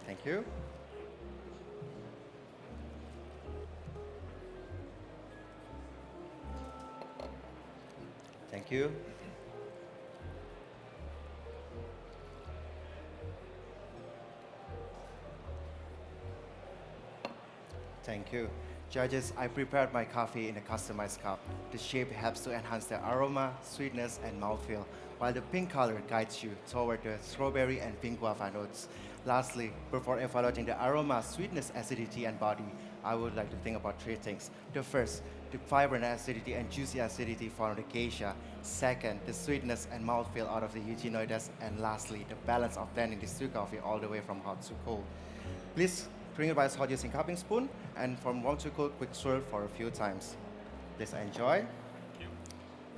Thank you. Thank you. Thank you. Judges, I prepared my coffee in a customized cup. The shape helps to enhance the aroma, sweetness, and mouthfeel, while the pink color guides you toward the strawberry and pink guava notes. Lastly, before evaluating the aroma, sweetness, acidity, and body, I would like to think about 3 things. The first, the vibrant acidity and juicy acidity found in the geisha. Second, the sweetness and mouthfeel out of the eugenioides. And lastly, the balance of blending these 2 coffee all the way from hot to cold. Please drink it by hot using cupping spoon, and from warm to cold, quick swirl for a few times. Please enjoy.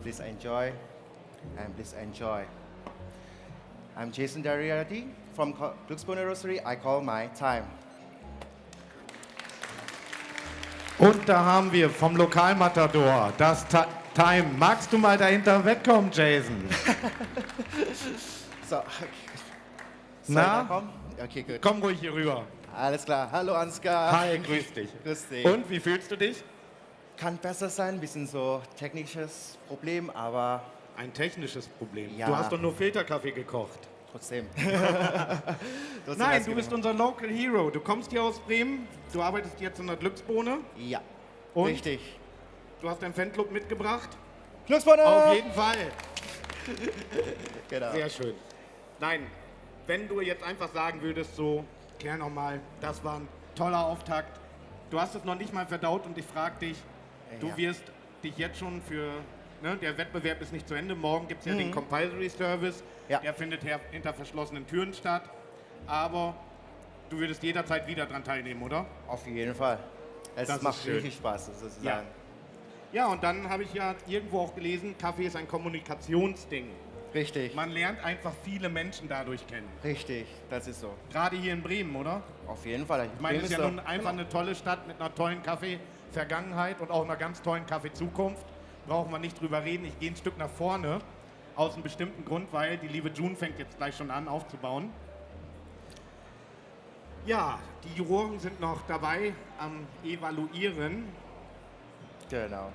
Please enjoy. And please enjoy. I'm Jason Dariati from Glücksbohne Roastery. I call my time. Und da haben wir vom Lokalmatador das Time. Magst du mal dahinter wegkommen, Jason? So, Na? Komm? Okay, gut. Komm ruhig hier rüber. Alles klar. Hallo Ansgar. Hi, grüß dich. Grüß dich. Und, wie fühlst du dich? Kann besser sein, ein bisschen so technisches Problem, aber... Ein technisches Problem? Ja. Du hast doch nur Filterkaffee gekocht. Trotzdem. Nein, du bist unser Local Hero. Du kommst hier aus Bremen, du arbeitest jetzt in der Glücksbohne. Ja, und richtig. Du hast deinen Fanclub mitgebracht. Glücksbohne! Auf jeden Fall. Genau. Sehr schön. Nein, wenn du jetzt einfach sagen würdest, so, klär nochmal, das war ein toller Auftakt. Du hast es noch nicht mal verdaut und ich frage dich, du wirst dich jetzt schon für, ne, der Wettbewerb ist nicht zu Ende, morgen gibt es ja den Compulsory Service, der findet hinter verschlossenen Türen statt, aber du würdest jederzeit wieder dran teilnehmen, oder? Auf jeden Fall. Es macht richtig Spaß, sozusagen. Ja. Ja, und dann habe ich ja irgendwo auch gelesen, Kaffee ist ein Kommunikationsding. Richtig. Man lernt einfach viele Menschen dadurch kennen. Richtig, das ist so. Gerade hier in Bremen, oder? Auf jeden Fall. Ich meine, es ist ja nun einfach eine tolle Stadt mit einer tollen Kaffee-Vergangenheit und auch einer ganz tollen Kaffee-Zukunft. Brauchen wir nicht drüber reden. Ich gehe ein Stück nach vorne, aus einem bestimmten Grund, weil die liebe June fängt jetzt gleich schon an aufzubauen. Ja, die Juroren sind noch dabei am Evaluieren. Genau.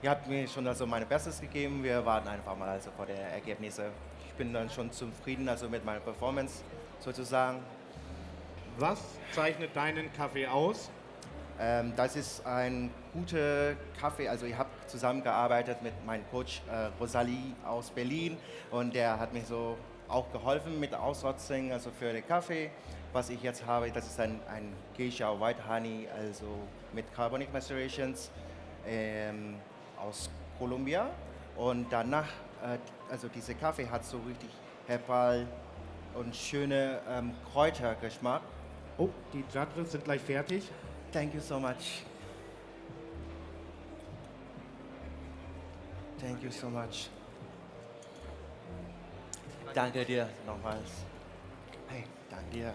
Ihr habt mir schon also mein Bestes gegeben. Wir warten einfach mal also vor den Ergebnissen. Ich bin dann schon zufrieden also mit meiner Performance sozusagen. Was zeichnet deinen Kaffee aus? Das ist ein guter Kaffee. Also ich habe zusammengearbeitet mit meinem Coach Rosalie aus Berlin und der hat mir so auch geholfen mit Ausrotzing, also für den Kaffee. Was ich jetzt habe, das ist ein Geisha White Honey, also mit Carbonic Macerations aus Kolumbien. Und danach, also dieser Kaffee hat so richtig herbal und schöne Kräutergeschmack. Oh, die Judges sind gleich fertig. Thank you so much. Thank you so much. Danke dir nochmals. Hey, danke dir.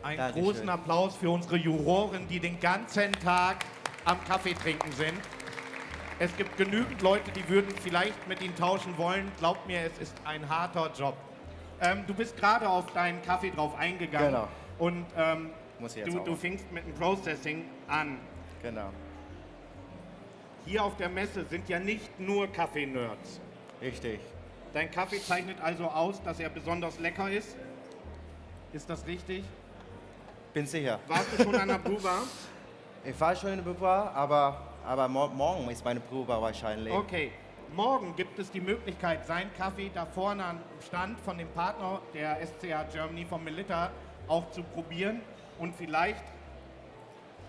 Einen Dankeschön. großen Applaus für unsere Juroren, die den ganzen Tag am Kaffee trinken sind. Es gibt genügend Leute, die würden vielleicht mit ihnen tauschen wollen. Glaubt mir, es ist ein harter Job. Du bist gerade auf deinen Kaffee drauf eingegangen. Genau. Und du fängst mit dem Processing an. Genau. Hier auf der Messe sind ja nicht nur Kaffee-Nerds. Richtig. Dein Kaffee zeichnet also aus, dass er besonders lecker ist. Ist das richtig? Bin sicher. Warst du schon an der Brewbar? Ich war schon in der Brewbar, aber morgen ist meine Brewbar wahrscheinlich. Okay. Morgen gibt es die Möglichkeit, seinen Kaffee da vorne am Stand von dem Partner der SCA Germany von Melitta auch zu probieren. Und vielleicht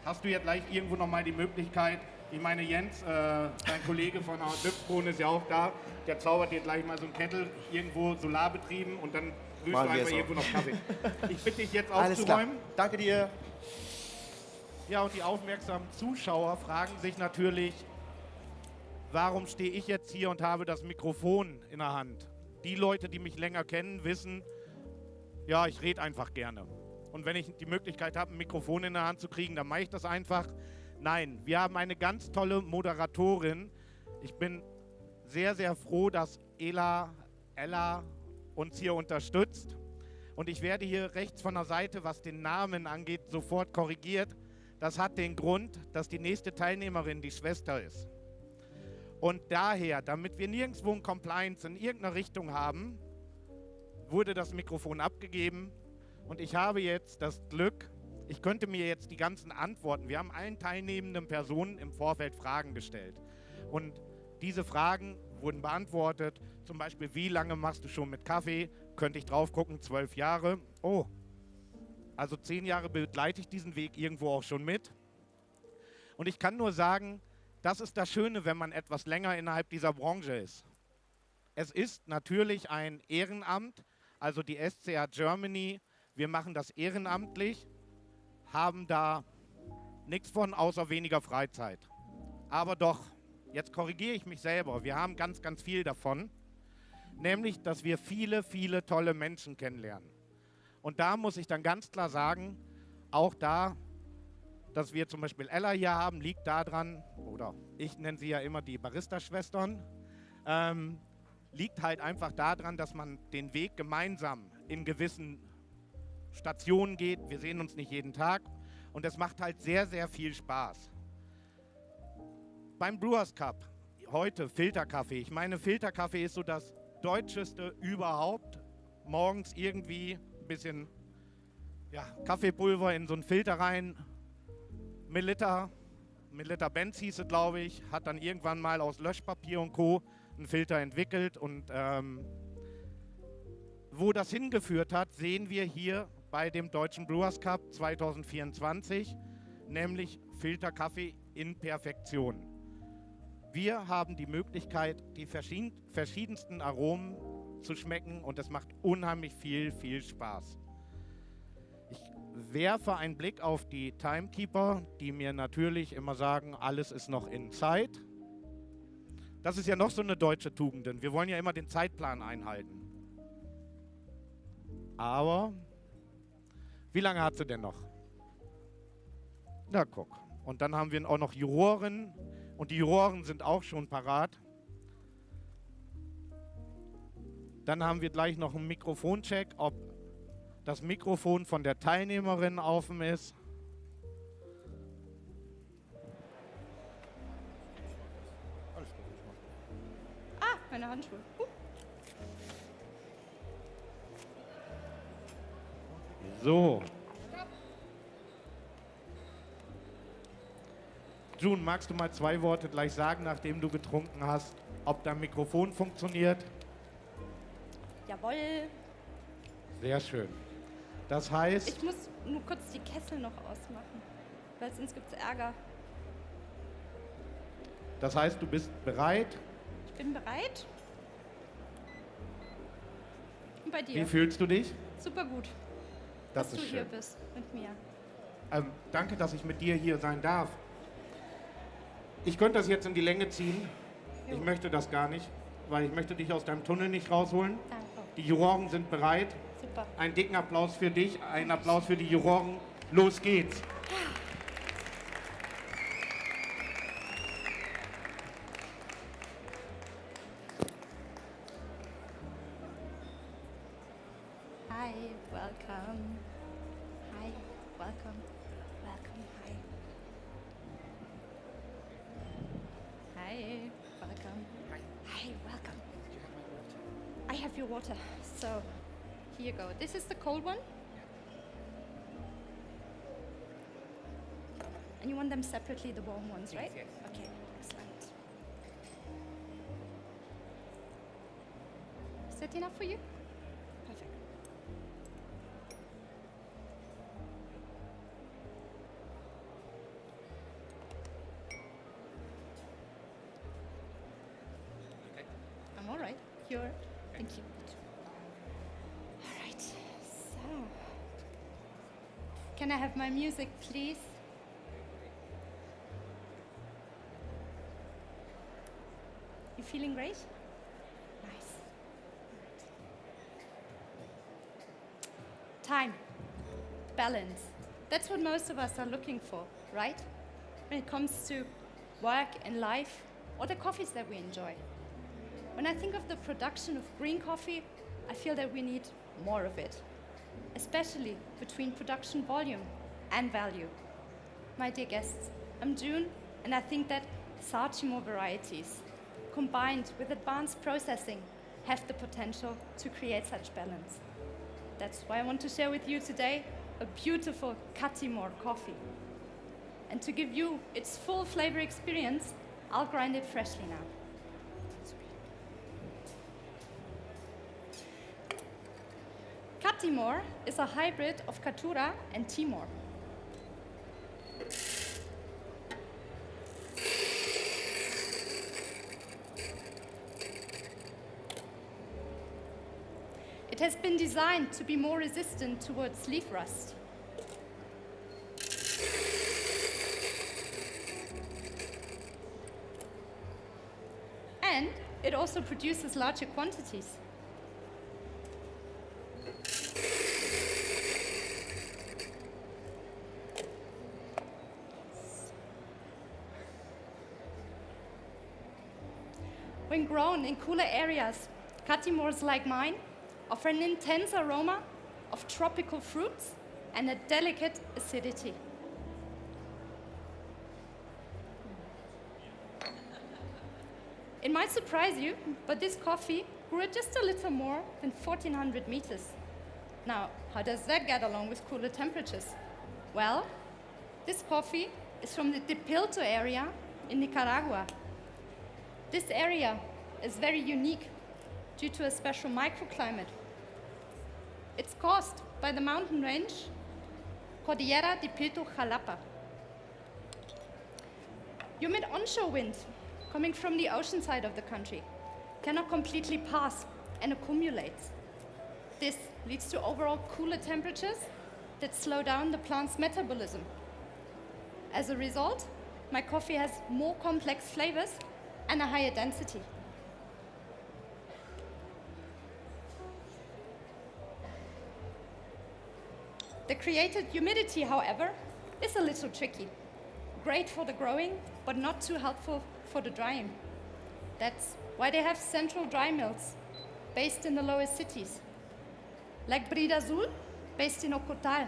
hast du ja gleich irgendwo nochmal die Möglichkeit, ich meine Jens, dein Kollege von der Glücksbohne ist ja auch da, der zaubert dir gleich mal so einen Kettel, irgendwo solarbetrieben und dann rührst du einfach irgendwo noch Kaffee. Ich bitte dich jetzt Alles klar. aufzuräumen. Danke dir. Ja, und die aufmerksamen Zuschauer fragen sich natürlich, warum stehe ich jetzt hier und habe das Mikrofon in der Hand? Die Leute, die mich länger kennen, wissen, ja, ich rede einfach gerne. Und wenn ich die Möglichkeit habe, ein Mikrofon in der Hand zu kriegen, dann mache ich das einfach. Nein, wir haben eine ganz tolle Moderatorin. Ich bin sehr, sehr froh, dass Ella uns hier unterstützt. Und ich werde hier rechts von der Seite, was den Namen angeht, sofort korrigiert. Das hat den Grund, dass die nächste Teilnehmerin die Schwester ist. Und daher, damit wir nirgendwo ein Compliance in irgendeiner Richtung haben, wurde das Mikrofon abgegeben. Und ich habe jetzt das Glück, ich könnte mir jetzt die ganzen Antworten, wir haben allen teilnehmenden Personen im Vorfeld Fragen gestellt. Und diese Fragen wurden beantwortet, zum Beispiel, wie lange machst du schon mit Kaffee? Könnte ich drauf gucken, 12 Jahre. Oh, also 10 Jahre begleite ich diesen Weg irgendwo auch schon mit. Und ich kann nur sagen, das ist das Schöne, wenn man etwas länger innerhalb dieser Branche ist. Es ist natürlich ein Ehrenamt, also die SCA Germany, wir machen das ehrenamtlich, haben da nichts von, außer weniger Freizeit. Aber doch, jetzt korrigiere ich mich selber, wir haben ganz, ganz viel davon, nämlich, dass wir viele, viele tolle Menschen kennenlernen. Und da muss ich dann ganz klar sagen, auch da, dass wir zum Beispiel Ella hier haben, liegt daran, oder ich nenne sie ja immer die Barista-Schwestern, liegt halt einfach daran, dass man den Weg gemeinsam in gewissen Stationen geht. Wir sehen uns nicht jeden Tag und es macht halt sehr, sehr viel Spaß. Beim Brewers Cup, heute Filterkaffee. Ich meine, Filterkaffee ist so das Deutscheste überhaupt. morgens irgendwie ein bisschen Kaffeepulver in so einen Filter rein. Melita Benz hieß es, glaube ich, hat dann irgendwann mal aus Löschpapier und Co. einen Filter entwickelt. Und wo das hingeführt hat, sehen wir hier bei dem Deutschen Brewers Cup 2024, nämlich Filterkaffee in Perfektion. Wir haben die Möglichkeit, die verschiedensten Aromen zu schmecken und es macht unheimlich viel Spaß. Ich werfe einen Blick auf die Timekeeper, die mir natürlich immer sagen, alles ist noch in Zeit. Das ist ja noch so eine deutsche Tugend, denn wir wollen ja immer den Zeitplan einhalten. Aber wie lange hat sie denn noch? Na guck. Und dann haben wir auch noch Juroren. Und die Juroren sind auch schon parat. Dann haben wir gleich noch einen Mikrofoncheck, ob das Mikrofon von der Teilnehmerin offen ist. Ah, meine Handschuhe. So. June, magst du mal 2 Worte gleich sagen, nachdem du getrunken hast, ob dein Mikrofon funktioniert? Jawohl. Sehr schön. Das heißt... Ich muss nur kurz die Kessel noch ausmachen, weil sonst gibt es Ärger. Das heißt, du bist bereit? Ich bin bereit. Und bei dir? Wie fühlst du dich? Super gut, Das dass ist du hier schön. bist mit mir. Danke, dass ich mit dir hier sein darf. Ich könnte das jetzt in die Länge ziehen. Ich möchte das gar nicht, weil ich möchte dich aus deinem Tunnel nicht rausholen. Danke. Die Juroren sind bereit. Super. Einen dicken Applaus für dich, einen Applaus für die Juroren. Los geht's. Hi, welcome. Hi, welcome. Welcome, hi. Hi, welcome. Hi, welcome. I have your water. So, here you go. This is the cold one. And you want them separately, the warm ones, right? Yes. Okay, excellent. Is that enough for you? Perfect. I'm all right. You're. Thank you. All right. So, can I have my music, please? You feeling great? Nice. Time. Balance. That's what most of us are looking for, right? When it comes to work and life, or the coffees that we enjoy. When I think of the production of green coffee, I feel that we need more of it, especially between production volume and value. My dear guests, I'm June, and I think that Satrio varieties, combined with advanced processing, have the potential to create such balance. That's why I want to share with you today a beautiful Timur coffee. And to give you its full flavor experience, I'll grind it freshly now. Timur is a hybrid of Katura and Timur. It has been designed to be more resistant towards leaf rust. And it also produces larger quantities. When grown in cooler areas, Timurs like mine offer an intense aroma of tropical fruits and a delicate acidity. It might surprise you, but this coffee grew at just a little more than 1,400 meters. Now, how does that get along with cooler temperatures? Well, this coffee is from the Tepilto area in Nicaragua. This area is very unique due to a special microclimate. It's caused by the mountain range Cordillera de Pilto-Jalapa. Humid onshore wind coming from the ocean side of the country cannot completely pass and accumulate. This leads to overall cooler temperatures that slow down the plant's metabolism. As a result, my coffee has more complex flavors and a higher density. The created humidity, however, is a little tricky. Great for the growing, but not too helpful for the drying. That's why they have central dry mills based in the lowest cities, like Brida Azul, based in Ocotal.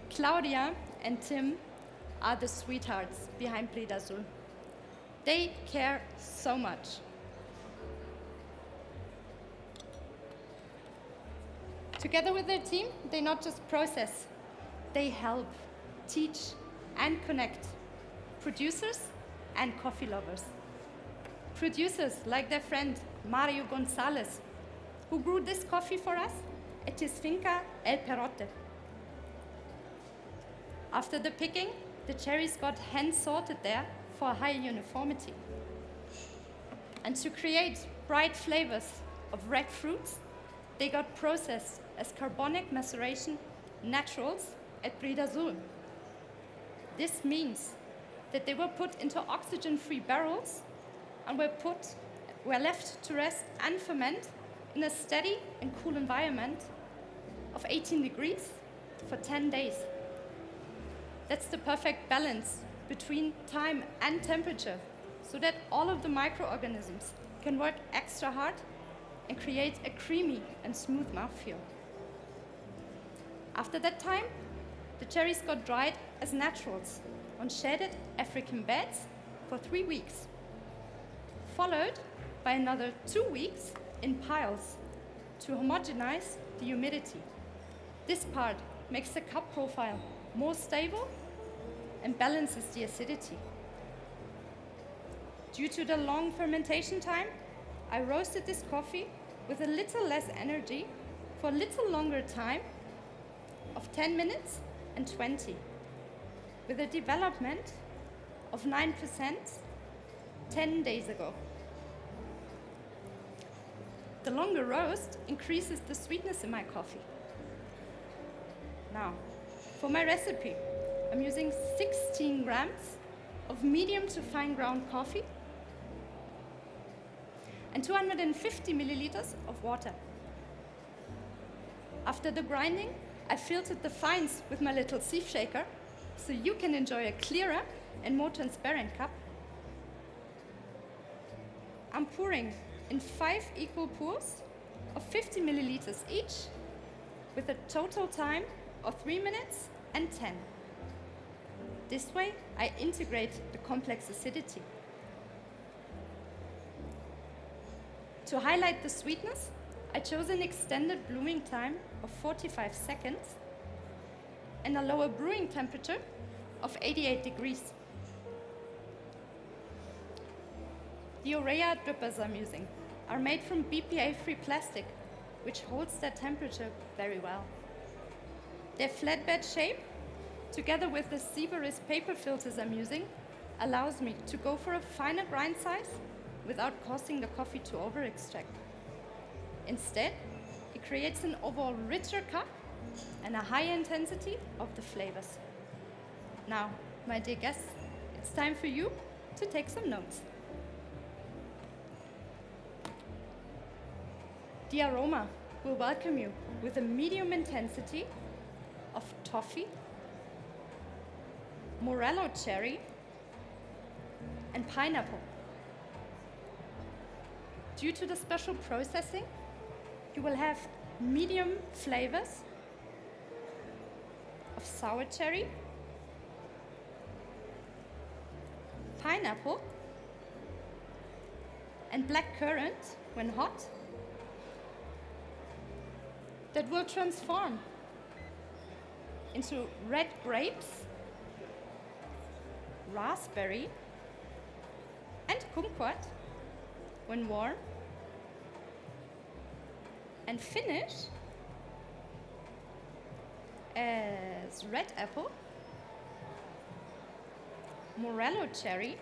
Claudia and Tim are the sweethearts behind Brida Azul. They care so much. Together with their team, they not just process, they help, teach, and connect producers and coffee lovers. Producers like their friend Mario Gonzalez, who grew this coffee for us at his finca El Perote. After the picking, the cherries got hand-sorted there for high uniformity. And to create bright flavors of red fruits, they got processed as carbonic maceration naturals at Brida Azul. This means that they were put into oxygen-free barrels and were left to rest and ferment in a steady and cool environment of 18 degrees for 10 days. That's the perfect balance between time and temperature, so that all of the microorganisms can work extra hard and create a creamy and smooth mouthfeel. After that time, the cherries got dried as naturals on shaded African beds for 3 weeks, followed by another 2 weeks in piles to homogenize the humidity. This part makes the cup profile more stable and balances the acidity. Due to the long fermentation time, I roasted this coffee with a little less energy for a little longer time of 10 minutes and 20, with a development of 9% 10 days ago. The longer roast increases the sweetness in my coffee. Now, for my recipe, I'm using 16 grams of medium to fine ground coffee and 250 milliliters of water. After the grinding, I filtered the fines with my little sieve shaker so you can enjoy a clearer and more transparent cup. I'm pouring in 5 equal pours of 50 milliliters each with a total time of 3 minutes and 10. This way, I integrate the complex acidity. To highlight the sweetness, I chose an extended blooming time of 45 seconds and a lower brewing temperature of 88 degrees. The Orea drippers I'm using are made from BPA-free plastic, which holds that temperature very well. Their flatbed shape, together with the Severus paper filters I'm using, allows me to go for a finer grind size without causing the coffee to over-extract. Instead, it creates an overall richer cup and a higher intensity of the flavors. Now, my dear guests, it's time for you to take some notes. The aroma will welcome you with a medium intensity of toffee, morello cherry, and pineapple. Due to the special processing, you will have medium flavors of sour cherry, pineapple, and black currant when hot that will transform into red grapes, raspberry, and kumquat when warm, and finish as red apple, morello cherry,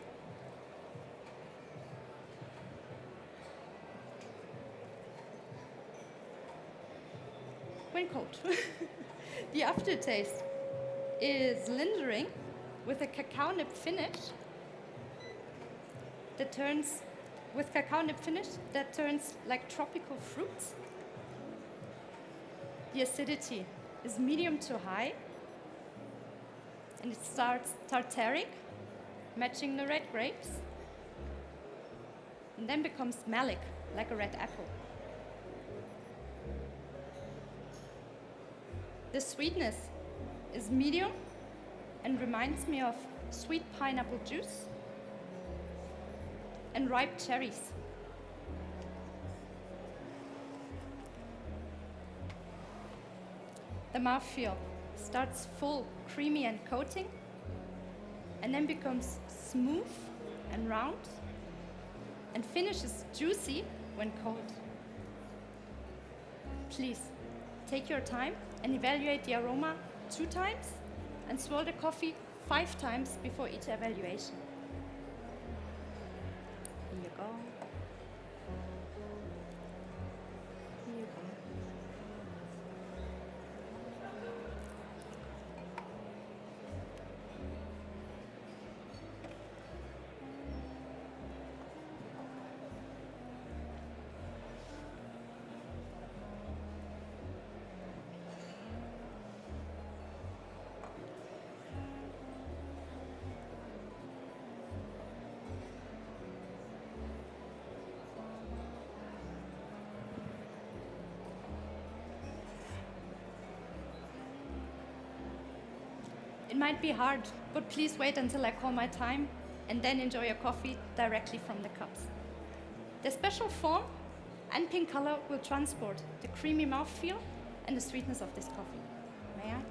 when cold. The aftertaste is lingering with a cacao nib finish that turns like tropical fruits. The acidity is medium to high, and it starts tartaric, matching the red grapes, and then becomes malic, like a red apple. The sweetness is medium and reminds me of sweet pineapple juice and ripe cherries. The mouthfeel starts full, creamy and coating, and then becomes smooth and round, and finishes juicy when cold. Please, take your time and evaluate the aroma 2 times, and swirl the coffee 5 times before each evaluation. Here you go. Here you go. It might be hard, but please wait until I call my time and then enjoy your coffee directly from the cups. The special form and pink color will transport the creamy mouthfeel and the sweetness of this coffee. May I?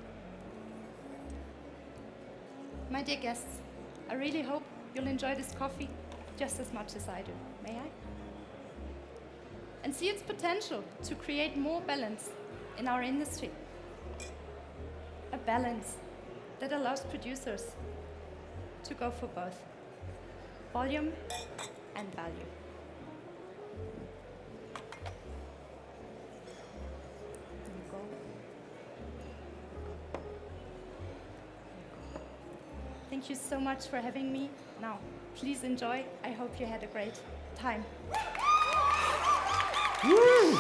My dear guests, I really hope you'll enjoy this coffee just as much as I do. May I? And see its potential to create more balance in our industry. A balance that allows producers to go for both volume and value. There you go. Thank you so much for having me. Now, please enjoy. I hope you had a great time. Woo!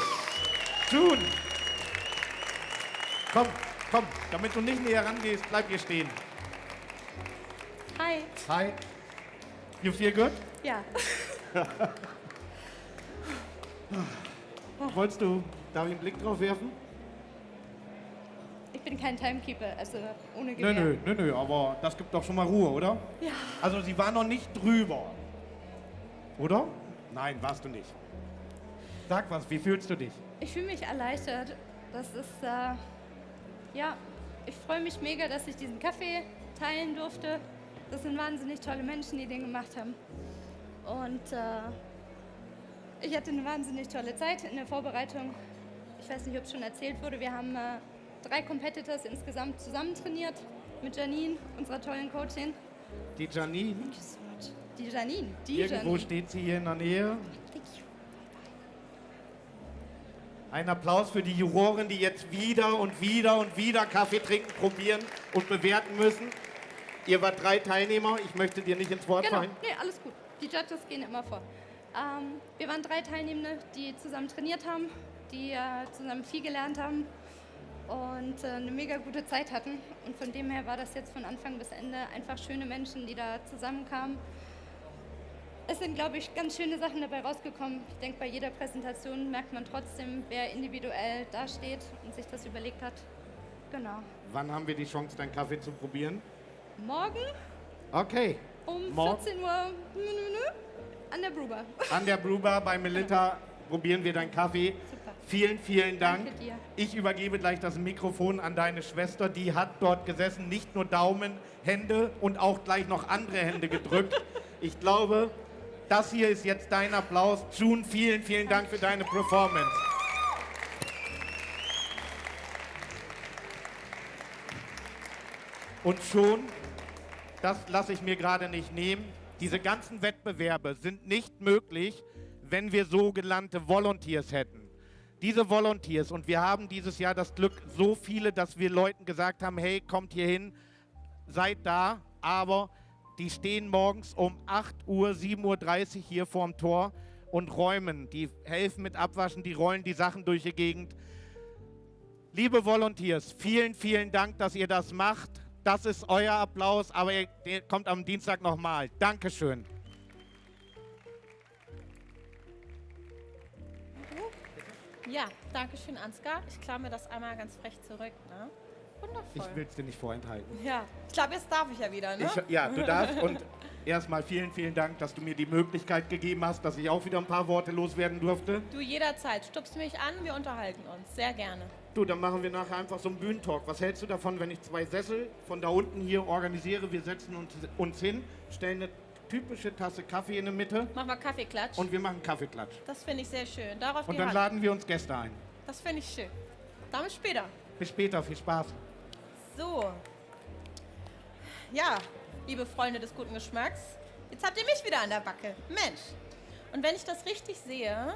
June! Komm, komm, damit du nicht näher rangehst, bleib hier stehen. Hi. Hi. You feel good? Ja. Darf ich einen Blick drauf werfen? Ich bin kein Timekeeper, also ohne Gewehr. Nö, aber das gibt doch schon mal Ruhe, oder? Ja. Also sie war noch nicht drüber. Oder? Nein, warst du nicht. Sag was, wie fühlst du dich? Ich fühle mich erleichtert. Das ist, ja, ich freue mich mega, dass ich diesen Kaffee teilen durfte. Das sind wahnsinnig tolle Menschen, die den gemacht haben. Und ich hatte eine wahnsinnig tolle Zeit in der Vorbereitung. Ich weiß nicht, ob es schon erzählt wurde. Wir haben 3 Competitors insgesamt zusammen trainiert mit Janine, unserer tollen Coachin. Die Janine? Thank you so much. Die Janine. Irgendwo steht sie hier in der Nähe. Ein Applaus für die Juroren, die jetzt wieder und wieder und wieder Kaffee trinken, probieren und bewerten müssen. Ihr wart 3 Teilnehmer, ich möchte dir nicht ins Wort fallen. Nee, alles gut. Die Judges gehen immer vor. Wir waren 3 Teilnehmende, die zusammen trainiert haben, die zusammen viel gelernt haben und eine mega gute Zeit hatten. Und von dem her war das jetzt von Anfang bis Ende einfach schöne Menschen, die da zusammenkamen. Es sind, glaube ich, ganz schöne Sachen dabei rausgekommen. Ich denke, bei jeder Präsentation merkt man trotzdem, wer individuell dasteht und sich das überlegt hat. Genau. Wann haben wir die Chance, deinen Kaffee zu probieren? Morgen Okay. um Morgen. 14 Uhr an an der Brewbar. An der Brewbar bei Melitta probieren wir deinen Kaffee. Super. Vielen, vielen Dank. Danke dir. Ich übergebe gleich das Mikrofon an deine Schwester. Die hat dort gesessen, nicht nur Daumen, Hände und auch gleich noch andere Hände gedrückt. Ich glaube, das hier ist jetzt dein Applaus. June, vielen, vielen Dank für deine Performance. Und schon, das lasse ich mir gerade nicht nehmen, diese ganzen Wettbewerbe sind nicht möglich, wenn wir sogenannte Volunteers hätten. Diese Volunteers, und wir haben dieses Jahr das Glück, so viele, dass wir Leuten gesagt haben, hey, kommt hier hin, seid da, aber die stehen morgens um 8 Uhr, 7:30 Uhr hier vorm Tor und räumen. Die helfen mit Abwaschen, die rollen die Sachen durch die Gegend. Liebe Volunteers, vielen, vielen Dank, dass ihr das macht. Das ist euer Applaus, aber ihr kommt am Dienstag nochmal. Dankeschön. Ja, danke schön, Ansgar. Ich klaue mir das einmal ganz frech zurück. Ne? Wundervoll. Ich will es dir nicht vorenthalten. Ja, ich glaube, jetzt darf ich ja wieder, ne? Ja, du darfst. Und erstmal vielen, vielen Dank, dass du mir die Möglichkeit gegeben hast, dass ich auch wieder ein paar Worte loswerden durfte. Du jederzeit. Stupst mich an, wir unterhalten uns. Sehr gerne. Du, dann machen wir nachher einfach so einen Bühnentalk. Was hältst du davon, wenn ich 2 Sessel von da unten hier organisiere? Wir setzen uns hin, stellen eine typische Tasse Kaffee in der Mitte. Machen wir Kaffeeklatsch. Und wir machen Kaffeeklatsch. Das finde ich sehr schön. Darauf Und die dann Hand. laden wir uns Gäste ein. Das finde ich schön. Dann bis später. Bis später, viel Spaß. So. Ja, liebe Freunde des guten Geschmacks, jetzt habt ihr mich wieder an der Backe. Mensch. Und wenn ich das richtig sehe,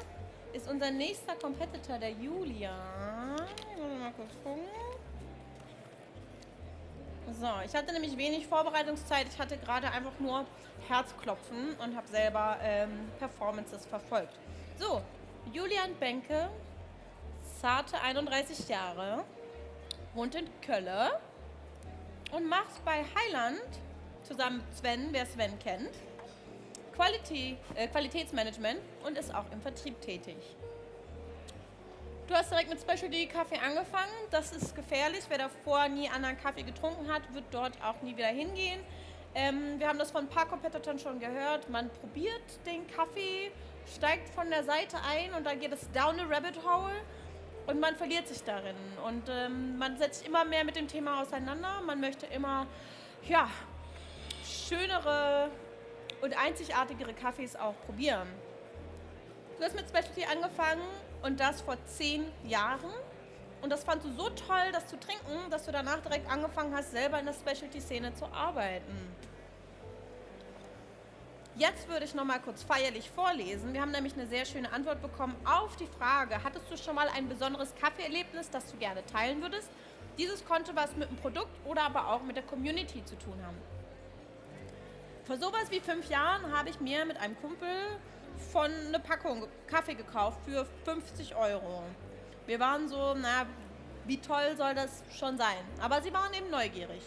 ist unser nächster Competitor der Julian. Ich muss mal kurz gucken. So, ich hatte nämlich wenig Vorbereitungszeit. Ich hatte gerade einfach nur Herzklopfen und habe selber Performances verfolgt. So, Julian Benke, zarte 31 Jahre, wohnt in Köln und macht bei Heiland zusammen mit Sven, wer Sven kennt, Qualitätsmanagement und ist auch im Vertrieb tätig. Du hast direkt mit Specialty Kaffee angefangen. Das ist gefährlich. Wer davor nie anderen Kaffee getrunken hat, wird dort auch nie wieder hingehen. Wir haben das von ein paar Competitoren schon gehört. Man probiert den Kaffee, steigt von der Seite ein und dann geht es down a rabbit hole und man verliert sich darin. Und man setzt sich immer mehr mit dem Thema auseinander. Man möchte immer schönere und einzigartigere Kaffees auch probieren. Du hast mit Specialty angefangen und das vor 10 Jahren. Und das fandst du so toll, das zu trinken, dass du danach direkt angefangen hast, selber in der Specialty-Szene zu arbeiten. Jetzt würde ich noch mal kurz feierlich vorlesen. Wir haben nämlich eine sehr schöne Antwort bekommen auf die Frage, hattest du schon mal ein besonderes Kaffeeerlebnis, das du gerne teilen würdest? Dieses konnte was mit dem Produkt oder aber auch mit der Community zu tun haben. Vor sowas wie 5 Jahren habe ich mir mit einem Kumpel von eine Packung Kaffee gekauft für 50 €. Wir waren so, wie toll soll das schon sein? Aber sie waren eben neugierig.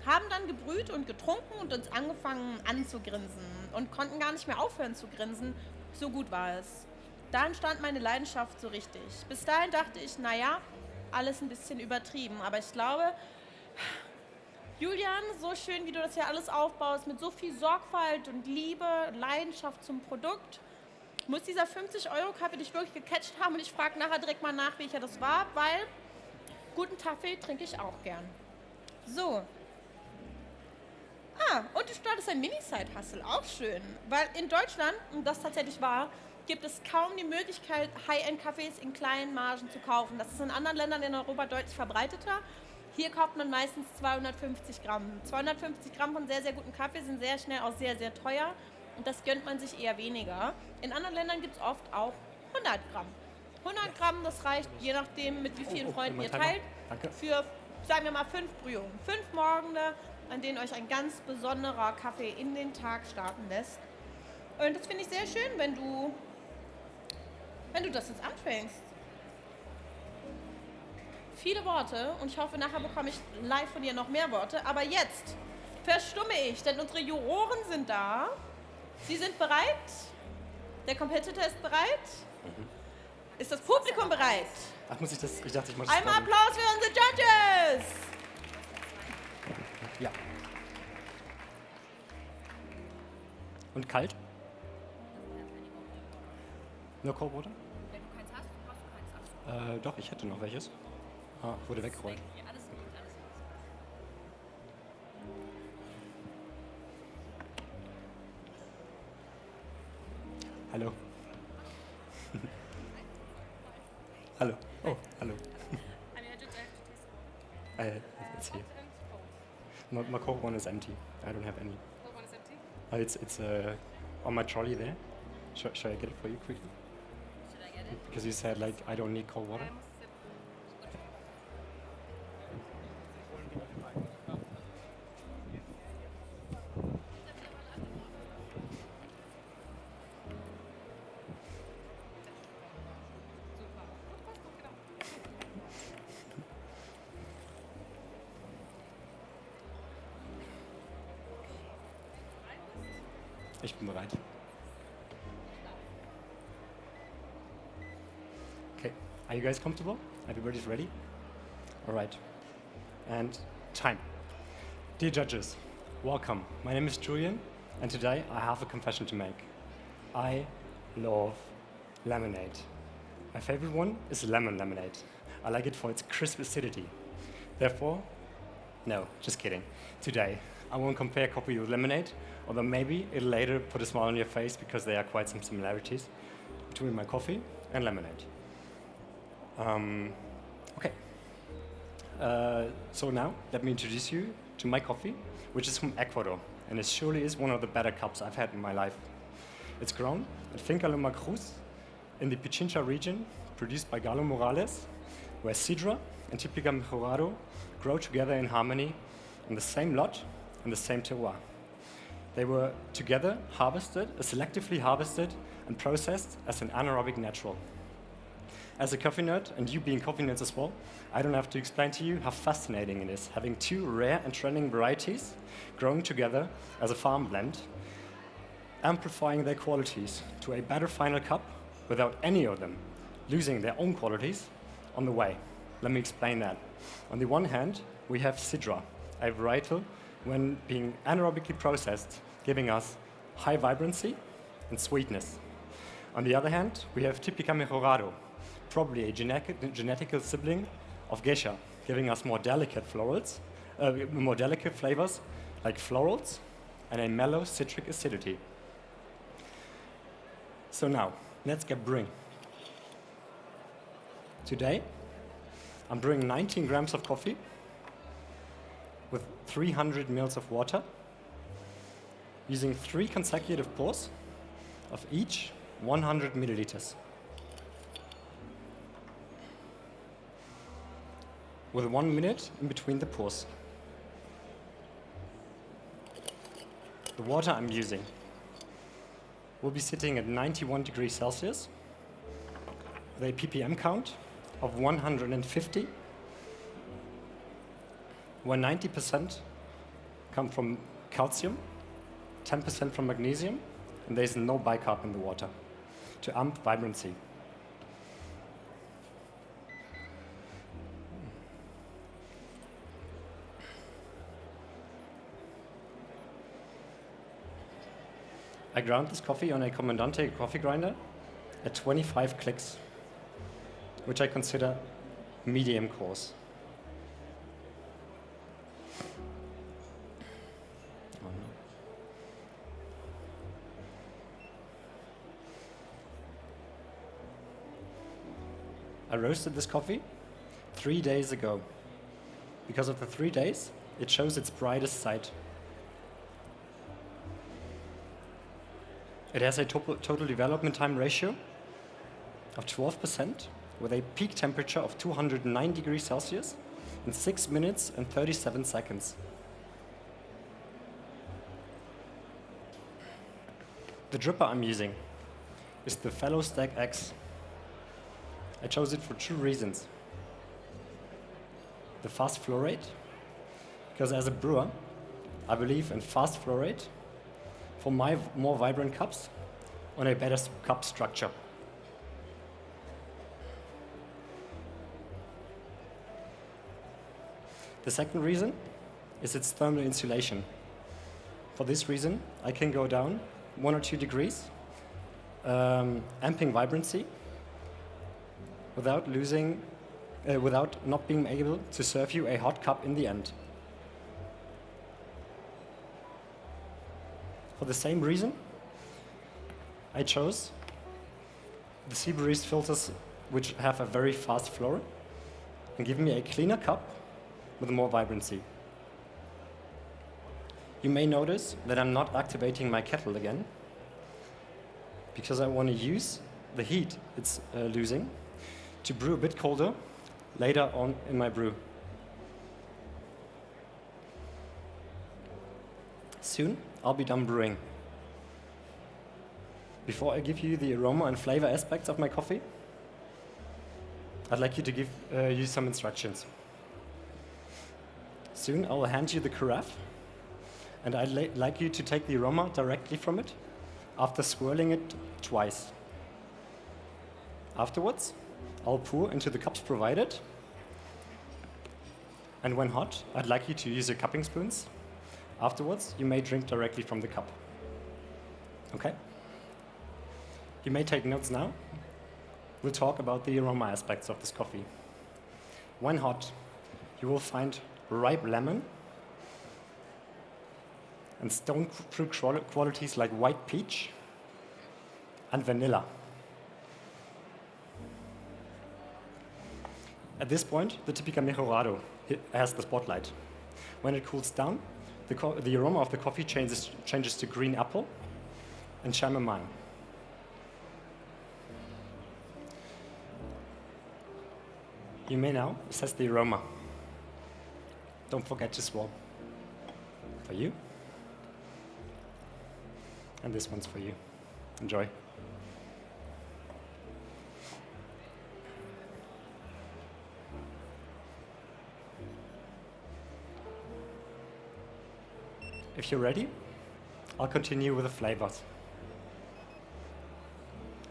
Haben dann gebrüht und getrunken und uns angefangen anzugrinsen und konnten gar nicht mehr aufhören zu grinsen. So gut war es. Da entstand meine Leidenschaft so richtig. Bis dahin dachte ich, alles ein bisschen übertrieben. Aber ich glaube, Julian, so schön, wie du das hier alles aufbaust, mit so viel Sorgfalt und Liebe, Leidenschaft zum Produkt, muss dieser 50-€-Kaffee dich wirklich gecatcht haben. Und ich frage nachher direkt mal nach, wie das war, weil guten Kaffee trinke ich auch gern. So. Und du startest ein Mini-Side-Hustle, auch schön. Weil in Deutschland, und das tatsächlich war, gibt es kaum die Möglichkeit, High-End-Kaffees in kleinen Margen zu kaufen. Das ist in anderen Ländern in Europa deutlich verbreiteter. Hier kauft man meistens 250 Gramm. 250 Gramm von sehr, sehr guten Kaffee sind sehr schnell auch sehr, sehr teuer. Und das gönnt man sich eher weniger. In anderen Ländern gibt es oft auch 100 Gramm. 100 Gramm, das reicht, je nachdem, mit wie vielen Freunden ihr teilt, für, sagen wir mal, 5 Brühungen. 5 Morgende, an denen euch ein ganz besonderer Kaffee in den Tag starten lässt. Und das finde ich sehr schön, wenn du das jetzt anfängst. Viele Worte und ich hoffe, nachher bekomme ich live von dir noch mehr Worte. Aber jetzt verstumme ich, denn unsere Juroren sind da. Sie sind bereit. Der Competitor ist bereit. Ist das Publikum bereit? Ach, muss ich das? Ich dachte, ich muss das. Einmal Applaus für unsere Judges. Ja. Und kalt? No cold water? Wenn du keins hast, brauchst du keins abschütteln. Doch, ich hätte noch welches. Ah, wurde weggeräumt. Ja, alles gut, alles gut. Hallo. Hallo. Oh, hallo. It's here. My cold one is empty. I don't have any. Cold one is empty? It's on my trolley there. Should I get it for you quickly? Should I get it? Because you said like I don't need cold water. Ich bin bereit. Okay, are you guys comfortable? Everybody's ready? All right. And time. Dear judges, welcome. My name is Julian, and today I have a confession to make. I love lemonade. My favorite one is lemon lemonade. I like it for its crisp acidity. Therefore, no, just kidding. Today, I won't compare coffee with lemonade, although maybe it'll later put a smile on your face because there are quite some similarities between my coffee and lemonade. Okay. So now, let me introduce you to my coffee, which is from Ecuador, and it surely is one of the better cups I've had in my life. It's grown at Finca Loma Cruz in the Pichincha region, produced by Galo Morales, where Sidra and Típica Mejorado grow together in harmony in the same lot and the same terroir. They were together harvested, selectively harvested and processed as an anaerobic natural. As a coffee nerd, and you being coffee nerds as well, I don't have to explain to you how fascinating it is having two rare and trending varieties growing together as a farm blend, amplifying their qualities to a better final cup without any of them losing their own qualities on the way. Let me explain that. On the one hand, we have Sidra, a varietal when being anaerobically processed, giving us high vibrancy and sweetness. On the other hand, we have Típica Mejorado, probably a genetical sibling of Geisha, giving us more delicate florals, more delicate flavors like florals and a mellow citric acidity. So now, let's get brewing. Today, I'm brewing 19 grams of coffee with 300 ml of water, using 3 consecutive pours of each 100 milliliters. With 1 minute in between the pours. The water I'm using will be sitting at 91 degrees Celsius with a ppm count of 150, where 90% come from calcium, 10% from magnesium, and there's no bicarb in the water to amp vibrancy. I ground this coffee on a Comandante coffee grinder at 25 clicks, which I consider medium coarse. Oh, no. I roasted this coffee 3 days ago. Because of the 3 days, it shows its brightest side. It has a total development time ratio of 12%, with a peak temperature of 209 degrees Celsius in 6 minutes and 37 seconds. The dripper I'm using is the Fellow Stack X. I chose it for 2 reasons. The fast flow rate, because as a brewer, I believe in fast flow rate for my more vibrant cups on a better cup structure. The second reason is its thermal insulation. For this reason, I can go down 1 or 2 degrees amping vibrancy without not being able to serve you a hot cup in the end. For the same reason, I chose the Seabarista filters, which have a very fast flow and give me a cleaner cup with more vibrancy. You may notice that I'm not activating my kettle again because I want to use the heat it's losing to brew a bit colder later on in my brew. Soon, I'll be done brewing. Before I give you the aroma and flavor aspects of my coffee, I'd like you to give you some instructions. Soon, I will hand you the carafe, and I'd like you to take the aroma directly from it after swirling it twice. Afterwards, I'll pour into the cups provided, and when hot, I'd like you to use your cupping spoons. Afterwards, you may drink directly from the cup. Okay? You may take notes now. We'll talk about the aroma aspects of this coffee. When hot, you will find ripe lemon and stone fruit qualities like white peach and vanilla. At this point, the Típica Mejorado has the spotlight. When it cools down, the aroma of the coffee changes to green apple and chamomile. You may now assess the aroma. Don't forget to swirl. For you. And this one's for you. Enjoy. If you're ready, I'll continue with the flavors.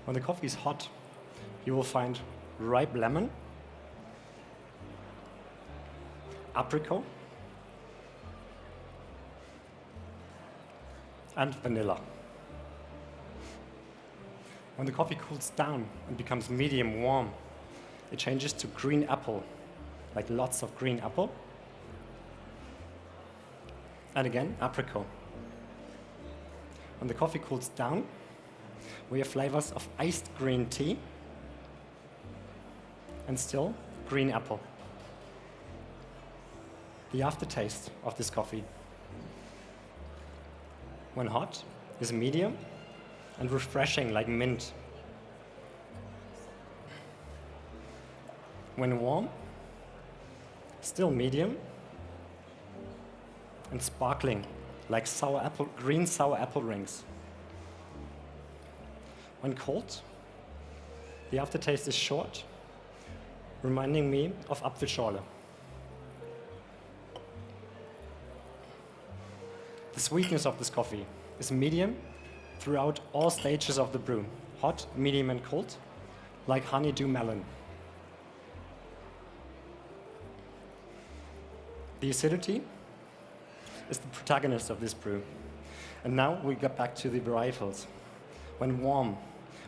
When the coffee is hot, you will find ripe lemon, apricot, and vanilla. When the coffee cools down and becomes medium warm, it changes to green apple, like lots of green apple. And again, apricot. When the coffee cools down, we have flavors of iced green tea and still green apple. The aftertaste of this coffee, when hot, is medium and refreshing like mint. When warm, still medium and sparkling like green sour apple rings. When cold, the aftertaste is short, reminding me of Apfelschorle. The sweetness of this coffee is medium throughout all stages of the brew, hot, medium, and cold, like honeydew melon. The acidity is the protagonist of this brew. And now we get back to the varietals. When warm,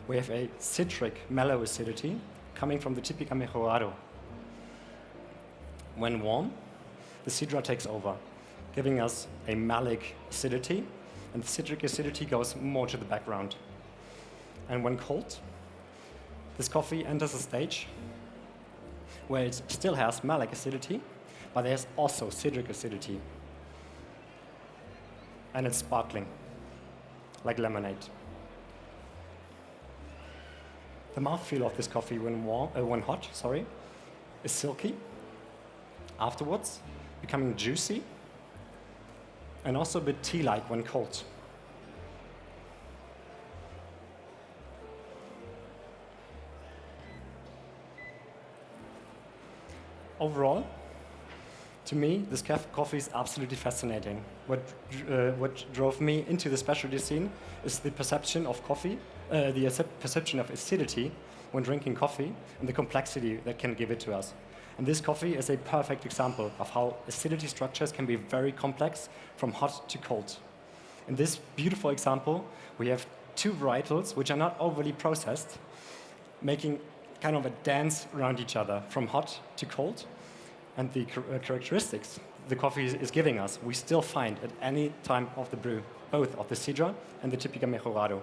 we have a citric, mellow acidity coming from the Típica Mejorado. When warm, the Sidra takes over, giving us a malic acidity, and the citric acidity goes more to the background. And when cold, this coffee enters a stage where it still has malic acidity, but there's also citric acidity. And it's sparkling, like lemonade. The mouthfeel of this coffee when hot, is silky. Afterwards, becoming juicy, and also a bit tea-like when cold. Overall, to me, this coffee is absolutely fascinating. What drove me into the specialty scene is the perception of coffee, perception of acidity when drinking coffee, and the complexity that can give it to us. And this coffee is a perfect example of how acidity structures can be very complex from hot to cold. In this beautiful example, we have two varietals which are not overly processed, making kind of a dance around each other from hot to cold. And the characteristics the coffee is giving us, we still find at any time of the brew, both of the Sidra and the Típica Mejorado.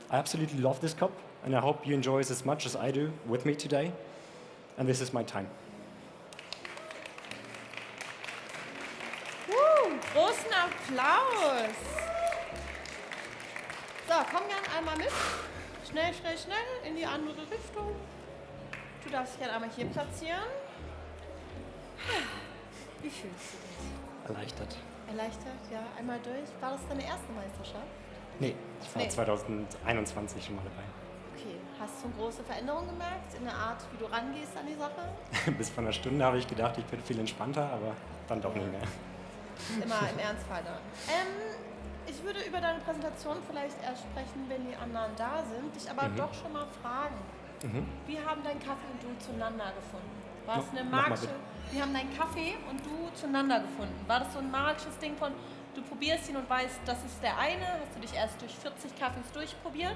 I absolutely love this cup, and I hope you enjoy it as much as I do with me today. And this is my time. Großen Applaus. So, komm gern einmal mit. Schnell, schnell, schnell in die andere Richtung. Du darfst dich gerne einmal hier platzieren. Wie fühlst du dich? Erleichtert. Erleichtert, ja. Einmal durch. War das deine erste Meisterschaft? Nee, ich war 2021 schon mal dabei. Okay. Hast du eine große Veränderung gemerkt in der Art, wie du rangehst an die Sache? Bis vor einer Stunde habe ich gedacht, ich bin viel entspannter, aber dann doch nicht mehr. Immer im Ernstfall dann. Ich würde über deine Präsentation vielleicht erst sprechen, wenn die anderen da sind, dich aber doch schon mal fragen. Wie haben dein Kaffee und du zueinander gefunden? War es eine magische... Wie haben dein Kaffee und du zueinander gefunden? War das so ein magisches Ding von, du probierst ihn und weißt, das ist der eine? Hast du dich erst durch 40 Kaffees durchprobiert?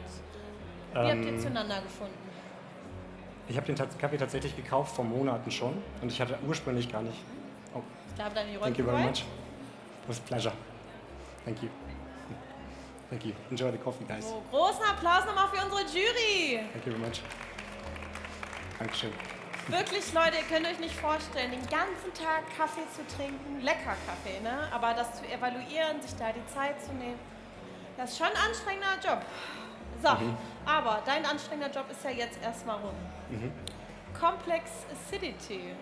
Wie habt ihr zueinander gefunden? Ich habe den Kaffee tatsächlich gekauft vor Monaten schon und ich hatte ursprünglich gar nicht... Oh. Ich glaube, deine Thank you very much. It was a pleasure. Thank you. Thank you. Enjoy the coffee, guys. So, großen Applaus nochmal für unsere Jury. Thank you very much. Dankeschön. Wirklich, Leute, ihr könnt euch nicht vorstellen, den ganzen Tag Kaffee zu trinken, lecker Kaffee, ne? Aber das zu evaluieren, sich da die Zeit zu nehmen, das ist schon ein anstrengender Job. So, aber dein anstrengender Job ist ja jetzt erstmal rum. Complex Acidity.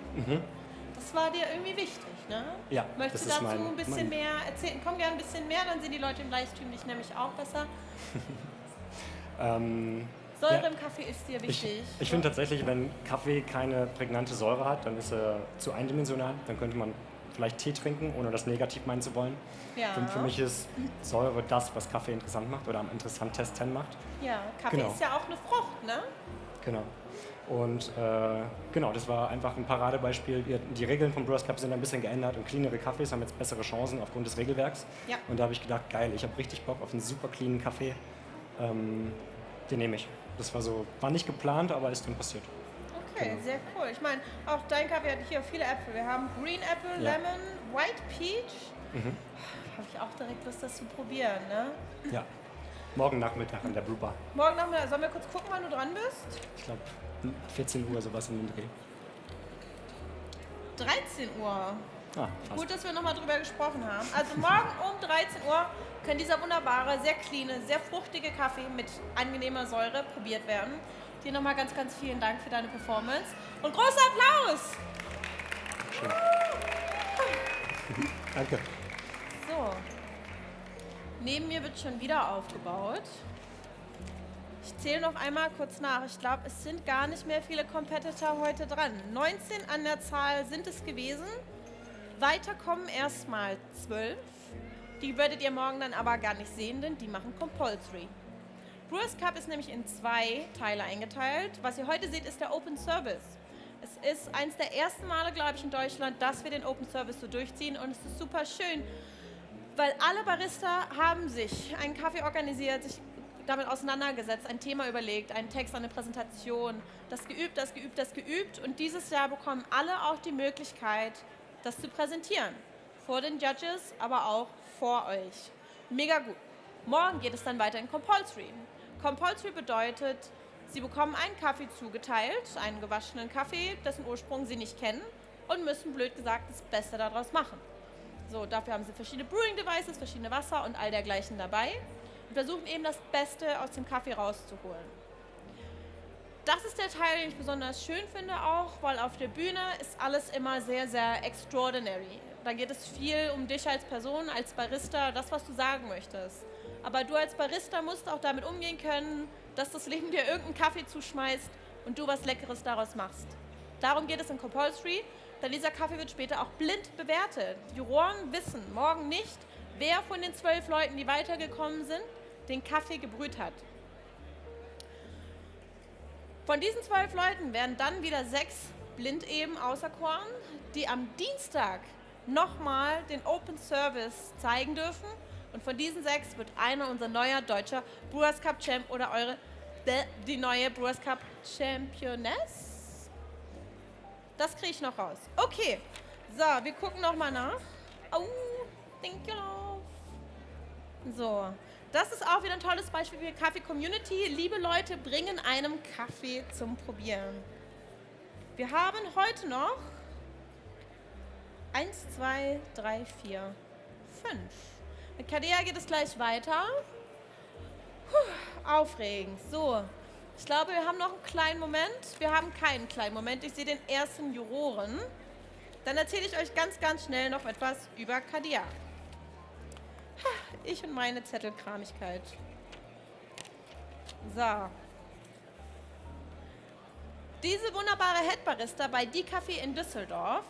Das war dir irgendwie wichtig, ne? Ja, möchtest du dazu ein bisschen mehr erzählen? Komm gerne ein bisschen mehr, dann sehen die Leute im Livestream dich nämlich auch besser. Säure im Kaffee ist dir wichtig. Ich finde tatsächlich, wenn Kaffee keine prägnante Säure hat, dann ist er zu eindimensional. Dann könnte man vielleicht Tee trinken, ohne das negativ meinen zu wollen. Ja. Für mich ist Säure das, was Kaffee interessant macht oder am interessantesten macht. Ja, Kaffee ist ja auch eine Frucht, ne? Genau. Und genau, das war einfach ein Paradebeispiel. Die Regeln vom Brewers Cup sind ein bisschen geändert und cleanere Kaffees haben jetzt bessere Chancen aufgrund des Regelwerks. Ja. Und da habe ich gedacht, geil, ich habe richtig Bock auf einen super cleanen Kaffee. Den nehme ich. Das war nicht geplant, aber ist dann passiert. Okay, Genau. sehr cool. Ich meine, auch dein Kaffee hat hier viele Äpfel. Wir haben Green Apple, Lemon, White Peach. Habe ich auch direkt Lust, das zu probieren, ne? Ja. Morgen Nachmittag an der Brewbar. Morgen Nachmittag, sollen wir kurz gucken, wann du dran bist? Ich glaube 14 Uhr, sowas in den Dreh. 13 Uhr. Fast. Gut, dass wir nochmal drüber gesprochen haben. Also morgen um 13 Uhr kann dieser wunderbare, sehr cleane, sehr fruchtige Kaffee mit angenehmer Säure probiert werden. Dir nochmal ganz, ganz vielen Dank für deine Performance. Und großer Applaus! Schön. Danke. So. Neben mir wird schon wieder aufgebaut. Ich zähle noch einmal kurz nach. Ich glaube, es sind gar nicht mehr viele Competitor heute dran. 19 an der Zahl sind es gewesen. Weiter kommen erstmal 12. Die werdet ihr morgen dann aber gar nicht sehen, denn die machen Compulsory. Brewers Cup ist nämlich in 2 Teile eingeteilt. Was ihr heute seht, ist der Open Service. Es ist eins der ersten Male, glaube ich, in Deutschland, dass wir den Open Service so durchziehen und es ist super schön, weil alle Barista haben sich einen Kaffee organisiert, sich damit auseinandergesetzt, ein Thema überlegt, einen Text, eine Präsentation, das geübt, das geübt, das geübt und dieses Jahr bekommen alle auch die Möglichkeit, das zu präsentieren. Vor den Judges, aber auch vor euch. Mega gut. Morgen geht es dann weiter in Compulsory. Compulsory bedeutet, Sie bekommen einen Kaffee zugeteilt, einen gewaschenen Kaffee, dessen Ursprung Sie nicht kennen und müssen, blöd gesagt, das Beste daraus machen. So, dafür haben Sie verschiedene Brewing Devices, verschiedene Wasser und all dergleichen dabei und versuchen eben das Beste aus dem Kaffee rauszuholen. Das ist der Teil, den ich besonders schön finde auch, weil auf der Bühne ist alles immer sehr, sehr extraordinary. Da geht es viel um dich als Person, als Barista, das, was du sagen möchtest. Aber du als Barista musst auch damit umgehen können, dass das Leben dir irgendeinen Kaffee zuschmeißt und du was Leckeres daraus machst. Darum geht es in Compulsory, denn dieser Kaffee wird später auch blind bewertet. Die Juroren wissen morgen nicht, wer von den 12 Leuten, die weitergekommen sind, den Kaffee gebrüht hat. Von diesen 12 Leuten werden dann wieder 6 blind eben auserkoren, die am Dienstag nochmal den Open Service zeigen dürfen Und von diesen 6 wird einer unser neuer deutscher Brewers Cup Champ oder die neue Brewers Cup Championess. Das kriege ich noch raus. Okay, so, wir gucken nochmal nach. Oh, thank you, love. So, das ist auch wieder ein tolles Beispiel für Kaffee-Community. Liebe Leute, bringen einem Kaffee zum Probieren. Wir haben heute noch 1, 2, 3, 4, 5. Mit Kadea geht es gleich weiter. Aufregend. So, ich glaube, wir haben noch einen kleinen Moment. Wir haben keinen kleinen Moment. Ich sehe den ersten Juroren. Dann erzähle ich euch ganz, ganz schnell noch etwas über Kadea. Ich und meine Zettelkramigkeit. So. Diese wunderbare Head-Barista bei Die Café in Düsseldorf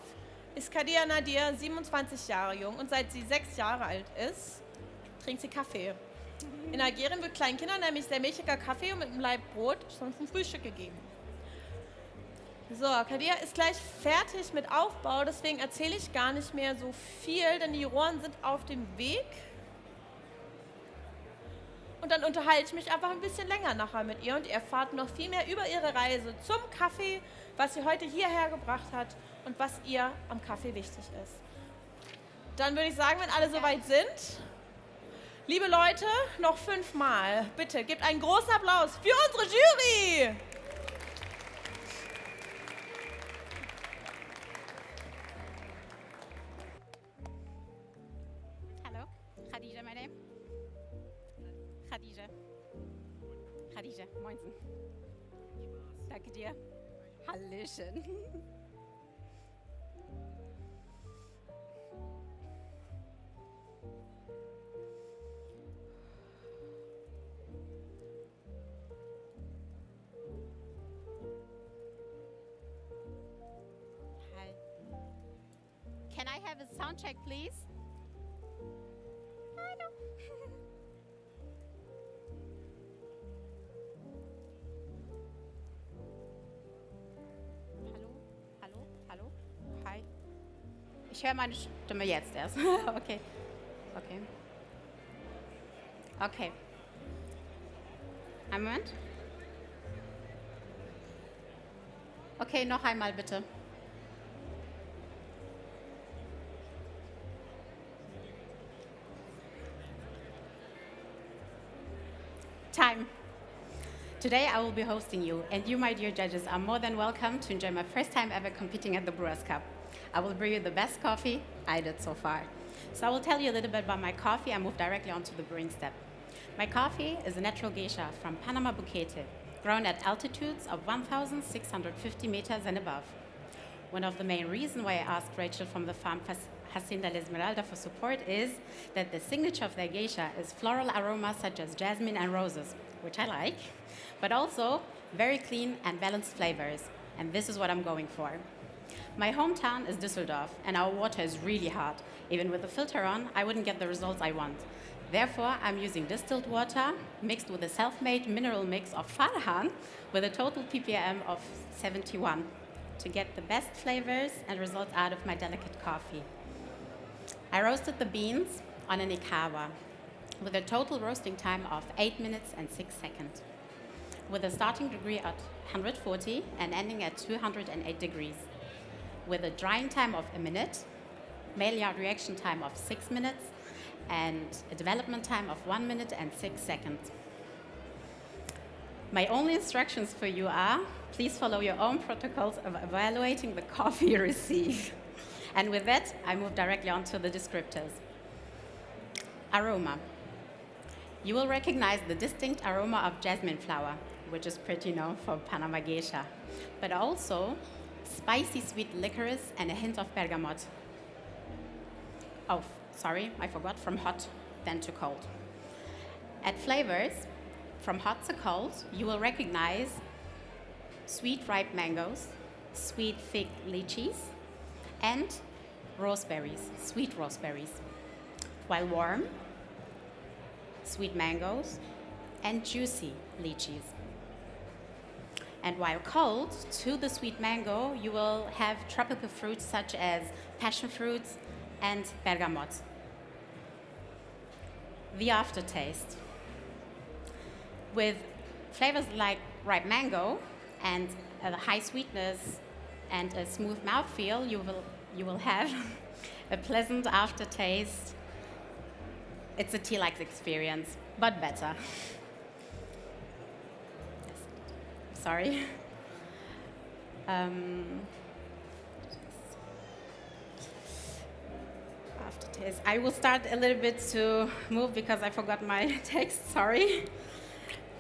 ist Kadea Nadir, 27 Jahre jung, und seit sie 6 Jahre alt ist, trinkt sie Kaffee. In Algerien wird kleinen Kindern nämlich sehr milchiger Kaffee und mit einem Laib Brot schon zum Frühstück gegeben. So, Kadea ist gleich fertig mit Aufbau, deswegen erzähle ich gar nicht mehr so viel, denn die Juroren sind auf dem Weg. Und dann unterhalte ich mich einfach ein bisschen länger nachher mit ihr und ihr erfahrt noch viel mehr über ihre Reise zum Kaffee, was sie heute hierher gebracht hat und was ihr am Kaffee wichtig ist. Dann würde ich sagen, wenn alle soweit sind, liebe Leute, noch 5 Mal. Bitte gebt einen großen Applaus für unsere Jury! Hallo, Khadija, my name. Khadija. Khadija, moinsen. Danke dir. Hallöchen. Hi. Can I have a sound check, please? Hallo. Hallo? Hi. Ich höre meine Stimme jetzt erst. Okay. Okay. Okay. Einen Moment. Okay, noch einmal bitte. Time. Today I will be hosting you, and you, my dear judges, are more than welcome to enjoy my first time ever competing at the Brewers Cup. I will brew you the best coffee I did so far. So I will tell you a little bit about my coffee and move directly on to the brewing step. My coffee is a natural geisha from Panama Buquete, grown at altitudes of 1,650 meters and above. One of the main reasons why I asked Rachel from the farm Hacienda La Esmeralda for support is that the signature of their geisha is floral aromas such as jasmine and roses, which I like, but also very clean and balanced flavors, and this is what I'm going for. My hometown is Düsseldorf, and our water is really hot. Even with the filter on, I wouldn't get the results I want. Therefore, I'm using distilled water mixed with a self-made mineral mix of Farhan with a total ppm of 71 to get the best flavors and results out of my delicate coffee. I roasted the beans on an Ikawa with a total roasting time of 8 minutes and 6 seconds, with a starting degree at 140 and ending at 208 degrees, with a drying time of 1 minute, Maillard reaction time of 6 minutes, and a development time of 1 minute and 6 seconds. My only instructions for you are, please follow your own protocols of evaluating the coffee you receive. And with that, I move directly on to the descriptors. Aroma. You will recognize the distinct aroma of jasmine flower, which is pretty known for Panama geisha, but also spicy sweet licorice and a hint of bergamot. Oh, sorry, I forgot, from hot, then to cold. At flavors, from hot to cold, you will recognize sweet ripe mangoes, sweet fig lychees, and raspberries, sweet raspberries. While warm, sweet mangoes and juicy lychees. And while cold, to the sweet mango, you will have tropical fruits such as passion fruits and bergamot. the aftertaste. With flavors like ripe mango and a high sweetness and a smooth mouthfeel, you will have a pleasant aftertaste. It's a tea-like experience, but better. Yes. Sorry. Aftertaste. I will start a little bit to move because I forgot my text, sorry.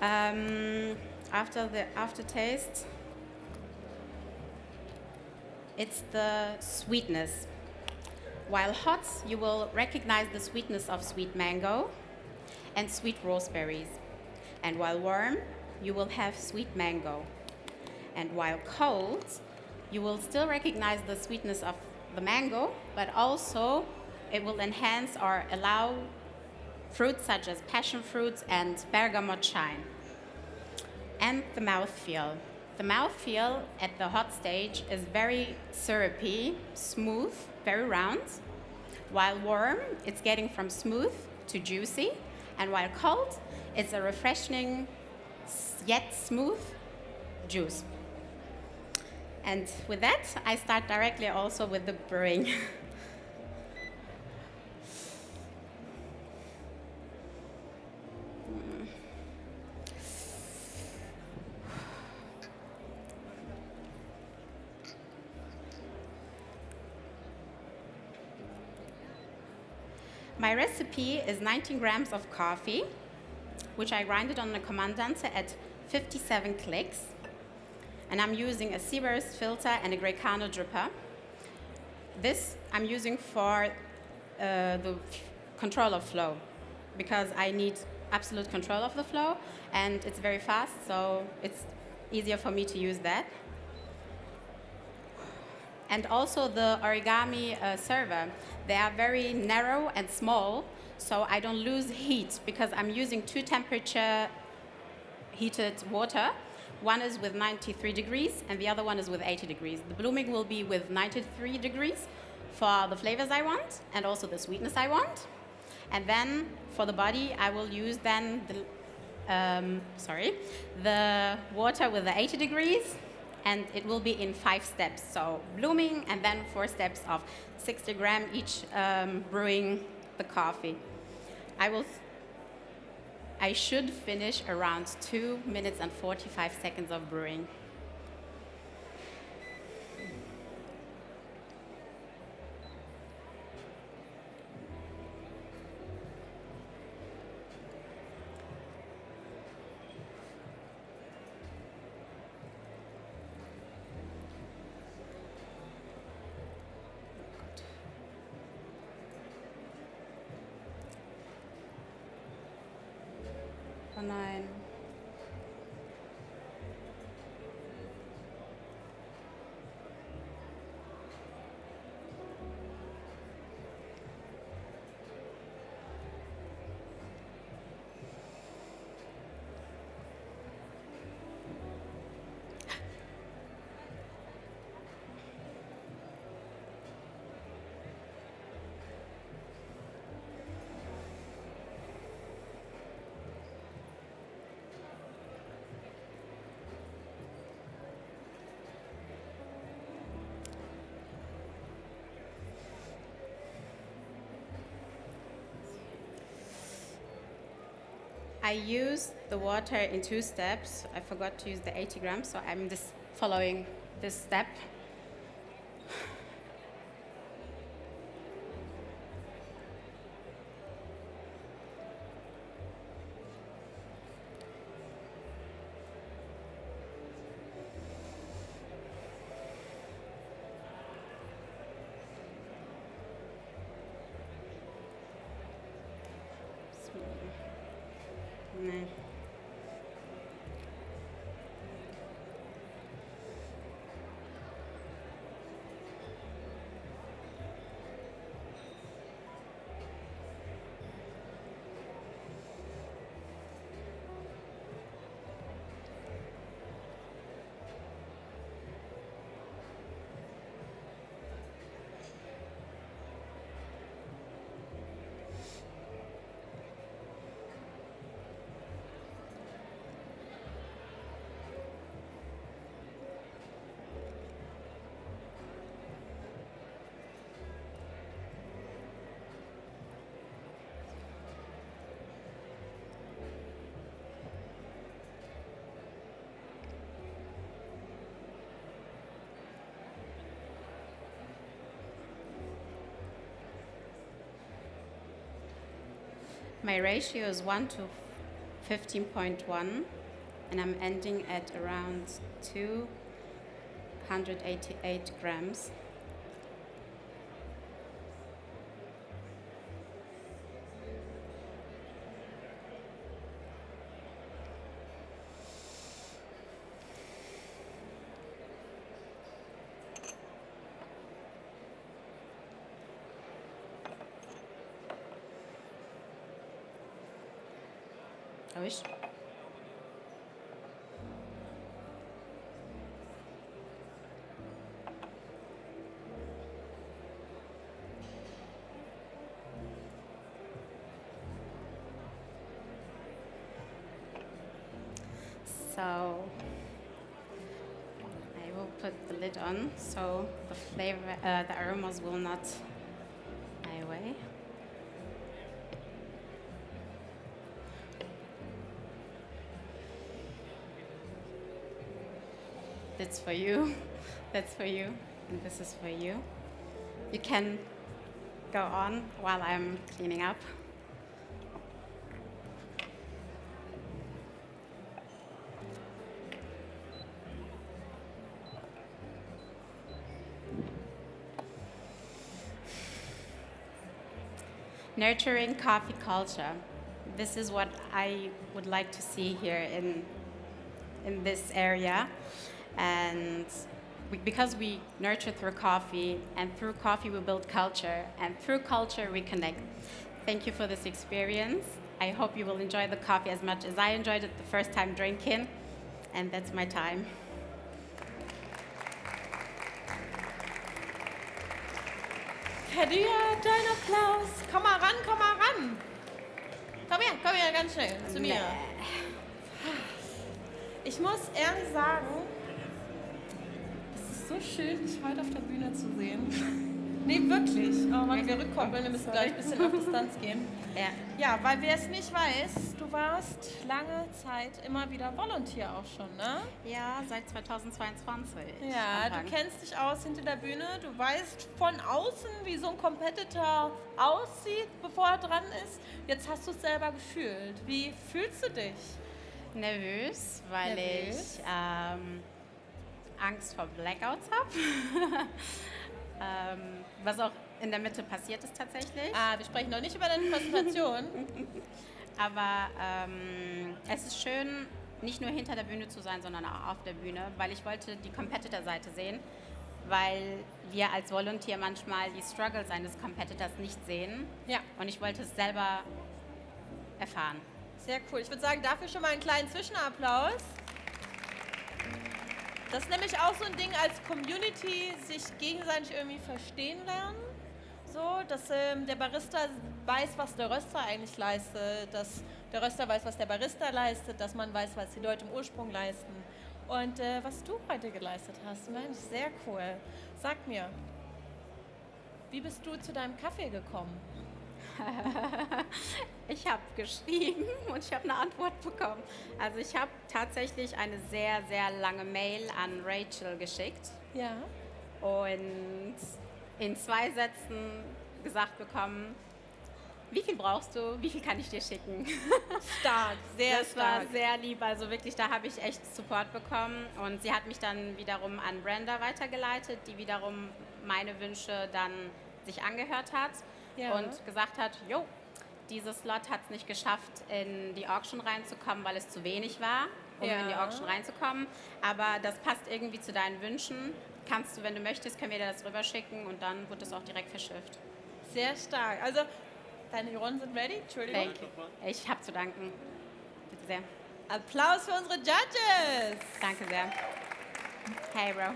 After the aftertaste, it's the sweetness. While hot, you will recognize the sweetness of sweet mango and sweet raspberries. And while warm, you will have sweet mango. And while cold, you will still recognize the sweetness of the mango, but also it will enhance or allow fruits such as passion fruits and bergamot shine. And the mouthfeel. The mouthfeel at the hot stage is very syrupy, smooth, very round. While warm, it's getting from smooth to juicy. And while cold, it's a refreshing yet smooth juice. And with that, I start directly also with the brewing. My recipe is 19 grams of coffee, which I grinded on a Comandante at 57 clicks. And I'm using a Seaburst filter and a Grecano dripper. This I'm using for the control of flow, because I need absolute control of the flow, and it's very fast, so it's easier for me to use that. And also the origami server. They are very narrow and small, so I don't lose heat because I'm using 2 temperature heated water. One is with 93 degrees and the other one is with 80 degrees. The blooming will be with 93 degrees for the flavors I want and also the sweetness I want. And then for the body, I will use then the water with the 80 degrees, and it will be in 5 steps. So blooming and then 4 steps of 60 grams each brewing the coffee. I should finish around 2 minutes and 45 seconds of brewing. Nine. I used the water in 2 steps. I forgot to use the 80 grams, so I'm just following this step. My ratio is 1 to 15.1, and I'm ending at around 288 grams. Wish. So I will put the lid on so the flavor, the aromas will not die away. That's for you, that's for you, and this is for you. You can go on while I'm cleaning up. Nurturing coffee culture. This is what I would like to see here in this area. And because we nurture through coffee, and through coffee we build culture, and through culture we connect. Thank you for this experience. I hope you will enjoy the coffee as much as I enjoyed it the first time drinking, and that's my time. Kadia, dein Applaus. Komm mal ran, komm mal ran. Komm her, ganz schnell zu mir. Ich muss ehrlich sagen, es ist so schön, dich heute auf der Bühne zu sehen. Nee, wirklich. Oh Mann, wir rückkoppeln, wir müssen gleich ein bisschen auf Distanz gehen. Ja, weil wer es nicht weiß, du warst lange Zeit immer wieder Volunteer auch schon, ne? Ja, seit 2022. Ja, du kennst dich aus hinter der Bühne, du weißt von außen, wie so ein Competitor aussieht, bevor er dran ist. Jetzt hast du es selber gefühlt. Wie fühlst du dich? Nervös, weil ich Angst vor Blackouts habe. Was auch in der Mitte passiert ist tatsächlich. Wir sprechen noch nicht über deine Präsentation. Aber es ist schön, nicht nur hinter der Bühne zu sein, sondern auch auf der Bühne, weil ich wollte die Competitor-Seite sehen, weil wir als Volunteer manchmal die Struggles eines Competitors nicht sehen. Ja. Und ich wollte es selber erfahren. Sehr cool. Ich würde sagen, dafür schon mal einen kleinen Zwischenapplaus. Das ist nämlich auch so ein Ding als Community, sich gegenseitig irgendwie verstehen lernen. So, dass der Barista weiß, was der Röster eigentlich leistet, dass der Röster weiß, was der Barista leistet, dass man weiß, was die Leute im Ursprung leisten. Und was du heute geleistet hast, Mensch, sehr cool. Sag mir, wie bist du zu deinem Kaffee gekommen? Ich habe geschrieben und ich habe eine Antwort bekommen. Also ich habe tatsächlich eine sehr, sehr lange Mail an Rachel geschickt. Ja. Und in 2 Sätzen gesagt bekommen, wie viel brauchst du, wie viel kann ich dir schicken? Stark, sehr das stark. Das war sehr lieb, also wirklich, da habe ich echt Support bekommen. Und sie hat mich dann wiederum an Brenda weitergeleitet, die wiederum meine Wünsche dann sich angehört hat. Ja. Und gesagt hat, jo, dieses Slot hat es nicht geschafft, in die Auction reinzukommen, weil es zu wenig war, um in die Auction reinzukommen. Aber das passt irgendwie zu deinen Wünschen. Kannst du, wenn du möchtest, können wir dir das rüberschicken und dann wird es auch direkt verschifft. Sehr stark. Also, deine Juroren sind ready. Entschuldigung. Thank you. Ich habe zu danken. Bitte sehr. Applaus für unsere Judges. Danke sehr. Hey, Bro.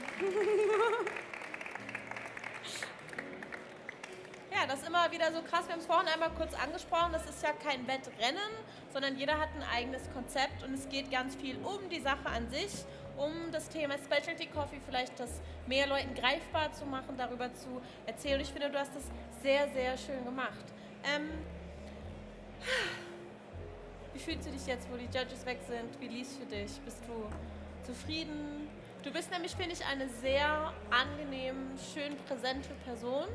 Ja, das ist immer wieder so krass. Wir haben es vorhin einmal kurz angesprochen. Das ist ja kein Wettrennen, sondern jeder hat ein eigenes Konzept und es geht ganz viel um die Sache an sich, um das Thema Specialty Coffee vielleicht das mehr Leuten greifbar zu machen, darüber zu erzählen. Ich finde, du hast das sehr, sehr schön gemacht. Wie fühlst du dich jetzt, wo die Judges weg sind? Wie lief es für dich? Bist du zufrieden? Du bist nämlich, finde ich, eine sehr angenehm, schön präsente Person.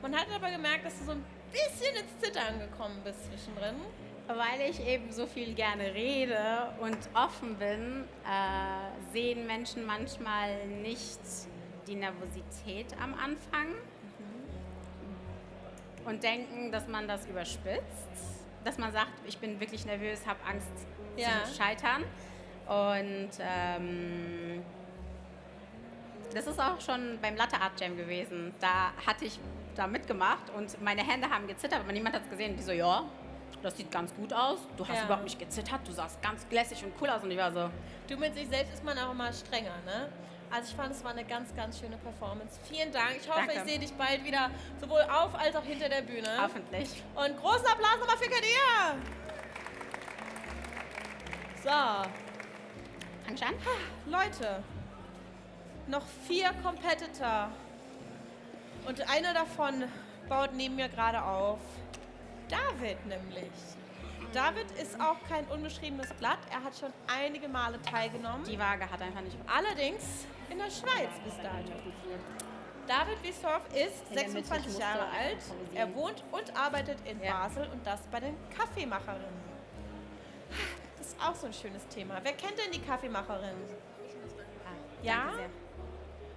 Man hat aber gemerkt, dass du so ein bisschen ins Zittern gekommen bist zwischendrin. Weil ich eben so viel gerne rede und offen bin, sehen Menschen manchmal nicht die Nervosität am Anfang und denken, dass man das überspitzt, dass man sagt, ich bin wirklich nervös, habe Angst zu scheitern. Und das ist auch schon beim Latte Art Jam gewesen. Da hatte ich da mitgemacht und meine Hände haben gezittert, aber niemand hat es gesehen. Die so, ja, das sieht ganz gut aus. Du hast überhaupt nicht gezittert, du sahst ganz glässig und cool aus. Und ich war so... Du, mit sich selbst ist man auch immer strenger, ne? Also ich fand, es war eine ganz, ganz schöne Performance. Vielen Dank. Ich hoffe, ich sehe dich bald wieder sowohl auf als auch hinter der Bühne. Hoffentlich. Und großen Applaus nochmal für Kadir. So. Fang schon an. Leute, noch 4 Competitor. Und einer davon baut neben mir gerade auf. David nämlich. David ist auch kein unbeschriebenes Blatt. Er hat schon einige Male teilgenommen. Die Waage hat einfach nicht... Allerdings in der Schweiz bis dato. David Wiesdorf ist 26 Jahre alt. Er wohnt und arbeitet in Basel und das bei den Kaffeemacherinnen. Das ist auch so ein schönes Thema. Wer kennt denn die Kaffeemacherinnen? Ja?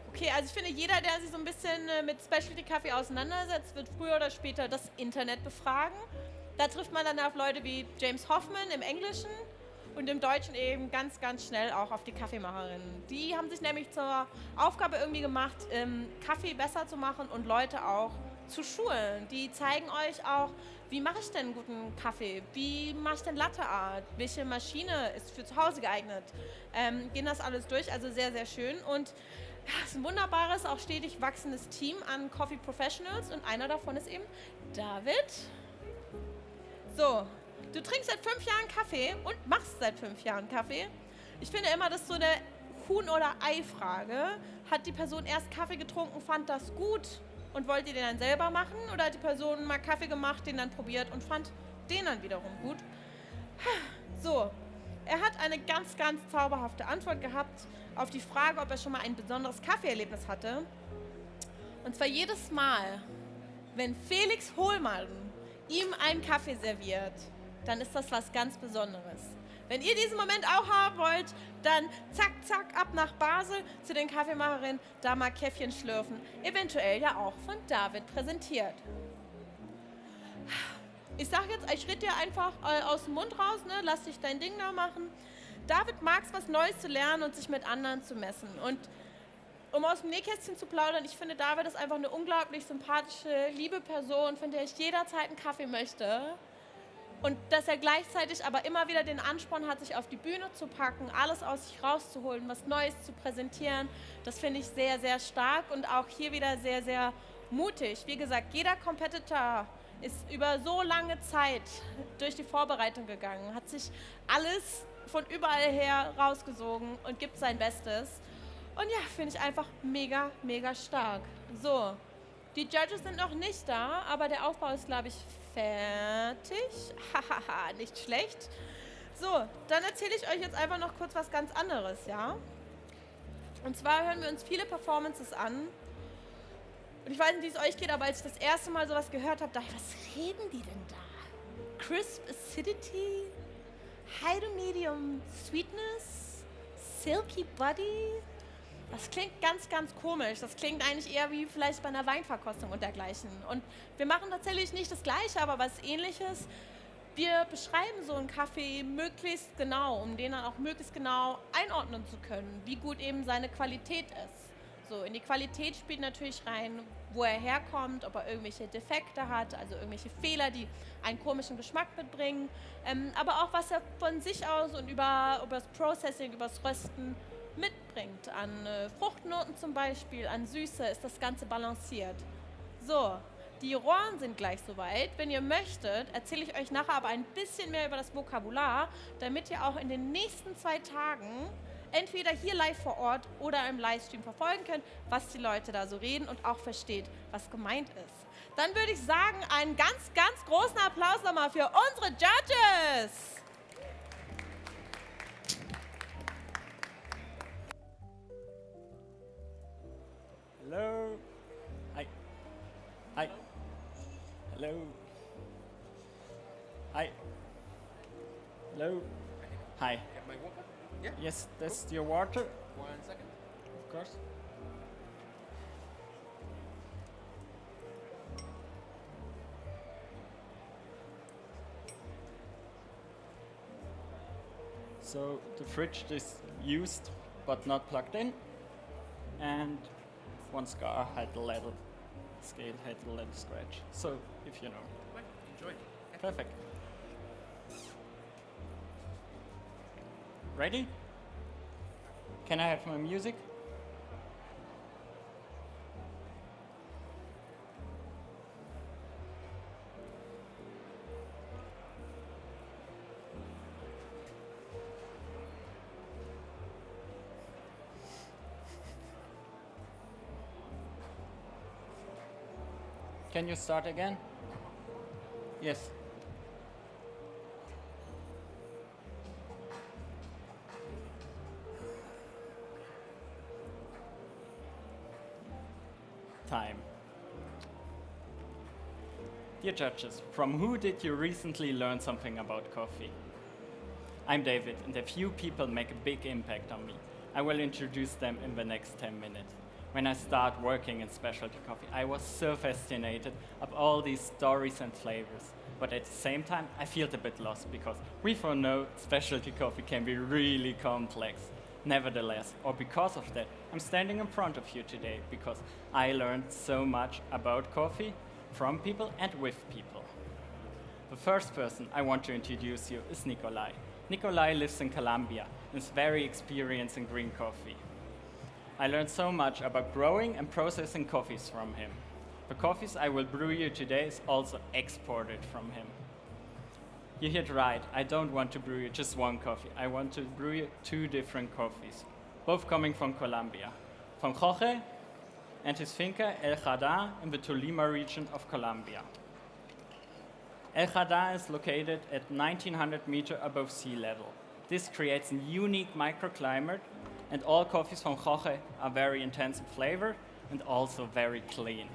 Okay, also ich finde, jeder, der sich so ein bisschen mit Specialty-Kaffee auseinandersetzt, wird früher oder später das Internet befragen. Da trifft man dann auf Leute wie James Hoffman im Englischen und im Deutschen eben ganz, ganz schnell auch auf die Kaffeemacherinnen. Die haben sich nämlich zur Aufgabe irgendwie gemacht, Kaffee besser zu machen und Leute auch zu schulen. Die zeigen euch auch, wie mache ich denn einen guten Kaffee? Wie mache ich denn Latte Art? Welche Maschine ist für zu Hause geeignet? Gehen das alles durch, also sehr, sehr schön. Und ja, es ist ein wunderbares, auch stetig wachsendes Team an Coffee Professionals und einer davon ist eben David. So, du trinkst seit 5 Jahren Kaffee und machst seit 5 Jahren Kaffee. Ich finde immer, das ist so eine Huhn- oder Ei-Frage. Hat die Person erst Kaffee getrunken, fand das gut und wollte den dann selber machen? Oder hat die Person mal Kaffee gemacht, den dann probiert und fand den dann wiederum gut? So, er hat eine ganz, ganz zauberhafte Antwort gehabt auf die Frage, ob er schon mal ein besonderes Kaffeeerlebnis hatte. Und zwar jedes Mal, wenn Felix Hohlmann ihm einen Kaffee serviert, dann ist das was ganz Besonderes. Wenn ihr diesen Moment auch haben wollt, dann zack, zack, ab nach Basel zu den Kaffeemacherinnen, da mal Käffchen schlürfen. Eventuell ja auch von David präsentiert. Ich sag jetzt, ich rede dir einfach aus dem Mund raus, ne? Lass dich dein Ding da machen. David mag es, was Neues zu lernen und sich mit anderen zu messen. Und um aus dem Nähkästchen zu plaudern, ich finde, David ist einfach eine unglaublich sympathische, liebe Person, von der ich jederzeit einen Kaffee möchte. Und dass er gleichzeitig aber immer wieder den Ansporn hat, sich auf die Bühne zu packen, alles aus sich rauszuholen, was Neues zu präsentieren, das finde ich sehr, sehr stark und auch hier wieder sehr, sehr mutig. Wie gesagt, jeder Competitor ist über so lange Zeit durch die Vorbereitung gegangen, hat sich alles von überall her rausgesogen und gibt sein Bestes. Und ja, finde ich einfach mega, mega stark. So, die Judges sind noch nicht da, aber der Aufbau ist, glaube ich, fertig. Hahaha, nicht schlecht. So, dann erzähle ich euch jetzt einfach noch kurz was ganz anderes, ja? Und zwar hören wir uns viele Performances an. Und ich weiß nicht, wie es euch geht, aber als ich das erste Mal sowas gehört habe, dachte ich, was reden die denn da? Crisp Acidity? High to Medium Sweetness? Silky Body? Das klingt ganz, ganz komisch. Das klingt eigentlich eher wie vielleicht bei einer Weinverkostung und dergleichen. Und wir machen tatsächlich nicht das Gleiche, aber was Ähnliches. Wir beschreiben so einen Kaffee möglichst genau, um den dann auch möglichst genau einordnen zu können, wie gut eben seine Qualität ist. So, in die Qualität spielt natürlich rein, wo er herkommt, ob er irgendwelche Defekte hat, also irgendwelche Fehler, die einen komischen Geschmack mitbringen, aber auch was er von sich aus und über das Processing, über das Rösten mitbringt. An Fruchtnoten zum Beispiel, an Süße ist das Ganze balanciert. So, die Rohren sind gleich soweit. Wenn ihr möchtet, erzähle ich euch nachher aber ein bisschen mehr über das Vokabular, damit ihr auch in den nächsten 2 Tagen entweder hier live vor Ort oder im Livestream verfolgen könnt, was die Leute da so reden und auch versteht, was gemeint ist. Dann würde ich sagen, einen ganz, ganz großen Applaus nochmal für unsere Judges! Hello. Hi. Hi. Hello. Hi. Hello. Hi. Get my water? Yeah. Yes, that's your water. 1 second. Of course. So the fridge is used but not plugged in, and one scar had a little scale, had a little scratch. So if you know. Right, enjoy. Perfect. Ready? Can I have my music? Can you start again? Yes. Time. Dear judges, from who did you recently learn something about coffee? I'm David, and a few people make a big impact on me. I will introduce them in the next 10 minutes. When I started working in specialty coffee, I was so fascinated of all these stories and flavors. But at the same time, I felt a bit lost because we all know specialty coffee can be really complex. Nevertheless, or because of that, I'm standing in front of you today because I learned so much about coffee from people and with people. The first person I want to introduce you is Nikolai. Nikolai lives in Colombia and is very experienced in green coffee. I learned so much about growing and processing coffees from him. The coffees I will brew you today is also exported from him. You heard right, I don't want to brew you just one coffee. I want to brew you 2 different coffees, both coming from Colombia, from Jorge and his finca El Jardín in the Tolima region of Colombia. El Jardín is located at 1900 meters above sea level. This creates a unique microclimate, and all coffees from Jorge are very intense in flavor and also very clean.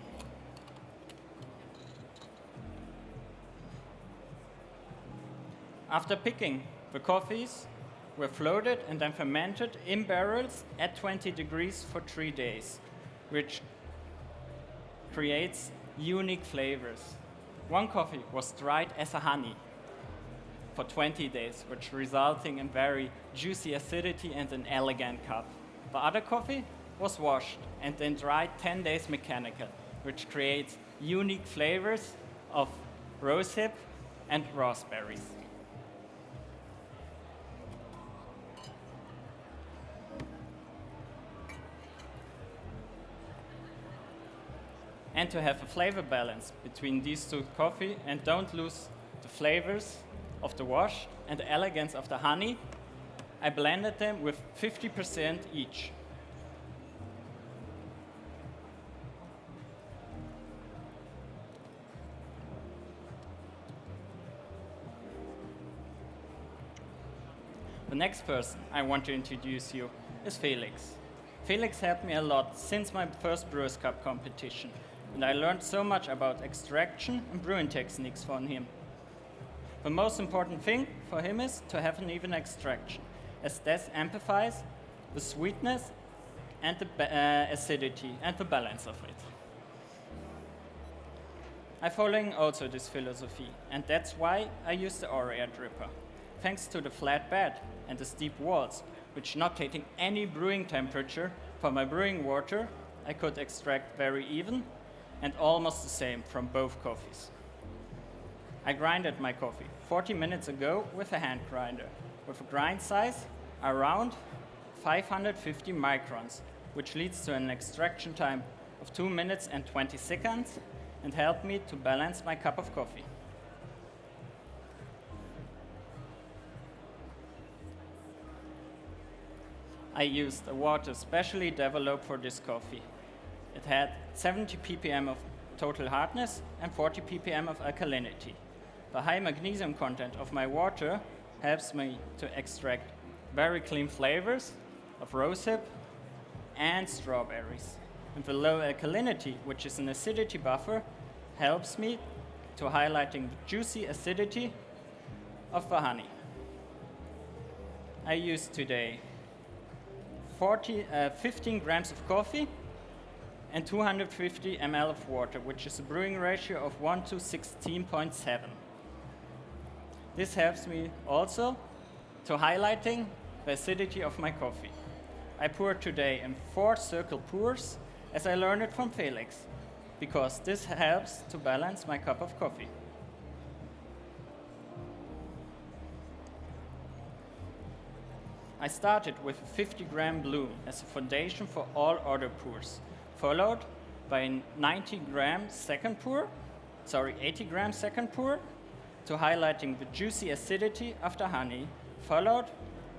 After picking, the coffees were floated and then fermented in barrels at 20 degrees for 3 days, which creates unique flavors. One coffee was dried as a honey for 20 days, which resulting in very juicy acidity and an elegant cup. The other coffee was washed and then dried 10 days mechanical, which creates unique flavors of rosehip and raspberries. And to have a flavor balance between these 2 coffee and don't lose the flavors of the wash and the elegance of the honey, I blended them with 50% each. The next person I want to introduce you is Felix. Felix helped me a lot since my first Brewers Cup competition, and I learned so much about extraction and brewing techniques from him. The most important thing for him is to have an even extraction, as this amplifies the sweetness and the acidity and the balance of it. I'm following also this philosophy, and that's why I use the air dripper. Thanks to the flat bed and the steep walls, which not taking any brewing temperature for my brewing water, I could extract very even and almost the same from both coffees. I grinded my coffee 40 minutes ago with a hand grinder, with a grind size around 550 microns, which leads to an extraction time of 2 minutes and 20 seconds and helped me to balance my cup of coffee. I used a water specially developed for this coffee. It had 70 ppm of total hardness and 40 ppm of alkalinity. The high magnesium content of my water helps me to extract very clean flavors of rosehip and strawberries. And the low alkalinity, which is an acidity buffer, helps me to highlighting the juicy acidity of the honey. I used today 15 grams of coffee and 250 ml of water, which is a brewing ratio of 1 to 16.7. This helps me also to highlighting the acidity of my coffee. I poured today in 4 circle pours, as I learned it from Felix, because this helps to balance my cup of coffee. I started with a 50-gram bloom as a foundation for all other pours, followed by a 80-gram second pour, to highlighting the juicy acidity of the honey, followed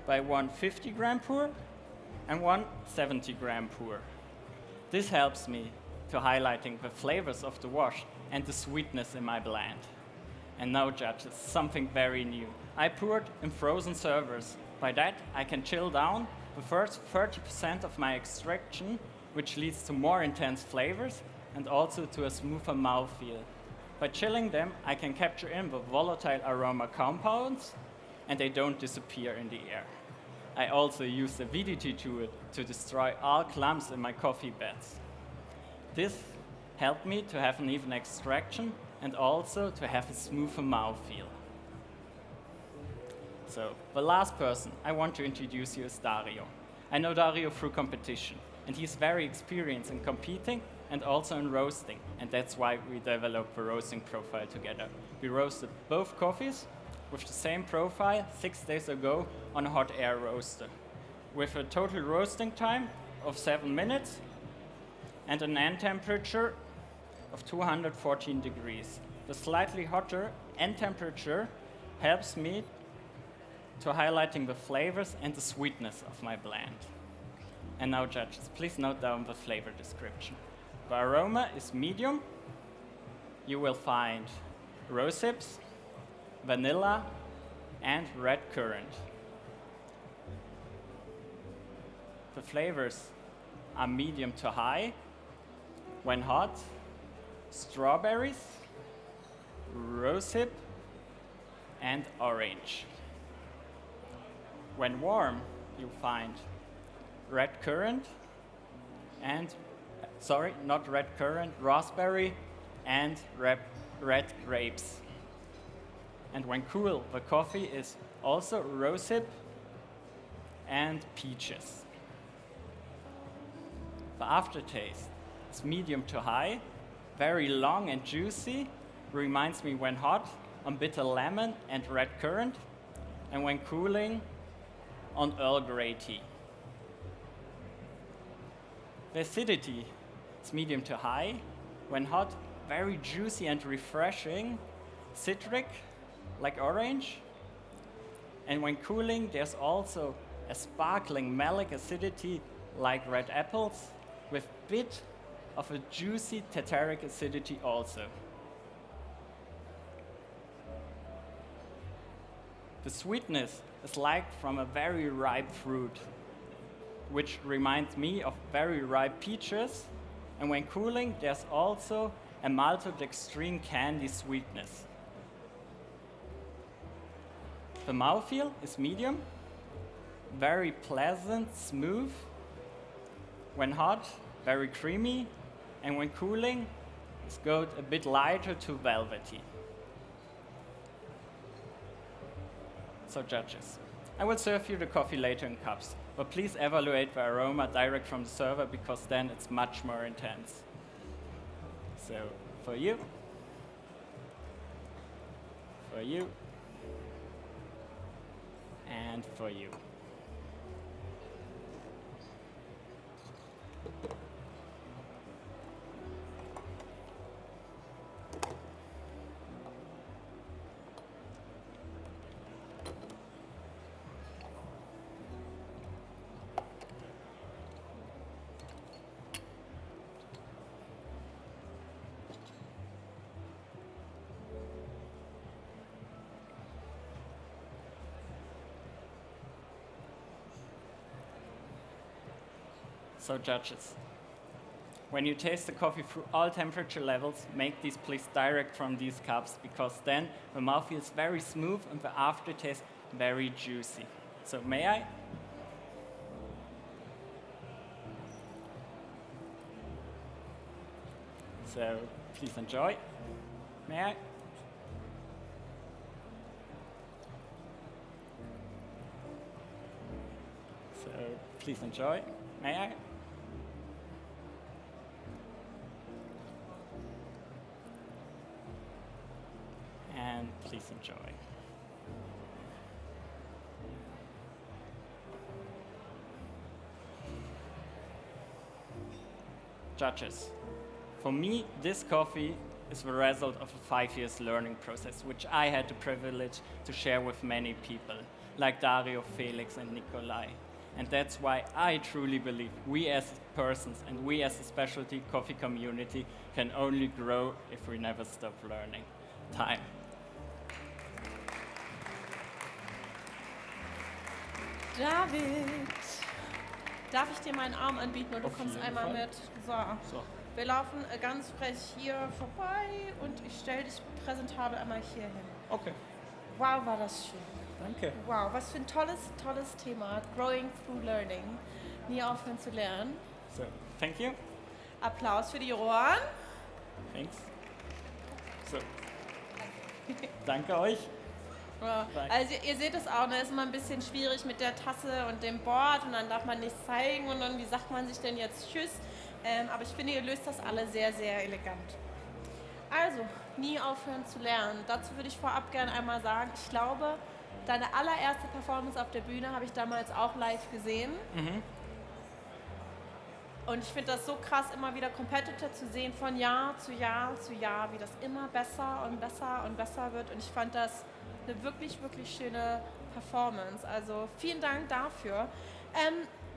by one 50-gram pour and one 70-gram pour. This helps me to highlighting the flavors of the wash and the sweetness in my blend. And now, judges, something very new. I poured in frozen servers. By that, I can chill down the first 30% of my extraction, which leads to more intense flavors and also to a smoother mouthfeel. By chilling them, I can capture in the volatile aroma compounds and they don't disappear in the air. I also use the VDT tool to destroy all clumps in my coffee beds. This helped me to have an even extraction and also to have a smoother mouthfeel. So, the last person I want to introduce you is Dario. I know Dario through competition, and he's very experienced in competing and also in roasting, and that's why we developed the roasting profile together. We roasted both coffees with the same profile 6 days ago on a hot air roaster, with a total roasting time of 7 minutes and an end temperature of 214 degrees. The slightly hotter end temperature helps me to highlighting the flavors and the sweetness of my blend. And now, judges, please note down the flavor description. The aroma is medium. You will find rose hips, vanilla, and red currant. The flavors are medium to high. When hot, strawberries, rosehip, and orange. When warm, you find red currant and, not red currant, raspberry and red grapes. And when cool, the coffee is also rosehip and peaches. The aftertaste is medium to high, very long and juicy, reminds me when hot on bitter lemon and red currant, and when cooling on Earl Grey tea. The acidity is medium to high, when hot, very juicy and refreshing, citric, like orange, and when cooling, there's also a sparkling malic acidity like red apples, with bit of a juicy tartaric acidity also. The sweetness is like from a very ripe fruit, which reminds me of very ripe peaches, and when cooling, there's also a maltodextrin candy sweetness. The mouthfeel is medium, very pleasant, smooth. When hot, very creamy, and when cooling, it's goes a bit lighter to velvety. So judges, I will serve you the coffee later in cups, but please evaluate the aroma direct from the server because then it's much more intense. So for you, and for you. So judges, when you taste the coffee through all temperature levels, make these please direct from these cups because then the mouth feels very smooth and the aftertaste very juicy. So may I? So please enjoy. May I? So please enjoy. May I? And please enjoy. Judges, for me, this coffee is the result of a 5 years learning process, which I had the privilege to share with many people, like Dario, Felix, and Nikolai. And that's why I truly believe we as persons and we as a specialty coffee community can only grow if we never stop learning. Time. David, darf ich dir meinen Arm anbieten und du Auf kommst jeden einmal Fall. mit? So. Wir laufen ganz frech hier vorbei und ich stelle dich präsentabel einmal hier hin. Okay. Wow, war das schön. Danke. Wow, was für ein tolles Thema. Growing through learning. Nie aufhören zu lernen. So, thank you. Applaus für die Ohren. Thanks. So. Danke euch. Ja, also ihr seht es auch, ne, ist immer ein bisschen schwierig mit der Tasse und dem Board und dann darf man nichts zeigen und dann, wie sagt man sich denn jetzt Tschüss? Aber ich finde, ihr löst das alle sehr, sehr elegant. Also, nie aufhören zu lernen. Dazu würde ich vorab gerne einmal sagen, ich glaube, deine allererste Performance auf der Bühne habe ich damals auch live gesehen. Mhm. Und ich finde das so krass, immer wieder Competitor zu sehen, von Jahr zu Jahr zu Jahr, wie das immer besser und besser und besser wird. Und ich fand das eine wirklich, wirklich schöne Performance. Also vielen Dank dafür.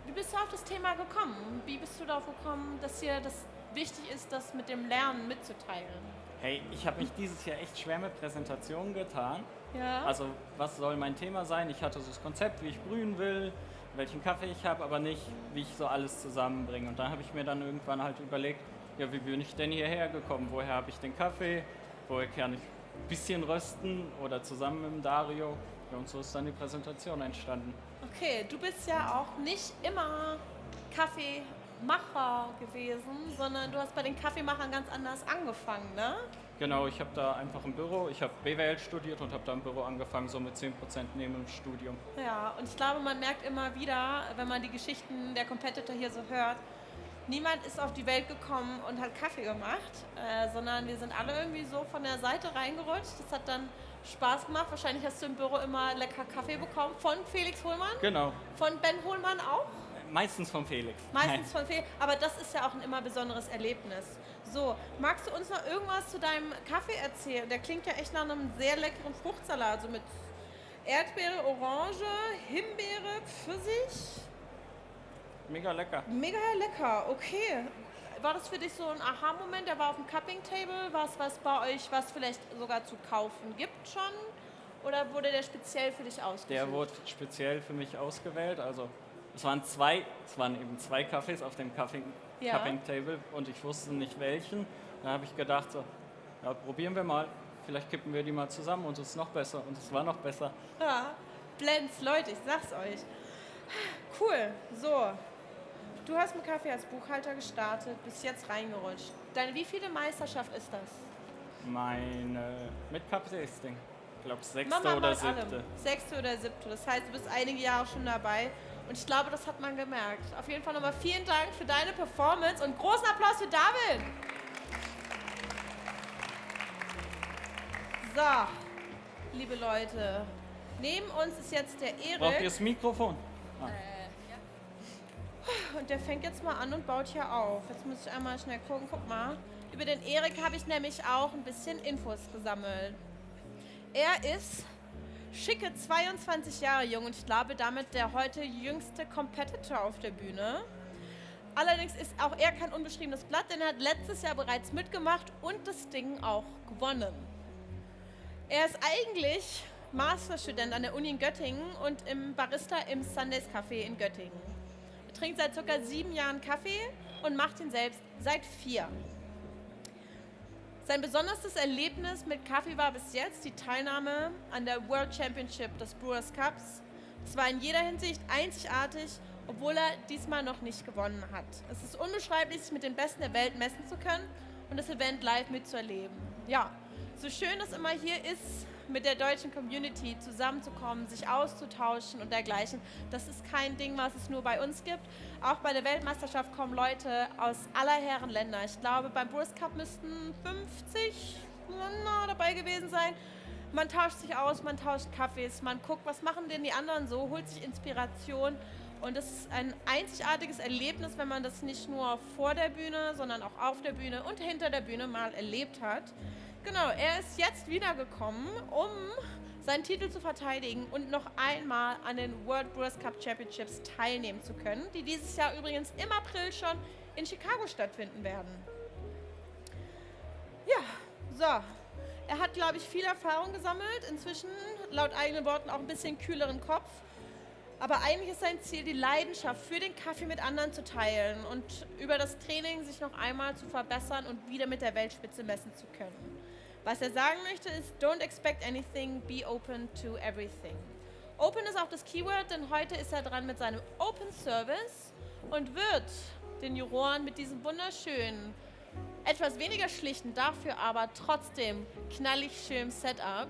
Wie bist du auf das Thema gekommen? Wie bist du darauf gekommen, dass dir das wichtig ist, das mit dem Lernen mitzuteilen? Hey, ich habe mich dieses Jahr echt schwer mit Präsentationen getan. Ja. Also, was soll mein Thema sein? Ich hatte so das Konzept, wie ich brühen will, welchen Kaffee ich habe, aber nicht, wie ich so alles zusammenbringe. Und dann habe ich mir dann irgendwann halt überlegt, ja, wie bin ich denn hierher gekommen? Woher habe ich den Kaffee? Woher kann ich ein bisschen rösten oder zusammen mit dem Dario? Ja, und so ist dann die Präsentation entstanden. Okay, du bist ja auch nicht immer Kaffeemacher gewesen, sondern du hast bei den Kaffeemachern ganz anders angefangen, ne? Genau, ich habe da einfach im Büro, ich habe BWL studiert und habe da im Büro angefangen, so mit 10% neben dem Studium. Ja, und ich glaube, man merkt immer wieder, wenn man die Geschichten der Competitor hier so hört, niemand ist auf die Welt gekommen und hat Kaffee gemacht, sondern wir sind alle irgendwie so von der Seite reingerutscht. Das hat dann Spaß gemacht. Wahrscheinlich hast du im Büro immer lecker Kaffee bekommen. Von Felix Hohlmann? Genau. Von Ben Hohlmann auch? Meistens von Felix. Meistens von Felix. Aber das ist ja auch ein immer besonderes Erlebnis. So, magst du uns noch irgendwas zu deinem Kaffee erzählen? Der klingt ja echt nach einem sehr leckeren Fruchtsalat. So mit Erdbeere, Orange, Himbeere, Pfirsich. Mega lecker. Mega lecker, okay. War das für dich so ein Aha-Moment? Der war auf dem Cupping-Table? War es was bei euch, was vielleicht sogar zu kaufen gibt schon? Oder wurde der speziell für dich ausgesucht? Der wurde speziell für mich ausgewählt. Also es waren eben zwei Kaffees auf dem Cupping-Table und ich wusste nicht welchen. Da habe ich gedacht, so, ja, probieren wir mal. Vielleicht kippen wir die mal zusammen und es ist noch besser. Und es war noch besser. Ja, Blends, Leute, ich sag's euch. Cool, so. Du hast mit Kaffee als Buchhalter gestartet, bist jetzt reingerutscht. Deine wievielte Meisterschaft ist das? Meine mit Kaffee-Tasting. Ich glaube 6. Mama oder mit 7. allem. 6. oder 7. Das heißt, du bist einige Jahre schon dabei. Und ich glaube, das hat man gemerkt. Auf jeden Fall nochmal vielen Dank für deine Performance und großen Applaus für David. So, liebe Leute, neben uns ist jetzt der Erik. Braucht ihr das Mikrofon? Und der fängt jetzt mal an und baut hier auf. Jetzt muss ich einmal schnell gucken. Guck mal. Über den Erik habe ich nämlich auch ein bisschen Infos gesammelt. Er ist schicke 22 Jahre jung und ich glaube damit der heute jüngste Competitor auf der Bühne. Allerdings ist auch er kein unbeschriebenes Blatt, denn er hat letztes Jahr bereits mitgemacht und das Ding auch gewonnen. Er ist eigentlich Masterstudent an der Uni in Göttingen und im Barista im Sundays Café in Göttingen. Er trinkt seit ca. 7 Jahren Kaffee und macht ihn selbst seit 4. Sein besonderstes Erlebnis mit Kaffee war bis jetzt die Teilnahme an der World Championship des Brewers Cups zwar in jeder Hinsicht einzigartig, obwohl er diesmal noch nicht gewonnen hat. Es ist unbeschreiblich, sich mit den Besten der Welt messen zu können und das Event live mitzuerleben. Ja, so schön es immer hier ist, mit der deutschen Community zusammenzukommen, sich auszutauschen und dergleichen, das ist kein Ding, was es nur bei uns gibt. Auch bei der Weltmeisterschaft kommen Leute aus aller Herren Länder. Ich glaube, beim Brewers Cup müssten 50 Länder dabei gewesen sein. Man tauscht sich aus, man tauscht Kaffees, man guckt, was machen denn die anderen so, holt sich Inspiration. Und es ist ein einzigartiges Erlebnis, wenn man das nicht nur vor der Bühne, sondern auch auf der Bühne und hinter der Bühne mal erlebt hat. Genau, er ist jetzt wiedergekommen, um seinen Titel zu verteidigen und noch einmal an den World Brewers Cup Championships teilnehmen zu können, die dieses Jahr übrigens im April schon in Chicago stattfinden werden. Ja, so. Er hat, glaube ich, viel Erfahrung gesammelt, inzwischen laut eigenen Worten auch ein bisschen kühleren Kopf. Aber eigentlich ist sein Ziel, die Leidenschaft für den Kaffee mit anderen zu teilen und über das Training sich noch einmal zu verbessern und wieder mit der Weltspitze messen zu können. Was er sagen möchte ist, don't expect anything, be open to everything. Open ist auch das Keyword, denn heute ist er dran mit seinem Open Service und wird den Juroren mit diesem wunderschönen, etwas weniger schlichten, dafür aber trotzdem knallig schönen Setup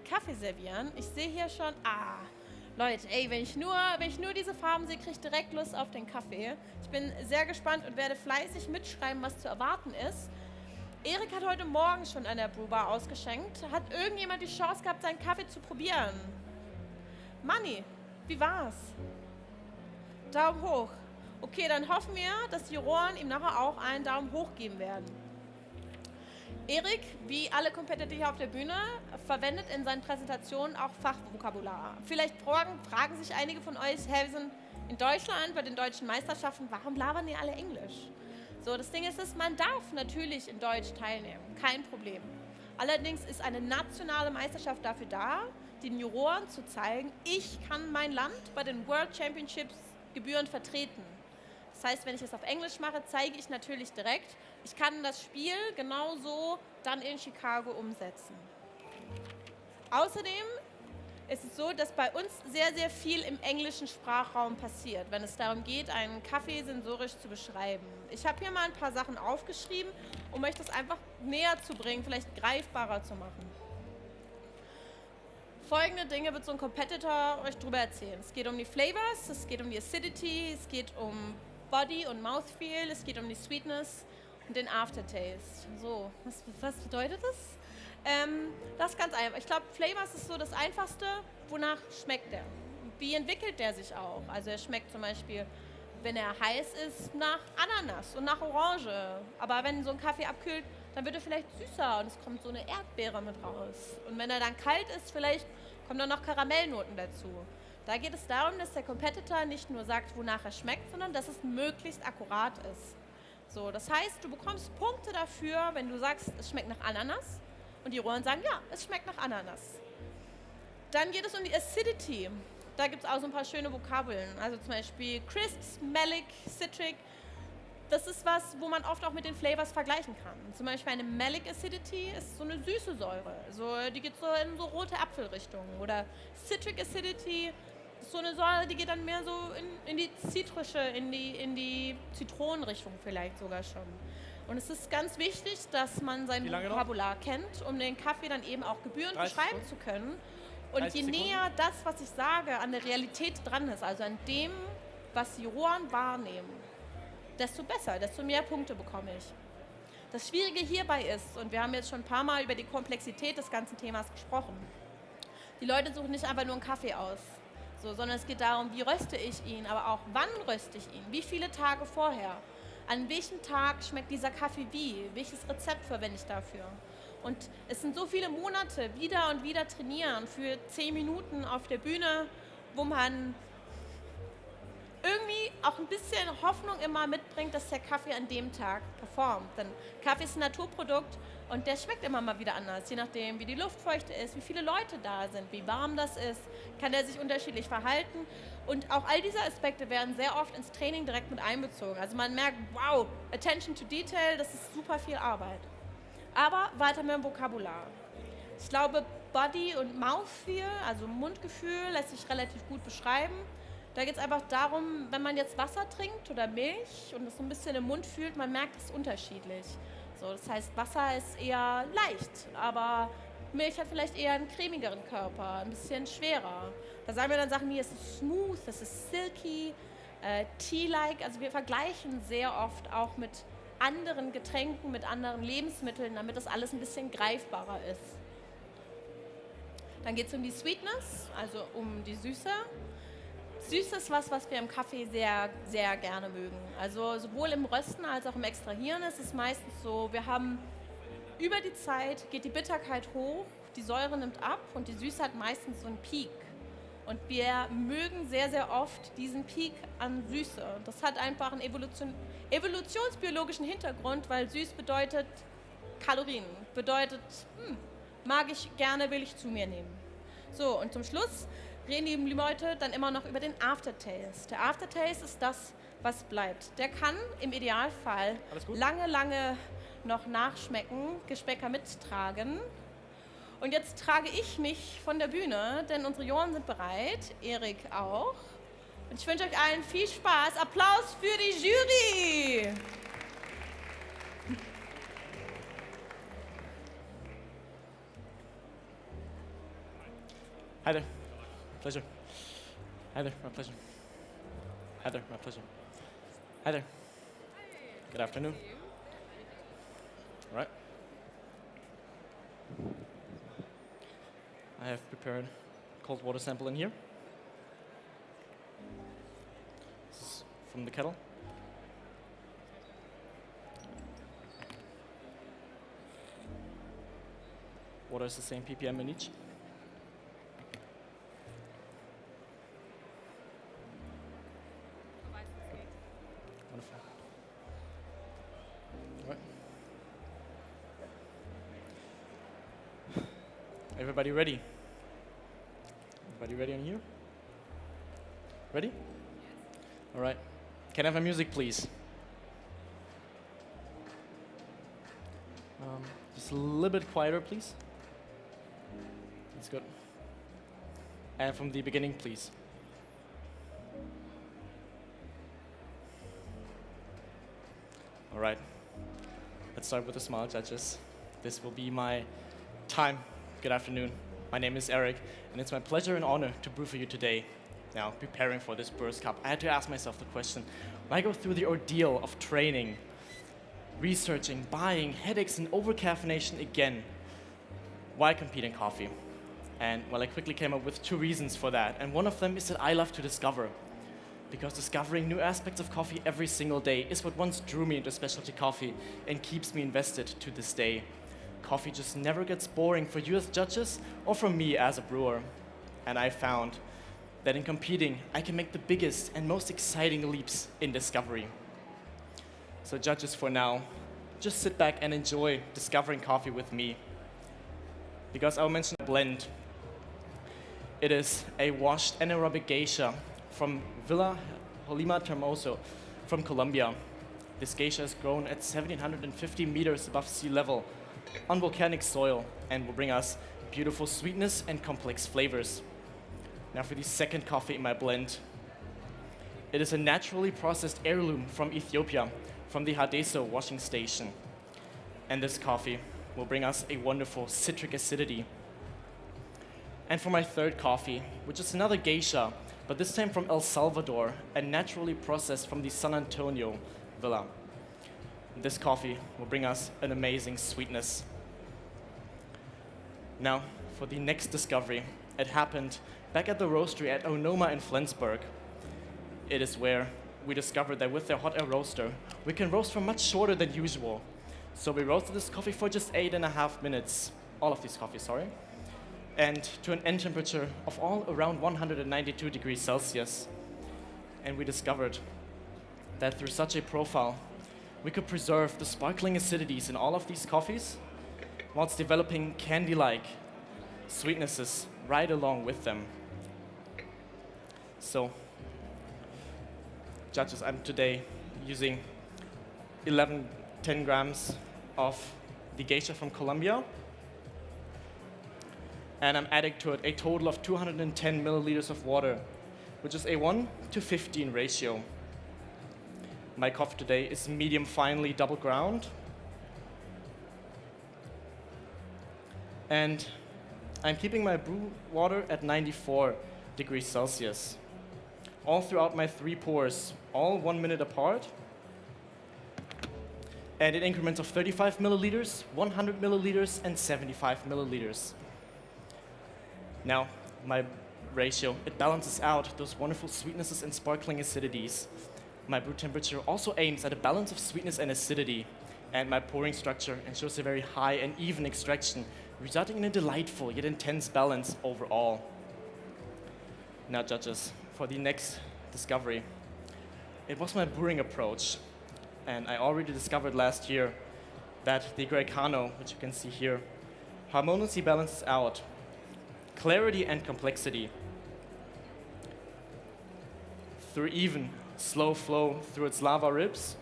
Kaffee servieren. Ich sehe hier schon, Leute, ey, wenn ich nur diese Farben sehe, kriege ich direkt Lust auf den Kaffee. Ich bin sehr gespannt und werde fleißig mitschreiben, was zu erwarten ist. Erik hat heute Morgen schon an der Brewbar ausgeschenkt. Hat irgendjemand die Chance gehabt, seinen Kaffee zu probieren? Manni, wie war's? Daumen hoch. Okay, dann hoffen wir, dass die Juroren ihm nachher auch einen Daumen hoch geben werden. Erik, wie alle Competitor hier auf der Bühne, verwendet in seinen Präsentationen auch Fachvokabular. Vielleicht fragen sich einige von euch, hey, wir sind in Deutschland bei den deutschen Meisterschaften, warum labern die alle Englisch? So, das Ding ist, man darf natürlich in Deutsch teilnehmen, kein Problem. Allerdings ist eine nationale Meisterschaft dafür da, den Juroren zu zeigen, ich kann mein Land bei den World Championships gebührend vertreten. Das heißt, wenn ich es auf Englisch mache, zeige ich natürlich direkt, ich kann das Spiel genauso dann in Chicago umsetzen. Außerdem ist es so, dass bei uns sehr, sehr viel im englischen Sprachraum passiert, wenn es darum geht, einen Kaffee sensorisch zu beschreiben. Ich habe hier mal ein paar Sachen aufgeschrieben, um euch das einfach näher zu bringen, vielleicht greifbarer zu machen. Folgende Dinge wird so ein Competitor euch drüber erzählen. Es geht um die Flavors, es geht um die Acidity, es geht um Body und Mouthfeel, es geht um die Sweetness und den Aftertaste. So, was bedeutet das? Das ist ganz einfach. Ich glaube, Flavors ist so das Einfachste. Wonach schmeckt der? Wie entwickelt der sich auch? Also er schmeckt zum Beispiel, wenn er heiß ist, nach Ananas und nach Orange. Aber wenn so ein Kaffee abkühlt, dann wird er vielleicht süßer und es kommt so eine Erdbeere mit raus. Und wenn er dann kalt ist, vielleicht kommen dann noch Karamellnoten dazu. Da geht es darum, dass der Competitor nicht nur sagt, wonach er schmeckt, sondern dass es möglichst akkurat ist. So, das heißt, du bekommst Punkte dafür, wenn du sagst, es schmeckt nach Ananas. Und die Juroren sagen, ja, es schmeckt nach Ananas. Dann geht es um die Acidity. Da gibt es auch so ein paar schöne Vokabeln. Also zum Beispiel crisp, malic, citric. Das ist was, wo man oft auch mit den Flavors vergleichen kann. Zum Beispiel eine malic Acidity ist so eine süße Säure. So, die geht so in so rote Apfelrichtungen. Oder citric Acidity ist so eine Säure, die geht dann mehr so in die zitrische, in die Zitronenrichtung vielleicht sogar schon. Und es ist ganz wichtig, dass man sein Vokabular kennt, um den Kaffee dann eben auch gebührend beschreiben zu können. Und je näher das, was ich sage, an der Realität dran ist, also an dem, was die Juroren wahrnehmen, desto besser, desto mehr Punkte bekomme ich. Das Schwierige hierbei ist, und wir haben jetzt schon ein paar Mal über die Komplexität des ganzen Themas gesprochen, die Leute suchen nicht einfach nur einen Kaffee aus, sondern es geht darum, wie röste ich ihn, aber auch wann röste ich ihn, wie viele Tage vorher. An welchem Tag schmeckt dieser Kaffee wie? Welches Rezept verwende ich dafür? Und es sind so viele Monate wieder und wieder trainieren für 10 Minuten auf der Bühne, wo man irgendwie auch ein bisschen Hoffnung immer mitbringt, dass der Kaffee an dem Tag performt. Denn Kaffee ist ein Naturprodukt und der schmeckt immer mal wieder anders, je nachdem, wie die Luftfeuchte ist, wie viele Leute da sind, wie warm das ist, kann der sich unterschiedlich verhalten. Und auch all diese Aspekte werden sehr oft ins Training direkt mit einbezogen. Also man merkt, wow, Attention to Detail, das ist super viel Arbeit. Aber weiter mit dem Vokabular. Ich glaube, Body und Mouthfeel, also Mundgefühl, lässt sich relativ gut beschreiben. Da geht es einfach darum, wenn man jetzt Wasser trinkt oder Milch und es so ein bisschen im Mund fühlt, man merkt es unterschiedlich. So, das heißt, Wasser ist eher leicht, aber Milch hat vielleicht eher einen cremigeren Körper, ein bisschen schwerer. Da sagen wir dann Sachen wie, es ist smooth, es ist silky, tea-like. Also wir vergleichen sehr oft auch mit anderen Getränken, mit anderen Lebensmitteln, damit das alles ein bisschen greifbarer ist. Dann geht es um die Sweetness, also um die Süße. Süß ist was wir im Kaffee sehr, sehr gerne mögen. Also sowohl im Rösten als auch im Extrahieren ist es meistens so, wir haben über die Zeit, geht die Bitterkeit hoch, die Säure nimmt ab und die Süße hat meistens so einen Peak. Und wir mögen sehr, sehr oft diesen Peak an Süße. Das hat einfach einen evolutionsbiologischen Hintergrund, weil süß bedeutet Kalorien, bedeutet, mag ich gerne, will ich zu mir nehmen. So, und zum Schluss reden die Leute dann immer noch über den Aftertaste. Der Aftertaste ist das, was bleibt. Der kann im Idealfall lange, lange noch nachschmecken, Geschmäcker mittragen. Und jetzt trage ich mich von der Bühne, denn unsere Juroren sind bereit, Erik auch. Und ich wünsche euch allen viel Spaß. Applaus für die Jury! Hi there. Pleasure. Hi there. My pleasure. Hi there. My pleasure. Hi there. Good afternoon. All right. I have prepared cold water sample in here. This is from the kettle. Water is the same ppm in each. Wonderful. All right. Everybody ready? Everybody ready on here? Ready? Yes. All right. Can I have a music, please? Just a little bit quieter, please. That's good. And from the beginning, please. All right. Let's start with a smile, judges. This will be my time. Good afternoon. My name is Erik, and it's my pleasure and honor to brew for you today. Now, preparing for this Brewers Cup, I had to ask myself the question, when I go through the ordeal of training, researching, buying, headaches, and over-caffeination again, why compete in coffee? And well, I quickly came up with 2 reasons for that, and one of them is that I love to discover. Because discovering new aspects of coffee every single day is what once drew me into specialty coffee and keeps me invested to this day. Coffee just never gets boring for you as judges or for me as a brewer. And I found that in competing, I can make the biggest and most exciting leaps in discovery. So judges, for now, just sit back and enjoy discovering coffee with me. Because I'll mention a blend. It is a washed anaerobic geisha from Villa Holima Termoso from Colombia. This geisha is grown at 1,750 meters above sea level on volcanic soil and will bring us beautiful sweetness and complex flavors. Now for the second coffee in my blend. It is a naturally processed heirloom from Ethiopia, from the Hadeso washing station. And this coffee will bring us a wonderful citric acidity. And for my third coffee, which is another geisha, but this time from El Salvador, and naturally processed from the San Antonio Villa. This coffee will bring us an amazing sweetness. Now, for the next discovery, it happened back at the roastery at Onoma in Flensburg. It is where we discovered that with their hot air roaster, we can roast for much shorter than usual. So we roasted this coffee for just 8.5 minutes, all of these coffees, sorry, and to an end temperature of all around 192 degrees Celsius. And we discovered that through such a profile, we could preserve the sparkling acidities in all of these coffees whilst developing candy-like sweetnesses right along with them. So, judges, I'm today using 10 grams of the geisha from Colombia. and I'm adding to it a total of 210 milliliters of water, which is a 1:15 ratio. My coffee today is medium finely double ground, and I'm keeping my brew water at 94 degrees Celsius, all throughout my 3 pours, all 1 minute apart, and in increments of 35 milliliters, 100 milliliters, and 75 milliliters. Now, my ratio, it balances out those wonderful sweetnesses and sparkling acidities. My brew temperature also aims at a balance of sweetness and acidity, and my pouring structure ensures a very high and even extraction, resulting in a delightful yet intense balance overall. Now, judges, for the next discovery, it was my brewing approach, and I already discovered last year that the Greccano, which you can see here, harmoniously balances out clarity and complexity through even, slow flow through its lava ribs,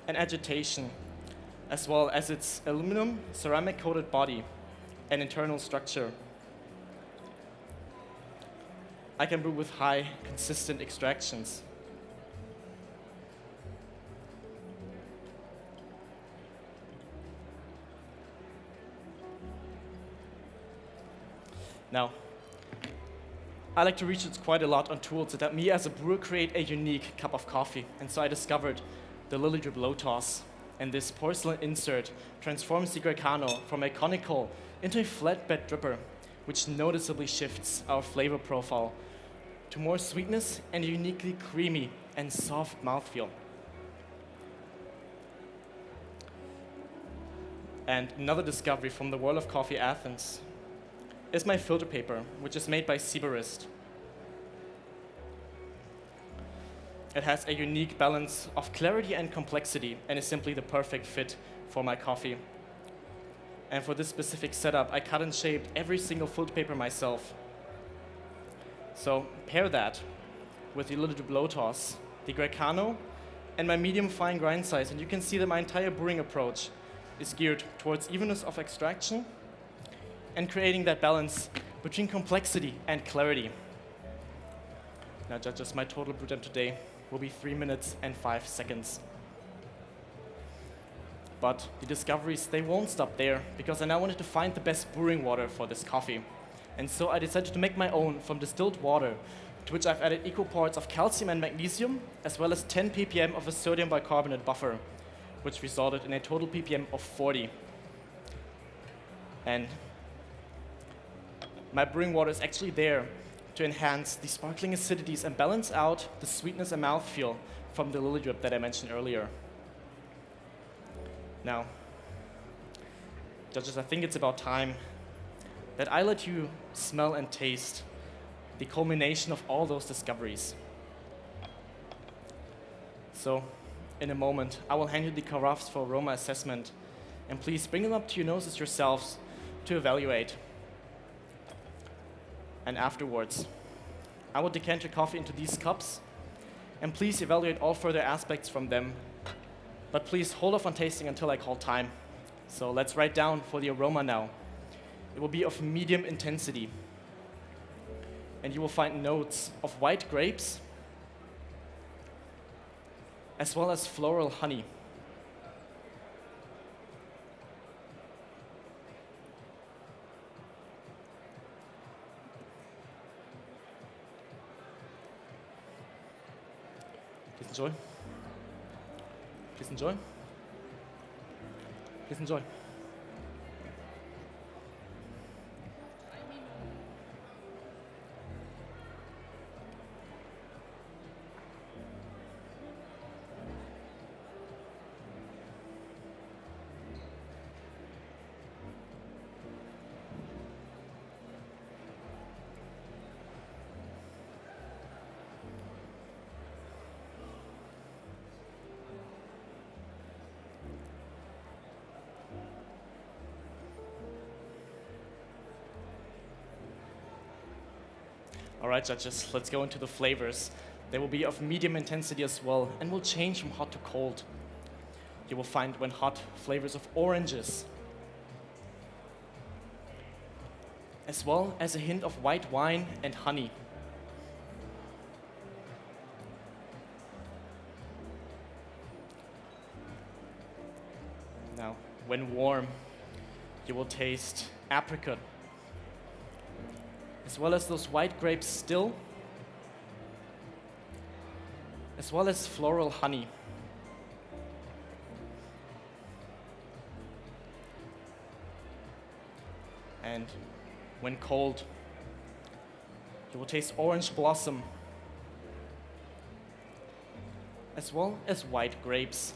and agitation, as well as its aluminum ceramic-coated body and internal structure. I can brew with high, consistent extractions. Now, I like to research quite a lot on tools that help me as a brewer create a unique cup of coffee. And so I discovered the Lily Drip Low Toss. And this porcelain insert transforms the Greccano from a conical into a flatbed dripper, which noticeably shifts our flavor profile to more sweetness and a uniquely creamy and soft mouthfeel. And another discovery from the world of coffee Athens is my filter paper, which is made by Barista. It has a unique balance of clarity and complexity and is simply the perfect fit for my coffee. And for this specific setup, I cut and shaped every single filter paper myself. So pair that with the Lily Drip Low Toss, the Greccano, and my medium fine grind size, and you can see that my entire brewing approach is geared towards evenness of extraction and creating that balance between complexity and clarity. Now, judges, my total brew time today will be 3 minutes and 5 seconds. But the discoveries, they won't stop there, because I now wanted to find the best brewing water for this coffee. And so I decided to make my own from distilled water, to which I've added equal parts of calcium and magnesium, as well as 10 ppm of a sodium bicarbonate buffer, which resulted in a total ppm of 40. And my brewing water is actually there to enhance the sparkling acidities and balance out the sweetness and mouthfeel from the Lily Drip that I mentioned earlier. Now, judges, I think it's about time that I let you smell and taste the culmination of all those discoveries. So, in a moment, I will hand you the carafes for aroma assessment, and please bring them up to your noses yourselves to evaluate. And afterwards, I will decant your coffee into these cups, and please evaluate all further aspects from them. But please hold off on tasting until I call time. So let's write down for the aroma now. It will be of medium intensity, and you will find notes of white grapes, as well as floral honey. Please enjoy. Please enjoy. Please enjoy. All right, judges, let's go into the flavors. They will be of medium intensity as well, and will change from hot to cold. You will find, when hot, flavors of oranges, as well as a hint of white wine and honey. Now, when warm, you will taste apricot, as well as those white grapes still, as well as floral honey. And when cold, you will taste orange blossom, as well as white grapes.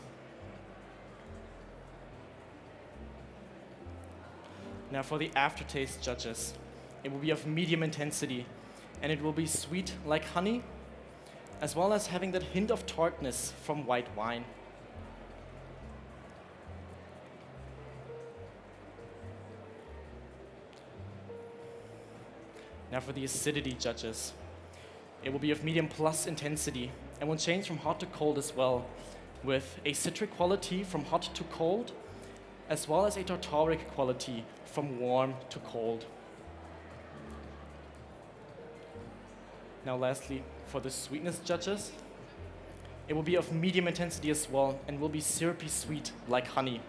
Now for the aftertaste, judges, it will be of medium intensity, and it will be sweet like honey, as well as having that hint of tartness from white wine. Now for the acidity, judges, it will be of medium plus intensity, and will change from hot to cold as well, with a citric quality from hot to cold, as well as a tartaric quality from warm to cold. Now lastly, for the sweetness, judges, it will be of medium intensity as well, and will be syrupy sweet like honey.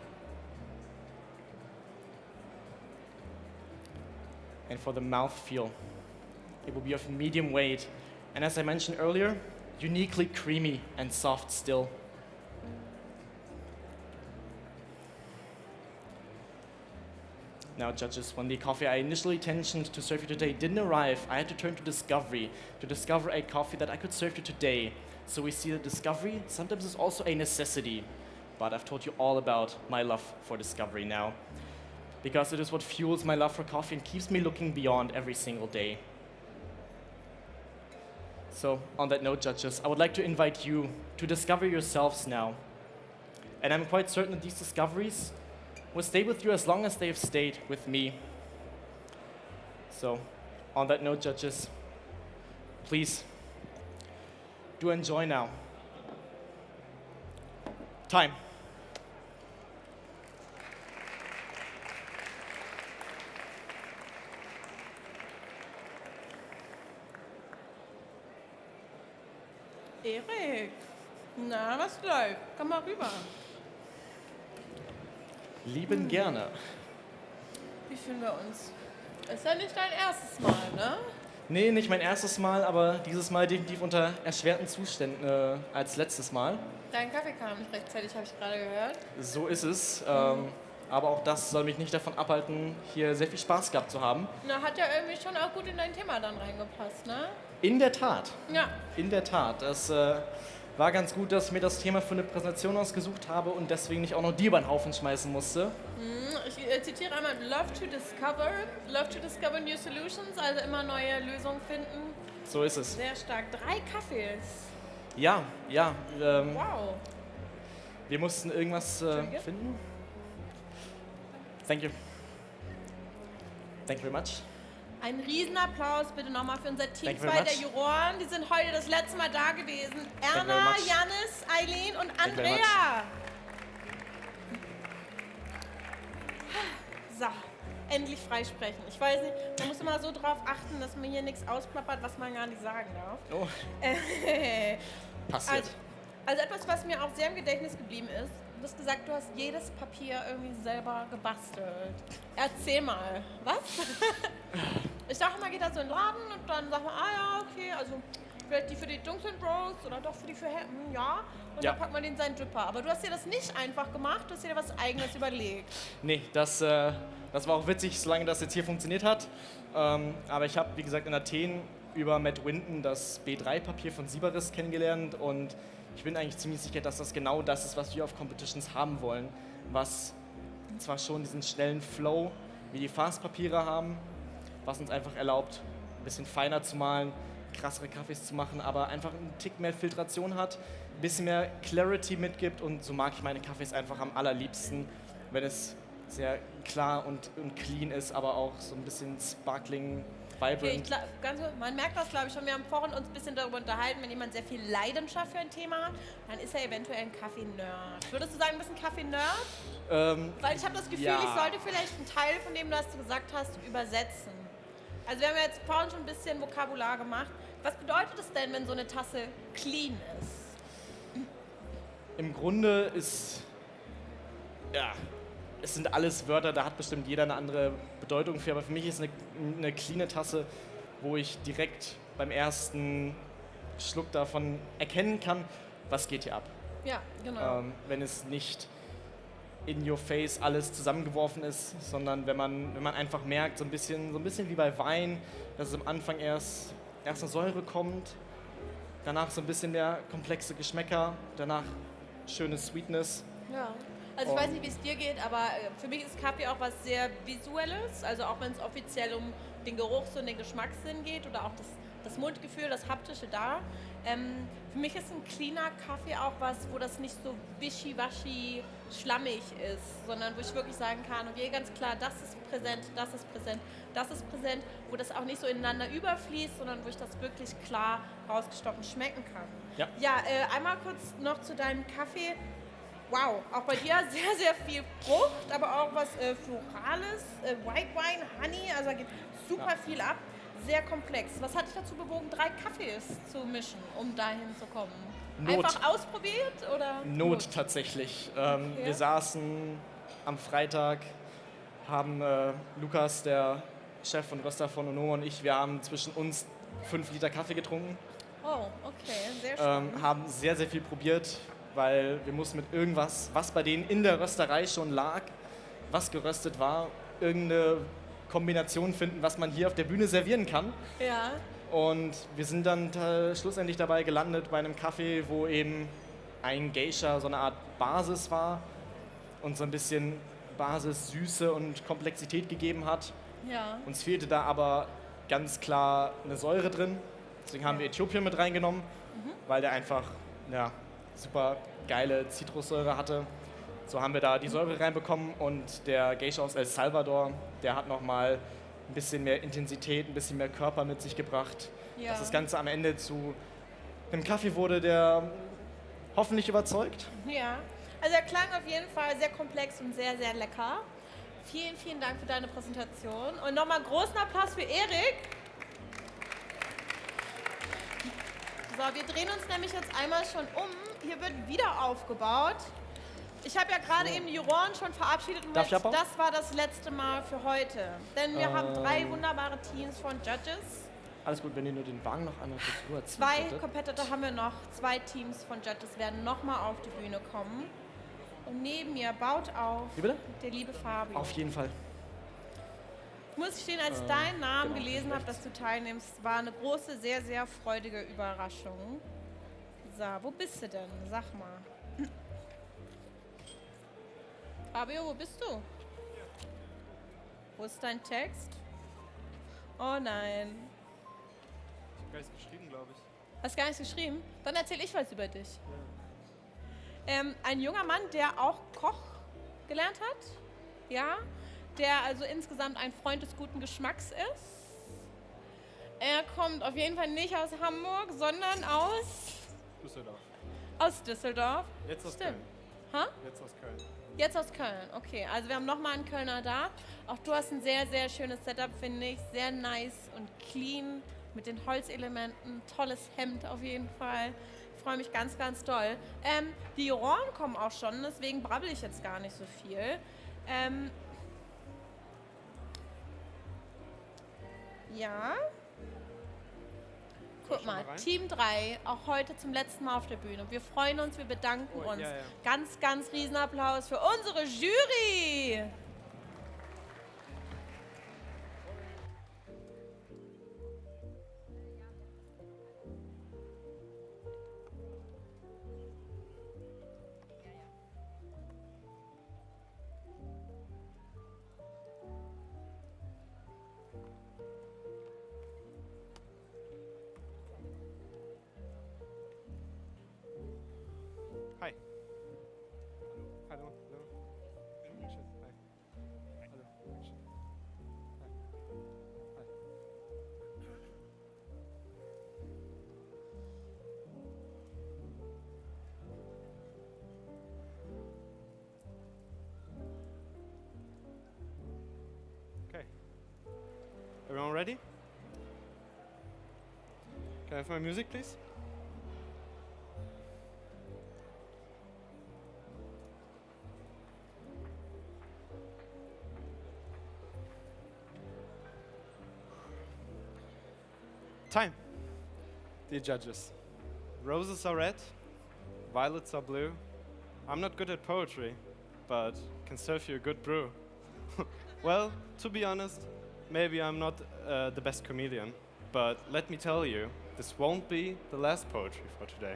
And for the mouthfeel, it will be of medium weight, and as I mentioned earlier, uniquely creamy and soft still. Now, judges, when the coffee I initially intentioned to serve you today didn't arrive, I had to turn to discovery to discover a coffee that I could serve you today. So we see that discovery sometimes is also a necessity. But I've told you all about my love for discovery now, because it is what fuels my love for coffee and keeps me looking beyond every single day. So, on that note, judges, I would like to invite you to discover yourselves now. And I'm quite certain that these discoveries will stay with you as long as they have stayed with me. So, on that note, judges, please do enjoy now. Time. Erik, na, was läuft? Komm mal rüber. Lieben gerne. Wie fühlen wir uns? Ist ja nicht dein erstes Mal, ne? Nee, nicht mein erstes Mal, aber dieses Mal definitiv unter erschwerten Zuständen als letztes Mal. Dein Kaffee kam nicht rechtzeitig, habe ich gerade gehört. So ist es. Aber auch das soll mich nicht davon abhalten, hier sehr viel Spaß gehabt zu haben. Na, hat ja irgendwie schon auch gut in dein Thema dann reingepasst, ne? In der Tat. Ja. In der Tat. Das war ganz gut, dass ich mir das Thema für eine Präsentation ausgesucht habe und deswegen nicht auch noch die über den Haufen schmeißen musste. Ich zitiere einmal, love to discover new solutions, also immer neue Lösungen finden. So ist es. Sehr stark. 3 Kaffees. Ja. Wow. Wir mussten irgendwas finden. Thank you. Thank you very much. Ein Riesenapplaus bitte nochmal für unser Team Thank you very 2 der much. Juroren. Die sind heute das letzte Mal da gewesen. you very Erna, much. Janis, Eileen und Thank you very Andrea. So, endlich freisprechen. Ich weiß nicht, man muss immer so drauf achten, dass man hier nichts ausplappert, was man gar nicht sagen darf. Oh. Passiert. Also etwas, was mir auch sehr im Gedächtnis geblieben ist. Du hast gesagt, du hast jedes Papier irgendwie selber gebastelt. Erzähl mal, was? Ich dachte, man geht da so in den Laden und dann sagt man, ja, okay, also vielleicht die für die dunklen Bros oder doch für die für Hemden, ja. Und Ja. dann packt man den in seinen Dripper. Aber du hast dir das nicht einfach gemacht, du hast dir was Eigenes überlegt. Nee, das war auch witzig, solange das jetzt hier funktioniert hat. Aber ich habe, wie gesagt, in Athen über Matt Winton das B3-Papier von Sybaris kennengelernt und ich bin eigentlich ziemlich sicher, dass das genau das ist, was wir auf Competitions haben wollen. Was zwar schon diesen schnellen Flow wie die Fastpapiere haben, was uns einfach erlaubt, ein bisschen feiner zu malen, krassere Kaffees zu machen, aber einfach einen Tick mehr Filtration hat, ein bisschen mehr Clarity mitgibt und so mag ich meine Kaffees einfach am allerliebsten, wenn es sehr klar und clean ist, aber auch so ein bisschen sparkling, vibrant. Okay, man merkt das, glaube ich, schon. Wir haben vorhin uns ein bisschen darüber unterhalten, wenn jemand sehr viel Leidenschaft für ein Thema hat, dann ist er eventuell ein Kaffee-Nerd. Würdest du sagen, du bist ein Kaffee-Nerd? Weil ich habe das Gefühl, ja. ich sollte vielleicht einen Teil von dem, was du gesagt hast, übersetzen. Also wir haben ja jetzt vorhin schon ein bisschen Vokabular gemacht. Was bedeutet es denn, wenn so eine Tasse clean ist? Im Grunde es sind alles Wörter, da hat bestimmt jeder eine andere Bedeutung für, aber für mich ist eine cleane Tasse, wo ich direkt beim ersten Schluck davon erkennen kann, was geht hier ab. Ja, genau. Wenn es nicht in your face alles zusammengeworfen ist, sondern wenn man einfach merkt, so ein bisschen wie bei Wein, dass es am Anfang erst eine Säure kommt, danach so ein bisschen mehr komplexe Geschmäcker, danach schöne Sweetness. Ja. Also ich weiß nicht, wie es dir geht, aber für mich ist Kaffee auch was sehr Visuelles, also auch wenn es offiziell um den Geruchs- und den Geschmackssinn geht oder auch das Mundgefühl, das Haptische da. Für mich ist ein cleaner Kaffee auch was, wo das nicht so wischiwaschi schlammig ist, sondern wo ich wirklich sagen kann, okay, ganz klar, das ist präsent, das ist präsent, das ist präsent, wo das auch nicht so ineinander überfließt, sondern wo ich das wirklich klar rausgestochen schmecken kann. Ja, einmal kurz noch zu deinem Kaffee. Wow, auch bei dir sehr, sehr viel Frucht, aber auch was Florales, White Wine, Honey, also da geht super viel ab. Sehr komplex. Was hat dich dazu bewogen, 3 Kaffees zu mischen, um dahin zu kommen? Not. Einfach ausprobiert oder? Not tatsächlich. Okay. Wir saßen am Freitag, haben Lukas, der Chef und Röster von Ono und ich, wir haben zwischen uns 5 Liter Kaffee getrunken. Oh, okay, sehr schön. Haben sehr, sehr viel probiert, weil wir mussten mit irgendwas, was bei denen in der Rösterei schon lag, was geröstet war, irgendeine Kombination finden, was man hier auf der Bühne servieren kann. Ja. Und wir sind dann schlussendlich dabei gelandet bei einem Kaffee, wo eben ein Geisha so eine Art Basis war und so ein bisschen Basis, Süße und Komplexität gegeben hat. Ja. Uns fehlte da aber ganz klar eine Säure drin. Deswegen haben wir Äthiopien mit reingenommen, weil der einfach super geile Zitrussäure hatte. So haben wir da die Säure reinbekommen und der Geisha aus El Salvador, der hat nochmal ein bisschen mehr Intensität, ein bisschen mehr Körper mit sich gebracht. Ja. Dass das Ganze am Ende zu einem Kaffee wurde, der hoffentlich überzeugt. Ja, also er klang auf jeden Fall sehr komplex und sehr, sehr lecker. Vielen, vielen Dank für deine Präsentation und nochmal großen Applaus für Erik. So, wir drehen uns nämlich jetzt einmal schon um. Hier wird wieder aufgebaut. Ich habe ja gerade eben die Juroren schon verabschiedet und das war das letzte Mal für heute. Denn wir haben 3 wunderbare Teams von Judges. Alles gut, wenn ihr nur den Wagen noch einmal kurz rüberzieht. 2 Competitor haben wir noch. 2 Teams von Judges werden nochmal auf die Bühne kommen. Und neben mir baut auf der liebe Fabian. Auf jeden Fall. Ich muss gestehen, als ich deinen Namen gelesen habe, dass du teilnimmst, war eine große, sehr, sehr freudige Überraschung. So, wo bist du denn? Sag mal. Fabio, wo bist du? Wo ist dein Text? Oh nein. Ich habe gar nichts geschrieben, glaube ich. Hast gar nichts geschrieben? Dann erzähle ich was über dich. Ein junger Mann, der auch Koch gelernt hat. Ja. Der also insgesamt ein Freund des guten Geschmacks ist. Er kommt auf jeden Fall nicht aus Hamburg, sondern aus Düsseldorf. Aus Düsseldorf. Jetzt aus Stimmt. Köln. Ha? Jetzt aus Köln. Jetzt aus Köln, okay. Also wir haben nochmal einen Kölner da. Auch du hast ein sehr, sehr schönes Setup, finde ich. Sehr nice und clean mit den Holzelementen. Tolles Hemd auf jeden Fall. Ich freue mich ganz, ganz doll. Die Juroren kommen auch schon, deswegen brabbel ich jetzt gar nicht so viel. Ja. Guck mal, Team 3, auch heute zum letzten Mal auf der Bühne. Wir freuen uns, wir bedanken uns. Ja. Ganz, ganz Riesenapplaus für unsere Jury. Hi. Hallo. Dankeschön. Hi. Hallo. Dankeschön. Hi. Hi. Okay. Everyone ready? Can I have my music, please? Time. Dear judges, roses are red, violets are blue. I'm not good at poetry, but can serve you a good brew. Well, to be honest, maybe I'm not the best comedian, but let me tell you, this won't be the last poetry for today.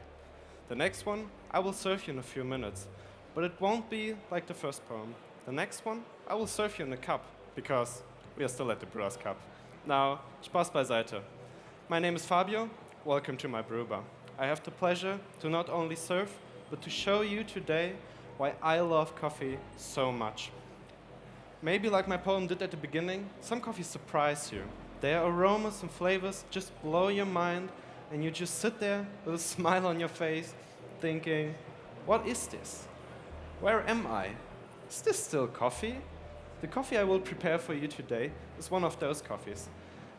The next one I will serve you in a few minutes, but it won't be like the first poem. The next one I will serve you in a cup, because we are still at the Brewers Cup. Now, Spaß beiseite. My name is Fabio. Welcome to my brew bar. I have the pleasure to not only serve, but to show you today why I love coffee so much. Maybe like my poem did at the beginning, some coffees surprise you. Their aromas and flavors just blow your mind, and you just sit there with a smile on your face, thinking, what is this? Where am I? Is this still coffee? The coffee I will prepare for you today is one of those coffees.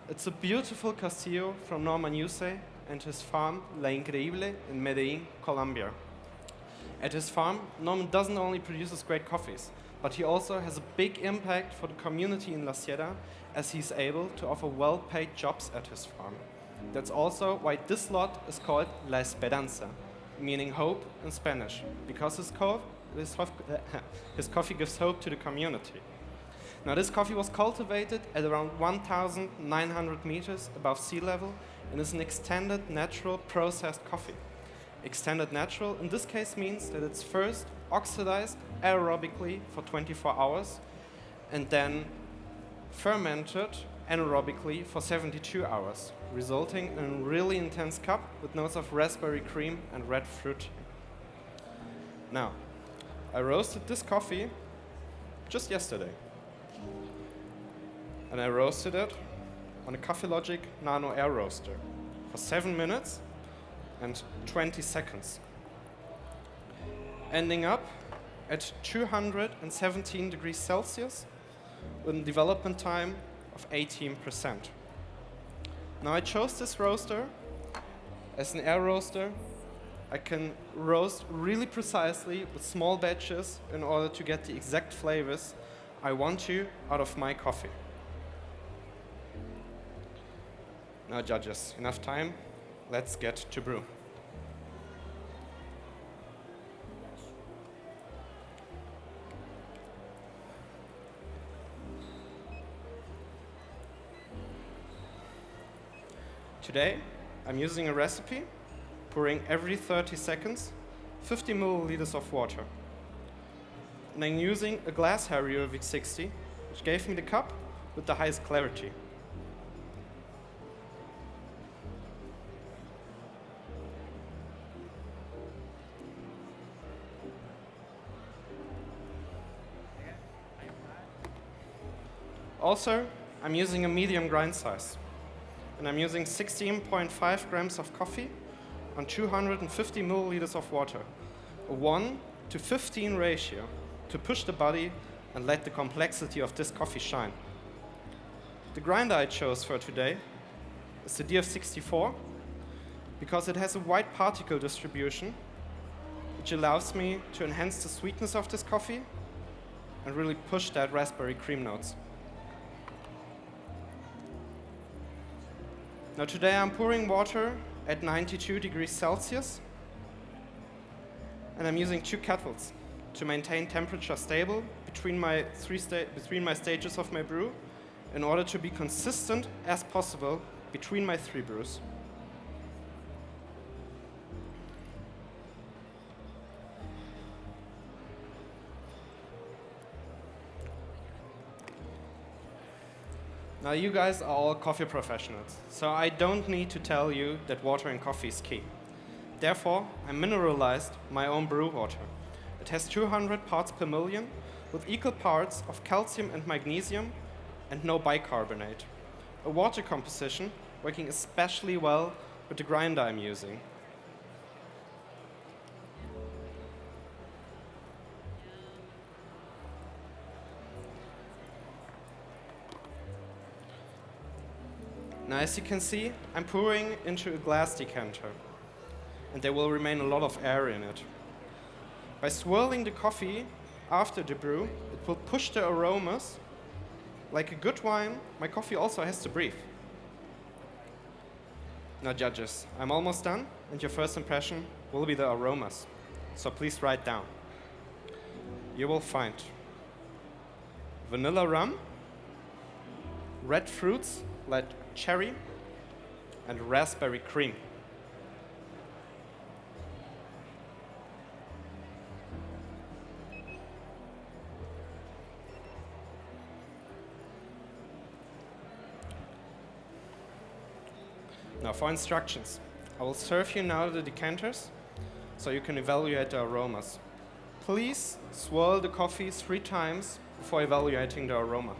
It's a beautiful Castillo from Norman Yusey and his farm, La Increíble, in Medellin, Colombia. At his farm, Norman doesn't only produces great coffees, but he also has a big impact for the community in La Sierra, as he's able to offer well-paid jobs at his farm. That's also why this lot is called La Esperanza, meaning hope in Spanish, because his coffee gives hope to the community. Now, this coffee was cultivated at around 1,900 meters above sea level and is an extended natural processed coffee. Extended natural in this case means that it's first oxidized aerobically for 24 hours and then fermented anaerobically for 72 hours, resulting in a really intense cup with notes of raspberry cream and red fruit. Now, I roasted this coffee just yesterday. And I roasted it on a CoffeeLogic Nano Air Roaster for 7 minutes and 20 seconds, ending up at 217 degrees Celsius with a development time of 18%. Now I chose this roaster as an air roaster. I can roast really precisely with small batches in order to get the exact flavors I want to out of my coffee. Now judges, enough time, let's get to brew. Today, I'm using a recipe, pouring every 30 seconds 50 milliliters of water. And I'm using a glass Harrier V60, which gave me the cup with the highest clarity. Also, I'm using a medium grind size, and I'm using 16.5 grams of coffee on 250 milliliters of water, a 1:15 ratio to push the body and let the complexity of this coffee shine. The grinder I chose for today is the DF64 because it has a wide particle distribution, which allows me to enhance the sweetness of this coffee and really push that raspberry cream notes. Now today I'm pouring water at 92 degrees Celsius, and I'm using 2 kettles to maintain temperature stable between my stages of my brew in order to be consistent as possible between my 3 brews. Now you guys are all coffee professionals, so I don't need to tell you that water in coffee is key. Therefore, I mineralized my own brew water. It has 200 parts per million with equal parts of calcium and magnesium and no bicarbonate. A water composition working especially well with the grinder I'm using. Now, as you can see, I'm pouring into a glass decanter, and there will remain a lot of air in it. By swirling the coffee after the brew, it will push the aromas. Like a good wine, my coffee also has to breathe. Now, judges, I'm almost done, and your first impression will be the aromas. So please write down. You will find vanilla rum, red fruits like cherry, and raspberry cream. Now for instructions. I will serve you now the decanters so you can evaluate the aromas. Please swirl the coffee 3 times before evaluating the aroma.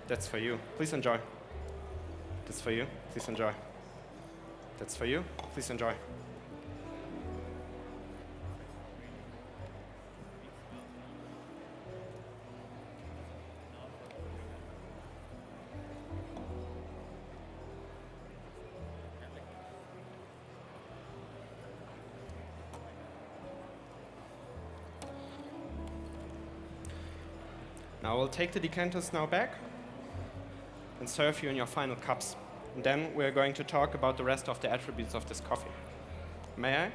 That's for you. Please enjoy. That's for you. Please enjoy. That's for you. Please enjoy. Now we'll take the decanters now back and serve you in your final cups. And then we're going to talk about the rest of the attributes of this coffee. May I?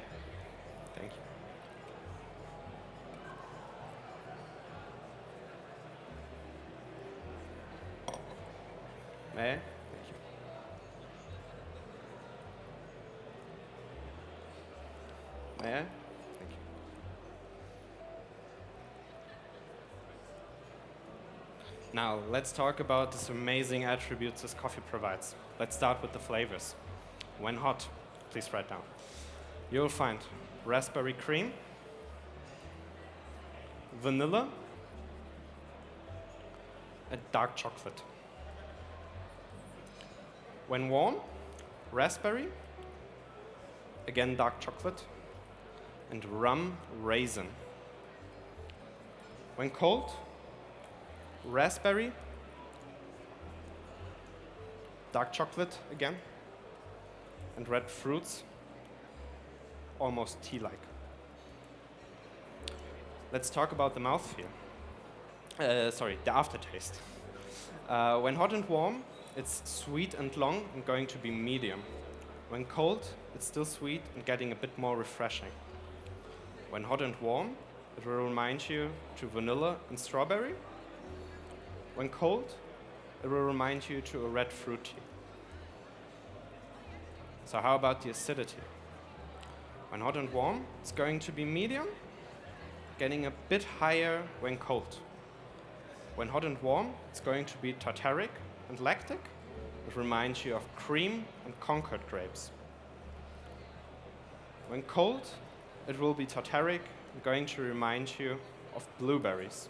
Thank you. May I? Thank you. May I? Thank you. Now, let's talk about these amazing attributes this coffee provides. Let's start with the flavors. When hot, please write down. You'll find raspberry cream, vanilla, and dark chocolate. When warm, raspberry, again dark chocolate, and rum raisin. When cold, raspberry, dark chocolate again, and red fruits, almost tea-like. Let's talk about the mouthfeel. The aftertaste. When hot and warm, it's sweet and long and going to be medium. When cold, it's still sweet and getting a bit more refreshing. When hot and warm, it will remind you to vanilla and strawberry. When cold, it will remind you to a red fruit tea. So how about the acidity? When hot and warm, it's going to be medium, getting a bit higher when cold. When hot and warm, it's going to be tartaric and lactic. It reminds you of cream and Concord grapes. When cold, it will be tartaric and going to remind you of blueberries.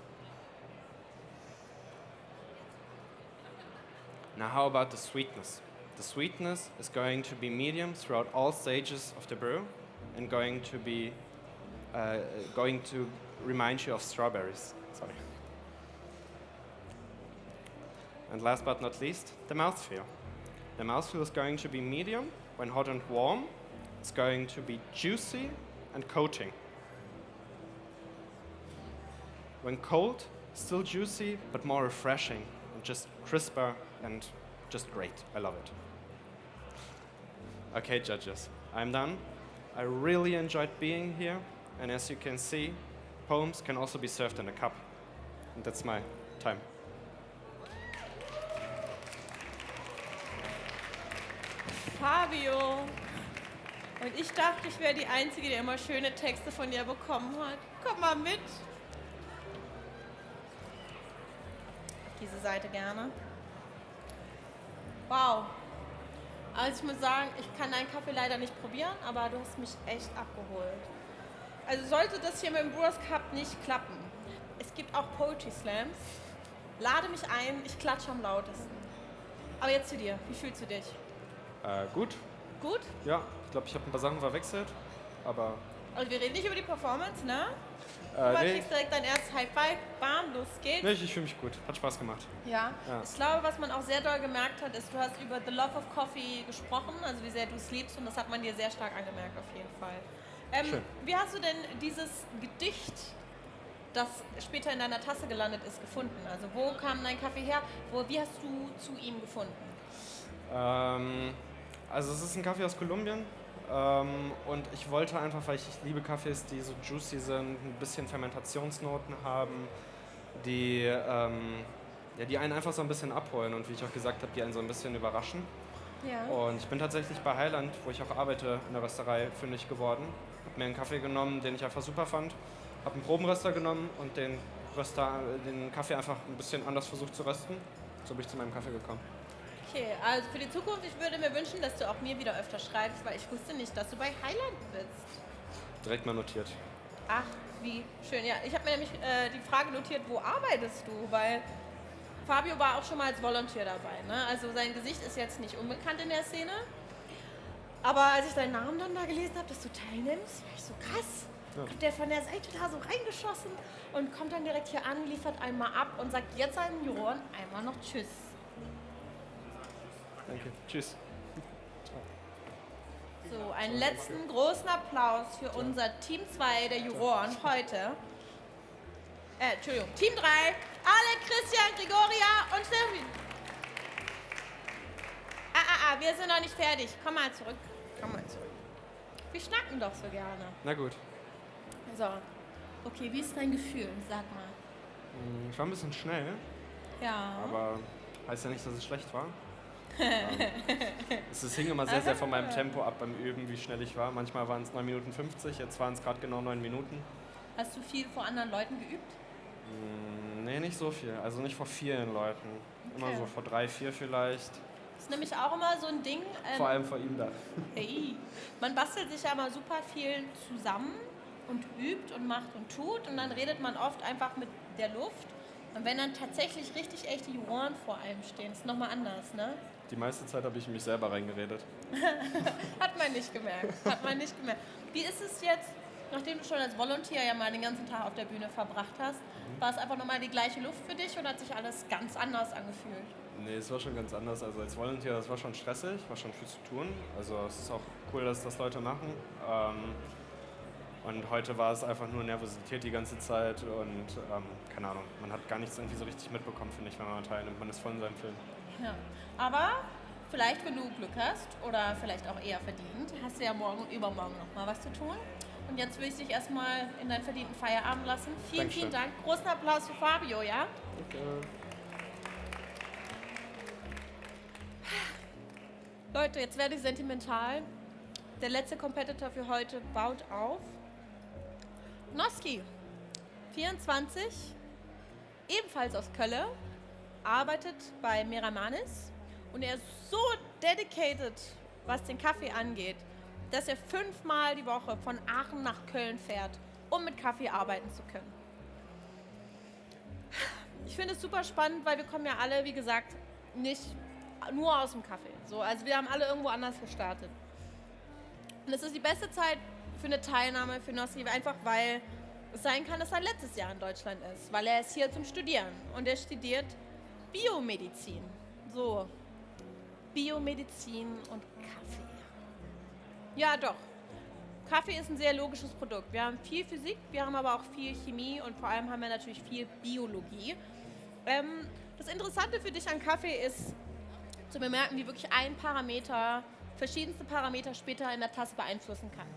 Now how about the sweetness? The sweetness is going to be medium throughout all stages of the brew and going to remind you of strawberries. Sorry. And last but not least, the mouthfeel. The mouthfeel is going to be medium. When hot and warm, it's going to be juicy and coating. When cold, still juicy, but more refreshing and just crisper and just great. I love it. Okay, judges, I'm done. I really enjoyed being here, and as you can see, poems can also be served in a cup. And that's my time. Fabio. Und ich dachte, ich wäre die Einzige, die immer schöne Texte von dir bekommen hat. Komm mal mit. Diese Seite gerne. Wow. Also ich muss sagen, ich kann deinen Kaffee leider nicht probieren, aber du hast mich echt abgeholt. Also sollte das hier mit dem Brewers Cup nicht klappen, es gibt auch Poetry Slams. Lade mich ein, ich klatsche am lautesten. Aber jetzt zu dir, wie fühlst du dich? Gut. Gut? Ja, ich glaube, ich habe ein paar Sachen verwechselt, aber... Also wir reden nicht über die Performance, ne? Du nee, kriegst direkt dein erstes High Five, bam, los geht's. nee, ich fühle mich gut. Hat Spaß gemacht. Ja. Ja. Ich glaube, was man auch sehr doll gemerkt hat, ist, du hast über The Love of Coffee gesprochen, also wie sehr du es liebst, und das hat man dir sehr stark angemerkt auf jeden Fall. Schön. Wie hast du denn dieses Gedicht, das später in deiner Tasse gelandet ist, gefunden? Also wo kam dein Kaffee her? Wie hast du zu ihm gefunden? Also es ist ein Kaffee aus Kolumbien und ich wollte einfach, weil ich liebe Kaffees, die so juicy sind, ein bisschen Fermentationsnoten haben, die einen einfach so ein bisschen abholen und wie ich auch gesagt habe, die einen so ein bisschen überraschen. Ja. Und ich bin tatsächlich bei Highland, wo ich auch arbeite, in der Rösterei, fündig geworden. Habe mir einen Kaffee genommen, den ich einfach super fand, habe einen Probenröster genommen und den Kaffee einfach ein bisschen anders versucht zu rösten. So bin ich zu meinem Kaffee gekommen. Okay, also für die Zukunft, ich würde mir wünschen, dass du auch mir wieder öfter schreibst, weil ich wusste nicht, dass du bei Highland bist. Direkt mal notiert. Ach, wie schön. Ja, ich habe mir nämlich die Frage notiert, wo arbeitest du? Weil Fabio war auch schon mal als Volunteer dabei. Ne? Also sein Gesicht ist jetzt nicht unbekannt in der Szene. Aber als ich deinen Namen dann da gelesen habe, dass du teilnimmst, war ich so krass. Ja. Kommt der von der Seite da so reingeschossen und kommt dann direkt hier an, liefert einmal ab und sagt jetzt seinen Juroren einmal noch Tschüss. Danke. Tschüss. So, einen letzten großen Applaus für unser Team 2 der Juroren heute. Entschuldigung, Team 3, Ale, Christian, Gregoria und Steffi. Wir sind noch nicht fertig. Komm mal zurück. Wir schnacken doch so gerne. Na gut. So, okay, wie ist dein Gefühl? Sag mal. Ich war ein bisschen schnell, Ja. aber heißt ja nicht, dass es schlecht war. Es hing immer sehr, sehr von meinem Tempo ab beim Üben, wie schnell ich war. Manchmal waren es 9 Minuten 50, jetzt waren es gerade genau 9 Minuten. Hast du viel vor anderen Leuten geübt? Nee, nicht so viel. Also nicht vor vielen Leuten. Immer Okay. so vor 3, 4 vielleicht. Das ist nämlich auch immer so ein Ding. Vor allem vor ihm da. Hey, man bastelt sich ja mal super viel zusammen und übt und macht und tut und dann redet man oft einfach mit der Luft. Und wenn dann tatsächlich richtig echte Juroren vor einem stehen, ist nochmal anders, ne? Die meiste Zeit habe ich in mich selber reingeredet. Hat man nicht gemerkt. Wie ist es jetzt, nachdem du schon als Volunteer ja mal den ganzen Tag auf der Bühne verbracht hast, war es einfach nochmal die gleiche Luft für dich oder hat sich alles ganz anders angefühlt? Nee, es war schon ganz anders. Also als Volunteer, das war schon stressig, war schon viel zu tun. Also es ist auch cool, dass das Leute machen. Und heute war es einfach nur Nervosität die ganze Zeit und keine Ahnung, man hat gar nichts irgendwie so richtig mitbekommen, finde ich, wenn man teilnimmt. Man ist voll in seinem Film. Ja, aber vielleicht, wenn du Glück hast oder vielleicht auch eher verdient, hast du ja morgen und übermorgen nochmal was zu tun. Und jetzt will ich dich erstmal in deinen verdienten Feierabend lassen. Vielen, Dankeschön. vielen Dank. Großen Applaus für Fabio, ja? Okay. Leute, jetzt werde ich sentimental. Der letzte Competitor für heute baut auf. Noski, 24, ebenfalls aus Köln, arbeitet bei Meramanis und er ist so dedicated, was den Kaffee angeht, dass er 5-mal die Woche von Aachen nach Köln fährt, um mit Kaffee arbeiten zu können. Ich finde es super spannend, weil wir kommen ja alle, wie gesagt, nicht nur aus dem Kaffee. So, also wir haben alle irgendwo anders gestartet. Und es ist die beste Zeit für eine Teilnahme für Nossi, einfach weil es sein kann, dass er letztes Jahr in Deutschland ist, weil er ist hier zum Studieren und er studiert Biomedizin. So, Biomedizin und Kaffee. Ja, doch. Kaffee ist ein sehr logisches Produkt. Wir haben viel Physik, wir haben aber auch viel Chemie und vor allem haben wir natürlich viel Biologie. Das Interessante für dich an Kaffee ist zu bemerken, wie wirklich ein Parameter verschiedenste Parameter später in der Tasse beeinflussen kann.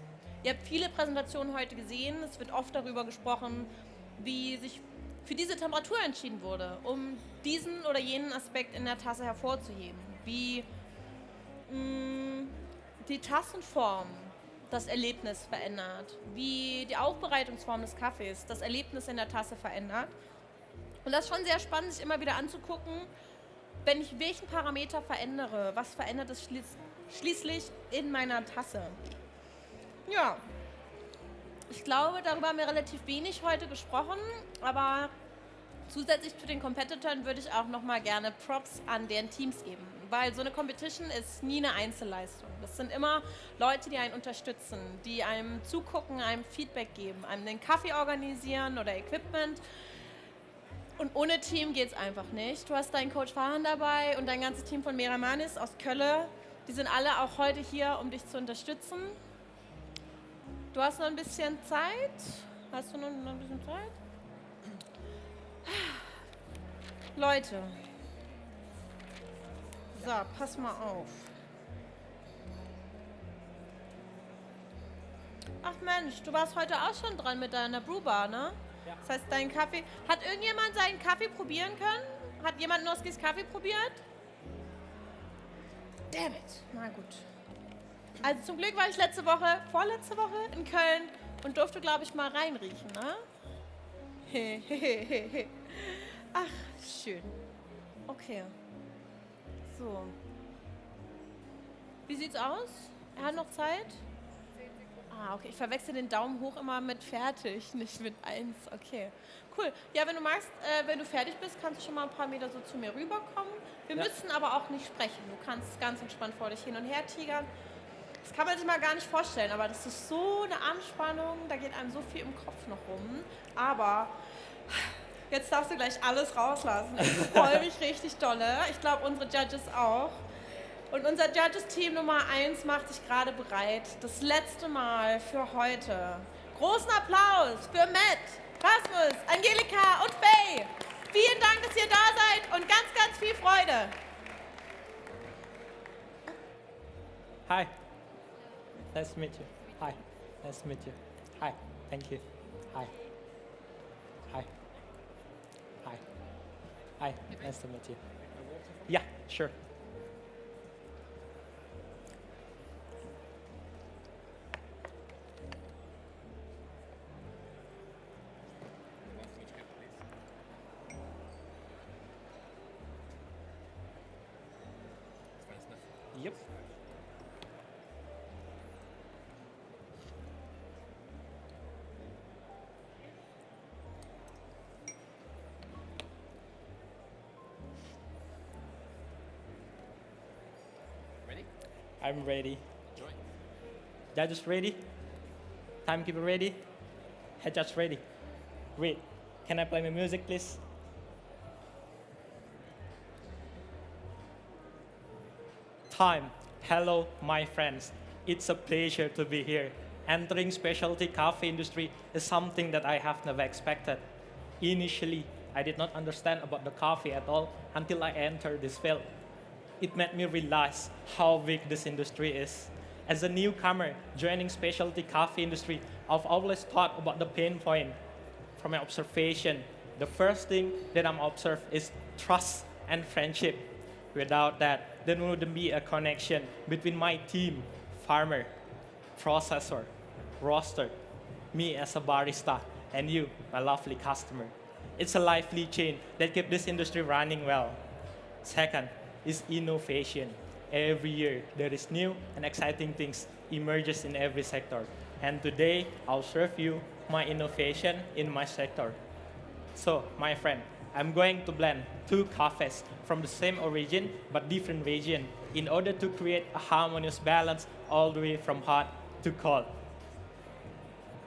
Ihr habt viele Präsentationen heute gesehen. Es wird oft darüber gesprochen, wie sich für diese Temperatur entschieden wurde, um diesen oder jenen Aspekt in der Tasse hervorzuheben. Wie die Tassenform das Erlebnis verändert, wie die Aufbereitungsform des Kaffees das Erlebnis in der Tasse verändert. Und das ist schon sehr spannend, sich immer wieder anzugucken, wenn ich welchen Parameter verändere, was verändert es schließlich in meiner Tasse. Ja, ich glaube, darüber haben wir relativ wenig heute gesprochen, aber zusätzlich zu den Competitoren würde ich auch noch mal gerne Props an deren Teams geben, weil so eine Competition ist nie eine Einzelleistung. Das sind immer Leute, die einen unterstützen, die einem zugucken, einem Feedback geben, einem den Kaffee organisieren oder Equipment. Und ohne Team geht es einfach nicht. Du hast deinen Coach Fahan dabei und dein ganzes Team von Meramanis aus Köln. Die sind alle auch heute hier, um dich zu unterstützen. Du hast noch ein bisschen Zeit. Hast du noch ein bisschen Zeit? Leute. So, pass mal auf. Ach Mensch, du warst heute auch schon dran mit deiner Brewbar, ne? Ja. Das heißt, dein Kaffee... Hat irgendjemand seinen Kaffee probieren können? Hat jemand Noskis Kaffee probiert? Damn it. Na gut. Also zum Glück war ich vorletzte Woche in Köln und durfte, glaube ich, mal reinriechen, ne? Ach, schön. Okay. So. Wie sieht's aus? Er hat noch Zeit? Ah, okay. Ich verwechsel den Daumen hoch immer mit fertig, nicht mit 1. Okay. Cool. Ja, wenn du magst, wenn du fertig bist, kannst du schon mal ein paar Meter so zu mir rüberkommen. Wir müssen aber auch nicht sprechen. Du kannst ganz entspannt vor dich hin und her tigern. Das kann man sich mal gar nicht vorstellen, aber das ist so eine Anspannung, da geht einem so viel im Kopf noch rum. Aber jetzt darfst du gleich alles rauslassen. Ich freue mich richtig dolle. Ich glaube, unsere Judges auch. Und unser Judges-Team Nummer 1 macht sich gerade bereit. Das letzte Mal für heute. Großen Applaus für Matt, Rasmus, Angelika und Faye. Vielen Dank, dass ihr da seid und ganz, ganz viel Freude. Hi. Nice to meet you. Hi. Nice to meet you. Hi. Thank you. Hi. Hi. Hi. Hi. Nice to meet you. Yeah, sure. Yep. Ready? I'm ready. Join. Judges ready? Timekeeper ready? Head judge ready? Great. Can I play my music, please? Time. Hello, my friends. It's a pleasure to be here. Entering specialty coffee industry is something that I have never expected. Initially, I did not understand about the coffee at all until I entered this field. It made me realize how big this industry is. As a newcomer joining specialty coffee industry, I've always thought about the pain point. From my observation, the first thing that I'm observed is trust and friendship. Without that, there wouldn't be a connection between my team, farmer, processor, roaster, me as a barista, and you, my lovely customer. It's a lively chain that keeps this industry running well. Second is innovation. Every year, there is new and exciting things emerges in every sector. And today, I'll serve you my innovation in my sector. So, my friend, I'm going to blend two coffees from the same origin but different region in order to create a harmonious balance all the way from hot to cold.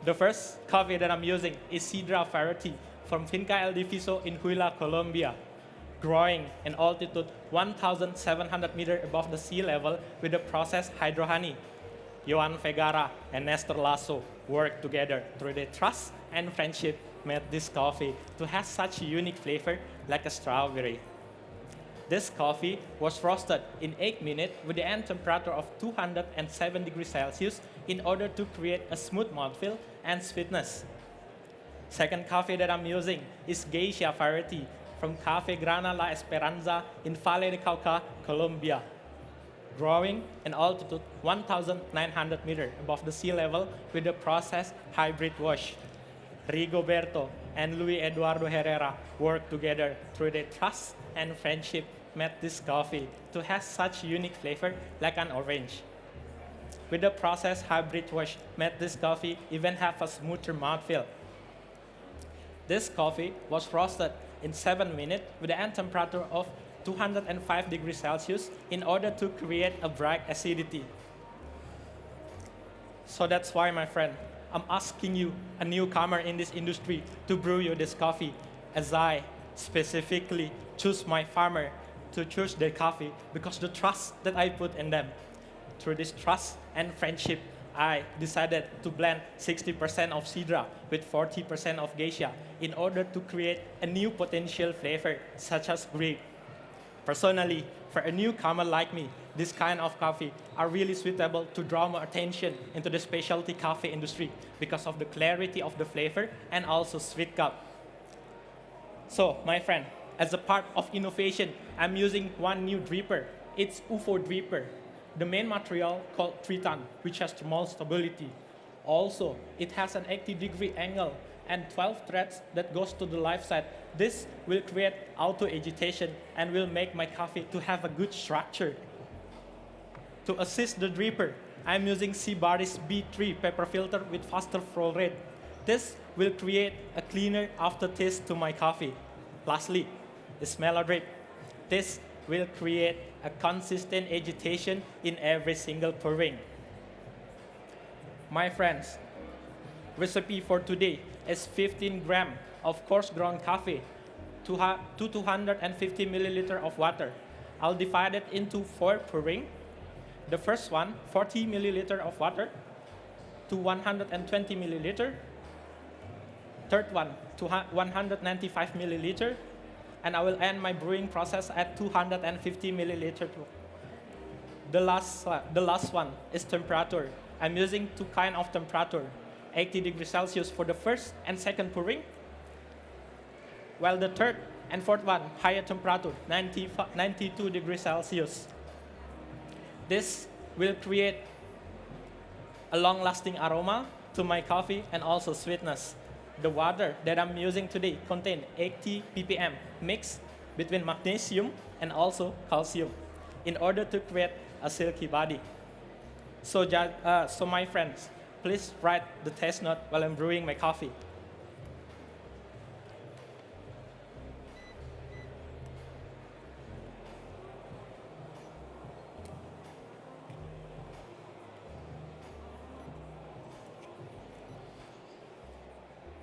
The first coffee that I'm using is Sidra variety from Finca El Diviso in Huila, Colombia. Growing in altitude 1,700 meters above the sea level with the processed hydro honey. Johan Vegara and Nestor Lasso worked together through their trust and friendship made this coffee to have such a unique flavor like a strawberry. This coffee was roasted in 8 minutes with the end temperature of 207 degrees Celsius in order to create a smooth mouthfeel and sweetness. Second coffee that I'm using is Geisha variety from Cafe Grana La Esperanza in Valle de Cauca, Colombia. Growing in altitude 1,900 meters above the sea level with the processed hybrid wash. Rigoberto and Luis Eduardo Herrera worked together through their trust and friendship made this coffee to have such unique flavor like an orange. With the processed hybrid wash made this coffee even have a smoother mouthfeel. This coffee was roasted in 7 minutes with an end temperature of 205 degrees Celsius in order to create a bright acidity. So that's why, my friend, I'm asking you, a newcomer in this industry, to brew you this coffee, as I specifically choose my farmer to choose their coffee because the trust that I put in them. Through this trust and friendship, I decided to blend 60% of Sidra with 40% of Geisha in order to create a new potential flavor, such as grape. Personally, for a newcomer like me, this kind of coffee are really suitable to draw more attention into the specialty coffee industry because of the clarity of the flavor and also sweet cup. So, my friend, as a part of innovation, I'm using one new dripper. It's UFO dripper. The main material called triton, which has thermal stability. Also, it has an 80-degree angle and 12 threads that goes to the left side. This will create auto-agitation and will make my coffee to have a good structure. To assist the dripper, I'm using Baris B3 paper filter with faster flow rate. This will create a cleaner aftertaste to my coffee. Lastly, the smeller drip. This will create a consistent agitation in every single pouring. My friends, recipe for today is 15 grams of coarse ground coffee to 250 milliliter of water. I'll divide it into 4 pouring. The first one, 40 milliliter of water to 120 milliliter. Third one, to 195 milliliter. And I will end my brewing process at 250 milliliter. The last one is temperature. I'm using 2 kinds of temperature, 80 degrees Celsius for the first and second pouring, while the third and fourth one, higher temperature, 92 degrees Celsius. This will create a long-lasting aroma to my coffee and also sweetness. The water that I'm using today contains 80 ppm mixed between magnesium and also calcium in order to create a silky body. So my friends, please write the taste note while I'm brewing my coffee.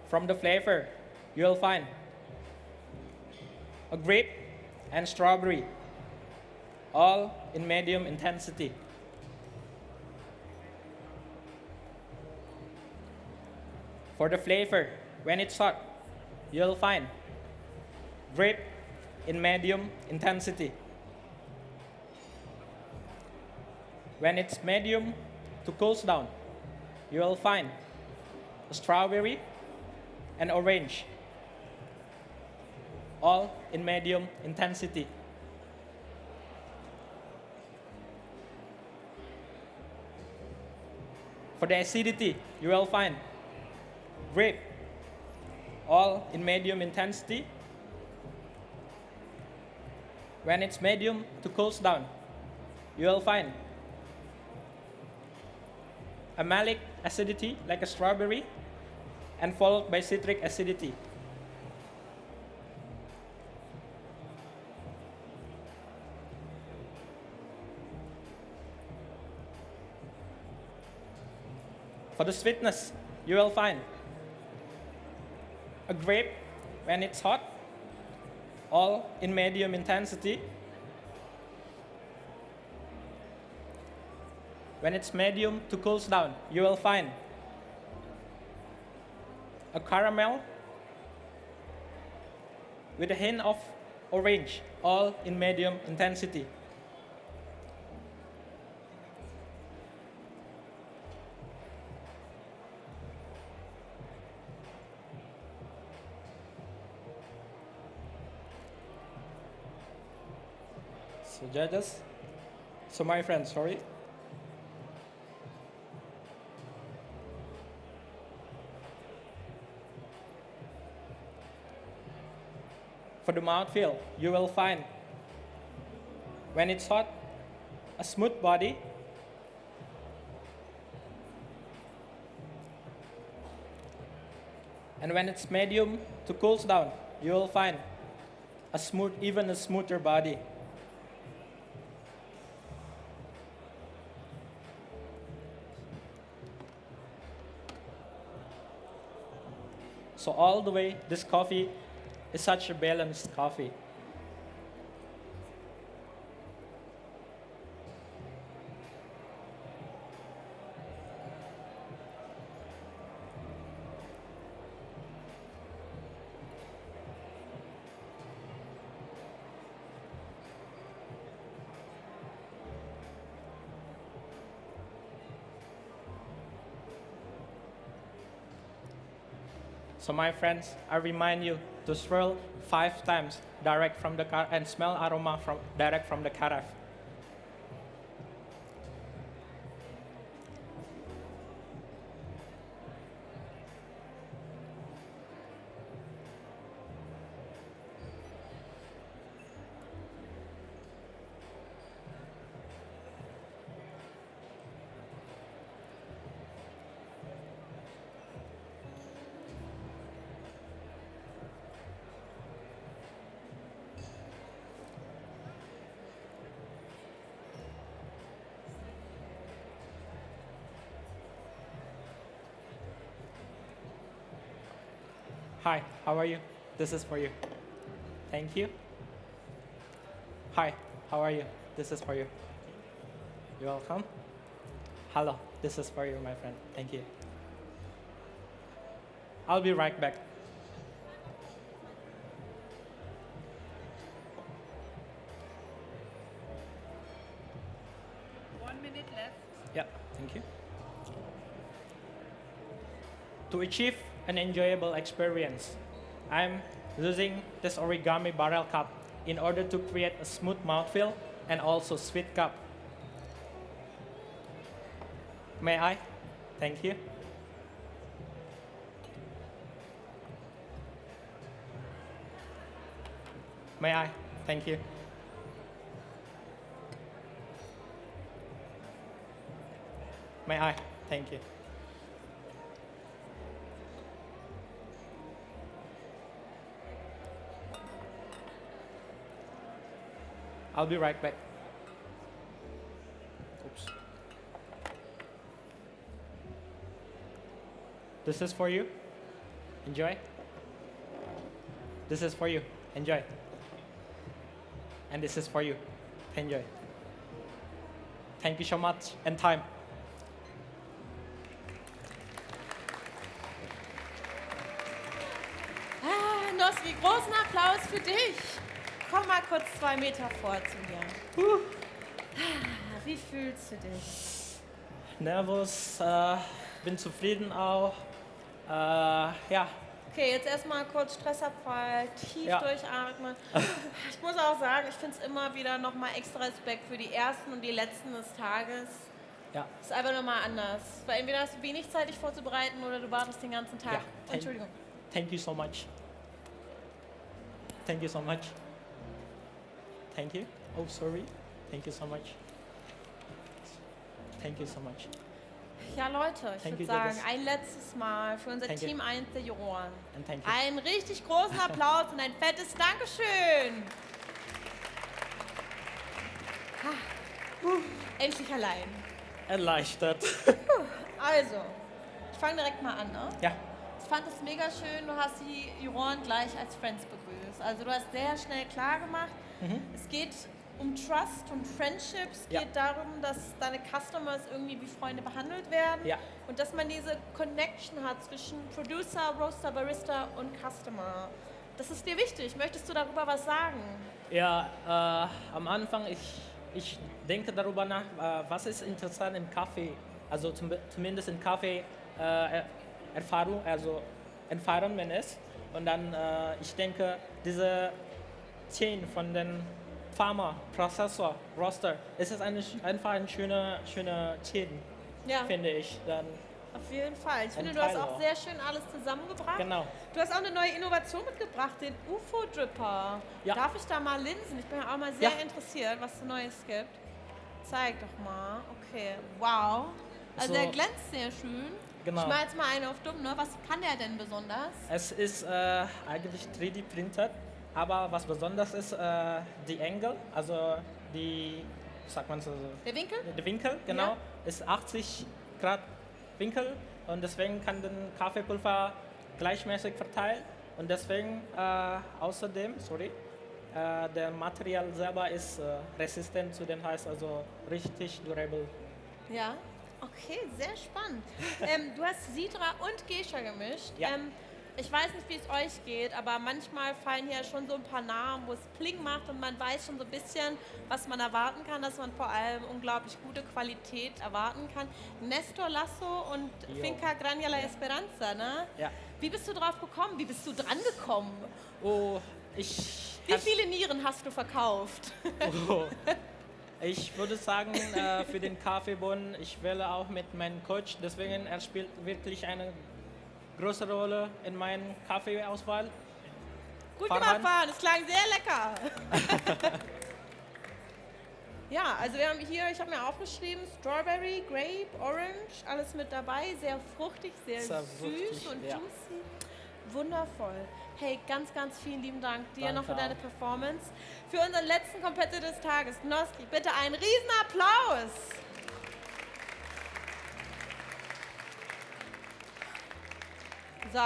From the flavor, you'll find a grape and strawberry, all in medium intensity. For the flavor, when it's hot, you'll find grape in medium intensity. When it's medium to cools down, you'll find strawberry and orange, all in medium intensity. For the acidity, you will find grape, all in medium intensity. When it's medium to cools down, you will find a malic acidity like a strawberry and followed by citric acidity. For the sweetness, you will find a grape when it's hot, all in medium intensity. When it's medium to cools down, you will find a caramel with a hint of orange, all in medium intensity. So judges, so my friends, sorry. For the mouthfeel, you will find, when it's hot, a smooth body, and when it's medium to cools down, you will find a smooth, even a smoother body. So all the way, this coffee is such a balanced coffee. So my friends, I remind you to swirl 5 times direct from the car and smell aroma from direct from the carafe. Hi, how are you? This is for you. Thank you. Hi, how are you? This is for you. You're welcome. Hello, this is for you, my friend. Thank you. I'll be right back. Yeah, thank you. To achieve an enjoyable experience, I'm using this origami barrel cup in order to create a smooth mouthfeel and also sweet cup. May I? Thank you. May I? Thank you. May I? Thank you. I'll be right back. Oops. This is for you. Enjoy. This is for you. Enjoy. And this is for you. Enjoy. Thank you so much and time. Nossi, großen Applaus für dich. Komm mal kurz 2 Meter vor zu mir. Wie fühlst du dich? Nervös, bin zufrieden auch. Ja. Okay, jetzt erstmal kurz Stressabfall, tief durchatmen. Ich muss auch sagen, ich finde es immer wieder nochmal extra Respekt für die ersten und die letzten des Tages. Ja. Ist einfach nochmal anders. Weil entweder hast du wenig Zeit, dich vorzubereiten oder du wartest den ganzen Tag. Ja, Entschuldigung. Thank you so much. Thank you so much. Thank you. Oh, sorry. Thank you so much. Thank you so much. Ja, Leute, ich würde sagen, judges. ein letztes Mal für unser Thank you. Team 1 der Juroren. And thank you. Einen richtig großen Applaus und ein fettes Dankeschön. Endlich allein. Erleichtert. Also, ich fange direkt mal an, ne? Ja. Ich fand es mega schön, du hast die Juroren gleich als Friends begrüßt. Also du hast sehr schnell klar gemacht, es geht um Trust und Friendship. Es geht darum, dass deine Customers irgendwie wie Freunde behandelt werden. Ja. Und dass man diese Connection hat zwischen Producer, Roaster, Barista und Customer. Das ist dir wichtig. Möchtest du darüber was sagen? Ja, am Anfang, ich denke darüber nach, was ist interessant im Kaffee, also zumindest im Kaffee Erfahrung, also Environment ist. Und dann, ich denke, diese Chain von den Farmer, Prozessor, Roaster, es ist einfach eine schöne Chain, finde ich. Dann auf jeden Fall. Ich finde, du hast auch sehr schön alles zusammengebracht. Genau. Du hast auch eine neue Innovation mitgebracht, den UFO-Dripper. Ja. Darf ich da mal linsen? Ich bin ja auch mal sehr interessiert, was es Neues gibt. Zeig doch mal. Okay, wow. Also der glänzt sehr schön. Genau. Ich mache jetzt mal einen auf dumm, ne? Was kann der denn besonders? Es ist eigentlich 3D-printed, aber was besonders ist, die Engel, also die, sagt man so? Der Winkel? Der Winkel, genau, ist 80 Grad Winkel und deswegen kann den Kaffeepulver gleichmäßig verteilt und deswegen außerdem, der Material selber ist resistent zu den heiß, also richtig durable. Ja, okay, sehr spannend. Du hast Sidra und Gescha gemischt. Ja. Ich weiß nicht, wie es euch geht, aber manchmal fallen hier schon so ein paar Namen, wo es Pling macht und man weiß schon so ein bisschen, was man erwarten kann, dass man vor allem unglaublich gute Qualität erwarten kann. Nestor Lasso und Finca Granja La Esperanza, ne? Ja. Wie bist du drauf gekommen? Wie bist du dran gekommen? Oh, Wie viele Nieren hast du verkauft? Oh. Ich würde sagen, für den Kaffeebohnen, ich wähle auch mit meinem Coach, deswegen er spielt wirklich eine große Rolle in meiner Kaffeeauswahl. Gut gemacht, Fahren, das klang sehr lecker. Ja, also wir haben hier, ich habe mir aufgeschrieben, Strawberry, Grape, Orange, alles mit dabei, sehr fruchtig, sehr süß und juicy. Wundervoll. Hey, ganz, ganz vielen lieben Dank dir noch für deine Performance. Für unseren letzten Competitor des Tages, Noski, bitte einen riesen Applaus. So,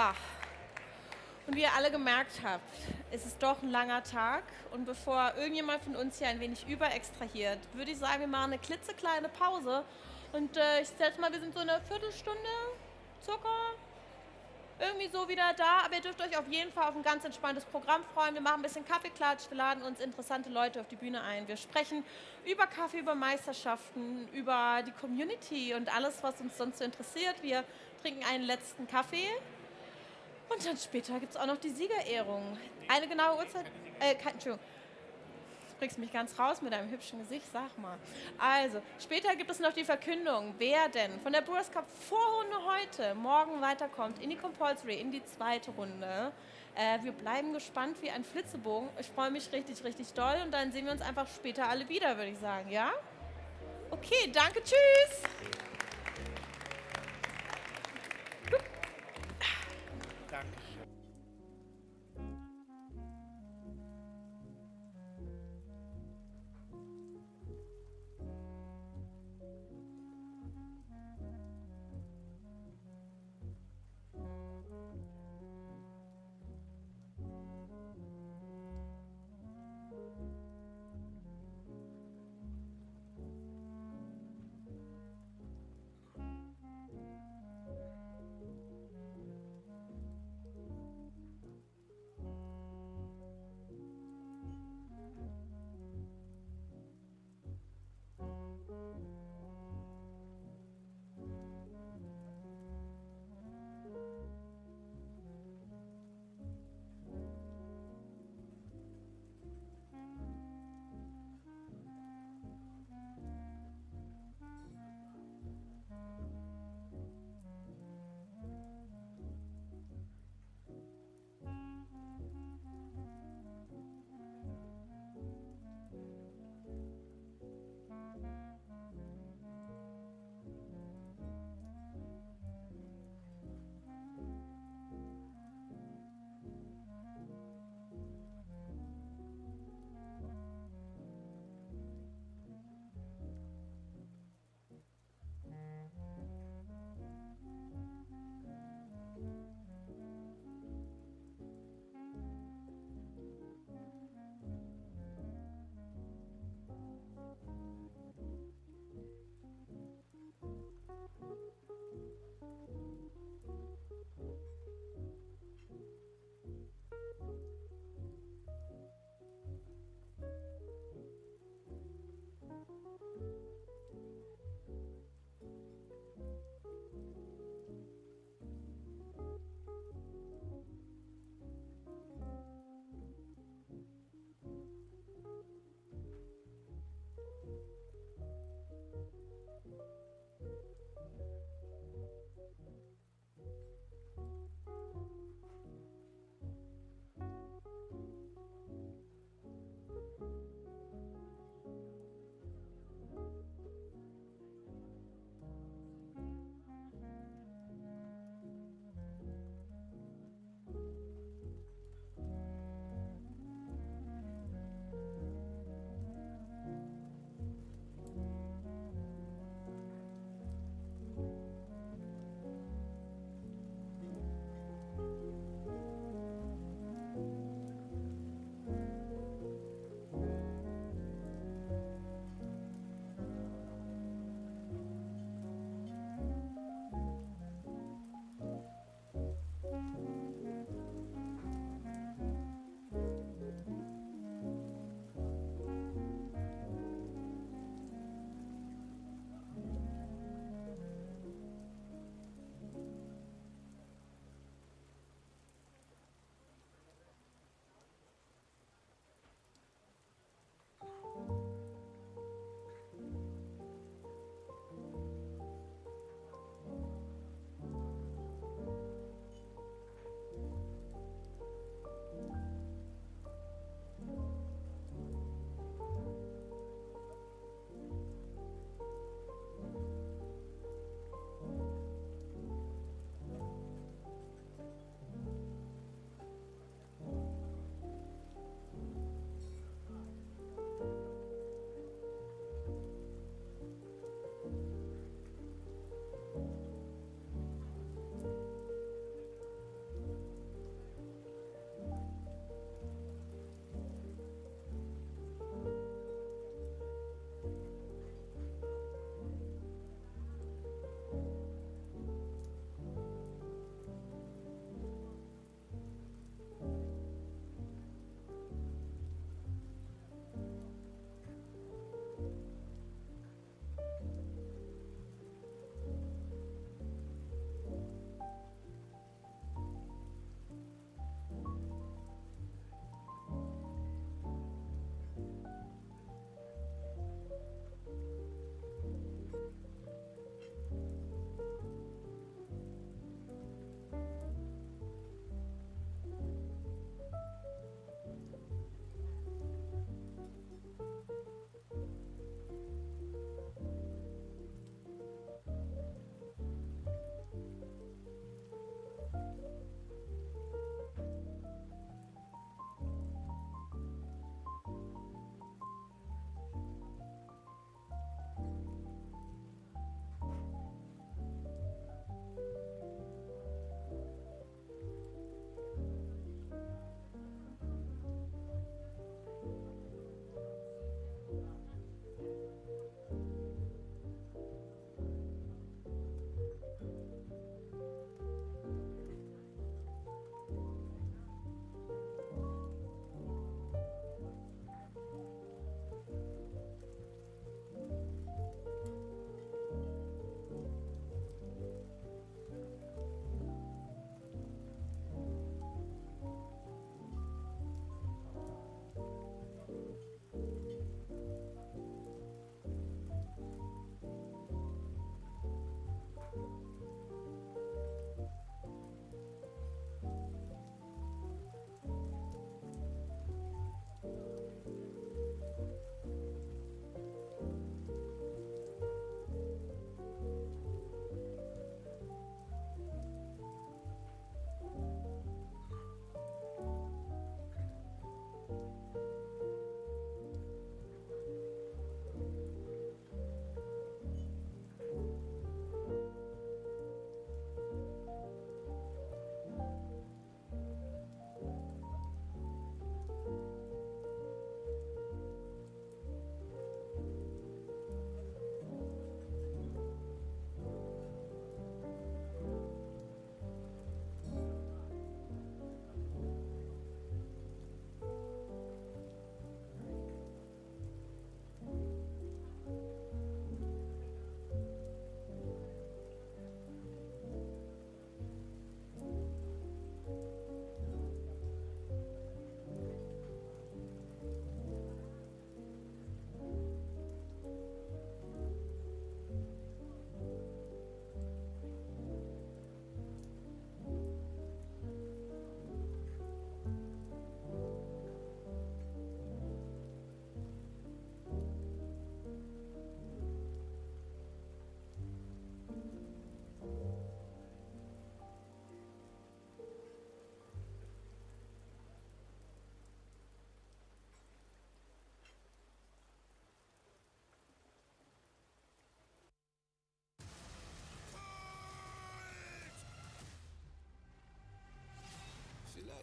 und wie ihr alle gemerkt habt, ist es doch ein langer Tag. Und bevor irgendjemand von uns hier ein wenig überextrahiert, würde ich sagen, wir machen eine klitzekleine Pause. Und ich schätze mal, wir sind so eine Viertelstunde circa irgendwie so wieder da. Aber ihr dürft euch auf jeden Fall auf ein ganz entspanntes Programm freuen. Wir machen ein bisschen Kaffeeklatsch, wir laden uns interessante Leute auf die Bühne ein. Wir sprechen über Kaffee, über Meisterschaften, über die Community und alles, was uns sonst so interessiert. Wir trinken einen letzten Kaffee. Und dann später gibt es auch noch die Siegerehrung. Eine genaue Uhrzeit. Entschuldigung. Du bringst mich ganz raus mit deinem hübschen Gesicht, sag mal. Also, später gibt es noch die Verkündung, wer denn von der Brewers Cup Vorrunde heute morgen weiterkommt in die Compulsory, in die zweite Runde. Wir bleiben gespannt wie ein Flitzebogen. Ich freue mich richtig, richtig doll und dann sehen wir uns einfach später alle wieder, würde ich sagen, ja? Okay, danke, tschüss! Dankeschön.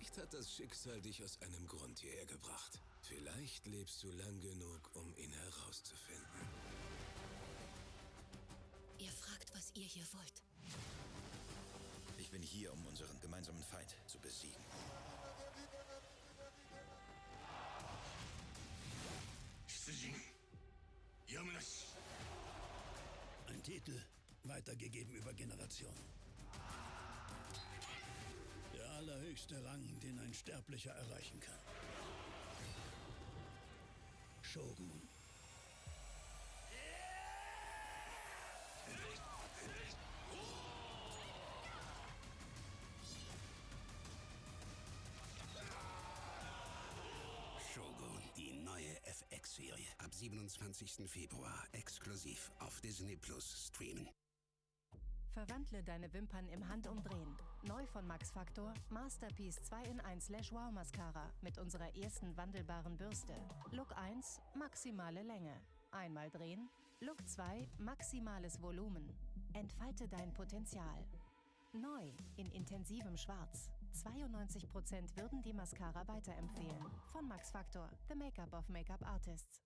Vielleicht hat das Schicksal dich aus einem Grund hierher gebracht. Vielleicht lebst du lang genug, um ihn herauszufinden. Ihr fragt, was ihr hier wollt. Ich bin hier, um unseren gemeinsamen Feind zu besiegen. Ein Titel, weitergegeben über Generationen. Der allerhöchste Rang, den ein Sterblicher erreichen kann. Shogun. Shogun, die neue FX-Serie. Ab 27. Februar exklusiv auf Disney Plus streamen. Verwandle deine Wimpern im Handumdrehen. Neu von Max Factor, Masterpiece 2-in-1 Lash Wow Mascara mit unserer ersten wandelbaren Bürste. Look 1, maximale Länge. Einmal drehen. Look 2, maximales Volumen. Entfalte dein Potenzial. Neu in intensivem Schwarz. 92% würden die Mascara weiterempfehlen. Von Max Factor, the Make-up of Make-up Artists.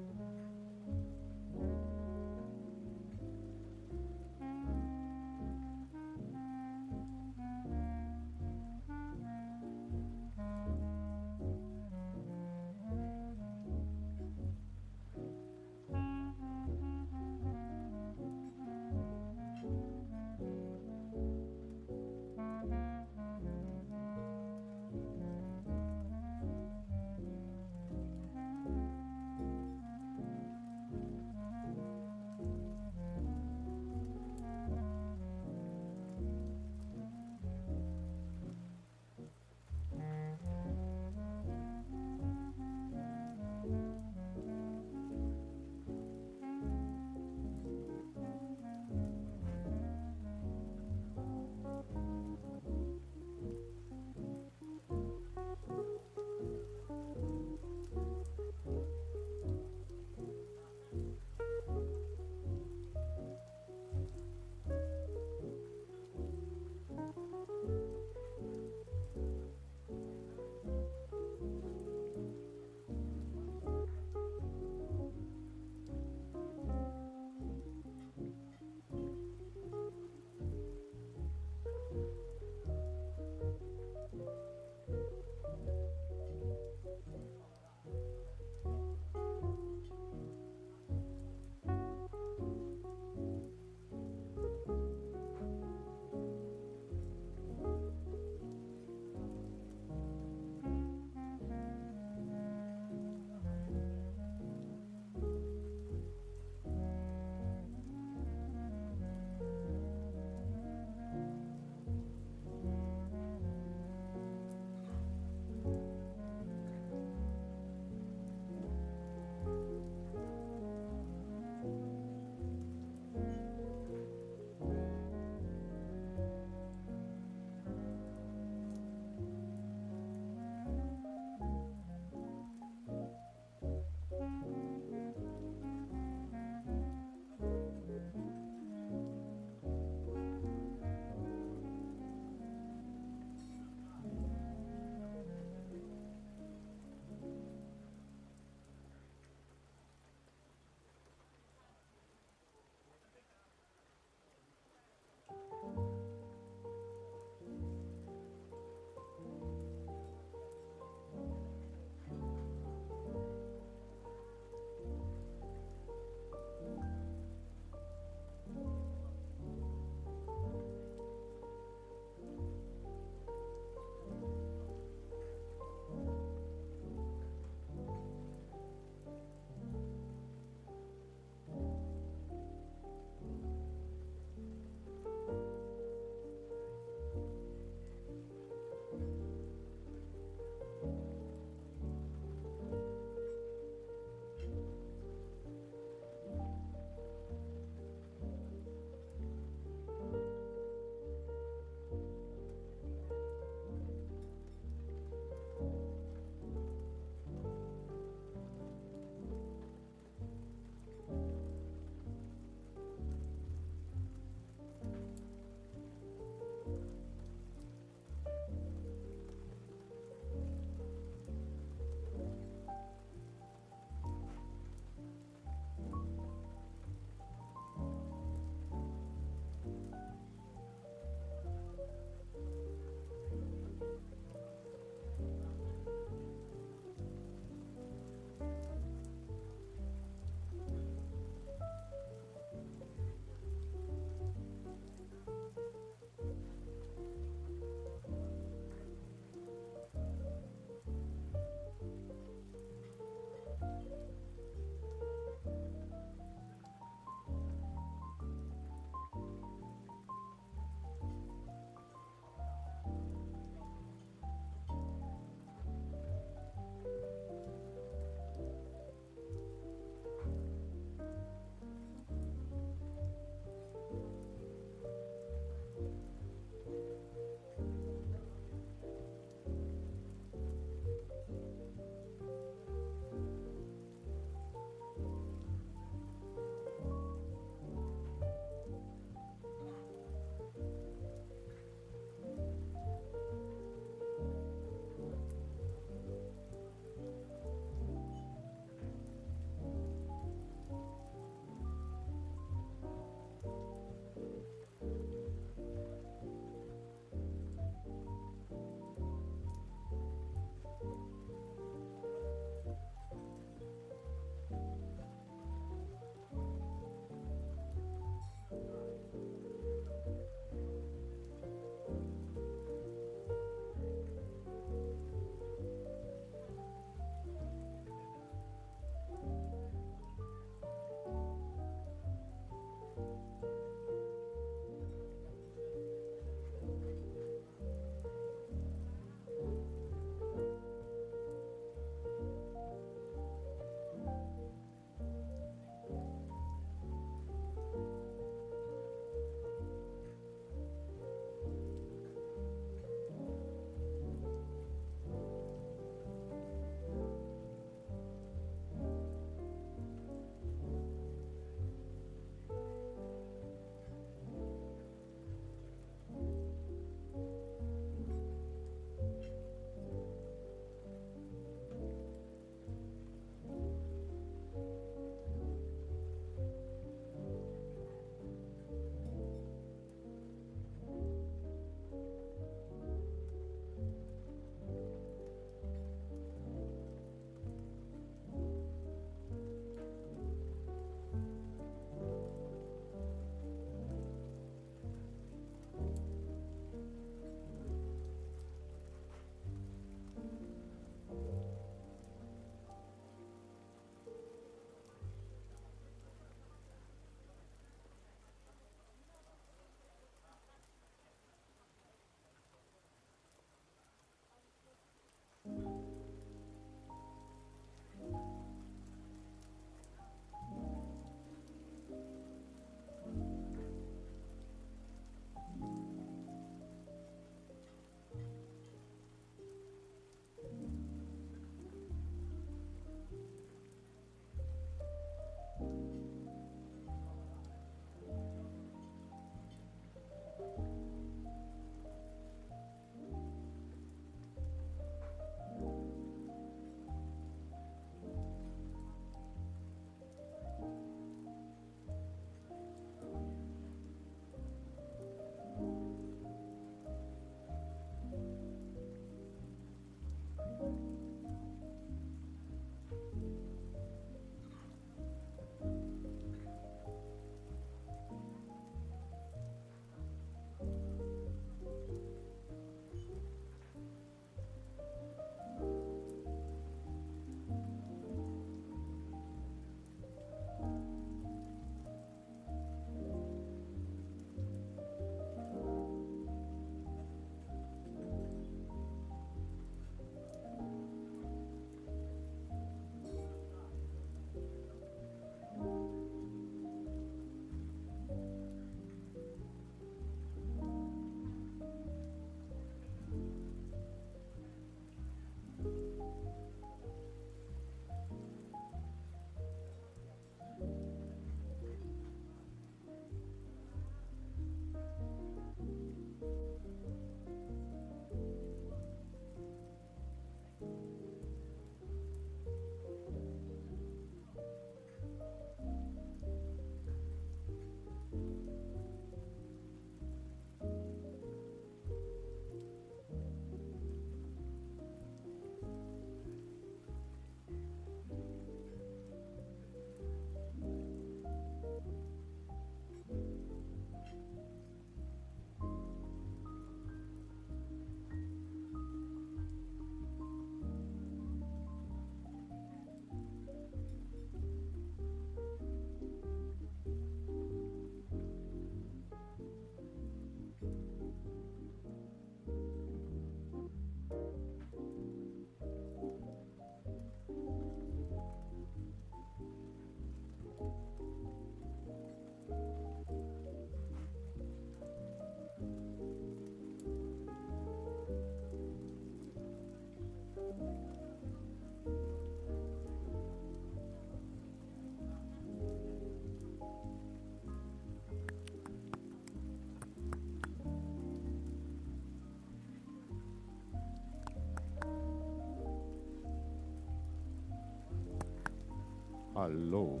Hallo.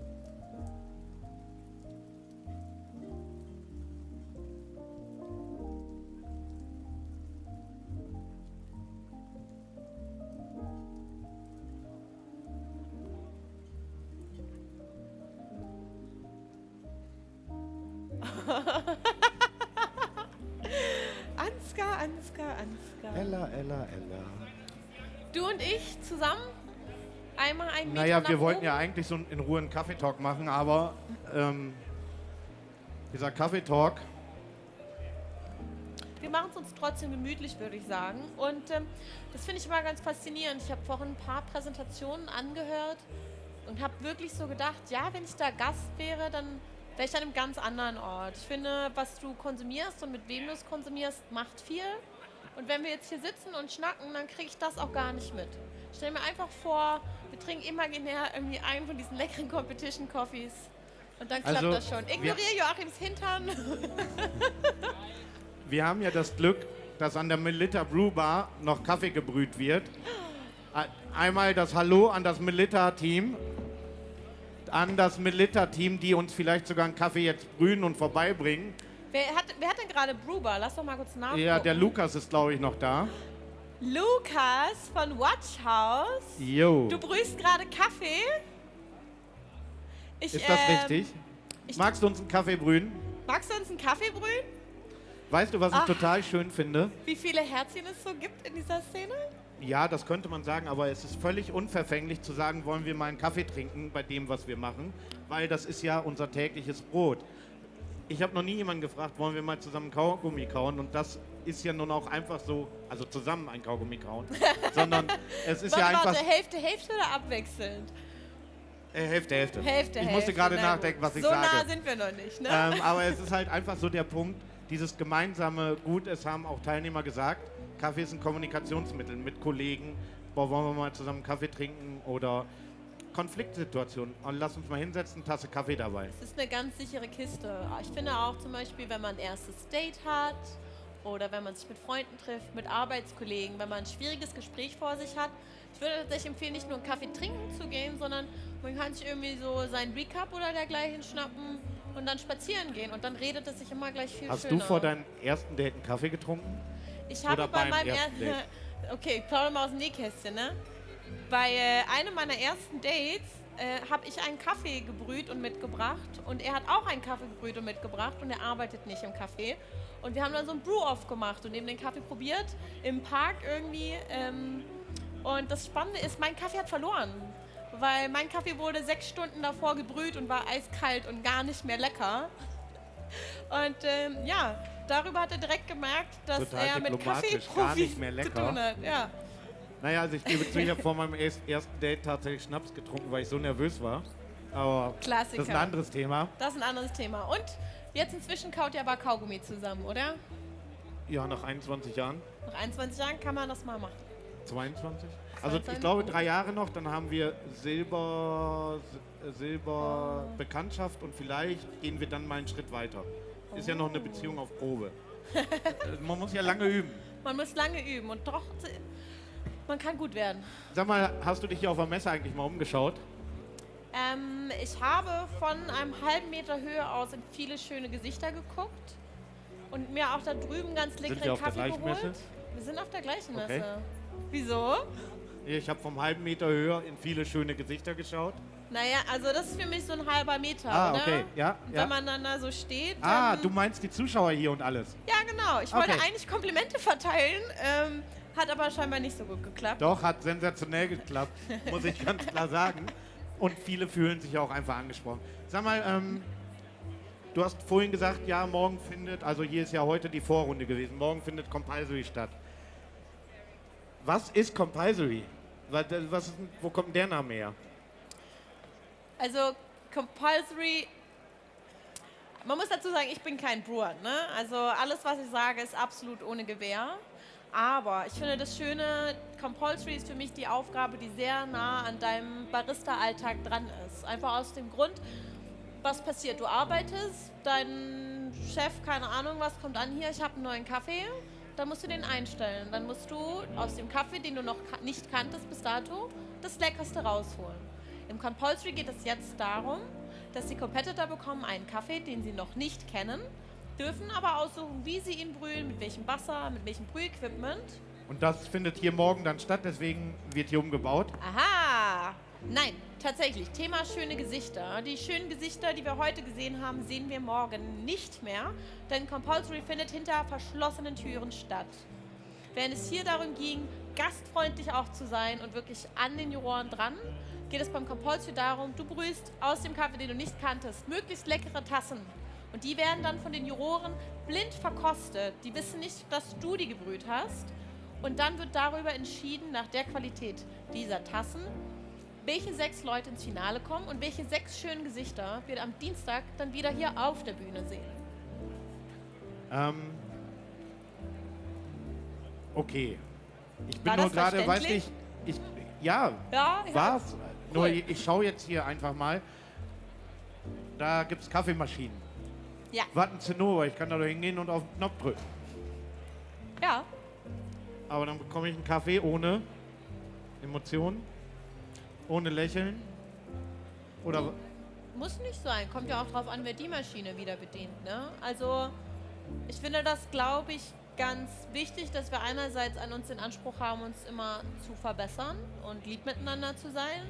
Ansgar. Ella. Du und ich zusammen? Einmal ein Meter Naja, nach wir wollten oben? ja eigentlich so in Ruhe einen Kaffeetalk machen, aber dieser Kaffeetalk, Wir machen es uns trotzdem gemütlich, würde ich sagen. Und das finde ich immer ganz faszinierend. Ich habe vorhin ein paar Präsentationen angehört und habe wirklich so gedacht, ja, wenn ich da Gast wäre, dann wäre ich an einem ganz anderen Ort. Ich finde, was du konsumierst und mit wem du es konsumierst, macht viel. Und wenn wir jetzt hier sitzen und schnacken, dann kriege ich das auch gar nicht mit. Ich stelle mir einfach vor, wir trinken imaginär irgendwie einen von diesen leckeren Competition Coffees und dann klappt das schon. Ignoriere Joachims Hintern. wir haben ja das Glück, dass an der Melitta Brew Bar noch Kaffee gebrüht wird. Einmal das Hallo an das Melitta-Team. An das Melitta-Team, die uns vielleicht sogar einen Kaffee jetzt brühen und vorbeibringen. Wer hat denn gerade Brewbar? Lass doch mal kurz nachgucken. Ja, der Lukas ist, glaube ich, noch da. Lukas von Watch House. Jo. Du brühst gerade Kaffee. Ist das richtig? Magst du uns einen Kaffee brühen? Magst du uns einen Kaffee brühen? Weißt du, was ich total schön finde? Wie viele Herzchen es so gibt in dieser Szene? Ja, das könnte man sagen, aber es ist völlig unverfänglich zu sagen, wollen wir mal einen Kaffee trinken bei dem, was wir machen, weil das ist ja unser tägliches Brot. Ich habe noch nie jemanden gefragt, wollen wir mal zusammen Kaugummi kauen, und das ist ja nun auch einfach so, also zusammen ein Kaugummi kauen, sondern es ist ja einfach... Warte, Hälfte oder abwechselnd? Hälfte. Hälfte. Ich musste gerade nachdenken, was ich sage. So nah sind wir noch nicht, ne? Aber es ist halt einfach so der Punkt, dieses gemeinsame Gut, es haben auch Teilnehmer gesagt, Kaffee ist ein Kommunikationsmittel mit Kollegen, wollen wir mal zusammen Kaffee trinken oder Konfliktsituationen. Und lass uns mal hinsetzen, Tasse Kaffee dabei. Es ist eine ganz sichere Kiste. Ich finde auch zum Beispiel, wenn man ein erstes Date hat oder wenn man sich mit Freunden trifft, mit Arbeitskollegen, wenn man ein schwieriges Gespräch vor sich hat. Ich würde tatsächlich empfehlen, nicht nur einen Kaffee trinken zu gehen, sondern man kann sich irgendwie so seinen Recap oder dergleichen schnappen und dann spazieren gehen. Und dann redet es sich immer gleich viel schöner. Hast du vor deinem ersten Date einen Kaffee getrunken? Ich habe bei meinem ersten Date. Okay, ich plaudere mal aus dem Nähkästchen, ne? Bei einem meiner ersten Dates habe ich einen Kaffee gebrüht und mitgebracht und er hat auch einen Kaffee gebrüht und mitgebracht und er arbeitet nicht im Café. Und wir haben dann so ein Brew-Off gemacht und eben den Kaffee probiert im Park irgendwie. Und das Spannende ist, mein Kaffee hat verloren, weil mein Kaffee wurde 6 Stunden davor gebrüht und war eiskalt und gar nicht mehr lecker. Und ja, darüber hat er direkt gemerkt, dass Total er mit Kaffeeprofi zu tun hat. Ja. Naja, also ich gebe zu, ich habe vor meinem ersten Date tatsächlich Schnaps getrunken, weil ich so nervös war. Aber Klassiker. das ist ein anderes Thema. Das ist ein anderes Thema. Und jetzt inzwischen kaut ihr aber Kaugummi zusammen, oder? Ja, nach 21 Jahren. Nach 21 Jahren kann man das mal machen. 22? Also ich glaube 3 Jahre noch, dann haben wir Silber Bekanntschaft und vielleicht gehen wir dann mal einen Schritt weiter. Ist ja noch eine Beziehung auf Probe. Man muss ja lange üben. Man muss lange üben und doch, man kann gut werden. Sag mal, hast du dich hier auf der Messe eigentlich mal umgeschaut? Ich habe von einem halben Meter Höhe aus in viele schöne Gesichter geguckt und mir auch da drüben ganz leckeren Kaffee geholt. Messe? Wir sind auf der gleichen Messe. Okay. Wieso? Ich habe vom halben Meter Höhe in viele schöne Gesichter geschaut. Naja, also das ist für mich so ein halber Meter, Ah, oder? okay, ja. Und ja. wenn man dann da so steht... Du meinst die Zuschauer hier und alles? Ja, genau. Ich wollte eigentlich Komplimente verteilen, hat aber scheinbar nicht so gut geklappt. Doch, hat sensationell geklappt, muss ich ganz klar sagen. Und viele fühlen sich auch einfach angesprochen. Sag mal, du hast vorhin gesagt, ja, morgen findet, also hier ist ja heute die Vorrunde gewesen, morgen findet Compulsory statt. Was ist Compulsory? Wo kommt der Name her? Also Compulsory, man muss dazu sagen, ich bin kein Brewer, ne? Also alles, was ich sage, ist absolut ohne Gewähr. Aber ich finde das Schöne, Compulsory ist für mich die Aufgabe, die sehr nah an deinem Barista-Alltag dran ist. Einfach aus dem Grund, was passiert? Du arbeitest, dein Chef, keine Ahnung was, kommt an hier, ich habe einen neuen Kaffee, dann musst du den einstellen. Dann musst du aus dem Kaffee, den du noch nicht kanntest bis dato, das Leckerste rausholen. Im Compulsory geht es jetzt darum, dass die Competitor bekommen einen Kaffee, den sie noch nicht kennen, dürfen aber aussuchen, wie sie ihn brühen, mit welchem Wasser, mit welchem Brühequipment. Und das findet hier morgen dann statt, deswegen wird hier umgebaut. Aha! Nein, tatsächlich. Thema schöne Gesichter. Die schönen Gesichter, die wir heute gesehen haben, sehen wir morgen nicht mehr, denn Compulsory findet hinter verschlossenen Türen statt. Während es hier darum ging, gastfreundlich auch zu sein und wirklich an den Juroren dran, geht es beim Compulsory darum, du brühst aus dem Kaffee, den du nicht kanntest, möglichst leckere Tassen. Und die werden dann von den Juroren blind verkostet. Die wissen nicht, dass du die gebrüht hast. Und dann wird darüber entschieden, nach der Qualität dieser Tassen, welche 6 Leute ins Finale kommen und welche 6 schönen Gesichter wir am Dienstag dann wieder hier auf der Bühne sehen. Okay. Ich bin War nur das gerade, weiß nicht, verständlich? ja, Ja, war's. cool. Nur ich schaue jetzt hier einfach mal. Da gibt es Kaffeemaschinen. Ja. Warten Zinnober, ich kann da hingehen und auf den Knopf drücken. Ja. Aber dann bekomme ich einen Kaffee ohne Emotionen, ohne Lächeln. Oder Muss nicht sein. Kommt ja auch drauf an, wer die Maschine wieder bedient. Ne? Also ich finde das, glaube ich, ganz wichtig, dass wir einerseits an uns den Anspruch haben, uns immer zu verbessern und lieb miteinander zu sein,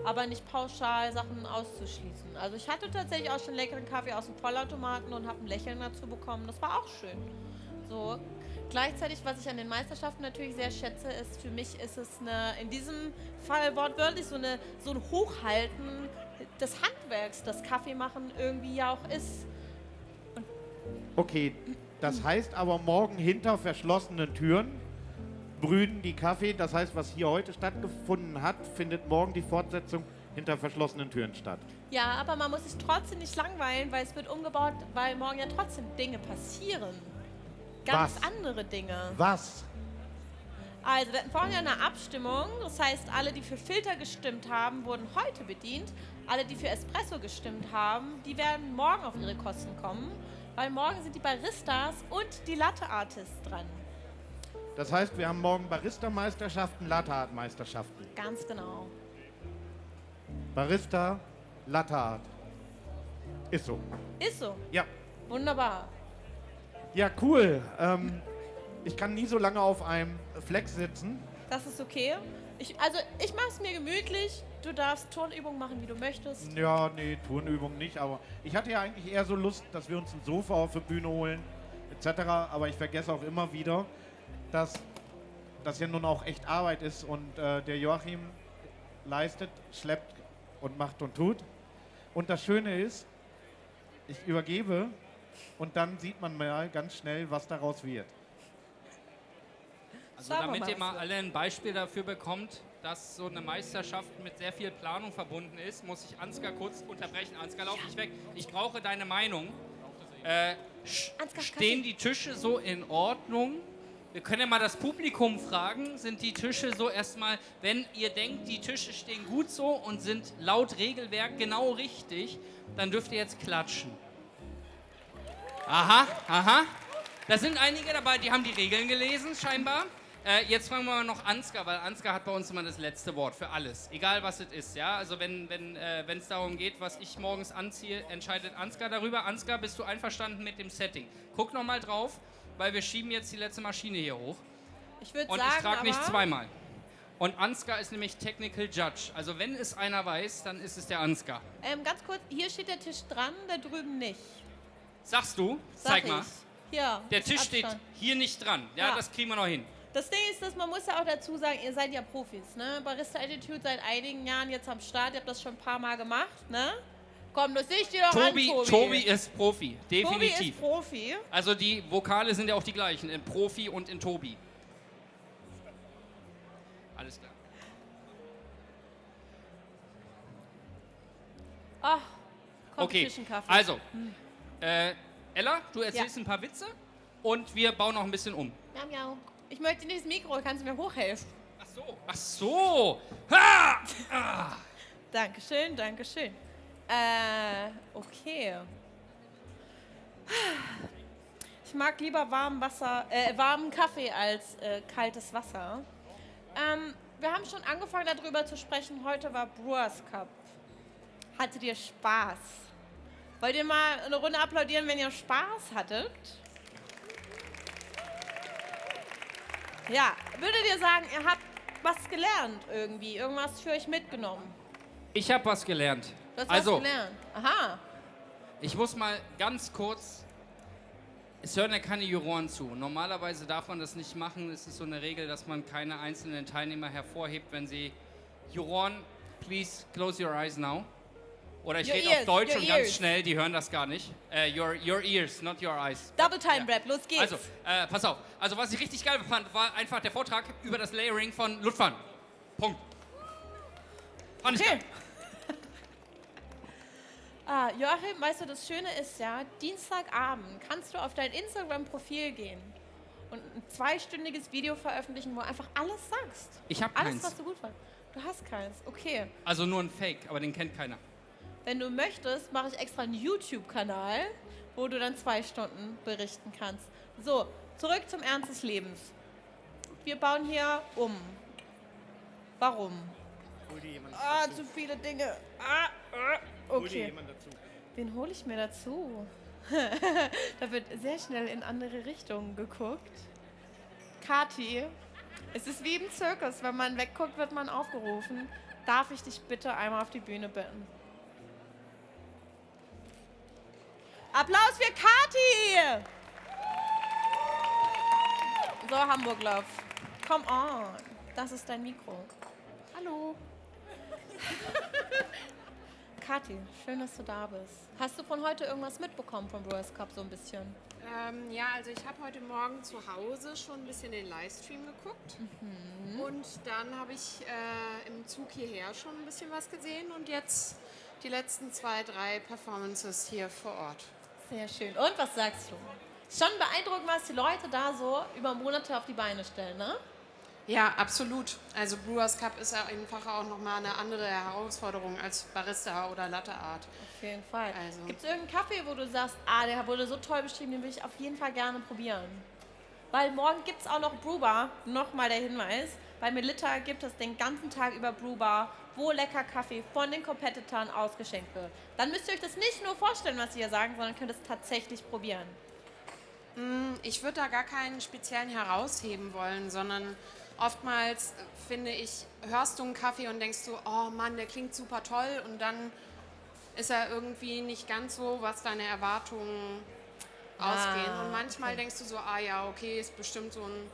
aber nicht pauschal Sachen auszuschließen. Also ich hatte tatsächlich auch schon leckeren Kaffee aus dem Vollautomaten und habe ein Lächeln dazu bekommen. Das war auch schön. So. Gleichzeitig, was ich an den Meisterschaften natürlich sehr schätze, ist, für mich ist es in diesem Fall wortwörtlich so ein Hochhalten des Handwerks, das Kaffeemachen irgendwie ja auch ist. okay, das heißt aber morgen hinter verschlossenen Türen brühen die Kaffee. Das heißt, was hier heute stattgefunden hat, findet morgen die Fortsetzung hinter verschlossenen Türen statt. Ja, aber man muss sich trotzdem nicht langweilen, weil es wird umgebaut, weil morgen ja trotzdem Dinge passieren. Ganz andere Dinge. Was? Also, wir hatten vorhin ja eine Abstimmung. Das heißt, alle, die für Filter gestimmt haben, wurden heute bedient. Alle, die für Espresso gestimmt haben, die werden morgen auf ihre Kosten kommen, weil morgen sind die Baristas und die Latte-Artists dran. Das heißt, wir haben morgen Barista-Meisterschaften, Latte-Art-Meisterschaften. Ganz genau. Barista, Latte-Art. Ist so. Ist so. Ja. Wunderbar. Ja, cool. Ich kann nie so lange auf einem Flex sitzen. Das ist okay. Ich mache es mir gemütlich. Du darfst Turnübungen machen, wie du möchtest. Ja, nee, Turnübung nicht, aber ich hatte ja eigentlich eher so Lust, dass wir uns ein Sofa auf die Bühne holen, etc. Aber ich vergesse auch immer wieder, dass das ja nun auch echt Arbeit ist und der Joachim leistet, schleppt und macht und tut. Und das Schöne ist, ich übergebe und dann sieht man mal ganz schnell, was daraus wird. Also damit ihr mal alle ein Beispiel dafür bekommt, dass so eine Meisterschaft mit sehr viel Planung verbunden ist, muss ich Ansgar kurz unterbrechen. Ansgar, lauf nicht weg. Ich brauche deine Meinung. Stehen die Tische so in Ordnung? Wir können ja mal das Publikum fragen. Sind die Tische so erstmal, wenn ihr denkt, die Tische stehen gut so und sind laut Regelwerk genau richtig, dann dürft ihr jetzt klatschen. Aha, aha. Da sind einige dabei, die haben die Regeln gelesen, scheinbar. Jetzt fragen wir mal noch Ansgar, weil Ansgar hat bei uns immer das letzte Wort für alles. Egal, was es ist, ja. Also wenn es darum geht, was ich morgens anziehe, entscheidet Ansgar darüber. Ansgar, bist du einverstanden mit dem Setting? Guck noch mal drauf, weil wir schieben jetzt die letzte Maschine hier hoch. Ich würde sagen, und ich trage nicht zweimal. Und Ansgar ist nämlich Technical Judge. Also wenn es einer weiß, dann ist es der Ansgar. Ganz kurz, hier steht der Tisch dran, da drüben nicht. Sagst du? Zeig mal. Hier. Der Tisch steht hier nicht dran. Ja, das kriegen wir noch hin. Das Ding ist, dass man muss ja auch dazu sagen, ihr seid ja Profis, ne? Barista Attitude seit einigen Jahren jetzt am Start, ihr habt das schon ein paar Mal gemacht, ne? Komm, das sehe ich dir doch an, Tobi. Tobi ist Profi, definitiv. Tobi ist Profi. Also die Vokale sind ja auch die gleichen, in Profi und in Tobi. Alles klar. Ach, okay, also, Ella, du erzählst ein paar Witze und wir bauen noch ein bisschen um. Miau, miau. Ich möchte nicht das Mikro, kannst du mir hochhelfen? Ach so. Ach so. Ha! Ah. Dankeschön, Dankeschön. Okay. Ich mag lieber warmen Kaffee als kaltes Wasser. Wir haben schon angefangen darüber zu sprechen. Heute war Brewers Cup. Hattet ihr Spaß? Wollt ihr mal eine Runde applaudieren, wenn ihr Spaß hattet? Ja, würdet ihr sagen, ihr habt was gelernt irgendwie? Irgendwas für euch mitgenommen? Ich habe was gelernt. Du hast Also, was gelernt? Aha. ich muss mal ganz kurz, es hören ja keine Juroren zu. Normalerweise darf man das nicht machen. Es ist so eine Regel, dass man keine einzelnen Teilnehmer hervorhebt, wenn sie Juroren, please close your eyes now. Oder ich rede auf Deutsch und ganz schnell, die hören das gar nicht. Your ears, not your eyes. Double Time Rap, los geht's. Also, pass auf. Also, was ich richtig geil fand, war einfach der Vortrag über das Layering von Luthfan. Punkt. Fand ich geil. Joachim, weißt du, das Schöne ist ja, Dienstagabend kannst du auf dein Instagram-Profil gehen und ein 2-stündiges Video veröffentlichen, wo du einfach alles sagst. Ich hab alles, keins. was du gut fandest. Du hast keins, okay. Also nur ein Fake, aber den kennt keiner. Wenn du möchtest, mache ich extra einen YouTube-Kanal, wo du dann 2 Stunden berichten kannst. So, zurück zum Ernst des Lebens. Wir bauen hier um. Warum? Zu viele Dinge. Okay. Wen hole ich mir dazu? Da wird sehr schnell in andere Richtungen geguckt. Kathi, es ist wie im Zirkus. Wenn man wegguckt, wird man aufgerufen. Darf ich dich bitte einmal auf die Bühne bitten? Applaus für Kathi! So, Hamburg-Love. Come on. Das ist dein Mikro. Hallo. Kathi, schön, dass du da bist. Hast du von heute irgendwas mitbekommen vom Brewers Cup so ein bisschen? Ja, also ich habe heute Morgen zu Hause schon ein bisschen den Livestream geguckt. Und dann habe ich im Zug hierher schon ein bisschen was gesehen und jetzt die letzten 2, 3 Performances hier vor Ort. Sehr schön. Und was sagst du? Schon beeindruckend, was die Leute da so über Monate auf die Beine stellen, ne? Ja, absolut. Also Brewers Cup ist ja einfach auch nochmal eine andere Herausforderung als Barista oder Latte Art. Auf jeden Fall. Also. Gibt es irgendeinen Kaffee, wo du sagst, der wurde so toll beschrieben, den will ich auf jeden Fall gerne probieren? Weil morgen gibt es auch noch Brewbar, nochmal der Hinweis. Bei Melitta gibt es den ganzen Tag über Brewbar, wo lecker Kaffee von den Competitoren ausgeschenkt wird. Dann müsst ihr euch das nicht nur vorstellen, was sie hier sagen, sondern könnt es tatsächlich probieren. Ich würde da gar keinen speziellen herausheben wollen, sondern oftmals, finde ich, hörst du einen Kaffee und denkst so, oh Mann, der klingt super toll und dann ist er irgendwie nicht ganz so, was deine Erwartungen ausgehen. Und manchmal denkst du so, ja, okay, ist bestimmt so ein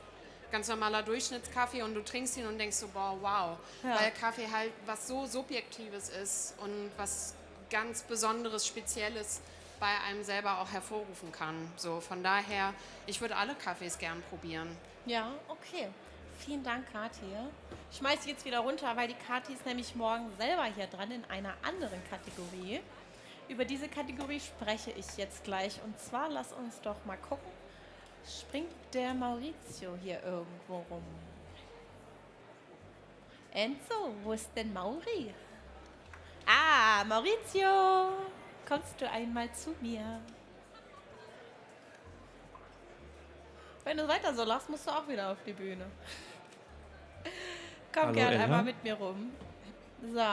ganz normaler Durchschnittskaffee und du trinkst ihn und denkst so, boah, wow. Ja. Weil Kaffee halt was so Subjektives ist und was ganz Besonderes, Spezielles bei einem selber auch hervorrufen kann. So, von daher, ich würde alle Kaffees gern probieren. Ja, okay. Vielen Dank, Kathi. Ich schmeiße jetzt wieder runter, weil die Kathi ist nämlich morgen selber hier dran in einer anderen Kategorie. Über diese Kategorie spreche ich jetzt gleich. Und zwar, lass uns doch mal gucken, springt der Maurizio hier irgendwo rum? Enzo, wo ist denn Mauri? Maurizio, kommst du einmal zu mir? Wenn du weiter so lachst, musst du auch wieder auf die Bühne. Komm Hallo, gerne Elha. einmal mit mir rum. So.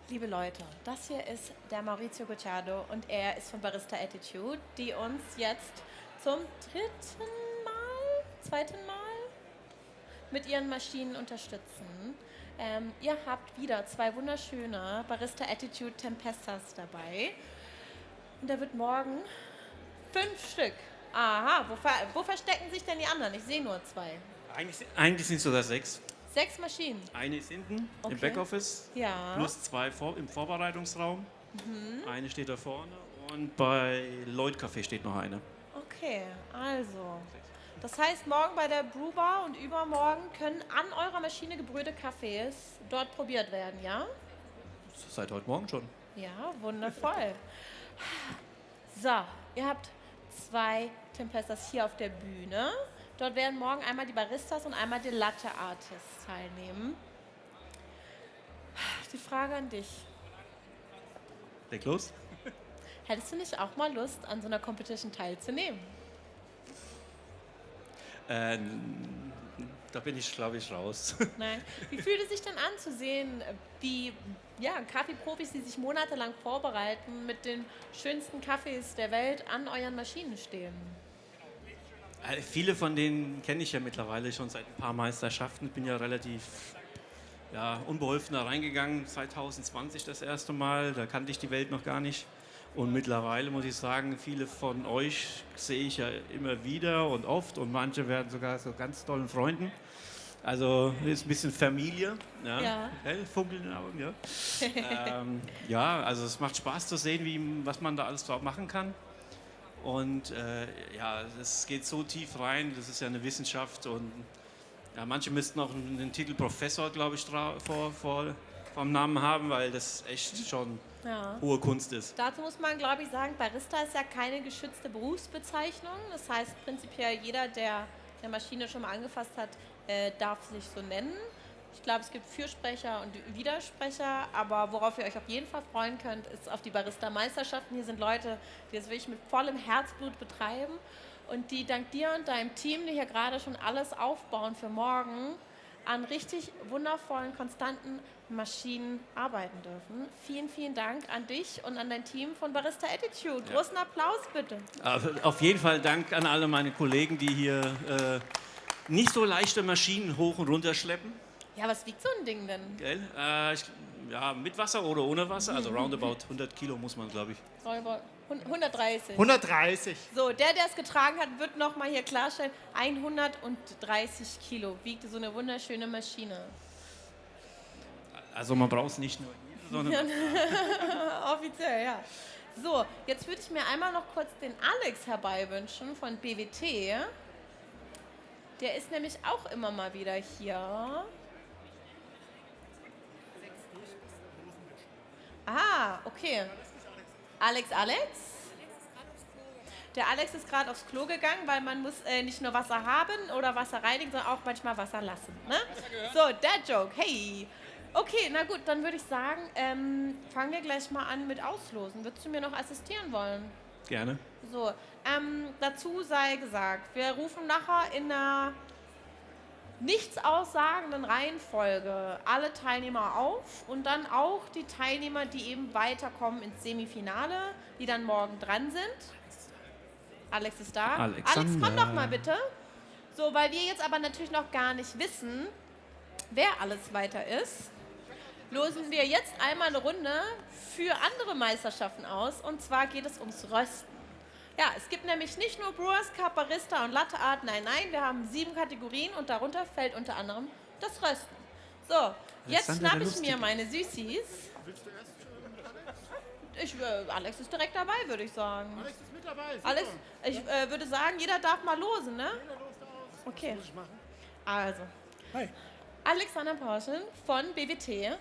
Liebe Leute, das hier ist der Maurizio Casado und er ist von Barista Attitude, die uns jetzt zum 2. Mal mit ihren Maschinen unterstützen. Ihr habt wieder 2 wunderschöne Barista Attitude Tempestas dabei. Und da wird morgen 5 Stück. Aha, wo verstecken sich denn die anderen? Ich sehe nur 2. Eigentlich sind es sogar 6. 6 Maschinen. Eine ist hinten Okay. im Backoffice, Ja. plus 2 im Vorbereitungsraum. Mhm. Eine steht da vorne und bei Lloyd Café steht noch eine. Okay, also. Das heißt, morgen bei der Brewbar und übermorgen können an eurer Maschine gebrühte Kaffees dort probiert werden, ja? Seit heute Morgen schon. Ja, wundervoll. So, ihr habt 2 Tempestas hier auf der Bühne. Dort werden morgen einmal die Baristas und einmal die Latte Artists teilnehmen. Die Frage an dich. Leg los. Hättest du nicht auch mal Lust, an so einer Competition teilzunehmen? da bin ich, glaube ich, raus. Nein. Wie fühlt es sich denn an zu sehen, wie Kaffeeprofis, die sich monatelang vorbereiten, mit den schönsten Kaffees der Welt an euren Maschinen stehen? Viele von denen kenne ich ja mittlerweile schon seit ein paar Meisterschaften. Ich bin ja relativ unbeholfen da reingegangen, 2020 das erste Mal. Da kannte ich die Welt noch gar nicht. Und mittlerweile muss ich sagen, viele von euch sehe ich ja immer wieder und oft. Und manche werden sogar so ganz tollen Freunden. Also ist ein bisschen Familie. Ja. Funkeln in den Augen, ja. Ja, also es macht Spaß zu sehen, was man da alles drauf machen kann. Und es geht so tief rein, das ist ja eine Wissenschaft. Und ja, manche müssten auch einen Titel Professor, glaube ich, vom Namen haben, weil das echt schon hohe Kunst ist. Dazu muss man, glaube ich, sagen, Barista ist ja keine geschützte Berufsbezeichnung. Das heißt, prinzipiell jeder, der der Maschine schon mal angefasst hat, darf sich so nennen. Ich glaube, es gibt Fürsprecher und Widersprecher, aber worauf ihr euch auf jeden Fall freuen könnt, ist auf die Barista-Meisterschaften. Hier sind Leute, die das wirklich mit vollem Herzblut betreiben und die dank dir und deinem Team, die hier gerade schon alles aufbauen für morgen, an richtig wundervollen, konstanten Maschinen arbeiten dürfen. Vielen, vielen Dank an dich und an dein Team von Barista Attitude. Großen Applaus bitte. Also auf jeden Fall Dank an alle meine Kollegen, die hier nicht so leichte Maschinen hoch und runter schleppen. Ja, was wiegt so ein Ding denn? Gell? Mit Wasser oder ohne Wasser, also roundabout 100 Kilo muss man, glaube ich. 130. 130. So, der es getragen hat, wird noch mal hier klarstellen, 130 Kilo wiegt so eine wunderschöne Maschine. Also man braucht es nicht nur hier, sondern... Offiziell, ja. So, jetzt würde ich mir einmal noch kurz den Alex herbeiwünschen von BWT. Der ist nämlich auch immer mal wieder hier. Ah, okay. Alex? Der Alex ist gerade aufs Klo gegangen, weil man muss nicht nur Wasser haben oder Wasser reinigen, sondern auch manchmal Wasser lassen. Ne? So, Dad Joke, hey. Okay, na gut, dann würde ich sagen, fangen wir gleich mal an mit Auslosen. Würdest du mir noch assistieren wollen? Gerne. So, dazu sei gesagt, wir rufen nachher in einer nichts aussagenden Reihenfolge alle Teilnehmer auf und dann auch die Teilnehmer, die eben weiterkommen ins Semifinale, die dann morgen dran sind. Alex ist da. Alexander. Alex, komm doch mal bitte. So, weil wir jetzt aber natürlich noch gar nicht wissen, wer alles weiter ist, losen wir jetzt einmal eine Runde für andere Meisterschaften aus. Und zwar geht es ums Rösten. Ja, es gibt nämlich nicht nur Brewers Cup, Barista und Latte Art. Nein, wir haben 7 Kategorien und darunter fällt unter anderem das Rösten. So, jetzt schnappe ich mir meine Süßis. Willst du erst? Alex ist direkt dabei, würde ich sagen. Alex ist mit dabei. Super. Alex, ich würde sagen, jeder darf mal losen, ne? Jeder lost aus. Okay. Was muss ich machen? Also. Hi. Alexander Porschen von BWT.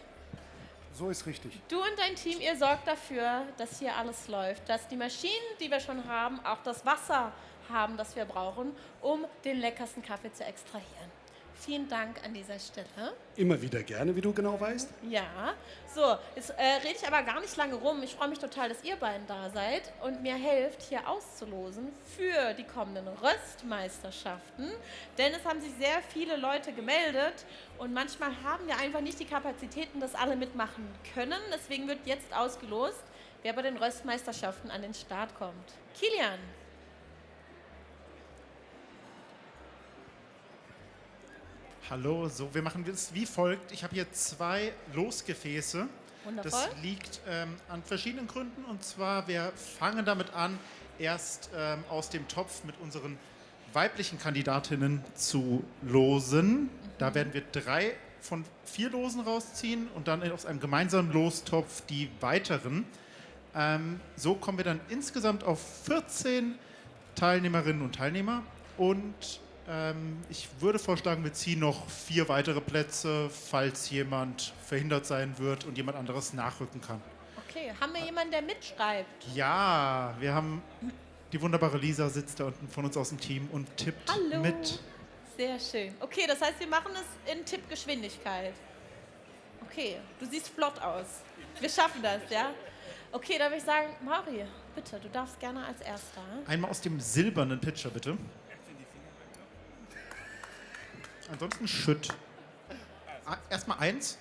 So ist richtig. Du und dein Team, ihr sorgt dafür, dass hier alles läuft, dass die Maschinen, die wir schon haben, auch das Wasser haben, das wir brauchen, um den leckersten Kaffee zu extrahieren. Vielen Dank an dieser Stelle. Immer wieder gerne, wie du genau weißt. Ja, so, jetzt rede ich aber gar nicht lange rum. Ich freue mich total, dass ihr beiden da seid und mir helft, hier auszulosen für die kommenden Röstmeisterschaften. Denn es haben sich sehr viele Leute gemeldet und manchmal haben wir einfach nicht die Kapazitäten, dass alle mitmachen können. Deswegen wird jetzt ausgelost, wer bei den Röstmeisterschaften an den Start kommt. Kilian. Hallo, so, wir machen das wie folgt. Ich habe hier 2 Losgefäße. Wundervoll. Das liegt an verschiedenen Gründen. Und zwar, wir fangen damit an, erst aus dem Topf mit unseren weiblichen Kandidatinnen zu losen. Da werden wir 3 von 4 Losen rausziehen und dann aus einem gemeinsamen Lostopf die weiteren. So kommen wir dann insgesamt auf 14 Teilnehmerinnen und Teilnehmer. Und ich würde vorschlagen, wir ziehen noch 4 weitere Plätze, falls jemand verhindert sein wird und jemand anderes nachrücken kann. Okay, haben wir jemanden, der mitschreibt? Ja, wir haben die wunderbare Lisa sitzt da unten von uns aus dem Team und tippt mit. Sehr schön. Okay, das heißt, wir machen es in Tippgeschwindigkeit. Okay, du siehst flott aus. Wir schaffen das, ja? Okay, dann würde ich sagen, Mari, bitte, du darfst gerne als Erster. Einmal aus dem silbernen Pitcher, bitte. Ansonsten Schütt. Erstmal 1.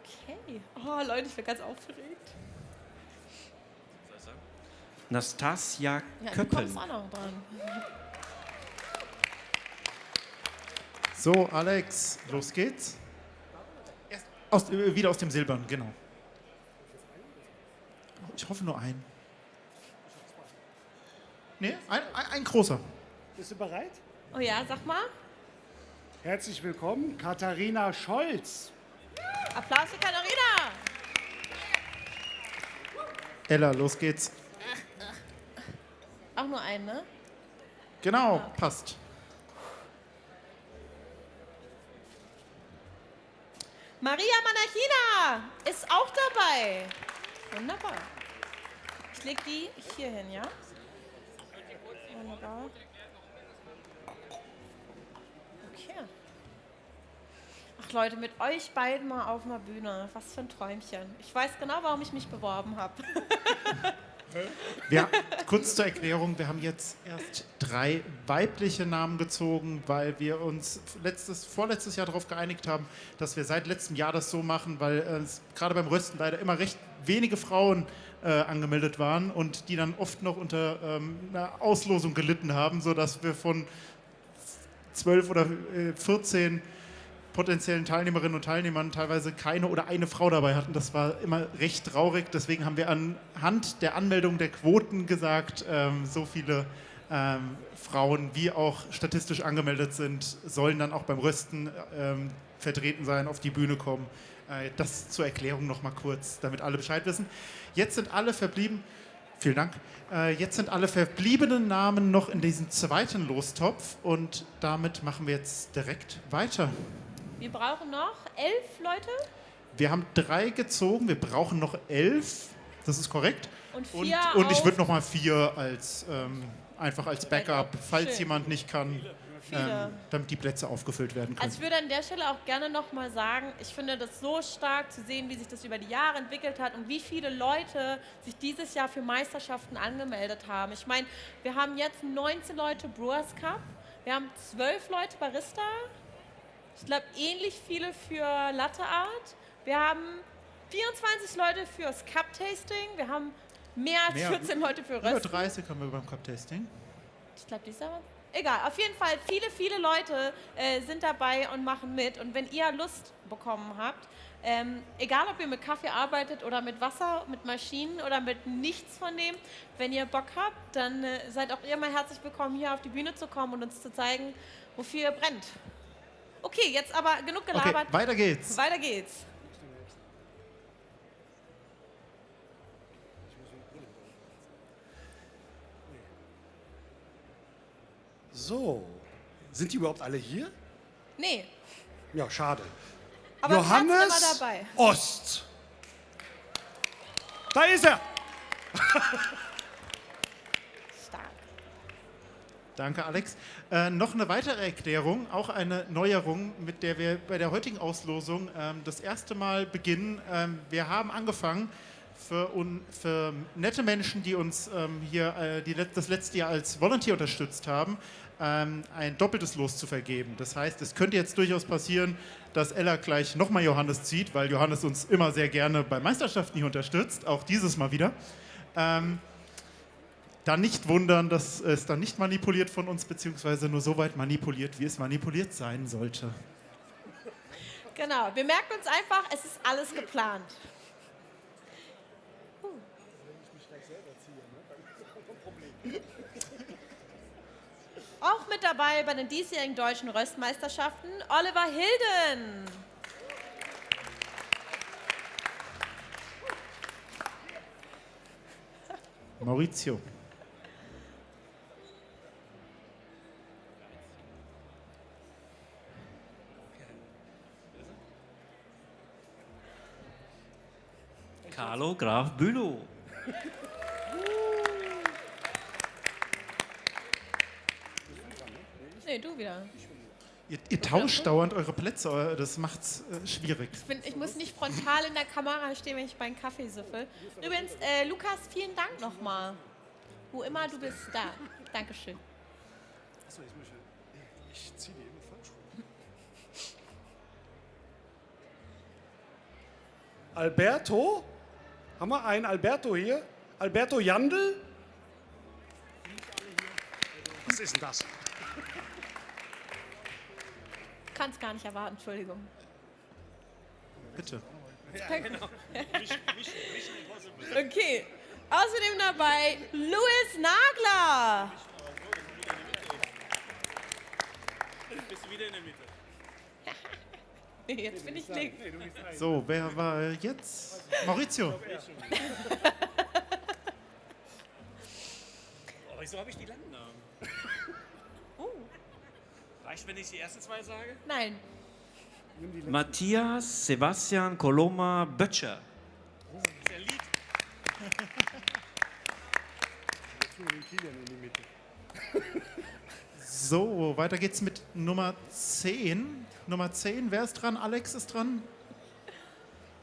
Okay. Oh, Leute, ich bin ganz aufgeregt. Nastasia Ja, du Köppen. kommst auch noch dran. So, Alex, los geht's. Wieder aus dem Silbern, genau. Ich hoffe nur ein. Nee, ein großer. Bist du bereit? Oh ja, sag mal. Herzlich willkommen, Katharina Scholz. Applaus für Katharina. Ella, los geht's. Auch nur einen, ne? Genau, passt. Maria Manachina ist auch dabei. Wunderbar. Ich leg die hier hin, ja? Wunderbar. Okay. Ach Leute, mit euch beiden mal auf einer Bühne. Was für ein Träumchen. Ich weiß genau, warum ich mich beworben habe. Kurz zur Erklärung, wir haben jetzt erst 3 weibliche Namen gezogen, weil wir uns vorletztes Jahr darauf geeinigt haben, dass wir seit letztem Jahr das so machen, weil es gerade beim Rösten leider immer recht wenige Frauen angemeldet waren und die dann oft noch unter einer Auslosung gelitten haben, sodass wir von 12 oder 14 potenziellen Teilnehmerinnen und Teilnehmern teilweise keine oder eine Frau dabei hatten. Das war immer recht traurig. Deswegen haben wir anhand der Anmeldung der Quoten gesagt, so viele Frauen, wie auch statistisch angemeldet sind, sollen dann auch beim Rösten vertreten sein, auf die Bühne kommen. Das zur Erklärung noch mal kurz, damit alle Bescheid wissen. Jetzt sind alle verblieben. Vielen Dank. Jetzt sind alle verbliebenen Namen noch in diesem zweiten Lostopf und damit machen wir jetzt direkt weiter. Wir brauchen noch 11 Leute. Wir haben 3 gezogen, wir brauchen noch 11. Das ist korrekt. Und 4 und ich auf- würde noch mal 4 als, einfach als Backup, falls Schön. jemand nicht kann, Viele. damit die Plätze aufgefüllt werden können. Also ich würde an der Stelle auch gerne nochmal sagen, ich finde das so stark zu sehen, wie sich das über die Jahre entwickelt hat und wie viele Leute sich dieses Jahr für Meisterschaften angemeldet haben. Ich meine, wir haben jetzt 19 Leute Brewers Cup, wir haben 12 Leute Barista, ich glaube ähnlich viele für Latte Art, wir haben 24 Leute fürs Cup Tasting, wir haben mehr als 14 Leute für Über Rösten. 30 haben wir beim Cup-Tasting. Ich glaube, dieser war. Egal, auf jeden Fall, viele Leute sind dabei und machen mit. Und wenn ihr Lust bekommen habt, egal ob ihr mit Kaffee arbeitet oder mit Wasser, mit Maschinen oder mit nichts von dem, wenn ihr Bock habt, dann seid auch ihr mal herzlich willkommen, hier auf die Bühne zu kommen und uns zu zeigen, wofür ihr brennt. Okay, jetzt aber genug gelabert. Okay, weiter geht's. Weiter geht's. So, sind die überhaupt alle hier? Nee, Ja, schade. aber Johannes Johannes immer dabei. Ost. Da ist er. Stark. Danke, Alex. Noch eine weitere Erklärung, auch eine Neuerung, mit der wir bei der heutigen Auslosung das erste Mal beginnen. Wir haben angefangen, für nette Menschen, die uns hier das letzte Jahr als Volunteer unterstützt haben, ein doppeltes Los zu vergeben. Das heißt, es könnte jetzt durchaus passieren, dass Ella gleich nochmal Johannes zieht, weil Johannes uns immer sehr gerne bei Meisterschaften hier unterstützt, auch dieses Mal wieder. Dann nicht wundern, dass es dann nicht manipuliert von uns, beziehungsweise nur so weit manipuliert, wie es manipuliert sein sollte. Genau, wir merken uns einfach, es ist alles geplant. Auch mit dabei bei den diesjährigen deutschen Röstmeisterschaften Oliver Hilden. Maurizio. Carlo Graf Bülow. Nee, du wieder. Ihr tauscht dauernd eure Plätze, das macht's schwierig. Ich muss nicht frontal in der Kamera stehen, wenn ich meinen Kaffee süffel. Übrigens, Lukas, vielen Dank nochmal. Wo immer du bist, da. Dankeschön. Ich ziehe die immer falsch rum. Alberto? Haben wir einen Alberto hier? Alberto Jandl? Was ist denn das? Kann's gar nicht erwarten, Entschuldigung. Bitte. Ja, genau. Okay. Außerdem dabei Louis Nagler. Bist du wieder in der Mitte? Jetzt bin ich links. So, wer war jetzt? Maurizio. Oh, wieso habe ich die langen Namen? Reicht, wenn ich die ersten zwei sage? Nein. Matthias Sebastian Coloma Böttcher. Das ist ein Lied. Jetzt tun wir den Kilian in die Mitte. So, weiter geht's mit Nummer 10. Nummer 10, wer ist dran? Alex ist dran.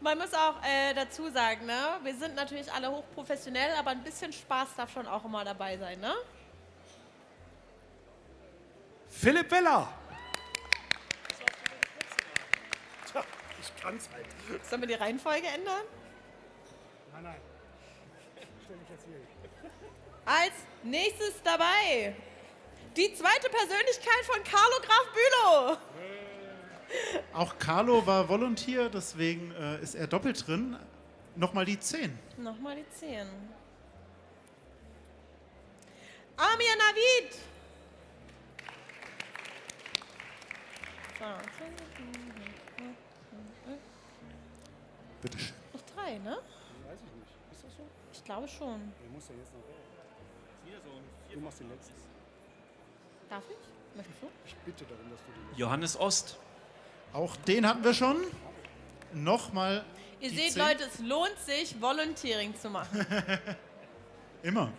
Man muss auch dazu sagen, ne? Wir sind natürlich alle hochprofessionell, aber ein bisschen Spaß darf schon auch immer dabei sein, ne? Philipp Weller. Tja, ich kann's halt. Sollen wir die Reihenfolge ändern? Nein. Stell mich jetzt hier hin. Als nächstes dabei die zweite Persönlichkeit von Carlo Graf Bülow. Auch Carlo war Volunteer, deswegen ist er doppelt drin. Nochmal die 10. Nochmal die 10. Amir Navid. Bitte schön. Noch 3, ne? Weiß ich nicht. Ist das so? Ich glaube schon. Der muss ja jetzt noch wählen. Du machst den letzten. Darf ich? Möchtest du? Ich bitte darum, dass du den letzten. Johannes Ost. Auch den hatten wir schon. Nochmal. Ihr die seht, 10. Leute, es lohnt sich, Volunteering zu machen. Immer.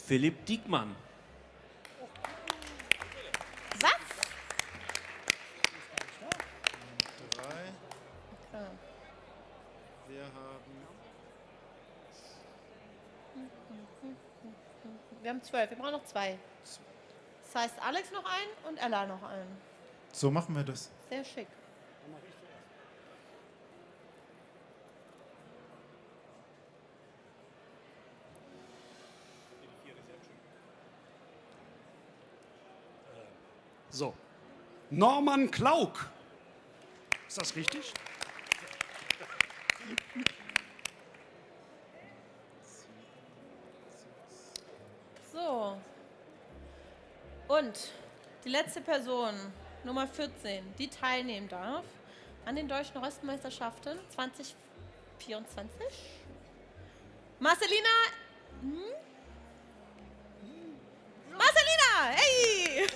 Philipp Diekmann. Was? 3. Okay. Wir haben. Wir haben 12, wir brauchen noch 2. Das heißt, Alex noch einen und Ella noch einen. So machen wir das. Sehr schick. So. Norman Klauk. Ist das richtig? So. Und die letzte Person, Nummer 14, die teilnehmen darf an den Deutschen Röstmeisterschaften 2024. Marcelina. Marcelina, hey!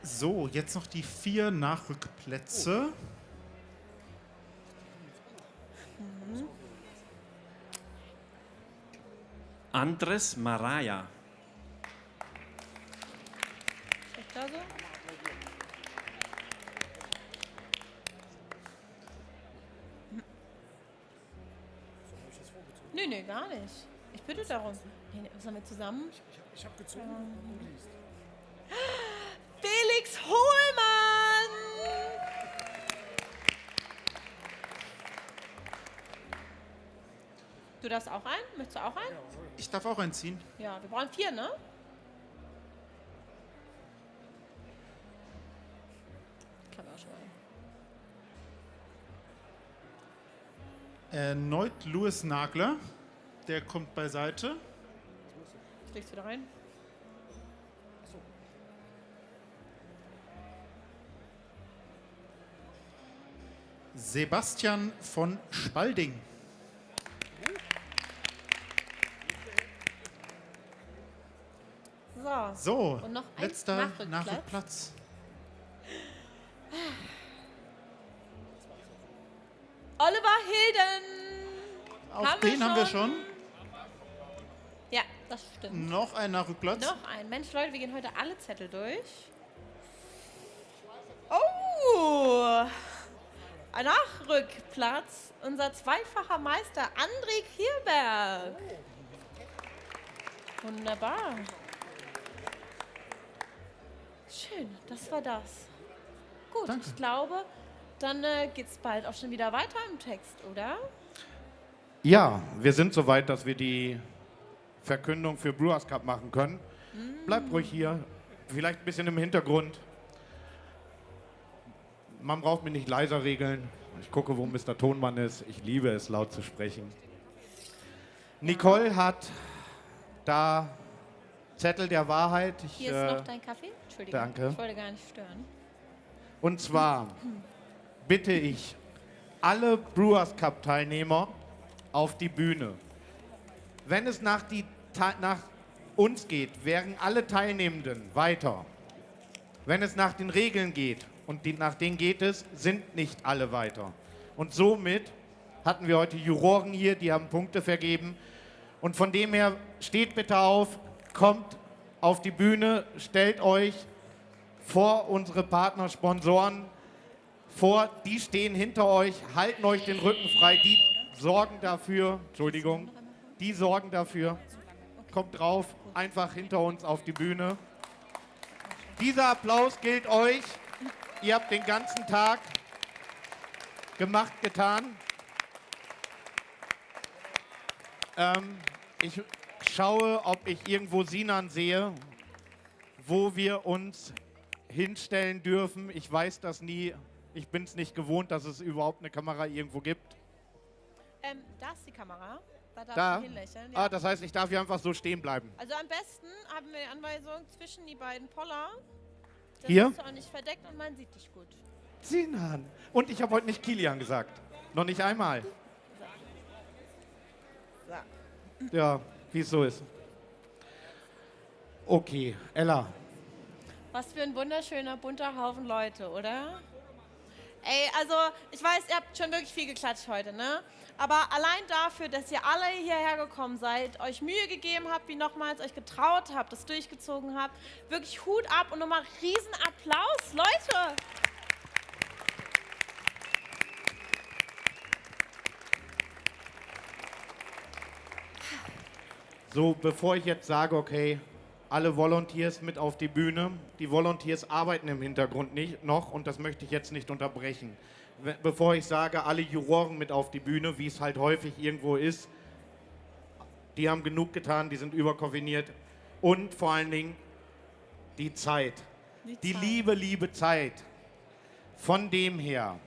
So, jetzt noch die 4 Nachrückplätze. Andres Maraya. Steht da so? Nee, gar nicht. Ich bitte darum. Nee, sollen wir zusammen? Ich habe gezogen und du liest. Felix Hohlmann! Du darfst auch ein? Möchtest du auch ein? Ich darf auch einziehen. Ja, wir brauchen 4, ne? Ich glaube auch schon mal. Erneut Louis Nagler. Der kommt beiseite. Ich leg's wieder rein. Sebastian von Spalding. So, und noch ein letzter Nachrückplatz. Nachrückplatz. Oliver Hilden! Auch den haben wir schon. Ja, das stimmt. Noch ein Nachrückplatz. Noch ein. Mensch, Leute, wir gehen heute alle Zettel durch. Oh! Nachrückplatz unser zweifacher Meister André Kierberg. Wunderbar. Schön, das war das. Gut, Danke. ich glaube, dann geht's bald auch schon wieder weiter im Text, oder? Ja, wir sind soweit, dass wir die Verkündung für Brewers Cup machen können. Bleibt ruhig hier, vielleicht ein bisschen im Hintergrund. Man braucht mich nicht leiser regeln. Ich gucke, wo Mr. Tonmann ist. Ich liebe es, laut zu sprechen. Nicole hat da Zettel der Wahrheit. Hier ist noch dein Kaffee. Entschuldigung, danke. ich wollte gar nicht stören. Und zwar bitte ich alle Brewers Cup Teilnehmer auf die Bühne. Wenn es nach uns geht, wären alle Teilnehmenden weiter. Wenn es nach den Regeln geht und nach denen geht es, sind nicht alle weiter. Und somit hatten wir heute Juroren hier, die haben Punkte vergeben. Und von dem her, steht bitte auf, kommt auf die Bühne, stellt euch vor unsere Partner, Sponsoren vor, die stehen hinter euch, halten euch den Rücken frei, die sorgen dafür, Entschuldigung, die sorgen dafür, kommt drauf, einfach hinter uns auf die Bühne. Dieser Applaus gilt euch, ihr habt den ganzen Tag gemacht, getan. Ich schaue, ob ich irgendwo Sinan sehe, wo wir uns hinstellen dürfen. Ich weiß das nie. Ich bin es nicht gewohnt, dass es überhaupt eine Kamera irgendwo gibt. Da ist die Kamera. Da darfst Da? du hinlächeln. Ah, das heißt, ich darf hier einfach so stehen bleiben. Also am besten haben wir die Anweisung zwischen die beiden Poller. Das Hier? ist auch nicht verdeckt und man sieht dich gut. Sinan. Und ich habe heute nicht Kilian gesagt. Noch nicht einmal. So. Ja, wie es so ist. Okay, Ella. Was für ein wunderschöner, bunter Haufen Leute, oder? Ey, also ich weiß, ihr habt schon wirklich viel geklatscht heute, ne? Aber allein dafür, dass ihr alle hierher gekommen seid, euch Mühe gegeben habt, wie nochmals euch getraut habt, das durchgezogen habt, wirklich Hut ab und nochmal riesen Applaus, Leute! So, bevor ich jetzt sage, okay, alle Volunteers mit auf die Bühne. Die Volunteers arbeiten im Hintergrund nicht noch und das möchte ich jetzt nicht unterbrechen. Bevor ich sage, alle Juroren mit auf die Bühne, wie es halt häufig irgendwo ist, die haben genug getan, die sind überkoordiniert. Und vor allen Dingen die Zeit. Die liebe Zeit. Von dem her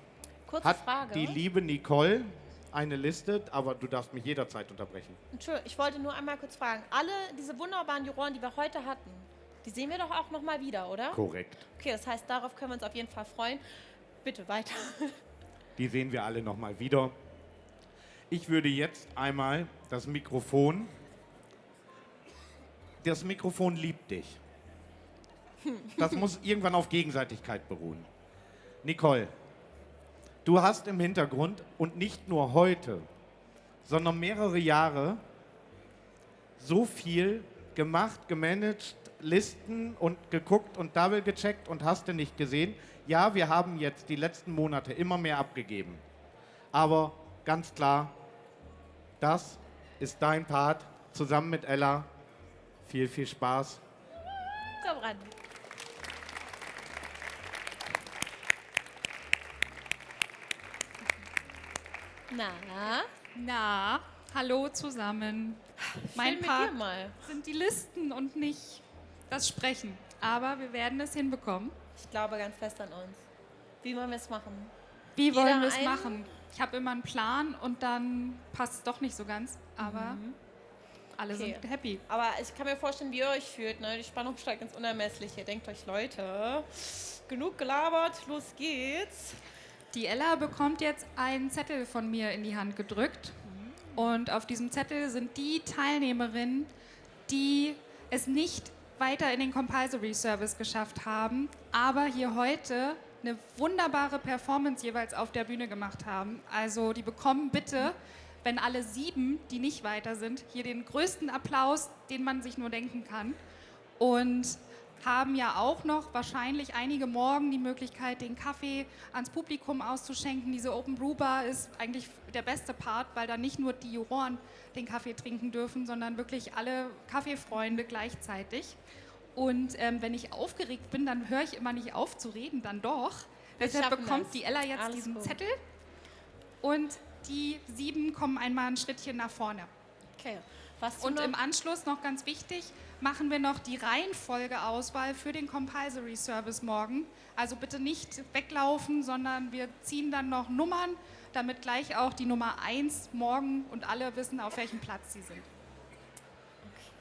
Kurze hat Frage. die liebe Nicole eine Liste, aber du darfst mich jederzeit unterbrechen. Entschuldigung, ich wollte nur einmal kurz fragen. Alle diese wunderbaren Juroren, die wir heute hatten, die sehen wir doch auch nochmal wieder, oder? Korrekt. Okay, das heißt, darauf können wir uns auf jeden Fall freuen. Bitte weiter. Die sehen wir alle nochmal wieder. Ich würde jetzt einmal das Mikrofon liebt dich. Das muss irgendwann auf Gegenseitigkeit beruhen. Nicole, du hast im Hintergrund und nicht nur heute, sondern mehrere Jahre so viel gemacht, gemanagt, Listen und geguckt und double gecheckt und hast du nicht gesehen. Ja, wir haben jetzt die letzten Monate immer mehr abgegeben. Aber ganz klar, das ist dein Part zusammen mit Ella. Viel, viel Spaß. Komm ran. Na, hallo zusammen. Mein mit Part dir mal. sind die Listen und nicht das Sprechen. Aber wir werden es hinbekommen. Ich glaube ganz fest an uns. Wie wollen wir es machen? Wie Jeder wollen wir es einen? machen? Ich habe immer einen Plan und dann passt es doch nicht so ganz. Aber alle sind happy. Aber ich kann mir vorstellen, wie ihr euch fühlt. Ne? Die Spannung steigt ins Unermessliche. Denkt euch, Leute, genug gelabert, los geht's. Die Ella bekommt jetzt einen Zettel von mir in die Hand gedrückt. Und auf diesem Zettel sind die Teilnehmerinnen, die es nicht weiter in den Compulsory Service geschafft haben, aber hier heute eine wunderbare Performance jeweils auf der Bühne gemacht haben. Also die bekommen bitte, wenn alle 7, die nicht weiter sind, hier den größten Applaus, den man sich nur denken kann. Und haben ja auch noch wahrscheinlich einige morgen die Möglichkeit, den Kaffee ans Publikum auszuschenken. Diese Open Brew Bar ist eigentlich der beste Part, weil da nicht nur die Juroren den Kaffee trinken dürfen, sondern wirklich alle Kaffeefreunde gleichzeitig. Und wenn ich aufgeregt bin, dann höre ich immer nicht auf zu reden, dann doch. Deshalb bekommt die Ella jetzt diesen Zettel und die 7 kommen einmal ein Schrittchen nach vorne. Okay. Und im Anschluss noch ganz wichtig, machen wir noch die Reihenfolgeauswahl für den Compulsory Service morgen. Also bitte nicht weglaufen, sondern wir ziehen dann noch Nummern, damit gleich auch die Nummer 1 morgen und alle wissen, auf welchem Platz sie sind.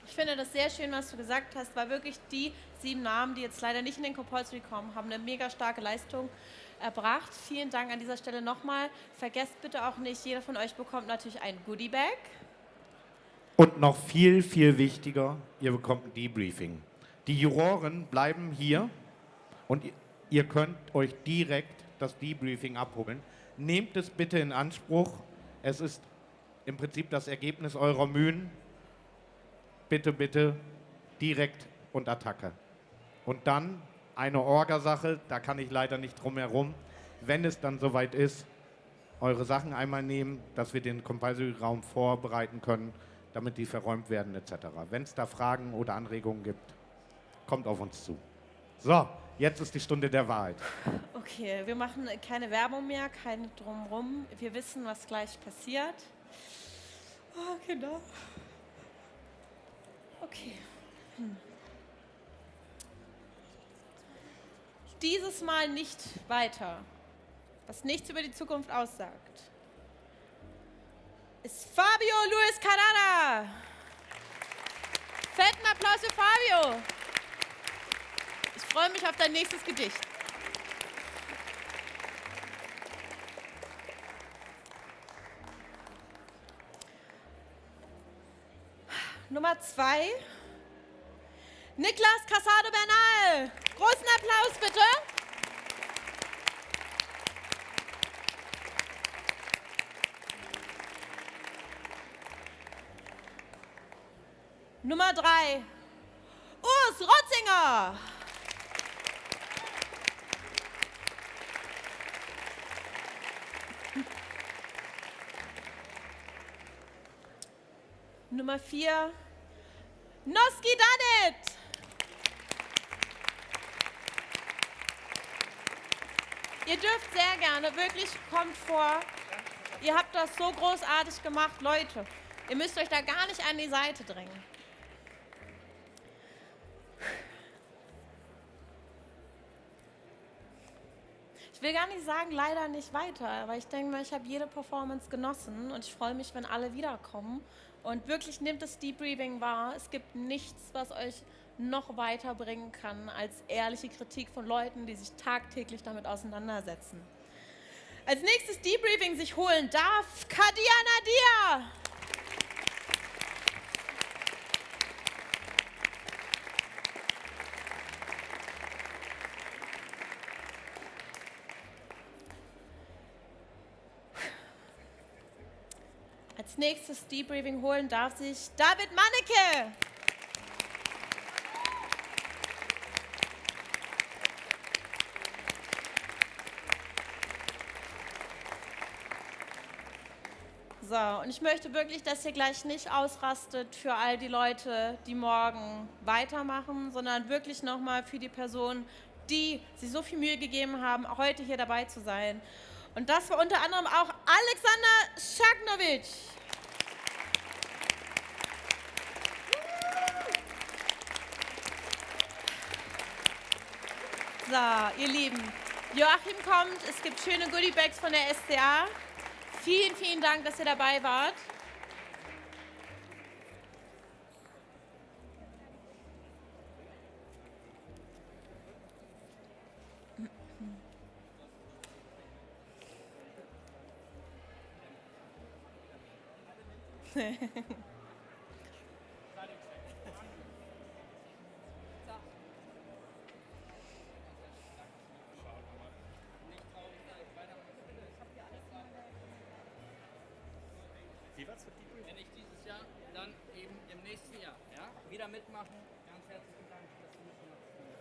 Ich finde das sehr schön, was du gesagt hast, weil wirklich die 7 Namen, die jetzt leider nicht in den Compulsory kommen, haben eine mega starke Leistung erbracht. Vielen Dank an dieser Stelle nochmal. Vergesst bitte auch nicht, jeder von euch bekommt natürlich ein Goodie-Bag. Und noch viel, viel wichtiger, ihr bekommt ein Debriefing. Die Juroren bleiben hier und ihr könnt euch direkt das Debriefing abholen. Nehmt es bitte in Anspruch. Es ist im Prinzip das Ergebnis eurer Mühen. Bitte, bitte direkt und Attacke. Und dann eine Orgasache, da kann ich leider nicht drum herum. Wenn es dann soweit ist, eure Sachen einmal nehmen, dass wir den Compulsory-Raum vorbereiten können, damit die verräumt werden etc. Wenn es da Fragen oder Anregungen gibt, kommt auf uns zu. So, jetzt ist die Stunde der Wahrheit. Okay, wir machen keine Werbung mehr, keine Drumrum. Wir wissen, was gleich passiert. Oh, genau. Okay. Dieses Mal nicht weiter, was nichts über die Zukunft aussagt, ist Fabio Luis Carrara. Fetten Applaus für Fabio. Ich freue mich auf dein nächstes Gedicht. Nummer 2. Niklas Casado Bernal. Großen Applaus bitte. Nummer 3. Urs Rotzinger. Nummer 4. Noski Danit. Ihr dürft sehr gerne, wirklich, kommt vor. Ihr habt das so großartig gemacht, Leute. Ihr müsst euch da gar nicht an die Seite drängen. Ich will gar nicht sagen, leider nicht weiter, aber ich denke mal, ich habe jede Performance genossen und ich freue mich, wenn alle wiederkommen. Und wirklich nehmt das Debriefing wahr. Es gibt nichts, was euch noch weiterbringen kann als ehrliche Kritik von Leuten, die sich tagtäglich damit auseinandersetzen. Als nächstes Debriefing sich holen darf Kadia Nadia. Als nächstes Debriefing holen darf sich David Manneke. So, und ich möchte wirklich, dass ihr gleich nicht ausrastet für all die Leute, die morgen weitermachen, sondern wirklich nochmal für die Personen, die sich so viel Mühe gegeben haben, heute hier dabei zu sein. Und das war unter anderem auch Alexander Schagnovic. So, ihr Lieben, Joachim kommt, es gibt schöne Goodiebags von der SCA. Vielen, vielen Dank, dass ihr dabei wart. Wenn nicht dieses Jahr, dann eben im nächsten Jahr. Ja? Wieder mitmachen. Ganz herzlichen Dank, dass du mitmachst.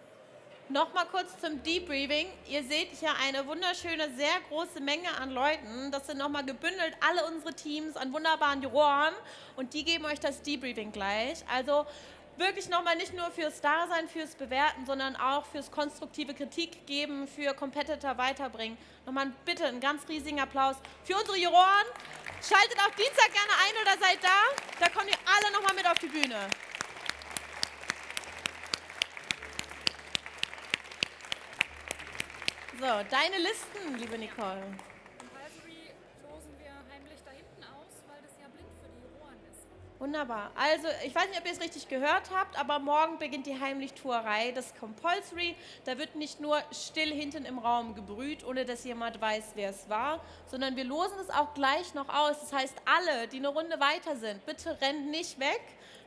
Nochmal kurz zum Debriefing. Ihr seht hier eine wunderschöne, sehr große Menge an Leuten. Das sind nochmal gebündelt alle unsere Teams an wunderbaren Juroren und die geben euch das Debriefing gleich. Also wirklich nochmal nicht nur fürs Dasein, fürs Bewerten, sondern auch fürs konstruktive Kritik geben, für Competitor weiterbringen. Nochmal bitte einen ganz riesigen Applaus für unsere Juroren. Schaltet auch Dienstag gerne ein oder seid da. Da kommen ihr alle nochmal mit auf die Bühne. So, deine Listen, liebe Nicole. Compulsory losen wir heimlich da hinten aus, weil das ja blind für die Juroren ist. Wunderbar. Also, ich weiß nicht, ob ihr es richtig gehört habt, aber morgen beginnt die Heimlichtuerei des Compulsory. Da wird nicht nur still hinten im Raum gebrüht, ohne dass jemand weiß, wer es war, sondern wir losen es auch gleich noch aus. Das heißt, alle, die eine Runde weiter sind, bitte rennt nicht weg.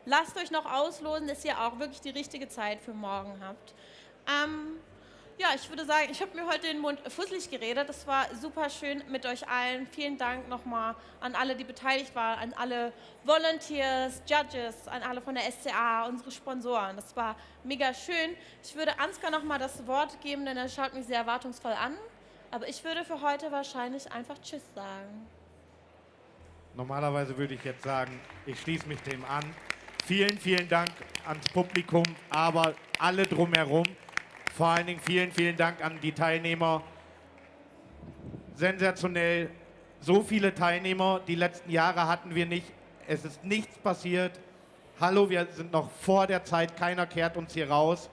Lasst euch noch auslosen, dass ihr auch wirklich die richtige Zeit für morgen habt. Ja, ich würde sagen, ich habe mir heute den Mund fusselig geredet. Das war super schön mit euch allen. Vielen Dank nochmal an alle, die beteiligt waren, an alle Volunteers, Judges, an alle von der SCA, unsere Sponsoren. Das war mega schön. Ich würde Ansgar nochmal das Wort geben, denn er schaut mich sehr erwartungsvoll an. Aber ich würde für heute wahrscheinlich einfach Tschüss sagen. Normalerweise würde ich jetzt sagen, ich schließe mich dem an. Vielen, vielen Dank ans Publikum, aber alle drumherum. Vor allen Dingen vielen, vielen Dank an die Teilnehmer. Sensationell. So viele Teilnehmer, die letzten Jahre hatten wir nicht. Es ist nichts passiert. Hallo, wir sind noch vor der Zeit. Keiner kehrt uns hier raus.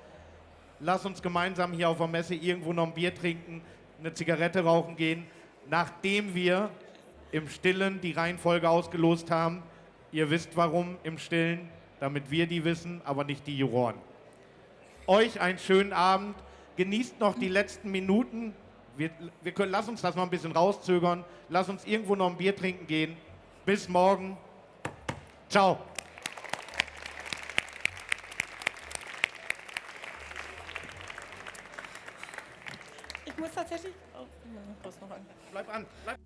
Lass uns gemeinsam hier auf der Messe irgendwo noch ein Bier trinken, eine Zigarette rauchen gehen, nachdem wir im Stillen die Reihenfolge ausgelost haben. Ihr wisst warum im Stillen, damit wir die wissen, aber nicht die Juroren. Euch einen schönen Abend. Genießt noch die letzten Minuten. Lass uns das noch ein bisschen rauszögern. Lass uns irgendwo noch ein Bier trinken gehen. Bis morgen. Ciao. Ich muss tatsächlich... Oh, kurz noch an. Bleib an. Bleib.